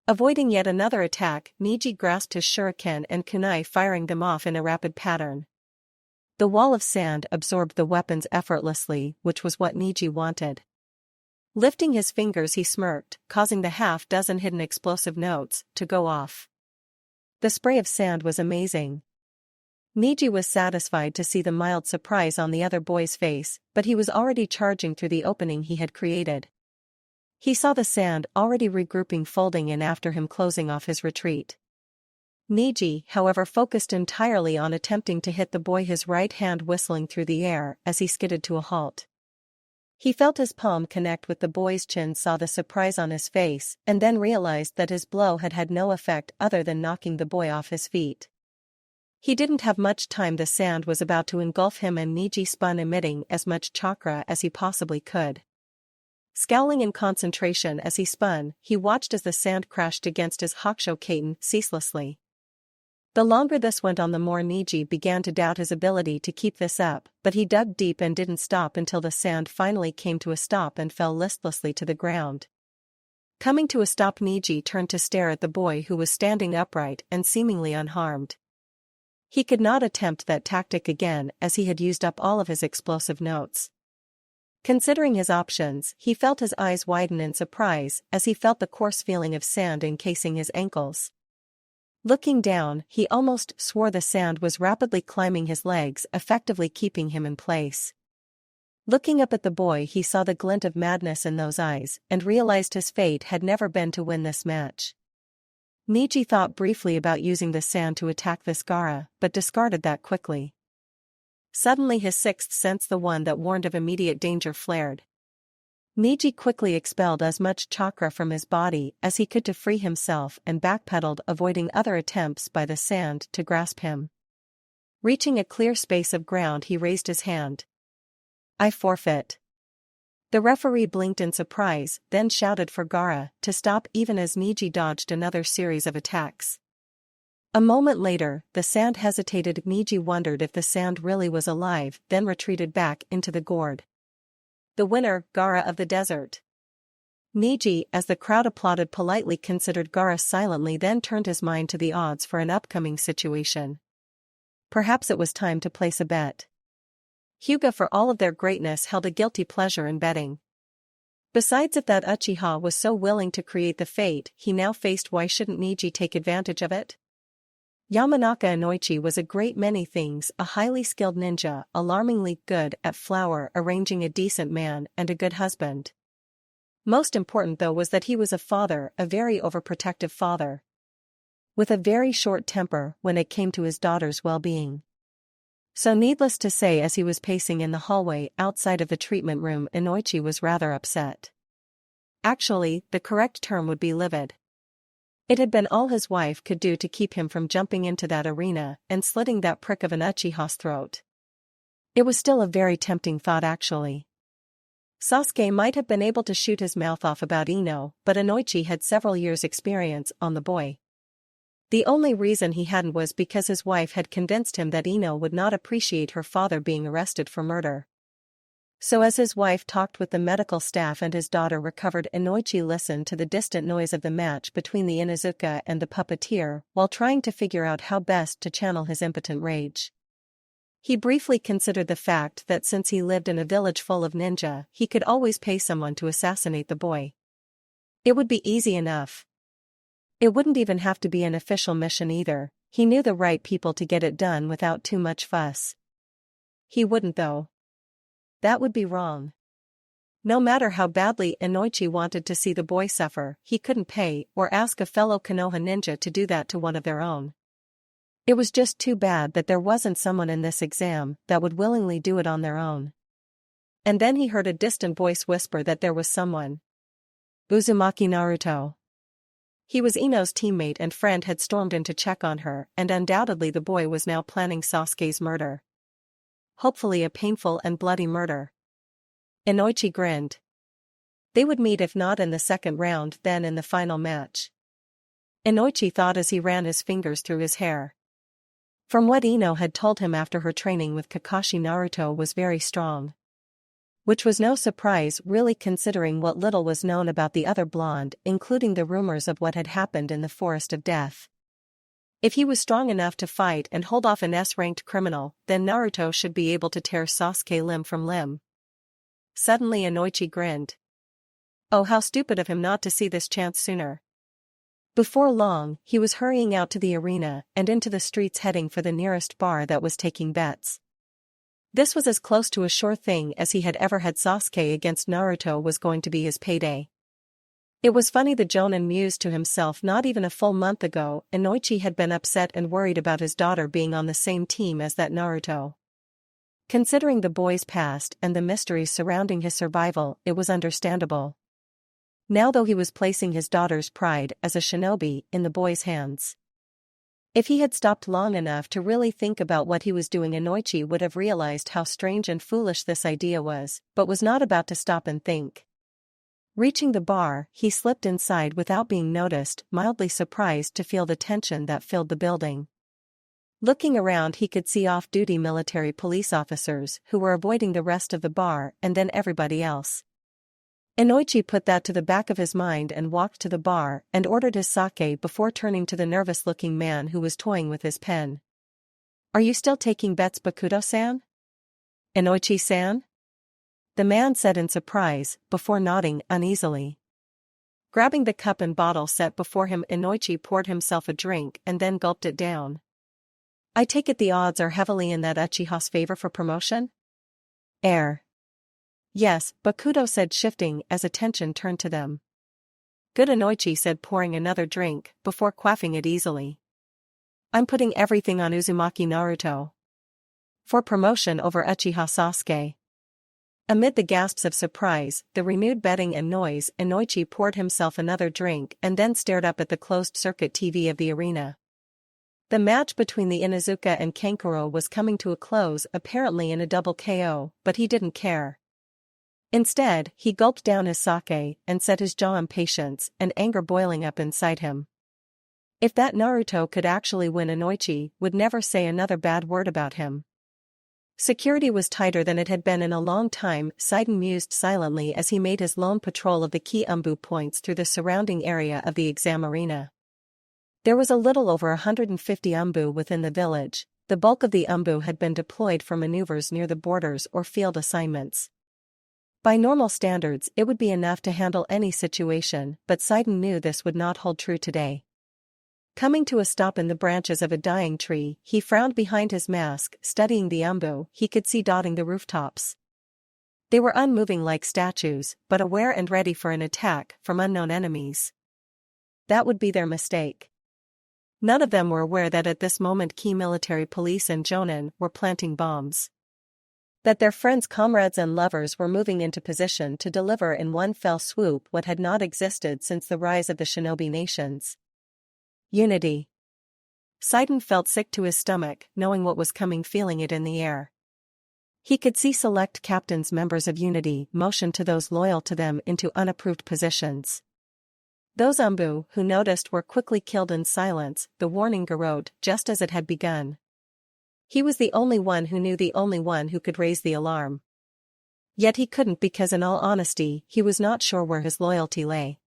Avoiding yet another attack, Niji grasped his shuriken and kunai, firing them off in a rapid pattern. The wall of sand absorbed the weapons effortlessly, which was what Niji wanted. Lifting his fingers he smirked, causing the half-dozen hidden explosive notes to go off. The spray of sand was amazing. Niji was satisfied to see the mild surprise on the other boy's face, but he was already charging through the opening he had created. He saw the sand already regrouping, folding in after him, closing off his retreat. Niji, however, focused entirely on attempting to hit the boy, his right hand whistling through the air as he skidded to a halt. He felt his palm connect with the boy's chin, saw the surprise on his face, and then realized that his blow had had no effect other than knocking the boy off his feet. He didn't have much time. The sand was about to engulf him and Niji spun, emitting as much chakra as he possibly could. Scowling in concentration as he spun, he watched as the sand crashed against his Hakusho Katen ceaselessly. The longer this went on, the more Niji began to doubt his ability to keep this up, but he dug deep and didn't stop until the sand finally came to a stop and fell listlessly to the ground. Coming to a stop, Niji turned to stare at the boy, who was standing upright and seemingly unharmed. He could not attempt that tactic again as he had used up all of his explosive notes. Considering his options, he felt his eyes widen in surprise as he felt the coarse feeling of sand encasing his ankles. Looking down, he almost swore the sand was rapidly climbing his legs, effectively keeping him in place. Looking up at the boy, he saw the glint of madness in those eyes, and realized his fate had never been to win this match. Niji thought briefly about using the sand to attack this Gaara, but discarded that quickly. Suddenly his sixth sense, the one that warned of immediate danger, flared. Niji quickly expelled as much chakra from his body as he could to free himself and backpedaled, avoiding other attempts by the sand to grasp him. Reaching a clear space of ground, he raised his hand. "I forfeit." The referee blinked in surprise, then shouted for Gaara to stop, even as Niji dodged another series of attacks. A moment later, the sand hesitated. Niji wondered if the sand really was alive, then retreated back into the gourd. The winner, Gaara of the desert. Niji, as the crowd applauded, politely considered Gaara silently, then turned his mind to the odds for an upcoming situation. Perhaps it was time to place a bet. Hyuga, for all of their greatness, held a guilty pleasure in betting. Besides, if that Uchiha was so willing to create the fate he now faced, why shouldn't Niji take advantage of it? Yamanaka Inoichi was a great many things: a highly skilled ninja, alarmingly good at flower arranging, a decent man, and a good husband. Most important, though, was that he was a father, a very overprotective father, with a very short temper when it came to his daughter's well-being. So needless to say, as he was pacing in the hallway outside of the treatment room, Inoichi was rather upset. Actually, the correct term would be livid. It had been all his wife could do to keep him from jumping into that arena and slitting that prick of an Uchiha's throat. It was still a very tempting thought, actually. Sasuke might have been able to shoot his mouth off about Ino, but Inoichi had several years' experience on the boy. The only reason he hadn't was because his wife had convinced him that Ino would not appreciate her father being arrested for murder. So as his wife talked with the medical staff and his daughter recovered, Inoichi listened to the distant noise of the match between the Inuzuka and the puppeteer while trying to figure out how best to channel his impotent rage. He briefly considered the fact that since he lived in a village full of ninja, he could always pay someone to assassinate the boy. It would be easy enough. It wouldn't even have to be an official mission either. He knew the right people to get it done without too much fuss. He wouldn't though. That would be wrong. No matter how badly Inoichi wanted to see the boy suffer, he couldn't pay or ask a fellow Konoha ninja to do that to one of their own. It was just too bad that there wasn't someone in this exam that would willingly do it on their own. And then he heard a distant voice whisper that there was someone. Uzumaki Naruto. He was Ino's teammate and friend, had stormed in to check on her, and undoubtedly the boy was now planning Sasuke's murder. Hopefully a painful and bloody murder. Inoichi grinned. They would meet, if not in the second round, then in the final match. Inoichi thought as he ran his fingers through his hair. From what Ino had told him after her training with Kakashi, Naruto was very strong. Which was no surprise really, considering what little was known about the other blonde, including the rumors of what had happened in the Forest of Death. If he was strong enough to fight and hold off an S-ranked criminal, then Naruto should be able to tear Sasuke limb from limb. Suddenly Inoichi grinned. Oh, how stupid of him not to see this chance sooner. Before long, he was hurrying out to the arena and into the streets, heading for the nearest bar that was taking bets. This was as close to a sure thing as he had ever had. Sasuke against Naruto was going to be his payday. It was funny, the Jonin mused to himself. Not even a full month ago, Inoichi had been upset and worried about his daughter being on the same team as that Naruto. Considering the boy's past and the mysteries surrounding his survival, it was understandable. Now though, he was placing his daughter's pride as a shinobi in the boy's hands. If he had stopped long enough to really think about what he was doing, Inoichi would have realized how strange and foolish this idea was, but was not about to stop and think. Reaching the bar, he slipped inside without being noticed, mildly surprised to feel the tension that filled the building. Looking around, he could see off-duty military police officers who were avoiding the rest of the bar, and then everybody else. Inoichi put that to the back of his mind and walked to the bar and ordered his sake before turning to the nervous-looking man who was toying with his pen. "Are you still taking bets, Bakudo-san?" "Inoichi-san?" the man said in surprise, before nodding uneasily. Grabbing the cup and bottle set before him, Inoichi poured himself a drink and then gulped it down. "I take it the odds are heavily in that Uchiha's favor for promotion?" "Yes," Bakudo said, shifting as attention turned to them. "Good," Inoichi said, pouring another drink before quaffing it easily. "I'm putting everything on Uzumaki Naruto for promotion over Uchiha Sasuke." Amid the gasps of surprise, the renewed betting and noise, Inoichi poured himself another drink and then stared up at the closed-circuit TV of the arena. The match between the Inuzuka and Kankuro was coming to a close, apparently in a double KO, but he didn't care. Instead, he gulped down his sake and set his jaw, impatience and anger boiling up inside him. If that Naruto could actually win, Inoichi would never say another bad word about him. Security was tighter than it had been in a long time. Saiden mused silently as he made his lone patrol of the key Umbu points through the surrounding area of the exam arena. There was a little over 150 Umbu within the village. The bulk of the Umbu had been deployed for maneuvers near the borders or field assignments. By normal standards, it would be enough to handle any situation, but Saiden knew this would not hold true today. Coming to a stop in the branches of a dying tree, he frowned behind his mask, studying the Umbu he could see dotting the rooftops. They were unmoving like statues, but aware and ready for an attack from unknown enemies. That would be their mistake. None of them were aware that at this moment key military police and Jonin were planting bombs. That their friends, comrades and lovers were moving into position to deliver in one fell swoop what had not existed since the rise of the shinobi nations. Unity. Saiden felt sick to his stomach, knowing what was coming, feeling it in the air. He could see select captains, members of Unity, motion to those loyal to them into unapproved positions. Those Umbu who noticed were quickly killed in silence. The warning garrowed just as it had begun. He was the only one who knew, the only one who could raise the alarm. Yet he couldn't, because in all honesty, he was not sure where his loyalty lay.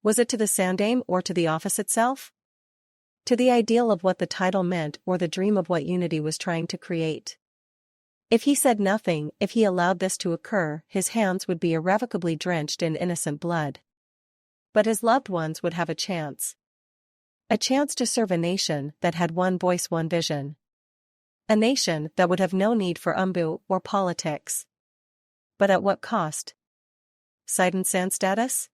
Was it to the Sandaime or to the office itself? To the ideal of what the title meant or the dream of what Unity was trying to create? If he said nothing, if he allowed this to occur, his hands would be irrevocably drenched in innocent blood. But his loved ones would have a chance. A chance to serve a nation that had one voice, one vision. A nation that would have no need for umbu or politics. But at what cost? Saiden-san status?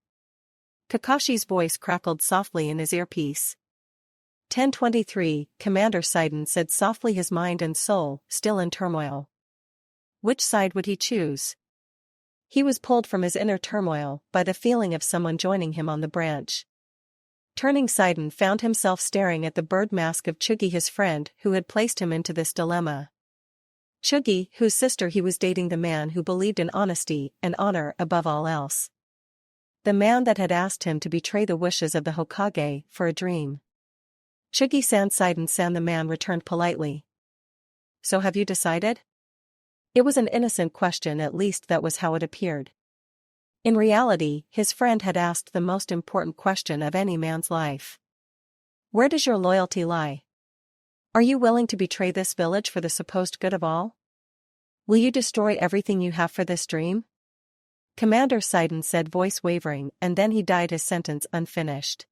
Kakashi's voice crackled softly in his earpiece. 1023, Commander Saiden said softly, his mind and soul still in turmoil. Which side would he choose? He was pulled from his inner turmoil by the feeling of someone joining him on the branch. Turning, Saiden found himself staring at the bird mask of Chugi, his friend who had placed him into this dilemma. Chugi, whose sister he was dating, the man who believed in honesty and honor above all else. The man that had asked him to betray the wishes of the Hokage for a dream. Chugi-san, Saiden-san, the man returned politely. So have you decided? It was an innocent question, at least that was how it appeared. In reality, his friend had asked the most important question of any man's life. Where does your loyalty lie? Are you willing to betray this village for the supposed good of all? Will you destroy everything you have for this dream? Commander Saiden said, voice wavering, and then he died, his sentence unfinished.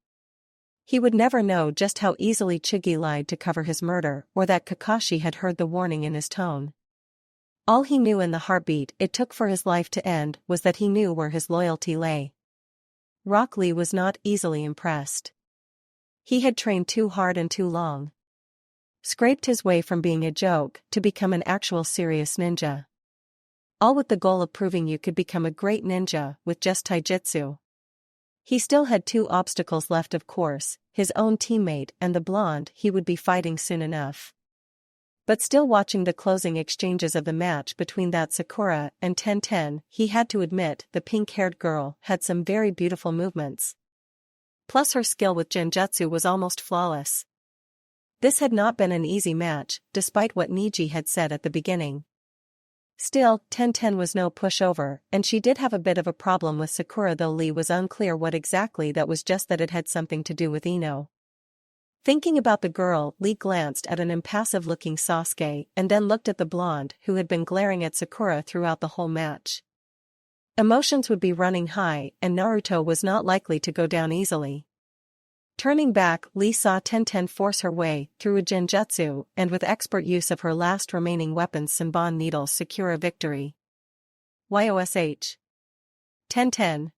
He would never know just how easily Chugi lied to cover his murder, or that Kakashi had heard the warning in his tone. All he knew in the heartbeat it took for his life to end was that he knew where his loyalty lay. Rock Lee was not easily impressed. He had trained too hard and too long. Scraped his way from being a joke to become an actual serious ninja. All with the goal of proving you could become a great ninja with just taijutsu. He still had two obstacles left, of course, his own teammate and the blonde he would be fighting soon enough. But still, watching the closing exchanges of the match between that Sakura and 1010, he had to admit the pink-haired girl had some very beautiful movements. Plus her skill with genjutsu was almost flawless. This had not been an easy match, despite what Niji had said at the beginning. Still, 1010 was no pushover, and she did have a bit of a problem with Sakura, though Lee was unclear what exactly that was, just that it had something to do with Ino. Thinking about the girl, Lee glanced at an impassive-looking Sasuke and then looked at the blonde who had been glaring at Sakura throughout the whole match. Emotions would be running high, and Naruto was not likely to go down easily. Turning back, Lee saw 1010 force her way through a genjutsu and with expert use of her last remaining weapons, Senbon needles, secure a victory. YOSH. 1010.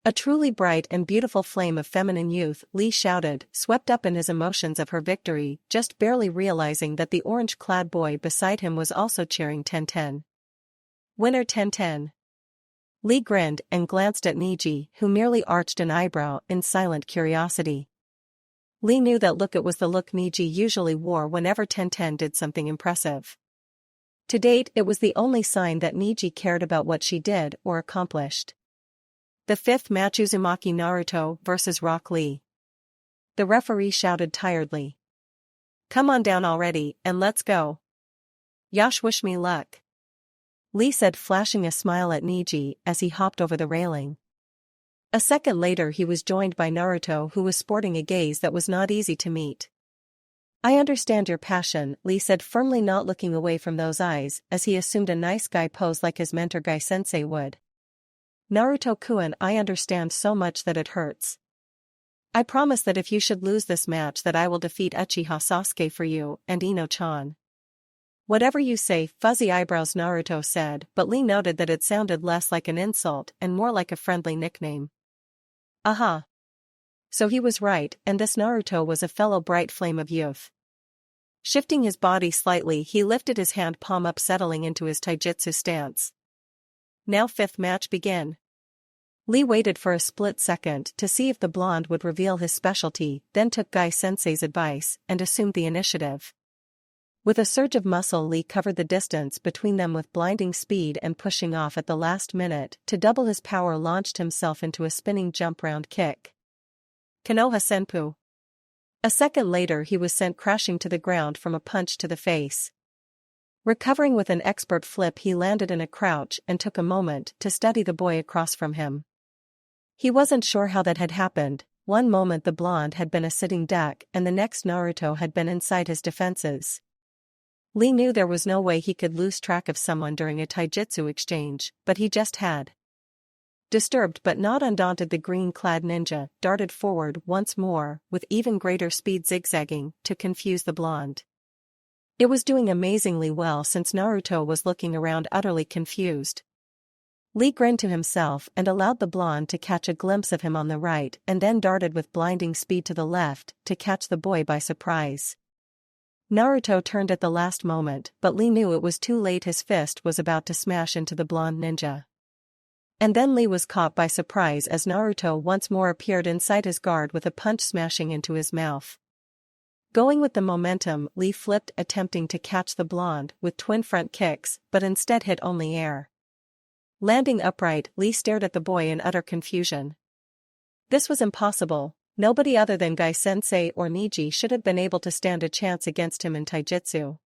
A truly bright and beautiful flame of feminine youth, Lee shouted, swept up in his emotions of her victory, just barely realizing that the orange-clad boy beside him was also cheering 1010. Winner 1010. Lee grinned and glanced at Niji, who merely arched an eyebrow in silent curiosity. Lee knew that look, it was the look Niji usually wore whenever 1010 did something impressive. To date, it was the only sign that Niji cared about what she did or accomplished. The fifth match, Uzumaki Naruto vs Rock Lee. The referee shouted tiredly. Come on down already, and let's go. Yash, wish me luck. Lee said, flashing a smile at Niji as he hopped over the railing. A second later he was joined by Naruto, who was sporting a gaze that was not easy to meet. I understand your passion, Lee said, firmly, not looking away from those eyes as he assumed a nice guy pose like his mentor Gai-sensei would. Naruto-kun, I understand so much that it hurts. I promise that if you should lose this match that I will defeat Uchiha Sasuke for you and Ino-chan. Whatever you say, fuzzy eyebrows, Naruto said, but Lee noted that it sounded less like an insult and more like a friendly nickname. Aha. So he was right, and this Naruto was a fellow bright flame of youth. Shifting his body slightly, he lifted his hand palm up, settling into his taijutsu stance. Now fifth match begin. Lee waited for a split second to see if the blonde would reveal his specialty, then took Gai-sensei's advice and assumed the initiative. With a surge of muscle, Lee covered the distance between them with blinding speed and, pushing off at the last minute to double his power, launched himself into a spinning jump round kick. Konoha Senpu. A second later he was sent crashing to the ground from a punch to the face. Recovering with an expert flip, he landed in a crouch and took a moment to study the boy across from him. He wasn't sure how that had happened. One moment the blonde had been a sitting duck and the next Naruto had been inside his defenses. Lee knew there was no way he could lose track of someone during a taijutsu exchange, but he just had. Disturbed but not undaunted, the green-clad ninja darted forward once more, with even greater speed, zigzagging to confuse the blonde. It was doing amazingly well since Naruto was looking around utterly confused. Lee grinned to himself and allowed the blonde to catch a glimpse of him on the right and then darted with blinding speed to the left to catch the boy by surprise. Naruto turned at the last moment, but Lee knew it was too late. His fist was about to smash into the blonde ninja. And then Lee was caught by surprise as Naruto once more appeared inside his guard with a punch smashing into his mouth. Going with the momentum, Lee flipped, attempting to catch the blonde with twin front kicks, but instead hit only air. Landing upright, Lee stared at the boy in utter confusion. This was impossible. Nobody other than Gai-sensei or Niji should have been able to stand a chance against him in taijutsu.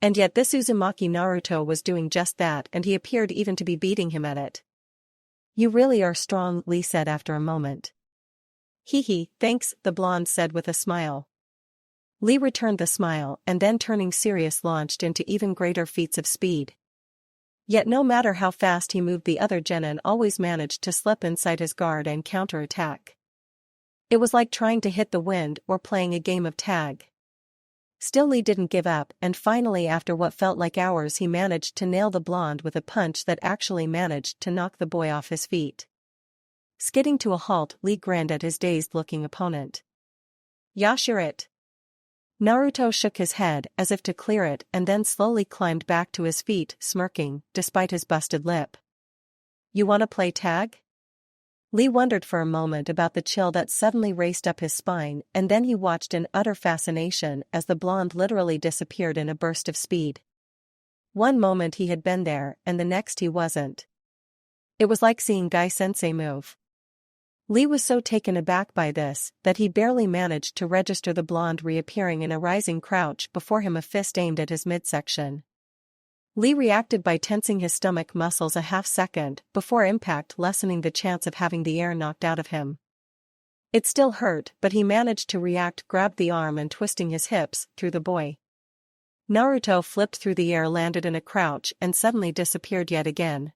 And yet this Uzumaki Naruto was doing just that, and he appeared even to be beating him at it. "You really are strong," Lee said after a moment. "Hee, thanks," the blonde said with a smile. Lee returned the smile and then, turning serious, launched into even greater feats of speed. Yet no matter how fast he moved, the other genin always managed to slip inside his guard and counterattack. It was like trying to hit the wind or playing a game of tag. Still, Lee didn't give up, and finally, after what felt like hours, he managed to nail the blonde with a punch that actually managed to knock the boy off his feet. Skidding to a halt, Lee grinned at his dazed-looking opponent. "Yashirit." Naruto shook his head as if to clear it and then slowly climbed back to his feet, smirking, despite his busted lip. "You wanna play tag?" Lee wondered for a moment about the chill that suddenly raced up his spine, and then he watched in utter fascination as the blonde literally disappeared in a burst of speed. One moment he had been there, and the next he wasn't. It was like seeing Gai-sensei move. Lee was so taken aback by this that he barely managed to register the blonde reappearing in a rising crouch before him, a fist aimed at his midsection. Lee reacted by tensing his stomach muscles a half second before impact, lessening the chance of having the air knocked out of him. It still hurt, but he managed to react, grabbed the arm and, twisting his hips, threw the boy. Naruto flipped through the air, landed in a crouch, and suddenly disappeared yet again.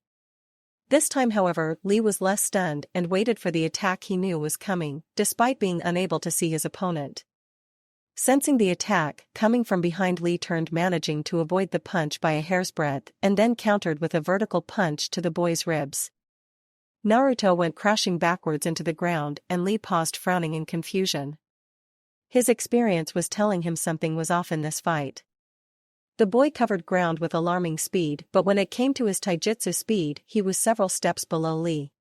This time, however, Lee was less stunned and waited for the attack he knew was coming, despite being unable to see his opponent. Sensing the attack coming from behind, Lee turned, managing to avoid the punch by a hair's breadth, and then countered with a vertical punch to the boy's ribs. Naruto went crashing backwards into the ground, and Lee paused, frowning in confusion. His experience was telling him something was off in this fight. The boy covered ground with alarming speed, but when it came to his taijutsu speed, he was several steps below Lee.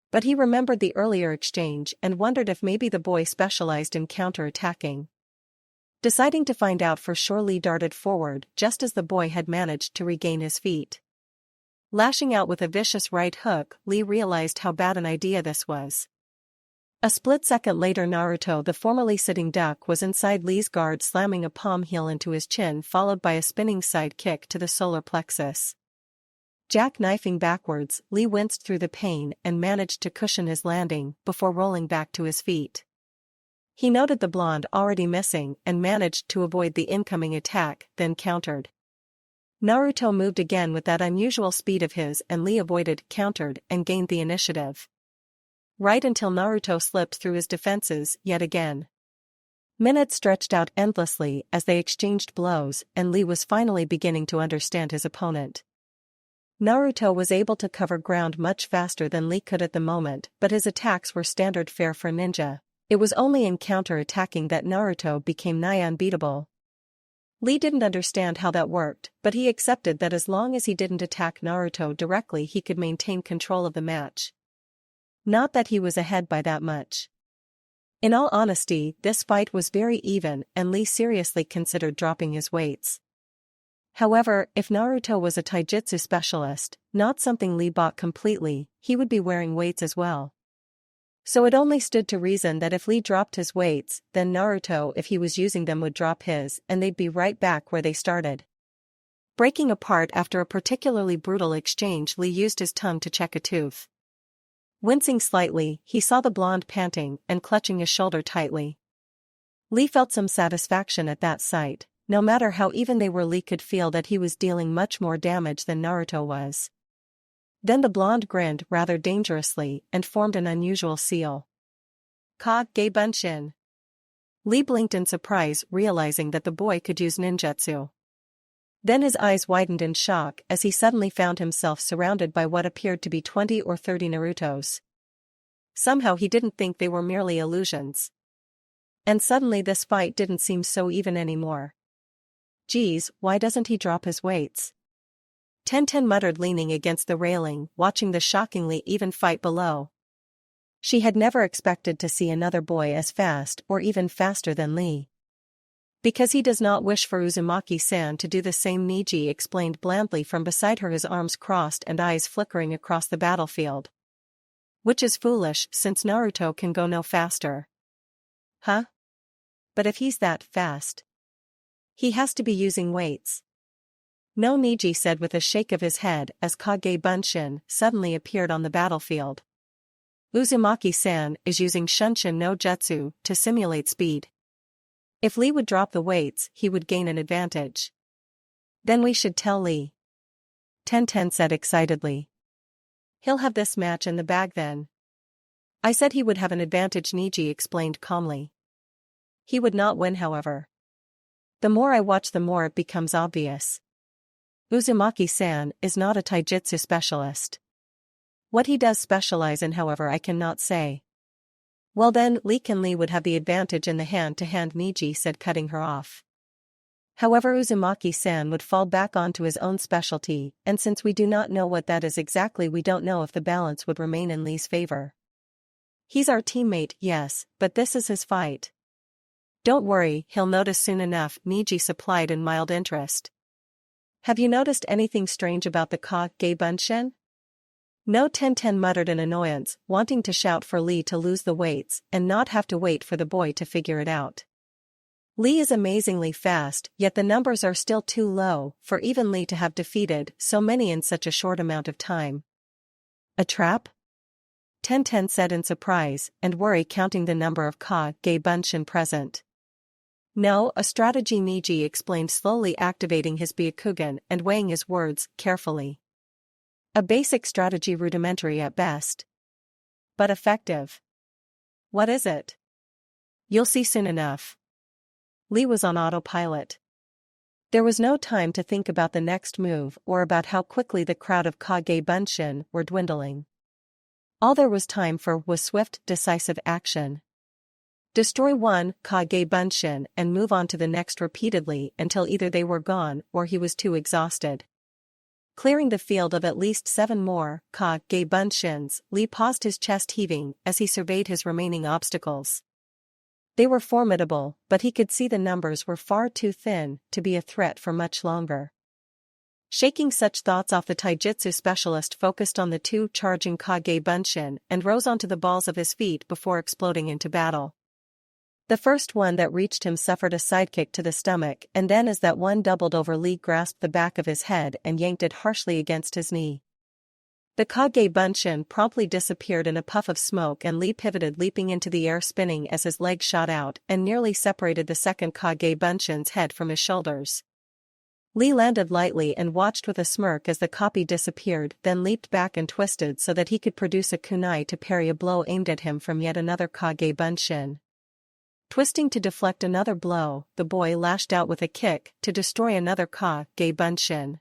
But he remembered the earlier exchange and wondered if maybe the boy specialized in counter-attacking. Deciding to find out for sure, Lee darted forward just as the boy had managed to regain his feet. Lashing out with a vicious right hook, Lee realized how bad an idea this was. A split second later, Naruto, the formerly sitting duck, was inside Lee's guard, slamming a palm heel into his chin, followed by a spinning side kick to the solar plexus. Jackknifing backwards, Lee winced through the pain and managed to cushion his landing before rolling back to his feet. He noted the blonde already missing and managed to avoid the incoming attack, then countered. Naruto moved again with that unusual speed of his, and Lee avoided, countered, and gained the initiative. Right until Naruto slipped through his defenses yet again. Minutes stretched out endlessly as they exchanged blows, and Lee was finally beginning to understand his opponent. Naruto was able to cover ground much faster than Lee could at the moment, but his attacks were standard fare for ninja. It was only in counter-attacking that Naruto became nigh unbeatable. Lee didn't understand how that worked, but he accepted that as long as he didn't attack Naruto directly, he could maintain control of the match. Not that he was ahead by that much. In all honesty, this fight was very even, and Lee seriously considered dropping his weights. However, if Naruto was a taijutsu specialist, not something Lee bought completely, he would be wearing weights as well. So it only stood to reason that if Lee dropped his weights, then Naruto, if he was using them, would drop his, and they'd be right back where they started. Breaking apart after a particularly brutal exchange, Lee used his tongue to check a tooth. Wincing slightly, he saw the blonde panting and clutching his shoulder tightly. Lee felt some satisfaction at that sight, No matter how even they were, Lee could feel that he was dealing much more damage than Naruto was. Then the blonde grinned rather dangerously and formed an unusual seal. Kage Bunshin. Lee blinked in surprise, realizing that the boy could use ninjutsu. Then his eyes widened in shock as he suddenly found himself surrounded by what appeared to be 20 or 30 Narutos. Somehow he didn't think they were merely illusions. And suddenly this fight didn't seem so even anymore. Geez, why doesn't he drop his weights? Tenten muttered, leaning against the railing, watching the shockingly even fight below. She had never expected to see another boy as fast or even faster than Lee. Because he does not wish for Uzumaki-san to do the same, Niji explained blandly from beside her, his arms crossed and eyes flickering across the battlefield. Which is foolish, since Naruto can go no faster. Huh? But if he's that fast, he has to be using weights. No, Niji said with a shake of his head as Kage Bunshin suddenly appeared on the battlefield. Uzumaki-san is using Shunshin no Jutsu to simulate speed. If Lee would drop the weights, he would gain an advantage. Then we should tell Lee. Tenten said excitedly. He'll have this match in the bag then. I said he would have an advantage, Niji explained calmly. He would not win, however. The more I watch, the more it becomes obvious. Uzumaki-san is not a taijutsu specialist. What he does specialize in, however, I cannot say. Well then, Lee would have the advantage in the hand-to-hand, Niji said, cutting her off. However, Uzumaki-san would fall back onto his own specialty, and since we do not know what that is exactly, we don't know if the balance would remain in Lee's favor. He's our teammate, yes, but this is his fight. Don't worry, he'll notice soon enough, Niji supplied in mild interest. Have you noticed anything strange about the Kage Bunshin? No, Tenten muttered in annoyance, wanting to shout for Lee to lose the weights and not have to wait for the boy to figure it out. Lee is amazingly fast, yet the numbers are still too low for even Lee to have defeated so many in such a short amount of time. A trap? Tenten said in surprise and worry, counting the number of Kage Bunshin present. No, a strategy, Niji explained, slowly activating his Byakugan and weighing his words carefully. A basic strategy, rudimentary at best. But effective. What is it? You'll see soon enough. Lee was on autopilot. There was no time to think about the next move or about how quickly the crowd of Kage Bunshin were dwindling. All there was time for was swift, decisive action. Destroy one Kage Bunshin and move on to the next repeatedly until either they were gone or he was too exhausted. Clearing the field of at least 7 more Kage Bunshins, Lee paused, his chest heaving as he surveyed his remaining obstacles. They were formidable, but he could see the numbers were far too thin to be a threat for much longer. Shaking such thoughts off, the taijutsu specialist focused on the 2 charging Kage Bunshin and rose onto the balls of his feet before exploding into battle. The first one that reached him suffered a sidekick to the stomach, and then as that one doubled over, Lee grasped the back of his head and yanked it harshly against his knee. The Kage Bunshin promptly disappeared in a puff of smoke, and Lee pivoted, leaping into the air, spinning as his leg shot out and nearly separated the second Kage Bunshin's head from his shoulders. Lee landed lightly and watched with a smirk as the copy disappeared, then leaped back and twisted so that he could produce a kunai to parry a blow aimed at him from yet another Kage Bunshin. Twisting to deflect another blow, the boy lashed out with a kick to destroy another Kage Bunshin.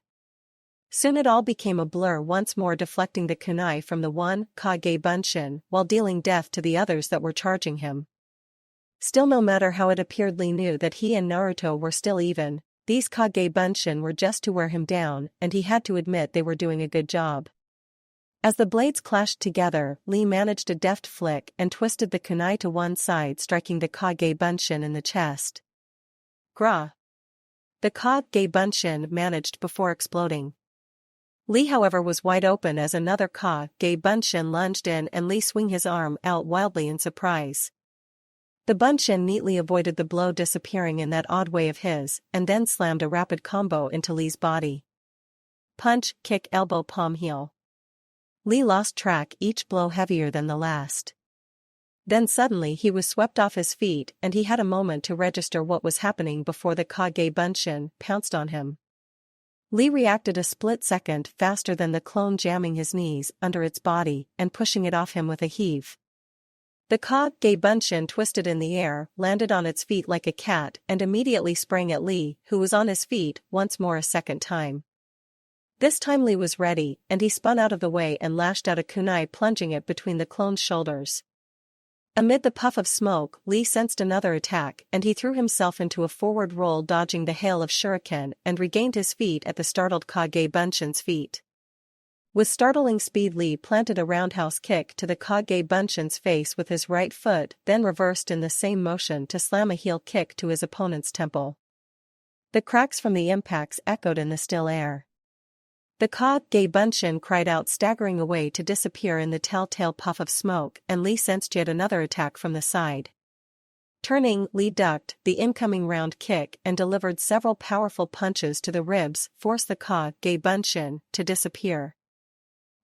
Soon it all became a blur, once more deflecting the kunai from the one Kage Bunshin while dealing death to the others that were charging him. Still, no matter how it appeared, Lee knew that he and Naruto were still even. These Kage Bunshin were just to wear him down, and he had to admit they were doing a good job. As the blades clashed together, Lee managed a deft flick and twisted the kunai to one side, striking the Kage Bunshin in the chest. Gra! The Kage Bunshin managed before exploding. Lee, however, was wide open as another Kage Bunshin lunged in, and Lee swung his arm out wildly in surprise. The Bunshin neatly avoided the blow, disappearing in that odd way of his, and then slammed a rapid combo into Lee's body. Punch, kick, elbow, palm, heel. Lee lost track, each blow heavier than the last. Then suddenly he was swept off his feet and he had a moment to register what was happening before the Kage Bunshin pounced on him. Lee reacted a split second faster than the clone, jamming his knees under its body and pushing it off him with a heave. The Kage Bunshin twisted in the air, landed on its feet like a cat and immediately sprang at Lee, who was on his feet once more a second time. This time Lee was ready, and he spun out of the way and lashed out a kunai, plunging it between the clone's shoulders. Amid the puff of smoke, Lee sensed another attack and he threw himself into a forward roll, dodging the hail of shuriken, and regained his feet at the startled Kage Bunshin's feet. With startling speed, Lee planted a roundhouse kick to the Kage Bunshin's face with his right foot, then reversed in the same motion to slam a heel kick to his opponent's temple. The cracks from the impacts echoed in the still air. The Kage Bunshin cried out, staggering away to disappear in the telltale puff of smoke, and Lee sensed yet another attack from the side. Turning, Lee ducked the incoming round kick and delivered several powerful punches to the ribs, forced the Kage Bunshin to disappear.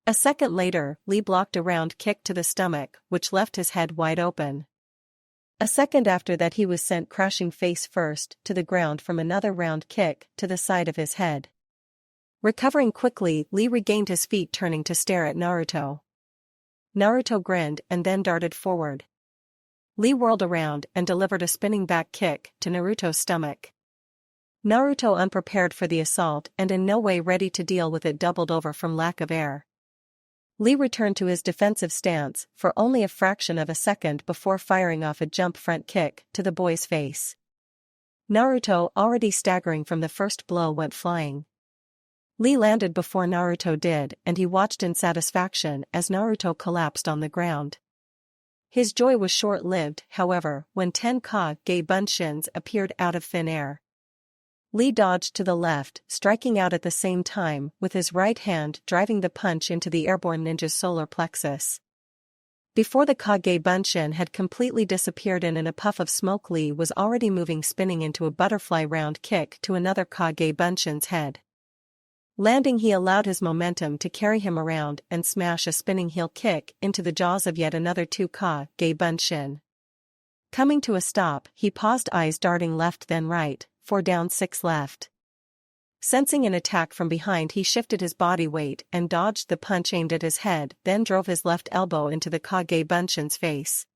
A second later, Lee blocked a round kick to the stomach, which left his head wide open. A second after that he was sent crashing face first to the ground from another round kick to the side of his head. Recovering quickly, Lee regained his feet, turning to stare at Naruto. Naruto grinned and then darted forward. Lee whirled around and delivered a spinning back kick to Naruto's stomach. Naruto, unprepared for the assault and in no way ready to deal with it, doubled over from lack of air. Lee returned to his defensive stance for only a fraction of a second before firing off a jump front kick to the boy's face. Naruto, already staggering from the first blow, went flying. Lee landed before Naruto did, and he watched in satisfaction as Naruto collapsed on the ground. His joy was short-lived, however, when 10 Kage Bunshins appeared out of thin air. Lee dodged to the left, striking out at the same time, with his right hand driving the punch into the airborne ninja's solar plexus. Before the Kage Bunshin had completely disappeared in a puff of smoke, Lee was already moving, spinning into a butterfly round kick to another Kage Bunshin's head. Landing, he allowed his momentum to carry him around and smash a spinning heel kick into the jaws of yet another 2 Kage Bunshin. Coming to a stop, he paused, eyes darting left then right, 4 down 6 left. Sensing an attack from behind, he shifted his body weight and dodged the punch aimed at his head, then drove his left elbow into the Kage Bunshin's face.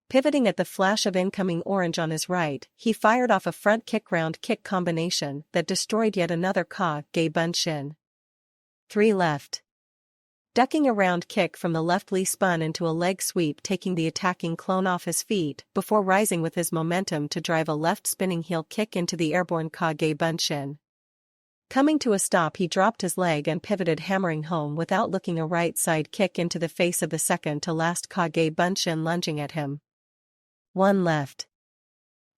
Pivoting at the flash of incoming orange on his right, he fired off a front kick round kick combination that destroyed yet another Kage Bunshin. 3 left. Ducking a round kick from the left, Lee spun into a leg sweep, taking the attacking clone off his feet before rising with his momentum to drive a left spinning heel kick into the airborne Kage Bunshin. Coming to a stop, he dropped his leg and pivoted, hammering home without looking a right side kick into the face of the second to last Kage Bunshin lunging at him. 1 left.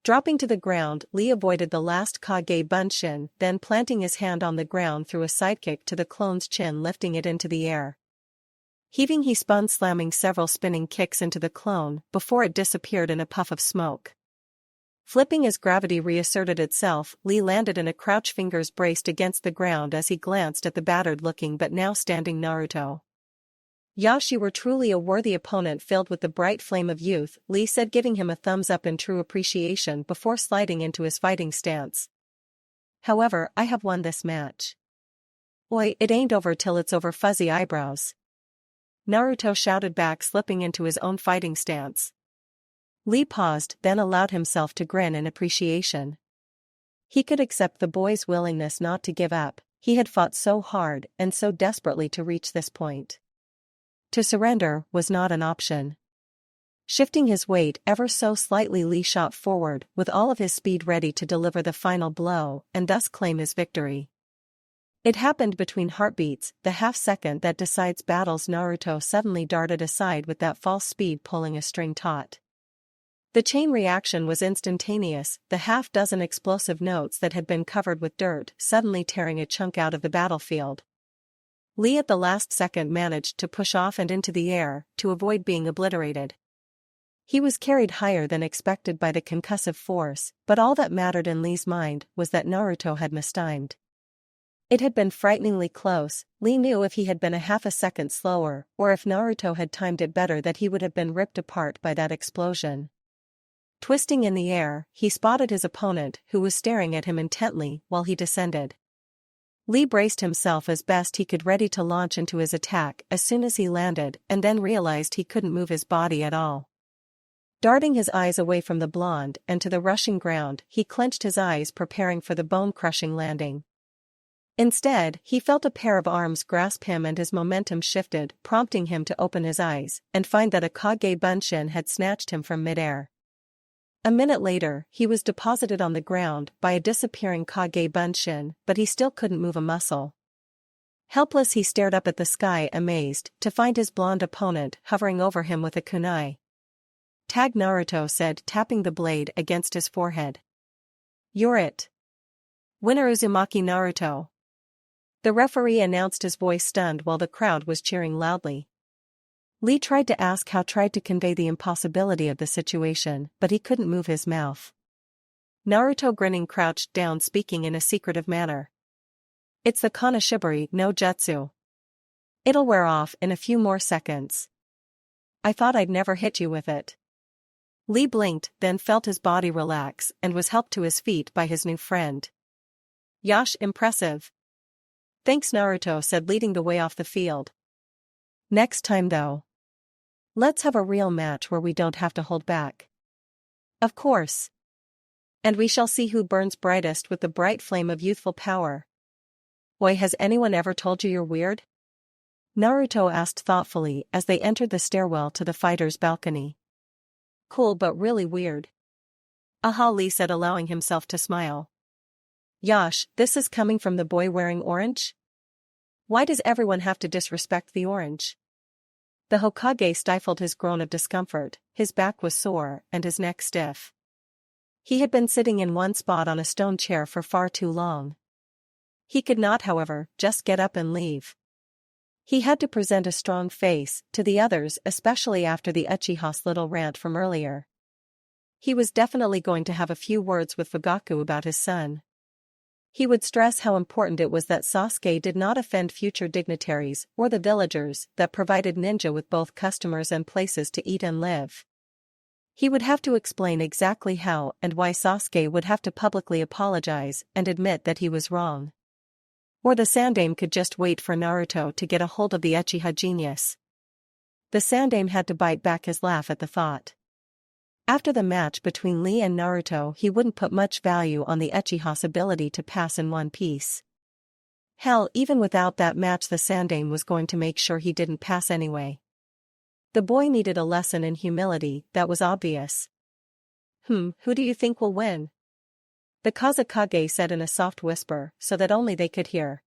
Dropping to the ground, Lee avoided the last Kage Bunshin, then planting his hand on the ground threw a sidekick to the clone's chin, lifting it into the air. Heaving, he spun, slamming several spinning kicks into the clone before it disappeared in a puff of smoke. Flipping as gravity reasserted itself, Lee landed in a crouch, fingers braced against the ground as he glanced at the battered-looking but now standing Naruto. "Yash, you were truly a worthy opponent, filled with the bright flame of youth," Lee said, giving him a thumbs up in true appreciation before sliding into his fighting stance. "However, I have won this match." "Oi, it ain't over till it's over, fuzzy eyebrows," Naruto shouted back, slipping into his own fighting stance. Lee paused, then allowed himself to grin in appreciation. He could accept the boy's willingness not to give up. He had fought so hard and so desperately to reach this point. To surrender was not an option. Shifting his weight ever so slightly, Lee shot forward with all of his speed, ready to deliver the final blow and thus claim his victory. It happened between heartbeats, the half-second that decides battles. Naruto suddenly darted aside with that false speed, pulling a string taut. The chain reaction was instantaneous, the half-dozen explosive notes that had been covered with dirt suddenly tearing a chunk out of the battlefield. Lee at the last second managed to push off and into the air to avoid being obliterated. He was carried higher than expected by the concussive force, but all that mattered in Lee's mind was that Naruto had mistimed. It had been frighteningly close. Lee knew if he had been a half a second slower, or if Naruto had timed it better, that he would have been ripped apart by that explosion. Twisting in the air, he spotted his opponent, who was staring at him intently while he descended. Lee braced himself as best he could, ready to launch into his attack as soon as he landed, and then realized he couldn't move his body at all. Darting his eyes away from the blonde and to the rushing ground, he clenched his eyes, preparing for the bone-crushing landing. Instead, he felt a pair of arms grasp him and his momentum shifted, prompting him to open his eyes and find that a Kage Bunshin had snatched him from midair. A minute later, he was deposited on the ground by a disappearing Kage Bunshin, but he still couldn't move a muscle. Helpless, he stared up at the sky, amazed to find his blonde opponent hovering over him with a kunai. "Tag," Naruto said, tapping the blade against his forehead. "You're it. Winner Uzumaki Naruto." The referee announced, his voice stunned while the crowd was cheering loudly. Lee tried to convey the impossibility of the situation, but he couldn't move his mouth. Naruto, grinning, crouched down, speaking in a secretive manner. "It's the Kanashibari no Jutsu. It'll wear off in a few more seconds. I thought I'd never hit you with it." Lee blinked, then felt his body relax and was helped to his feet by his new friend. "Yash, impressive." "Thanks," Naruto said, leading the way off the field. "Next time though, let's have a real match where we don't have to hold back." "Of course. And we shall see who burns brightest with the bright flame of youthful power." "Oi, has anyone ever told you you're weird?" Naruto asked thoughtfully as they entered the stairwell to the fighter's balcony. "Cool, but really weird." "Aha," Lee said, allowing himself to smile. "Yash, this is coming from the boy wearing orange? Why does everyone have to disrespect the orange?" The Hokage stifled his groan of discomfort. His back was sore and his neck stiff. He had been sitting in one spot on a stone chair for far too long. He could not, however, just get up and leave. He had to present a strong face to the others, especially after the Uchiha's little rant from earlier. He was definitely going to have a few words with Fugaku about his son. He would stress how important it was that Sasuke did not offend future dignitaries or the villagers that provided ninja with both customers and places to eat and live. He would have to explain exactly how and why Sasuke would have to publicly apologize and admit that he was wrong. Or the Sandaime could just wait for Naruto to get a hold of the Uchiha genius. The Sandaime had to bite back his laugh at the thought. After the match between Lee and Naruto, he wouldn't put much value on the Uchiha's ability to pass in one piece. Hell, even without that match, the Sandaime was going to make sure he didn't pass anyway. The boy needed a lesson in humility, that was obvious. Who do you think will win?" the Kazekage said in a soft whisper, so that only they could hear.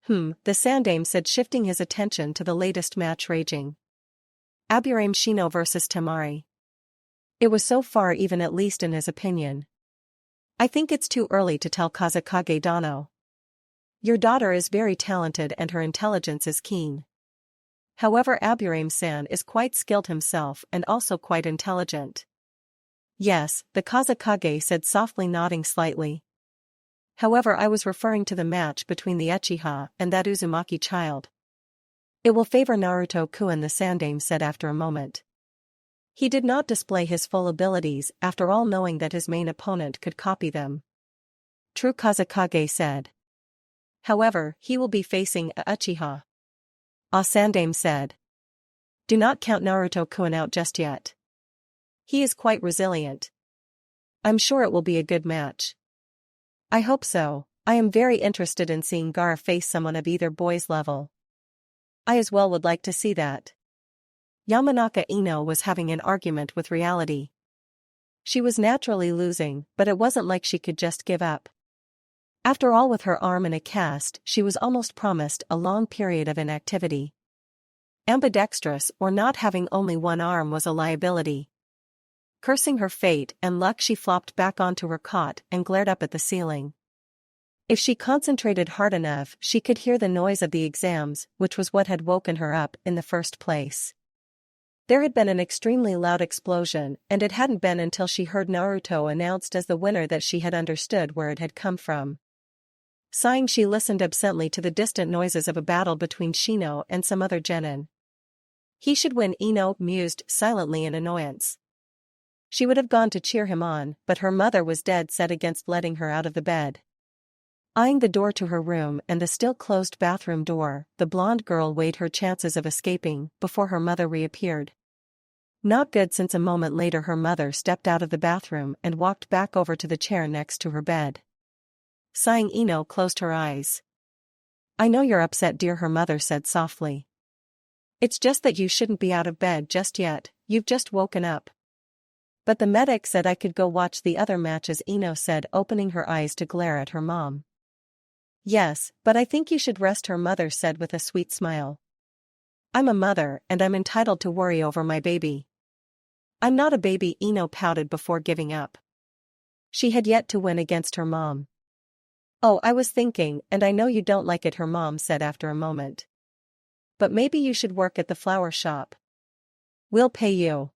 The Sandaime said, shifting his attention to the latest match raging. "Aburame Shino versus Temari." It was so far even, at least in his opinion. "I think it's too early to tell, Kazekage Dano. Your daughter is very talented and her intelligence is keen. However, Aburame-san is quite skilled himself and also quite intelligent." "Yes," the Kazekage said, softly nodding slightly. "However, I was referring to the match between the Uchiha and that Uzumaki child." "It will favor Naruto-kun," the Sandaime said after a moment. He did not display his full abilities, after all, knowing that his main opponent could copy them. "True," Kazekage said. "However, he will be facing a Uchiha." Sandaime said. "Do not count Naruto-kun out just yet. He is quite resilient. I'm sure it will be a good match." "I hope so. I am very interested in seeing Gaara face someone of either boy's level." "I as well would like to see that." Yamanaka Ino was having an argument with reality. She was naturally losing, but it wasn't like she could just give up. After all, with her arm in a cast, she was almost promised a long period of inactivity. Ambidextrous or not, having only one arm was a liability. Cursing her fate and luck, she flopped back onto her cot and glared up at the ceiling. If she concentrated hard enough, she could hear the noise of the exams, which was what had woken her up in the first place. There had been an extremely loud explosion, and it hadn't been until she heard Naruto announced as the winner that she had understood where it had come from. Sighing, she listened absently to the distant noises of a battle between Shino and some other genin. He should win, Ino mused silently in annoyance. She would have gone to cheer him on, but her mother was dead set against letting her out of the bed. Eyeing the door to her room and the still-closed bathroom door, the blonde girl weighed her chances of escaping before her mother reappeared. Not good, since a moment later her mother stepped out of the bathroom and walked back over to the chair next to her bed. Sighing, Ino closed her eyes. "I know you're upset, dear," her mother said softly. "It's just that you shouldn't be out of bed just yet, you've just woken up." "But the medic said I could go watch the other matches," Ino said, opening her eyes to glare at her mom. "Yes, but I think you should rest," her mother said with a sweet smile. "I'm a mother and I'm entitled to worry over my baby." "I'm not a baby," Ino pouted before giving up. She had yet to win against her mom. "Oh, I was thinking, and I know you don't like it," her mom said after a moment. "But maybe you should work at the flower shop. We'll pay you.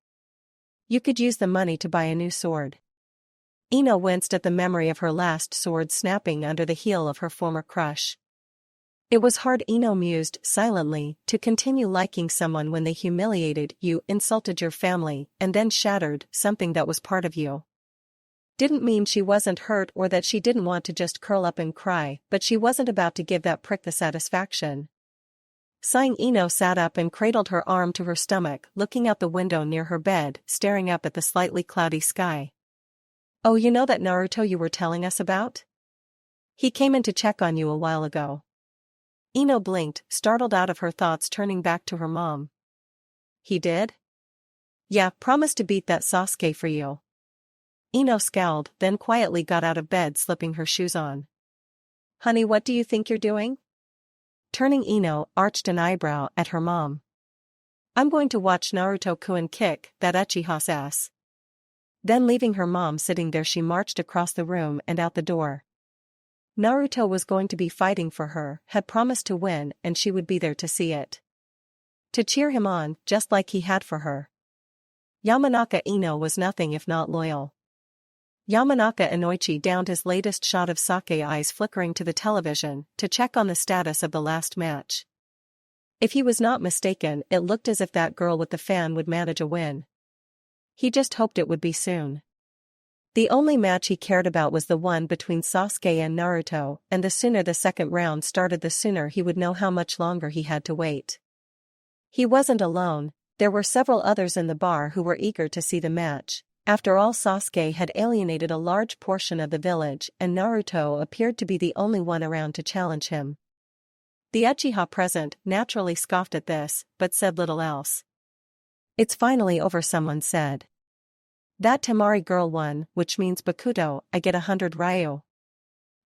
You could use the money to buy a new sword." Ino winced at the memory of her last sword snapping under the heel of her former crush. It was hard, Ino mused silently, to continue liking someone when they humiliated you, insulted your family, and then shattered something that was part of you. Didn't mean she wasn't hurt or that she didn't want to just curl up and cry, but she wasn't about to give that prick the satisfaction. Sighing, Ino sat up and cradled her arm to her stomach, looking out the window near her bed, staring up at the slightly cloudy sky. "Oh, you know that Naruto you were telling us about? He came in to check on you a while ago." Ino blinked, startled out of her thoughts, turning back to her mom. "He did?" "Yeah, promised to beat that Sasuke for you." Ino scowled, then quietly got out of bed, slipping her shoes on. "Honey, what do you think you're doing?" Turning, Ino arched an eyebrow at her mom. "I'm going to watch Naruto-kun kick that Uchiha's ass." Then, leaving her mom sitting there, she marched across the room and out the door. Naruto was going to be fighting for her, had promised to win, and she would be there to see it. To cheer him on, just like he had for her. Yamanaka Ino was nothing if not loyal. Yamanaka Inoichi downed his latest shot of sake, eyes flickering to the television, to check on the status of the last match. If he was not mistaken, it looked as if that girl with the fan would manage a win. He just hoped it would be soon. The only match he cared about was the one between Sasuke and Naruto, and the sooner the second round started, the sooner he would know how much longer he had to wait. He wasn't alone, there were several others in the bar who were eager to see the match. After all, Sasuke had alienated a large portion of the village, and Naruto appeared to be the only one around to challenge him. The Uchiha present naturally scoffed at this, but said little else. "It's finally over," someone said. "That Temari girl won, which means Bakuto, I get 100 ryu."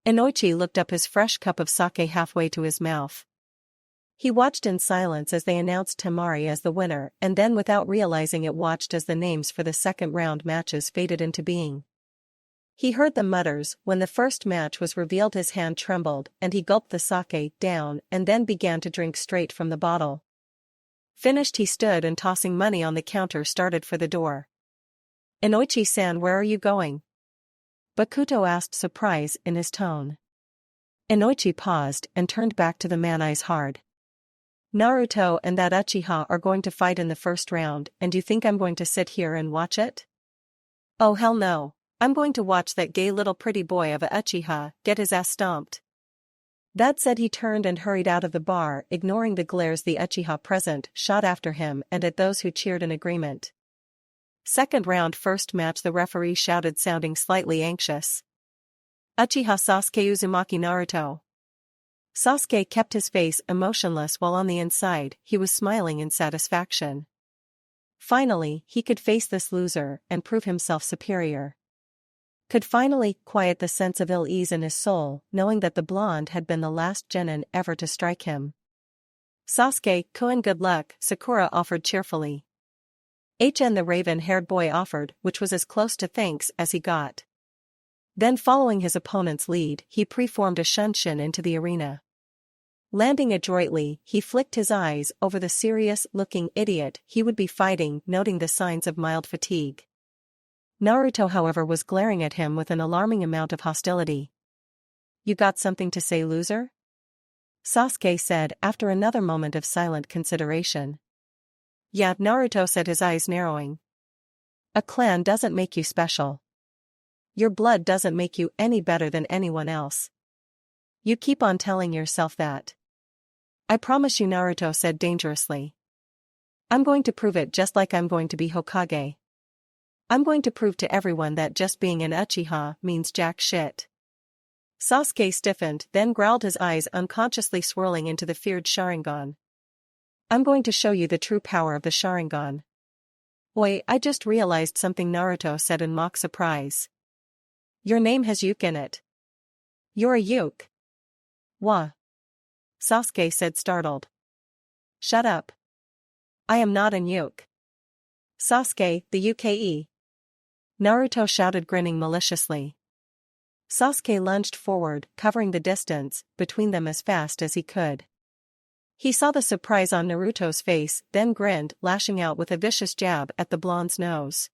Inoichi looked up, his fresh cup of sake halfway to his mouth. He watched in silence as they announced Temari as the winner, and then, without realizing it, watched as the names for the second round matches faded into being. He heard the mutters. When the first match was revealed, his hand trembled, and he gulped the sake down and then began to drink straight from the bottle. Finished, he stood and, tossing money on the counter, started for the door. "Inoichi-san, where are you going?" Bakuto asked, surprise in his tone. Inoichi paused and turned back to the man, eyes hard. "Naruto and that Uchiha are going to fight in the first round, and you think I'm going to sit here and watch it? Oh hell no, I'm going to watch that gay little pretty boy of a Uchiha get his ass stomped." That said, he turned and hurried out of the bar, ignoring the glares the Uchiha present shot after him and at those who cheered in agreement. "Second round, first match," the referee shouted, sounding slightly anxious. "Uchiha Sasuke Uzumaki Naruto." Sasuke kept his face emotionless while on the inside he was smiling in satisfaction. Finally, he could face this loser and prove himself superior. Could finally quiet the sense of ill-ease in his soul, knowing that the blonde had been the last genin ever to strike him. "Sasuke-kun, good luck," Sakura offered cheerfully. HN, the raven-haired boy, offered, which was as close to thanks as he got. Then, following his opponent's lead, he preformed a shunshin into the arena. Landing adroitly, he flicked his eyes over the serious-looking idiot he would be fighting, noting the signs of mild fatigue. Naruto, however, was glaring at him with an alarming amount of hostility. You got something to say, loser? Sasuke said after another moment of silent consideration. Yeah, Naruto said, his eyes narrowing. A clan doesn't make you special. Your blood doesn't make you any better than anyone else. You keep on telling yourself that. I promise you, Naruto said dangerously. I'm going to prove it, just like I'm going to be Hokage. I'm going to prove to everyone that just being an Uchiha means jack shit. Sasuke stiffened, then growled, his eyes unconsciously swirling into the feared Sharingan. I'm going to show you the true power of the Sharingan. Oi, I just realized something, Naruto said in mock surprise. Your name has Yuke in it. You're a Yuke. Wha? Sasuke said, startled. Shut up. I am not an Yuke. Sasuke, the Uke. Naruto shouted, grinning maliciously. Sasuke lunged forward, covering the distance between them as fast as he could. He saw the surprise on Naruto's face, then grinned, lashing out with a vicious jab at the blonde's nose.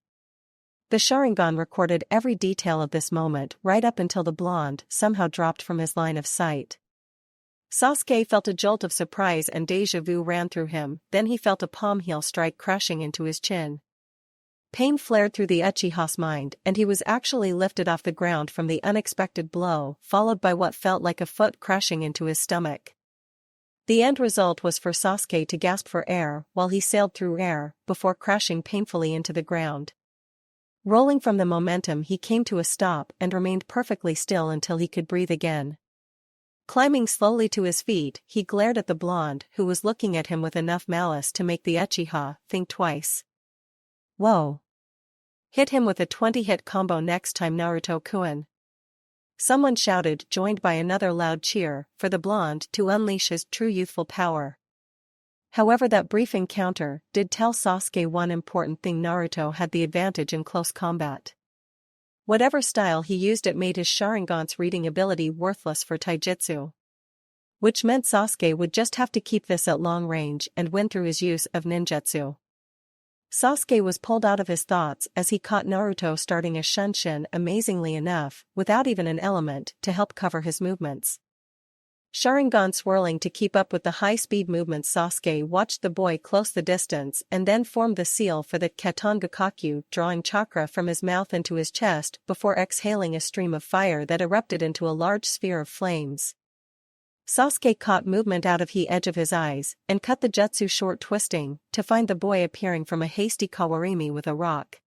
The Sharingan recorded every detail of this moment right up until the blonde somehow dropped from his line of sight. Sasuke felt a jolt of surprise and déjà vu ran through him, then he felt a palm heel strike crashing into his chin. Pain flared through the Uchiha's mind, and he was actually lifted off the ground from the unexpected blow, followed by what felt like a foot crashing into his stomach. The end result was for Sasuke to gasp for air while he sailed through air, before crashing painfully into the ground. Rolling from the momentum, he came to a stop and remained perfectly still until he could breathe again. Climbing slowly to his feet, he glared at the blonde, who was looking at him with enough malice to make the Uchiha think twice. Whoa! Hit him with a 20-hit combo next time, Naruto-kun. Someone shouted, joined by another loud cheer, for the blonde to unleash his true youthful power. However, that brief encounter did tell Sasuke one important thing: Naruto had the advantage in close combat. Whatever style he used, it made his Sharingan's reading ability worthless for taijutsu. Which meant Sasuke would just have to keep this at long range and win through his use of ninjutsu. Sasuke was pulled out of his thoughts as he caught Naruto starting a Shunshin, amazingly enough, without even an element to help cover his movements. Sharingan swirling to keep up with the high-speed movements, Sasuke watched the boy close the distance and then formed the seal for the Katongakakyu, drawing chakra from his mouth into his chest before exhaling a stream of fire that erupted into a large sphere of flames. Sasuke caught movement out of the edge of his eyes and cut the jutsu short, twisting to find the boy appearing from a hasty kawarimi with a rock.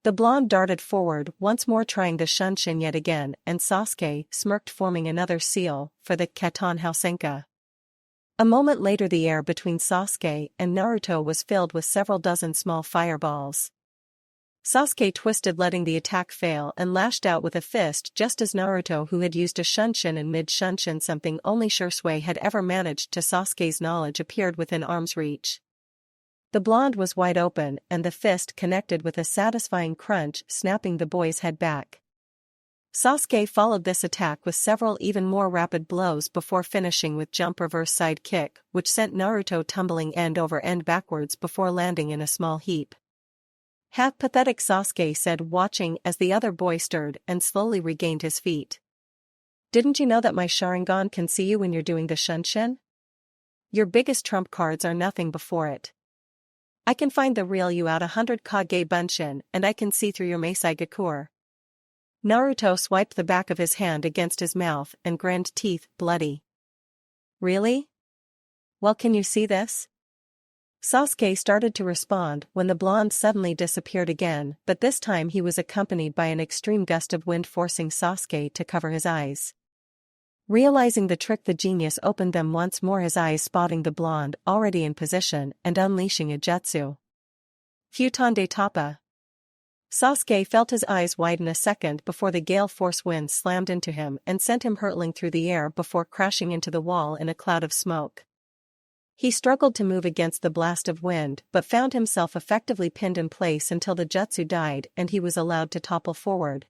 The blonde darted forward, once more trying the Shunshin yet again, and Sasuke smirked, forming another seal for the Katon Hausenka. A moment later, the air between Sasuke and Naruto was filled with several dozen small fireballs. Sasuke twisted, letting the attack fail, and lashed out with a fist just as Naruto, who had used a Shunshin in mid-Shunshin, something only Shursui had ever managed to Sasuke's knowledge, appeared within arm's reach. The blonde was wide open, and the fist connected with a satisfying crunch, snapping the boy's head back. Sasuke followed this attack with several even more rapid blows before finishing with jump reverse side kick, which sent Naruto tumbling end over end backwards before landing in a small heap. Half pathetic, Sasuke said, watching as the other boy stirred and slowly regained his feet. Didn't you know that my Sharingan can see you when you're doing the Shunshin? Your biggest trump cards are nothing before it. I can find the real you out 100 Kage Bunshin, and I can see through your Meisai Gakur. Naruto swiped the back of his hand against his mouth and grinned, teeth bloody. Really? Well, can you see this? Sasuke started to respond when the blonde suddenly disappeared again, but this time he was accompanied by an extreme gust of wind, forcing Sasuke to cover his eyes. Realizing the trick, the genius opened them once more, his eyes spotting the blonde already in position and unleashing a jutsu. Futon de Tapa. Sasuke felt his eyes widen a second before the gale force wind slammed into him and sent him hurtling through the air before crashing into the wall in a cloud of smoke. He struggled to move against the blast of wind, but found himself effectively pinned in place until the jutsu died and he was allowed to topple forward.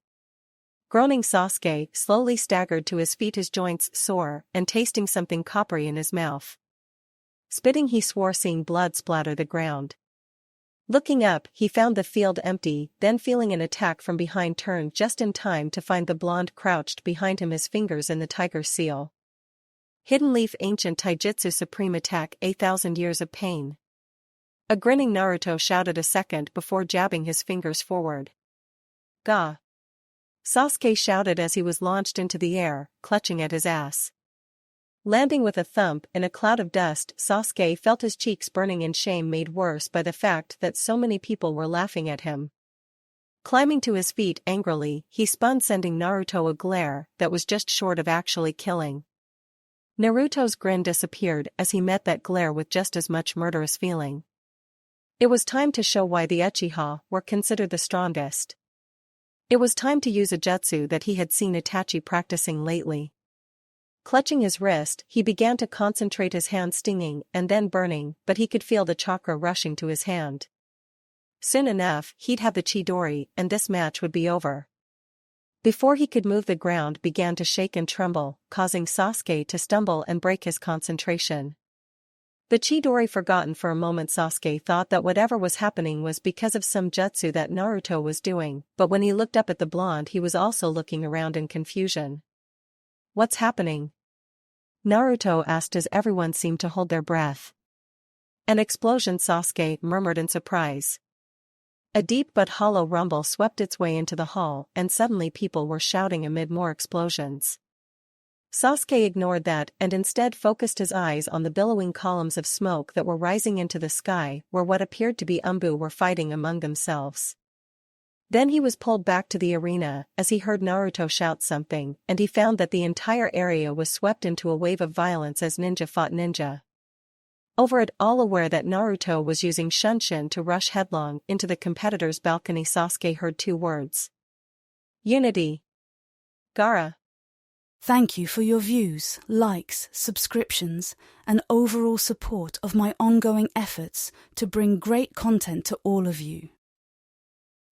Groaning, Sasuke slowly staggered to his feet, his joints sore and tasting something coppery in his mouth. Spitting, he swore, seeing blood splatter the ground. Looking up, he found the field empty, then feeling an attack from behind turned just in time to find the blonde crouched behind him, his fingers in the tiger's seal. Hidden Leaf Ancient Taijutsu Supreme Attack 8,000 Years of Pain. A grinning Naruto shouted a second before jabbing his fingers forward. Ga! Sasuke shouted as he was launched into the air, clutching at his ass. Landing with a thump in a cloud of dust, Sasuke felt his cheeks burning in shame, made worse by the fact that so many people were laughing at him. Climbing to his feet angrily, he spun, sending Naruto a glare that was just short of actually killing. Naruto's grin disappeared as he met that glare with just as much murderous feeling. It was time to show why the Uchiha were considered the strongest. It was time to use a jutsu that he had seen Itachi practicing lately. Clutching his wrist, he began to concentrate, his hand stinging and then burning, but he could feel the chakra rushing to his hand. Soon enough, he'd have the Chidori, and this match would be over. Before he could move, the ground began to shake and tremble, causing Sasuke to stumble and break his concentration. The Chidori forgotten for a moment, Sasuke thought that whatever was happening was because of some jutsu that Naruto was doing, but when he looked up at the blonde, he was also looking around in confusion. What's happening? Naruto asked as everyone seemed to hold their breath. An explosion, Sasuke murmured in surprise. A deep but hollow rumble swept its way into the hall, and suddenly people were shouting amid more explosions. Sasuke ignored that and instead focused his eyes on the billowing columns of smoke that were rising into the sky, where what appeared to be Umbu were fighting among themselves. Then he was pulled back to the arena as he heard Naruto shout something, and he found that the entire area was swept into a wave of violence as ninja fought ninja. Over it all, aware that Naruto was using Shunshin to rush headlong into the competitor's balcony, Sasuke heard two words. Unity. Gaara. Thank you for your views, likes, subscriptions, and overall support of my ongoing efforts to bring great content to all of you.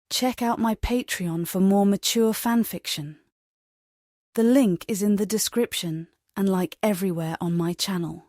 Check out my Patreon for more mature fanfiction. The link is in the description and like everywhere on my channel.